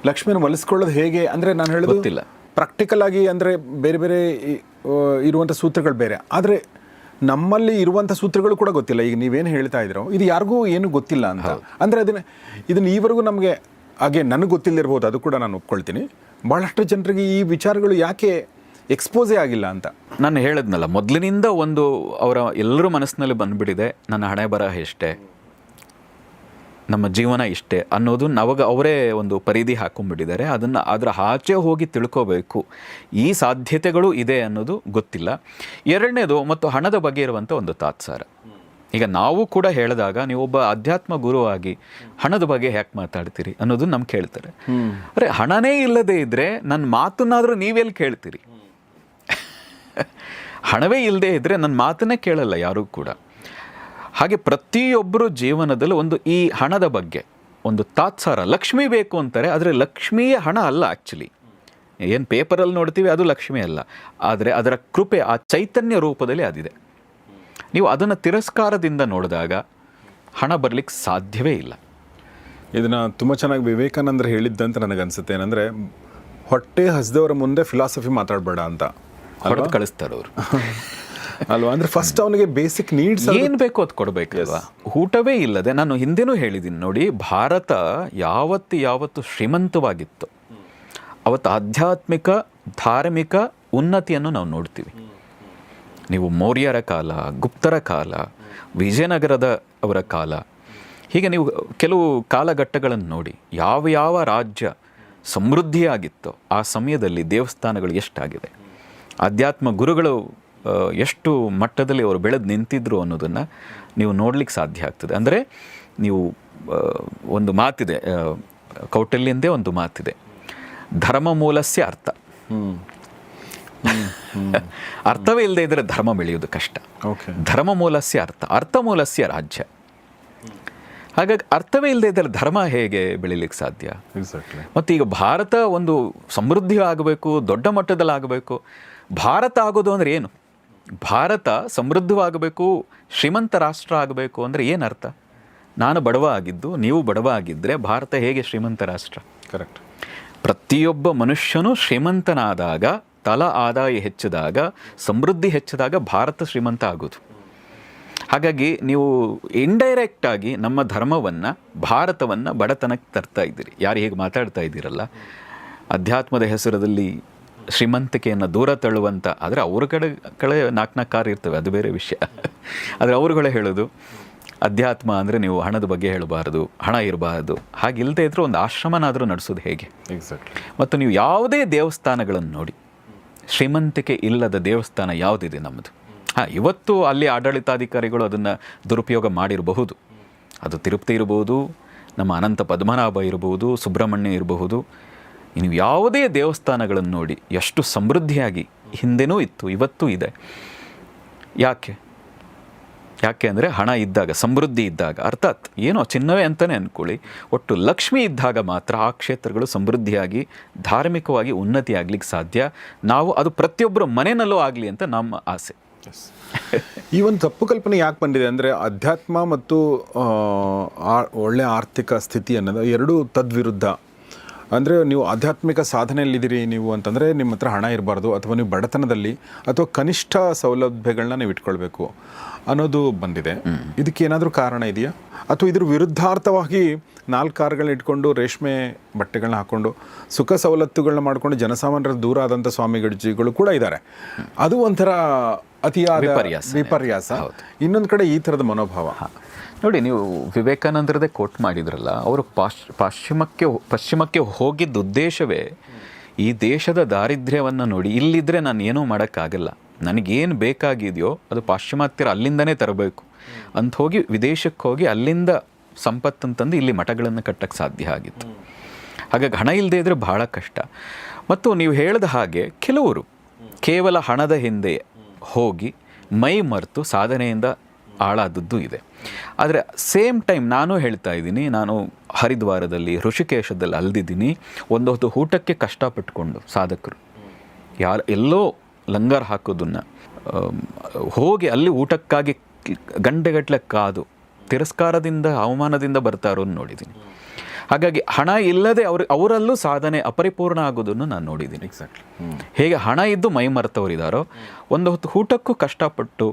ಲಕ್ಷ್ಮಿಯನ್ನು ಒಲಿಸ್ಕೊಳ್ಳೋದು ಹೇಗೆ ಅಂದರೆ, ನಾನು ಹೇಳೋದು ಗೊತ್ತಿಲ್ಲ. ಪ್ರಾಕ್ಟಿಕಲ್ ಆಗಿ ಅಂದರೆ ಬೇರೆ ಬೇರೆ ಇರುವಂಥ ಸೂತ್ರಗಳು ಬೇರೆ, ಆದರೆ ನಮ್ಮಲ್ಲಿ ಇರುವಂಥ ಸೂತ್ರಗಳು ಕೂಡ ಗೊತ್ತಿಲ್ಲ. ಈಗ ನೀವೇನು ಹೇಳ್ತಾ ಇದ್ದೀರೋ ಇದು ಯಾರಿಗೂ ಏನೂ ಗೊತ್ತಿಲ್ಲ ಅಂತ ಅಂದರೆ ಇದನ್ನು ಈವರೆಗೂ ನಮಗೆ ಹಾಗೆ ನನಗೆ ಗೊತ್ತಿಲ್ಲದಿರ್ಬೋದು, ಅದು ಕೂಡ ನಾನು ಒಪ್ಕೊಳ್ತೀನಿ. ಭಾಳಷ್ಟು ಜನರಿಗೆ ಈ ವಿಚಾರಗಳು ಯಾಕೆ ಎಕ್ಸ್ಪೋಸೇ ಆಗಿಲ್ಲ ಅಂತ. ನಾನು ಹೇಳಿದ್ನಲ್ಲ, ಮೊದಲಿನಿಂದ ಒಂದು ಅವರ ಎಲ್ಲರ ಮನಸ್ಸಿನಲ್ಲಿ ಬಂದುಬಿಟ್ಟಿದೆ, ನನ್ನ ಹಣೆ ಬರಹ ಇಷ್ಟೇ, ನಮ್ಮ ಜೀವನ ಇಷ್ಟೇ ಅನ್ನೋದು ನವಾಗ ಅವರೇ ಒಂದು ಪರಿಧಿ ಹಾಕೊಂಡ್ಬಿಟ್ಟಿದ್ದಾರೆ. ಅದನ್ನು ಅದರ ಆಚೆ ಹೋಗಿ ತಿಳ್ಕೋಬೇಕು, ಈ ಸಾಧ್ಯತೆಗಳು ಇದೆ ಅನ್ನೋದು ಗೊತ್ತಿಲ್ಲ. ಎರಡನೇದು, ಮತ್ತು ಹಣದ ಬಗ್ಗೆ ಇರುವಂಥ ಒಂದು ತಾತ್ಸಾರ. ಈಗ ನಾವು ಕೂಡ ಹೇಳಿದಾಗ ನೀವೊಬ್ಬ ಅಧ್ಯಾತ್ಮ ಗುರುವಾಗಿ ಹಣದ ಬಗ್ಗೆ ಯಾಕೆ ಮಾತಾಡ್ತೀರಿ ಅನ್ನೋದು ನಮ್ಗೆ ಕೇಳ್ತಾರೆ. ಅರೆ, ಹಣನೇ ಇಲ್ಲದೆ ಇದ್ದರೆ ನನ್ನ ಮಾತನ್ನಾದರೂ ನೀವೆಲ್ಲಿ ಕೇಳ್ತೀರಿ? ಹಣವೇ ಇಲ್ಲದೆ ಇದ್ದರೆ ನನ್ನ ಮಾತನ್ನೇ ಕೇಳಲ್ಲ ಯಾರೂ ಕೂಡ. ಹಾಗೆ ಪ್ರತಿಯೊಬ್ಬರು ಜೀವನದಲ್ಲಿ ಒಂದು ಈ ಹಣದ ಬಗ್ಗೆ ಒಂದು ತಾತ್ಸಾರ. ಲಕ್ಷ್ಮಿ ಬೇಕು ಅಂತಾರೆ, ಆದರೆ ಲಕ್ಷ್ಮಿಯ ಹಣ ಅಲ್ಲ ಆ್ಯಕ್ಚುಲಿ. ಏನು ಪೇಪರಲ್ಲಿ ನೋಡ್ತೀವಿ ಅದು ಲಕ್ಷ್ಮಿ ಅಲ್ಲ, ಆದರೆ ಅದರ ಕೃಪೆ ಆ ಚೈತನ್ಯ ರೂಪದಲ್ಲಿ ಅದಿದೆ. ನೀವು ಅದನ್ನು ತಿರಸ್ಕಾರದಿಂದ ನೋಡಿದಾಗ ಹಣ ಬರಲಿಕ್ಕೆ ಸಾಧ್ಯವೇ ಇಲ್ಲ. ಇದನ್ನು ತುಂಬ ಚೆನ್ನಾಗಿ ವಿವೇಕಾನಂದರು ಹೇಳಿದ್ದಂತ ನನಗನ್ಸುತ್ತೆ. ಏನಂದರೆ ಹೊಟ್ಟೆ ಹಸಿದವರ ಮುಂದೆ ಫಿಲಾಸಫಿ ಮಾತಾಡಬೇಡ ಅಂತ ಹೊಡೆದು ಕಳಿಸ್ತಾರೆ ಅವರು ಅಲ್ವಾ. ಅಂದರೆ ಫಸ್ಟ್ ಅವನಿಗೆ ಬೇಸಿಕ್ ನೀಡ್ಸ್ ಏನು ಬೇಕೋ ಅದು ಕೊಡಬೇಕಲ್ವಾ. ಊಟವೇ ಇಲ್ಲದೆ, ನಾನು ಹಿಂದೆನೂ ಹೇಳಿದ್ದೀನಿ ನೋಡಿ, ಭಾರತ ಯಾವತ್ತು ಶ್ರೀಮಂತವಾಗಿತ್ತು ಅವತ್ತು ಆಧ್ಯಾತ್ಮಿಕ ಧಾರ್ಮಿಕ ಉನ್ನತಿಯನ್ನು ನಾವು ನೋಡ್ತೀವಿ. ನೀವು ಮೌರ್ಯರ ಕಾಲ, ಗುಪ್ತರ ಕಾಲ, ವಿಜಯನಗರದ ಅವರ ಕಾಲ, ಹೀಗೆ ನೀವು ಕೆಲವು ಕಾಲಘಟ್ಟಗಳನ್ನು ನೋಡಿ, ಯಾವ ರಾಜ್ಯ ಸಮೃದ್ಧಿಯಾಗಿತ್ತೋ ಆ ಸಮಯದಲ್ಲಿ ದೇವಸ್ಥಾನಗಳು ಎಷ್ಟಾಗಿದೆ, ಆಧ್ಯಾತ್ಮ ಗುರುಗಳು ಎಷ್ಟು ಮಟ್ಟದಲ್ಲಿ ಅವರು ಬೆಳೆದು ನಿಂತಿದ್ರು ಅನ್ನೋದನ್ನು ನೀವು ನೋಡ್ಲಿಕ್ಕೆ ಸಾಧ್ಯ ಆಗ್ತದೆ. ಅಂದರೆ ನೀವು ಒಂದು ಮಾತಿದೆ, ಕೌಟಿಲ್ಯಂದೇ ಒಂದು ಮಾತಿದೆ, ಧರ್ಮ ಮೂಲಸ್ಯ ಅರ್ಥ. ಅರ್ಥವೇ ಇಲ್ಲದೆ ಇದ್ದರೆ ಧರ್ಮ ಬೆಳೆಯೋದು ಕಷ್ಟ. ಧರ್ಮ ಮೂಲಸ್ಯ ಅರ್ಥ ಮೂಲಸ್ಯ ರಾಜ್ಯ. ಹಾಗಾಗಿ ಅರ್ಥವೇ ಇಲ್ಲದೆ ಇದ್ದರೆ ಧರ್ಮ ಹೇಗೆ ಬೆಳೀಲಿಕ್ಕೆ ಸಾಧ್ಯ? ಮತ್ತು ಈಗ ಭಾರತ ಒಂದು ಸಮೃದ್ಧಿ ಆಗಬೇಕು, ದೊಡ್ಡ ಮಟ್ಟದಲ್ಲಿ ಆಗಬೇಕು. ಭಾರತ ಆಗೋದು ಅಂದರೆ ಏನು? ಭಾರತ ಸಮೃದ್ಧವಾಗಬೇಕು, ಶ್ರೀಮಂತ ರಾಷ್ಟ್ರ ಆಗಬೇಕು ಅಂದರೆ ಏನರ್ಥ? ನಾನು ಬಡವ ಆಗಿದ್ದು, ನೀವು ಬಡವ ಆಗಿದ್ದರೆ ಭಾರತ ಹೇಗೆ ಶ್ರೀಮಂತ ರಾಷ್ಟ್ರ? ಕರೆಕ್ಟ್. ಪ್ರತಿಯೊಬ್ಬ ಮನುಷ್ಯನೂ ಶ್ರೀಮಂತನಾದಾಗ, ತಲಾ ಆದಾಯ ಹೆಚ್ಚಿದಾಗ, ಸಮೃದ್ಧಿ ಹೆಚ್ಚಿದಾಗ ಭಾರತ ಶ್ರೀಮಂತ ಆಗೋದು. ಹಾಗಾಗಿ ನೀವು ಇಂಡೈರೆಕ್ಟಾಗಿ ನಮ್ಮ ಧರ್ಮವನ್ನು, ಭಾರತವನ್ನು ಬಡತನಕ್ಕೆ ತರ್ತಾ ಇದ್ದೀರಿ. ಯಾರು ಹೇಗೆ ಮಾತಾಡ್ತಾ ಇದ್ದೀರಲ್ಲ, ಅಧ್ಯಾತ್ಮದ ಹೆಸರಲ್ಲಿ ಶ್ರೀಮಂತಿಕೆಯನ್ನು ದೂರ ತಳ್ಳುವಂಥ, ಆದರೆ ಅವ್ರ ಕಡೆ ನಾಲ್ಕು ಕಾರ್ ಇರ್ತವೆ, ಅದು ಬೇರೆ ವಿಷಯ. ಆದರೆ ಅವ್ರುಗಳೇ ಹೇಳೋದು ಅಧ್ಯಾತ್ಮ ಅಂದರೆ ನೀವು ಹಣದ ಬಗ್ಗೆ ಹೇಳಬಾರ್ದು, ಹಣ ಇರಬಾರ್ದು. ಹಾಗಿಲ್ಲದೆ ಇದ್ರೂ ಒಂದು ಆಶ್ರಮನಾದರೂ ನಡೆಸೋದು ಹೇಗೆ? ಎಕ್ಸಾಕ್ಟ್ಲಿ. ಮತ್ತು ನೀವು ಯಾವುದೇ ದೇವಸ್ಥಾನಗಳನ್ನು ನೋಡಿ, ಶ್ರೀಮಂತಿಕೆ ಇಲ್ಲದ ದೇವಸ್ಥಾನ ಯಾವುದಿದೆ ನಮ್ಮದು? ಇವತ್ತು ಅಲ್ಲಿ ಆಡಳಿತಾಧಿಕಾರಿಗಳು ಅದನ್ನು ದುರುಪಯೋಗ ಮಾಡಿರಬಹುದು. ಅದು ತಿರುಪತಿ ಇರಬಹುದು, ನಮ್ಮ ಅನಂತ ಪದ್ಮನಾಭ ಇರಬಹುದು, ಸುಬ್ರಹ್ಮಣ್ಯ ಇರಬಹುದು. ನೀವು ಯಾವುದೇ ದೇವಸ್ಥಾನಗಳನ್ನು ನೋಡಿ, ಎಷ್ಟು ಸಮೃದ್ಧಿಯಾಗಿ ಹಿಂದೆನೂ ಇತ್ತು, ಇವತ್ತೂ ಇದೆ. ಯಾಕೆ ಅಂದರೆ ಹಣ ಇದ್ದಾಗ, ಸಮೃದ್ಧಿ ಇದ್ದಾಗ, ಅರ್ಥಾತ್ ಏನೋ ಚಿನ್ನವೇ ಅಂತಲೇ ಅಂದ್ಕೊಳ್ಳಿ, ಒಟ್ಟು ಲಕ್ಷ್ಮಿ ಇದ್ದಾಗ ಮಾತ್ರ ಆ ಕ್ಷೇತ್ರಗಳು ಸಮೃದ್ಧಿಯಾಗಿ ಧಾರ್ಮಿಕವಾಗಿ ಉನ್ನತಿ ಆಗ್ಲಿಕ್ಕೆ ಸಾಧ್ಯ. ನಾವು ಅದು ಪ್ರತಿಯೊಬ್ಬರ ಮನೆಯಲ್ಲೂ ಆಗಲಿ ಅಂತ ನಮ್ಮ ಆಸೆ. ಈ ಒಂದು ತಪ್ಪು ಕಲ್ಪನೆ ಯಾಕೆ ಬಂದಿದೆ ಅಂದರೆ, ಅಧ್ಯಾತ್ಮ ಮತ್ತು ಒಳ್ಳೆ ಆರ್ಥಿಕ ಸ್ಥಿತಿ ಅನ್ನೋದು ಎರಡೂ ತದ್ವಿರುದ್ಧ. ಅಂದರೆ ನೀವು ಆಧ್ಯಾತ್ಮಿಕ ಸಾಧನೆಯಲ್ಲಿದ್ದೀರಿ ನೀವು ಅಂತಂದರೆ ನಿಮ್ಮ ಹತ್ರ ಹಣ ಇರಬಾರ್ದು, ಅಥವಾ ನೀವು ಬಡತನದಲ್ಲಿ ಅಥವಾ ಕನಿಷ್ಠ ಸೌಲಭ್ಯಗಳನ್ನ ನೀವು ಇಟ್ಕೊಳ್ಬೇಕು ಅನ್ನೋದು ಬಂದಿದೆ. ಇದಕ್ಕೆ ಏನಾದರೂ ಕಾರಣ ಇದೆಯಾ? ಅಥವಾ ಇದ್ರ ವಿರುದ್ಧಾರ್ಥವಾಗಿ 4 ಕಾರುಗಳನ್ನ ಇಟ್ಕೊಂಡು, ರೇಷ್ಮೆ ಬಟ್ಟೆಗಳನ್ನ ಹಾಕ್ಕೊಂಡು, ಸುಖ ಸವಲತ್ತುಗಳನ್ನ ಮಾಡಿಕೊಂಡು ಜನಸಾಮಾನ್ಯರ ದೂರ ಆದಂಥ ಸ್ವಾಮಿಗಳು ಕೂಡ ಇದ್ದಾರೆ. ಅದು ಒಂಥರ ಅತಿಯಾದ ವಿಪರ್ಯಾಸ. ಇನ್ನೊಂದು ಕಡೆ ಈ ಥರದ ಮನೋಭಾವ ನೋಡಿ. ನೀವು ವಿವೇಕಾನಂದರದೇ ಕೋಟ್ ಮಾಡಿದ್ರಲ್ಲ, ಅವರು ಪಶ್ಚಿಮಕ್ಕೆ ಹೋಗಿದ್ದ ಉದ್ದೇಶವೇ ಈ ದೇಶದ ದಾರಿದ್ರ್ಯವನ್ನು ನೋಡಿ, ಇಲ್ಲಿದ್ದರೆ ನಾನು ಏನೂ ಮಾಡೋಕ್ಕಾಗಲ್ಲ, ನನಗೇನು ಬೇಕಾಗಿದೆಯೋ ಅದು ಪಾಶ್ಚಿಮಾತ್ಯರು ಅಲ್ಲಿಂದನೇ ತರಬೇಕು ಅಂತ ಹೋಗಿ ವಿದೇಶಕ್ಕೆ ಹೋಗಿ ಅಲ್ಲಿಂದ ಸಂಪತ್ತಂತಂದು ಇಲ್ಲಿ ಮಠಗಳನ್ನು ಕಟ್ಟಕ್ಕೆ ಸಾಧ್ಯ ಆಗಿತ್ತು. ಹಾಗಾಗಿ ಹಣ ಇಲ್ಲದೆ ಇದ್ದರೆ ಬಹಳ ಕಷ್ಟ. ಮತ್ತು ನೀವು ಹೇಳಿದ ಹಾಗೆ ಕೆಲವರು ಕೇವಲ ಹಣದ ಹಿಂದೆ ಹೋಗಿ ಮೈ ಮರೆತು ಸಾಧನೆಯಿಂದ ಹಾಳಾದದ್ದು ಇದೆ. ಆದರೆ ಸೇಮ್ ಟೈಮ್ ನಾನು ಹೇಳ್ತಾ ಇದ್ದೀನಿ, ನಾನು ಹರಿದ್ವಾರದಲ್ಲಿ, ಋಷಿಕೇಶದಲ್ಲಿ ಅಲ್ದಿದ್ದೀನಿ. ಒಂದು ಹೊತ್ತು ಊಟಕ್ಕೆ ಕಷ್ಟಪಟ್ಟುಕೊಂಡು ಸಾಧಕರು ಎಲ್ಲೋ ಲಂಗರ್ ಹಾಕೋದನ್ನು ಹೋಗಿ ಅಲ್ಲಿ ಊಟಕ್ಕಾಗಿ ಗಂಟೆಗಟ್ಟಲೆ ಕಾದು ತಿರಸ್ಕಾರದಿಂದ, ಅವಮಾನದಿಂದ ಬರ್ತಾ ಇರೋದು ನೋಡಿದ್ದೀನಿ. ಹಾಗಾಗಿ ಹಣ ಇಲ್ಲದೆ ಅವರಲ್ಲೂ ಸಾಧನೆ ಅಪರಿಪೂರ್ಣ ಆಗೋದನ್ನು ನಾನು ನೋಡಿದ್ದೀನಿ. ಎಕ್ಸಾಕ್ಟ್ಲಿ. ಹೇಗೆ ಹಣ ಇದ್ದು ಮೈ ಮರೆತವರಿದ್ದಾರೋ, ಒಂದು ಹೊತ್ತು ಊಟಕ್ಕೂ ಕಷ್ಟಪಟ್ಟು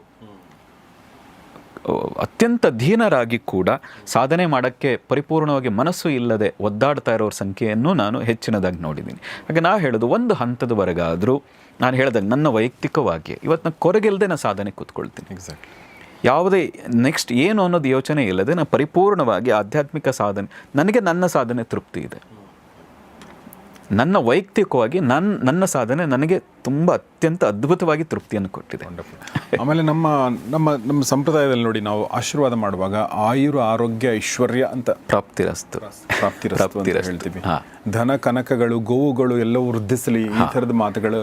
ಅತ್ಯಂತ ಧೀನರಾಗಿ ಕೂಡ ಸಾಧನೆ ಮಾಡೋಕ್ಕೆ ಪರಿಪೂರ್ಣವಾಗಿ ಮನಸ್ಸು ಇಲ್ಲದೆ ಒದ್ದಾಡ್ತಾ ಇರೋರ ಸಂಖ್ಯೆಯನ್ನು ನಾನು ಹೆಚ್ಚಿನದಾಗಿ ನೋಡಿದ್ದೀನಿ. ಹಾಗೆ ನಾ ಹೇಳೋದು, ಒಂದು ಹಂತದವರೆಗಾದರೂ ನಾನು ಹೇಳಿದಾಗ ನನ್ನ ವೈಯಕ್ತಿಕವಾಗಿ ಇವತ್ತು ನಾನು ಕೊರಗಿಲ್ಲದೆ ನಾನು ಸಾಧನೆ ಕೂತ್ಕೊಳ್ತೀನಿ. ಎಕ್ಸಾಕ್ಟ್ಲಿ. ಯಾವುದೇ ನೆಕ್ಸ್ಟ್ ಏನು ಅನ್ನೋದು ಯೋಚನೆ ಇಲ್ಲದೆ ನಾನು ಪರಿಪೂರ್ಣವಾಗಿ ಆಧ್ಯಾತ್ಮಿಕ ಸಾಧನೆ, ನನಗೆ ನನ್ನ ಸಾಧನೆ ತೃಪ್ತಿ ಇದೆ. ನನ್ನ ವೈಯಕ್ತಿಕವಾಗಿ ನನ್ನ ಸಾಧನೆ ನನಗೆ ತುಂಬ ಅತ್ಯಂತ ಅದ್ಭುತವಾಗಿ ತೃಪ್ತಿಯನ್ನು ಕೊಟ್ಟಿದೆ. ಆಮೇಲೆ ನಮ್ಮ ಸಂಪ್ರದಾಯದಲ್ಲಿ ನೋಡಿ, ನಾವು ಆಶೀರ್ವಾದ ಮಾಡುವಾಗ ಆಯುರು ಆರೋಗ್ಯ ಐಶ್ವರ್ಯ ಅಂತ ಪ್ರಾಪ್ತಿರಸ್ತು ಅಂತ ಹೇಳ್ತೀವಿ. ಧನ ಕನಕಗಳು ಗೋವುಗಳು ಎಲ್ಲವೂ ವೃದ್ಧಿಸಲಿ, ಈ ಥರದ ಮಾತುಗಳು,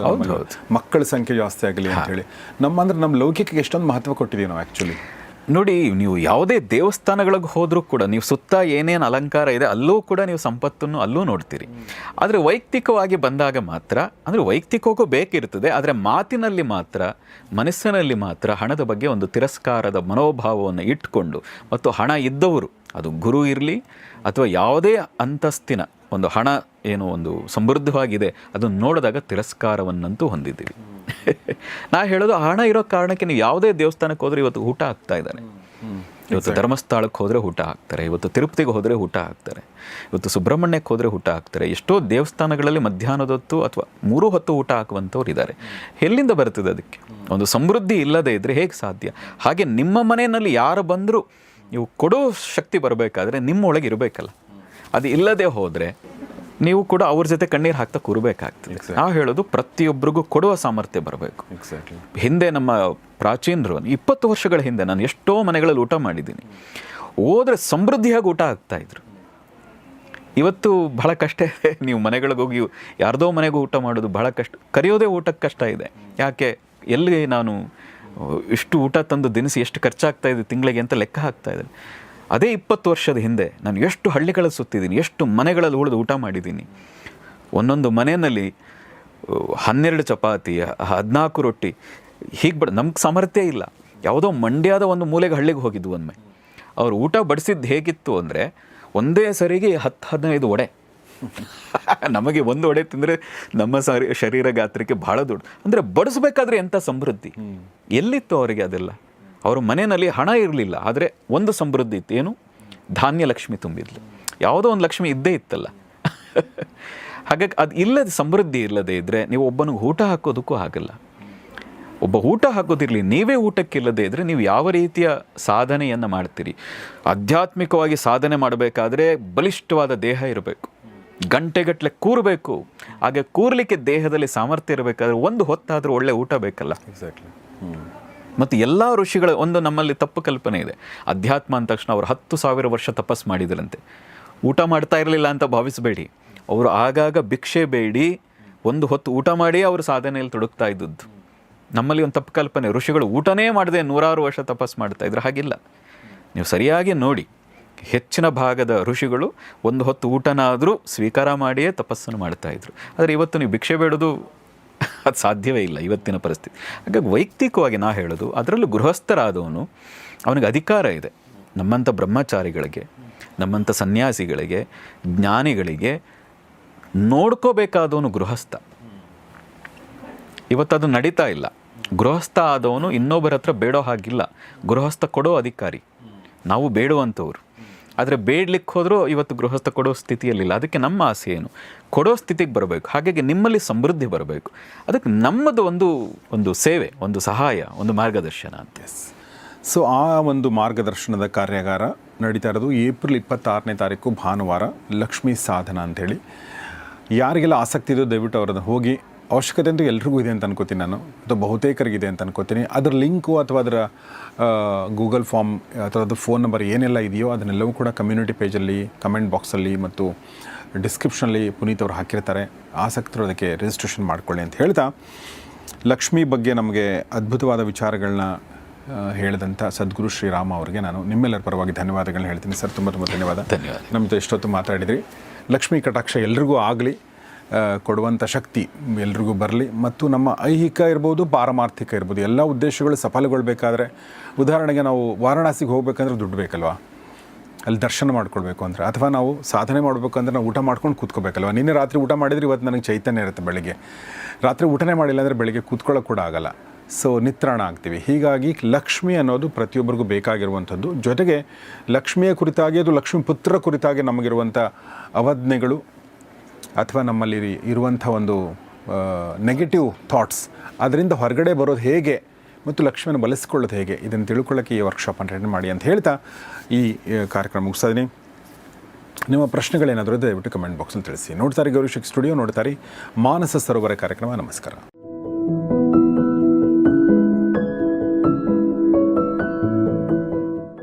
ಮಕ್ಕಳ ಸಂಖ್ಯೆ ಜಾಸ್ತಿ ಆಗಲಿ ಅಂತ ಹೇಳಿ. ನಮ್ಮ ಲೌಕಿಕಕ್ಕೆ ಎಷ್ಟೊಂದು ಮಹತ್ವ ಕೊಟ್ಟಿದ್ದೀವಿ ನಾವು ಆ್ಯಕ್ಚುಲಿ. ನೋಡಿ, ನೀವು ಯಾವುದೇ ದೇವಸ್ಥಾನಗಳಿಗೆ ಹೋದರೂ ಕೂಡ ನೀವು ಸುತ್ತ ಏನೇನು ಅಲಂಕಾರ ಇದೆ ಅಲ್ಲೂ ಕೂಡ ನೀವು ಸಂಪತ್ತನ್ನು ಅಲ್ಲೂ ನೋಡ್ತೀರಿ. ಆದರೆ ವೈಯಕ್ತಿಕವಾಗಿ ಬಂದಾಗ ಮಾತ್ರ, ಅಂದರೆ ವೈಯಕ್ತಿಕಕ್ಕೂ ಬೇಕಿರ್ತದೆ, ಆದರೆ ಮಾತಿನಲ್ಲಿ ಮಾತ್ರ, ಮನಸ್ಸಿನಲ್ಲಿ ಮಾತ್ರ ಹಣದ ಬಗ್ಗೆ ಒಂದು ತಿರಸ್ಕಾರದ ಮನೋಭಾವವನ್ನು ಇಟ್ಕೊಂಡು, ಮತ್ತು ಹಣ ಇದ್ದವರು, ಅದು ಗುರು ಇರಲಿ ಅಥವಾ ಯಾವುದೇ ಅಂತಸ್ತಿನ ಒಂದು ಹಣ ಏನು ಒಂದು ಸಮೃದ್ಧವಾಗಿದೆ ಅದನ್ನು ನೋಡಿದಾಗ ತಿರಸ್ಕಾರವನ್ನಂತೂ ಹೊಂದಿದ್ದೀವಿ. ನಾ ಹೇಳೋದು, ಹಣ ಇರೋ ಕಾರಣಕ್ಕೆ ನೀವು ಯಾವುದೇ ದೇವಸ್ಥಾನಕ್ಕೆ ಹೋದರೆ ಇವತ್ತು ಊಟ ಹಾಕ್ತಾ ಇದ್ದಾರೆ. ಇವತ್ತು ಧರ್ಮಸ್ಥಳಕ್ಕೆ ಹೋದರೆ ಊಟ ಹಾಕ್ತಾರೆ, ಇವತ್ತು ತಿರುಪತಿಗೆ ಹೋದರೆ ಊಟ ಹಾಕ್ತಾರೆ, ಇವತ್ತು ಸುಬ್ರಹ್ಮಣ್ಯಕ್ಕೆ ಹೋದರೆ ಊಟ ಹಾಕ್ತಾರೆ. ಎಷ್ಟೋ ದೇವಸ್ಥಾನಗಳಲ್ಲಿ ಮಧ್ಯಾಹ್ನದ ಹೊತ್ತು ಅಥವಾ 3 ಹೊತ್ತು ಊಟ ಹಾಕುವಂಥವ್ರು ಇದ್ದಾರೆ. ಎಲ್ಲಿಂದ ಬರ್ತದೆ ಅದಕ್ಕೆ? ಒಂದು ಸಮೃದ್ಧಿ ಇಲ್ಲದೇ ಇದ್ದರೆ ಹೇಗೆ ಸಾಧ್ಯ? ಹಾಗೆ ನಿಮ್ಮ ಮನೆಯಲ್ಲಿ ಯಾರು ಬಂದರೂ ನೀವು ಕೊಡೋ ಶಕ್ತಿ ಬರಬೇಕಾದ್ರೆ ನಿಮ್ಮೊಳಗೆ ಇರಬೇಕಲ್ಲ. ಅದು ಇಲ್ಲದೆ ಹೋದರೆ ನೀವು ಕೂಡ ಅವ್ರ ಜೊತೆ ಕಣ್ಣೀರು ಹಾಕ್ತಾ ಕೂರಬೇಕಾಗ್ತದೆ. ನಾವು ಹೇಳೋದು, ಪ್ರತಿಯೊಬ್ಬರಿಗೂ ಕೊಡುವ ಸಾಮರ್ಥ್ಯ ಬರಬೇಕು. ಹಿಂದೆ ನಮ್ಮ ಪ್ರಾಚೀನರು 20 ವರ್ಷಗಳ ಹಿಂದೆ ನಾನು ಎಷ್ಟೋ ಮನೆಗಳಲ್ಲಿ ಊಟ ಮಾಡಿದ್ದೀನಿ. ಹೋದರೆ ಸಮೃದ್ಧಿಯಾಗಿ ಊಟ ಆಗ್ತಾಯಿದ್ರು. ಇವತ್ತು ಬಹಳ ಕಷ್ಟ ಇದೆ. ನೀವು ಮನೆಗಳಿಗೆ ಹೋಗಿ ಯಾರ್ದೋ ಮನೆಗೂ ಊಟ ಮಾಡೋದು ಬಹಳ ಕಷ್ಟ. ಕರೆಯೋದೇ ಊಟಕ್ಕೆ ಕಷ್ಟ ಇದೆ. ಯಾಕೆ? ಎಲ್ಲಿ ನಾನು ಇಷ್ಟು ಊಟ ತಂದು ದಿನಸಿ ಎಷ್ಟು ಖರ್ಚಾಗ್ತಾ ಇದೆ ತಿಂಗಳಿಗೆ ಅಂತ ಲೆಕ್ಕ ಹಾಕ್ತಾ ಇದ್ದಾರೆ. ಅದೇ 20 ವರ್ಷದ ಹಿಂದೆ ನಾನು ಎಷ್ಟು ಹಳ್ಳಿಗಳಲ್ಲಿ ಸುತ್ತಿದ್ದೀನಿ, ಎಷ್ಟು ಮನೆಗಳಲ್ಲಿ ಉಳಿದು ಊಟ ಮಾಡಿದ್ದೀನಿ. ಒಂದೊಂದು ಮನೆಯಲ್ಲಿ 12 ಚಪಾತಿ, 14 ರೊಟ್ಟಿ ಹೀಗೆ ನಮ್ಗೆ ಸಾಮರ್ಥ್ಯ ಇಲ್ಲ. ಯಾವುದೋ ಮಂಡ್ಯದ ಒಂದು ಮೂಲೆಗೆ ಹಳ್ಳಿಗೆ ಹೋಗಿದ್ದು ಒಮ್ಮೆ. ಅವ್ರು ಊಟ ಬಡಿಸಿದ್ದು ಹೇಗಿತ್ತು ಅಂದರೆ, ಒಂದೇ ಸರಿಗೆ 10-15 ವಡೆ. ನಮಗೆ ಒಂದು ವಡೆ ತಿಂದರೆ ನಮ್ಮ ಶರೀರ ಗಾತ್ರಕ್ಕೆ ಭಾಳ ದೊಡ್ಡ. ಅಂದರೆ ಬಡಿಸ್ಬೇಕಾದ್ರೆ ಎಂಥ ಸಮೃದ್ಧಿ ಎಲ್ಲಿತ್ತು ಅವರಿಗೆ? ಅದೆಲ್ಲ ಅವ್ರ ಮನೆಯಲ್ಲಿ ಹಣ ಇರಲಿಲ್ಲ, ಆದರೆ ಒಂದು ಸಮೃದ್ಧಿ ಇತ್ತು. ಏನು? ಧಾನ್ಯ ಲಕ್ಷ್ಮಿ ತುಂಬಿದ್ಲು. ಯಾವುದೋ ಒಂದು ಲಕ್ಷ್ಮಿ ಇದ್ದೇ ಇತ್ತಲ್ಲ. ಹಾಗಾಗಿ ಅದು ಇಲ್ಲದೆ, ಸಮೃದ್ಧಿ ಇಲ್ಲದೆ ಇದ್ದರೆ ನೀವು ಒಬ್ಬನಿಗೆ ಊಟ ಹಾಕೋದಕ್ಕೂ ಆಗಲ್ಲ. ಒಬ್ಬ ಊಟ ಹಾಕೋದಿರಲಿ, ನೀವೇ ಊಟಕ್ಕಿಲ್ಲದೆ ಇದ್ದರೆ ನೀವು ಯಾವ ರೀತಿಯ ಸಾಧನೆಯನ್ನು ಮಾಡ್ತೀರಿ? ಆಧ್ಯಾತ್ಮಿಕವಾಗಿ ಸಾಧನೆ ಮಾಡಬೇಕಾದ್ರೆ ಬಲಿಷ್ಠವಾದ ದೇಹ ಇರಬೇಕು, ಗಂಟೆಗಟ್ಟಲೆ ಕೂರಬೇಕು. ಹಾಗೆ ಕೂರ್ಲಿಕ್ಕೆ ದೇಹದಲ್ಲಿ ಸಾಮರ್ಥ್ಯ ಇರಬೇಕಾದ್ರೆ ಒಂದು ಹೊತ್ತಾದರೂ ಒಳ್ಳೆ ಊಟ ಬೇಕಲ್ಲ. ಮತ್ತು ಎಲ್ಲ ಋಷಿಗಳ ಒಂದು ನಮ್ಮಲ್ಲಿ ತಪ್ಪು ಕಲ್ಪನೆ ಇದೆ. ಅಧ್ಯಾತ್ಮ ಅಂದ ತಕ್ಷಣ ಅವರು 10,000 ವರ್ಷ ತಪಸ್ಸು ಮಾಡಿದ್ರಂತೆ. ಊಟ ಮಾಡ್ತಾ ಇರಲಿಲ್ಲ ಅಂತ ಭಾವಿಸಬೇಡಿ. ಅವರು ಆಗಾಗ ಭಿಕ್ಷೆ ಬೇಡಿ ಒಂದು ಹೊತ್ತು ಊಟ ಮಾಡಿ ಅವರು ಸಾಧನೆಯಲ್ಲಿ ತೊಡಗ್ತಾ ಇದ್ದದ್ದು. ನಮ್ಮಲ್ಲಿ ಒಂದು ತಪ್ಪು ಕಲ್ಪನೆ, ಋಷಿಗಳು ಊಟನೇ ಮಾಡದೆ 100 ವರ್ಷ ತಪಸ್ಸು ಮಾಡ್ತಾ ಇದ್ರು. ಹಾಗಿಲ್ಲ. ನೀವು ಸರಿಯಾಗಿ ನೋಡಿ, ಹೆಚ್ಚಿನ ಭಾಗದ ಋಷಿಗಳು ಒಂದು ಹೊತ್ತು ಊಟನಾದರೂ ಸ್ವೀಕಾರ ಮಾಡಿಯೇ ತಪಸ್ಸನ್ನು ಮಾಡ್ತಾಯಿದ್ರು. ಆದರೆ ಇವತ್ತು ನೀವು ಭಿಕ್ಷೆ ಬೇಡೋದು ಅದು ಸಾಧ್ಯವೇ ಇಲ್ಲ ಇವತ್ತಿನ ಪರಿಸ್ಥಿತಿ. ಹಾಗಾಗಿ ವೈಯಕ್ತಿಕವಾಗಿ ನಾ ಹೇಳೋದು, ಅದರಲ್ಲೂ ಗೃಹಸ್ಥರಾದವನು ಅವನಿಗೆ ಅಧಿಕಾರ ಇದೆ. ನಮ್ಮಂಥ ಬ್ರಹ್ಮಚಾರಿಗಳಿಗೆ, ನಮ್ಮಂಥ ಸನ್ಯಾಸಿಗಳಿಗೆ, ಜ್ಞಾನಿಗಳಿಗೆ ನೋಡ್ಕೋಬೇಕಾದವನು ಗೃಹಸ್ಥ. ಇವತ್ತದು ನಡೀತಾ ಇಲ್ಲ. ಗೃಹಸ್ಥ ಆದವನು ಇನ್ನೊಬ್ಬರ ಹತ್ರ ಬೇಡೋ ಹಾಗಿಲ್ಲ. ಗೃಹಸ್ಥ ಕೊಡೋ ಅಧಿಕಾರಿ, ನಾವು ಬೇಡುವಂಥವ್ರು. ಆದರೆ ಬೇಡಲಿಕ್ಕೆ ಹೋದರೂ ಇವತ್ತು ಗೃಹಸ್ಥ ಕೊಡೋ ಸ್ಥಿತಿಯಲ್ಲಿಲ್ಲ. ಅದಕ್ಕೆ ನಮ್ಮ ಆಸೆ ಏನು? ಕೊಡೋ ಸ್ಥಿತಿಗೆ ಬರಬೇಕು. ಹಾಗಾಗಿ ನಿಮ್ಮಲ್ಲಿ ಸಮೃದ್ಧಿ ಬರಬೇಕು. ಅದಕ್ಕೆ ನಮ್ಮದು ಒಂದು ಸೇವೆ, ಒಂದು ಸಹಾಯ, ಒಂದು ಮಾರ್ಗದರ್ಶನ ಅಂತ. ಸೊ ಆ ಒಂದು ಮಾರ್ಗದರ್ಶನದ ಕಾರ್ಯಾಗಾರ ನಡೀತಾ ಇರೋದು ಏಪ್ರಿಲ್ 26ನೇ ತಾರೀಕು ಭಾನುವಾರ, ಲಕ್ಷ್ಮೀ ಸಾಧನ ಅಂಥೇಳಿ. ಯಾರಿಗೆಲ್ಲ ಆಸಕ್ತಿ ಇದೋ ದಯವಿಟ್ಟು ಅವರನ್ನು ಹೋಗಿ. ಅವಶ್ಯಕತೆ ಅಂತೂ ಎಲ್ರಿಗೂ ಇದೆ ಅಂತ ಅನ್ಕೋತೀನಿ ನಾನು, ಅಥವಾ ಬಹುತೇಕರಿಗಿದೆ ಅಂತ ಅನ್ಕೋತೀನಿ. ಅದರ ಲಿಂಕು ಅಥವಾ ಅದರ ಗೂಗಲ್ ಫಾರ್ಮ್ ಅಥವಾ ಅದ್ರ ಫೋನ್ ನಂಬರ್ ಏನೆಲ್ಲ ಇದೆಯೋ ಅದನ್ನೆಲ್ಲವೂ ಕೂಡ ಕಮ್ಯುನಿಟಿ ಪೇಜಲ್ಲಿ, ಕಮೆಂಟ್ ಬಾಕ್ಸಲ್ಲಿ ಮತ್ತು ಡಿಸ್ಕ್ರಿಪ್ಷನಲ್ಲಿ ಪುನೀತ್ ಅವರು ಹಾಕಿರ್ತಾರೆ. ಆಸಕ್ತರು ಅದಕ್ಕೆ ರಿಜಿಸ್ಟ್ರೇಷನ್ ಮಾಡ್ಕೊಳ್ಳಿ ಅಂತ ಹೇಳ್ತಾ, ಲಕ್ಷ್ಮಿ ಬಗ್ಗೆ ನಮಗೆ ಅದ್ಭುತವಾದ ವಿಚಾರಗಳನ್ನ ಹೇಳಿದಂಥ ಸದ್ಗುರು ಶ್ರೀರಾಮ ಅವರಿಗೆ ನಾನು ನಿಮ್ಮೆಲ್ಲರ ಪರವಾಗಿ ಧನ್ಯವಾದಗಳನ್ನ ಹೇಳ್ತೀನಿ. ಸರ್, ತುಂಬ ಧನ್ಯವಾದ. ನಮ್ಮ ಜೊತೆ ಇಷ್ಟೊತ್ತು ಮಾತಾಡಿದ್ರಿ. ಲಕ್ಷ್ಮೀ ಕಟಾಕ್ಷ ಎಲ್ರಿಗೂ ಆಗಲಿ, ಕೊಡುವಂಥ ಶಕ್ತಿ ಎಲ್ರಿಗೂ ಬರಲಿ. ಮತ್ತು ನಮ್ಮ ಐಹಿಕ ಇರ್ಬೋದು, ಪಾರಮಾರ್ಥಿಕ ಇರ್ಬೋದು, ಎಲ್ಲ ಉದ್ದೇಶಗಳು ಸಫಲಗೊಳ್ಬೇಕಾದ್ರೆ, ಉದಾಹರಣೆಗೆ ನಾವು ವಾರಣಾಸಿಗೆ ಹೋಗ್ಬೇಕಂದ್ರೆ ದುಡ್ಡು ಬೇಕಲ್ವಾ? ಅಲ್ಲಿ ದರ್ಶನ ಮಾಡ್ಕೊಳ್ಬೇಕು ಅಂದರೆ, ಅಥವಾ ನಾವು ಸಾಧನೆ ಮಾಡಬೇಕಂದ್ರೆ ನಾವು ಊಟ ಮಾಡ್ಕೊಂಡು ಕೂತ್ಕೋಬೇಕಲ್ವ? ನಿನ್ನೆ ರಾತ್ರಿ ಊಟ ಮಾಡಿದರೆ ಇವತ್ತು ನನಗೆ ಚೈತನ್ಯ ಇರುತ್ತೆ. ಬೆಳಗ್ಗೆ ರಾತ್ರಿ ಊಟನೇ ಮಾಡಿಲ್ಲ ಅಂದರೆ ಬೆಳಗ್ಗೆ ಕೂತ್ಕೊಳ್ಳೋಕೆ ಕೂಡ ಆಗಲ್ಲ. ಸೊ ನಿತ್ರಾಣ ಆಗ್ತೀವಿ. ಹೀಗಾಗಿ ಲಕ್ಷ್ಮಿ ಅನ್ನೋದು ಪ್ರತಿಯೊಬ್ಬರಿಗೂ ಬೇಕಾಗಿರುವಂಥದ್ದು. ಜೊತೆಗೆ ಲಕ್ಷ್ಮಿಯ ಕುರಿತಾಗಿ, ಅದು ಲಕ್ಷ್ಮೀ ಪುತ್ರ ಕುರಿತಾಗಿ ನಮಗಿರುವಂಥ ಅವಜ್ಞೆಗಳು ಅಥವಾ ನಮ್ಮಲ್ಲಿ ಇರುವಂಥ ಒಂದು ನೆಗೆಟಿವ್ ಥಾಟ್ಸ್, ಅದರಿಂದ ಹೊರಗಡೆ ಬರೋದು ಹೇಗೆ ಮತ್ತು ಲಕ್ಷ್ಮಿಯನ್ನು ಬಳಸ್ಕೊಳ್ಳೋದು ಹೇಗೆ, ಇದನ್ನು ತಿಳ್ಕೊಳ್ಳೋಕ್ಕೆ ಈ ವರ್ಕ್ಶಾಪ್ ಅಟೆಂಡ್ ಮಾಡಿ ಅಂತ ಹೇಳ್ತಾ ಈ ಕಾರ್ಯಕ್ರಮ ಮುಗಿಸ್ತೀನಿ. ನಿಮ್ಮ ಪ್ರಶ್ನೆಗಳೇನಾದರೂ ದಯವಿಟ್ಟು ಕಮೆಂಟ್ ಬಾಕ್ಸಲ್ಲಿ ತಿಳಿಸಿ. ನೋಡ್ತಾರೆ ಗೌರಿ ಶಕ್ತಿ ಸ್ಟುಡಿಯೋ, ನೋಡ್ತಾರೆ ಮಾನಸ ಸರೋವರ ಕಾರ್ಯಕ್ರಮ. ನಮಸ್ಕಾರ.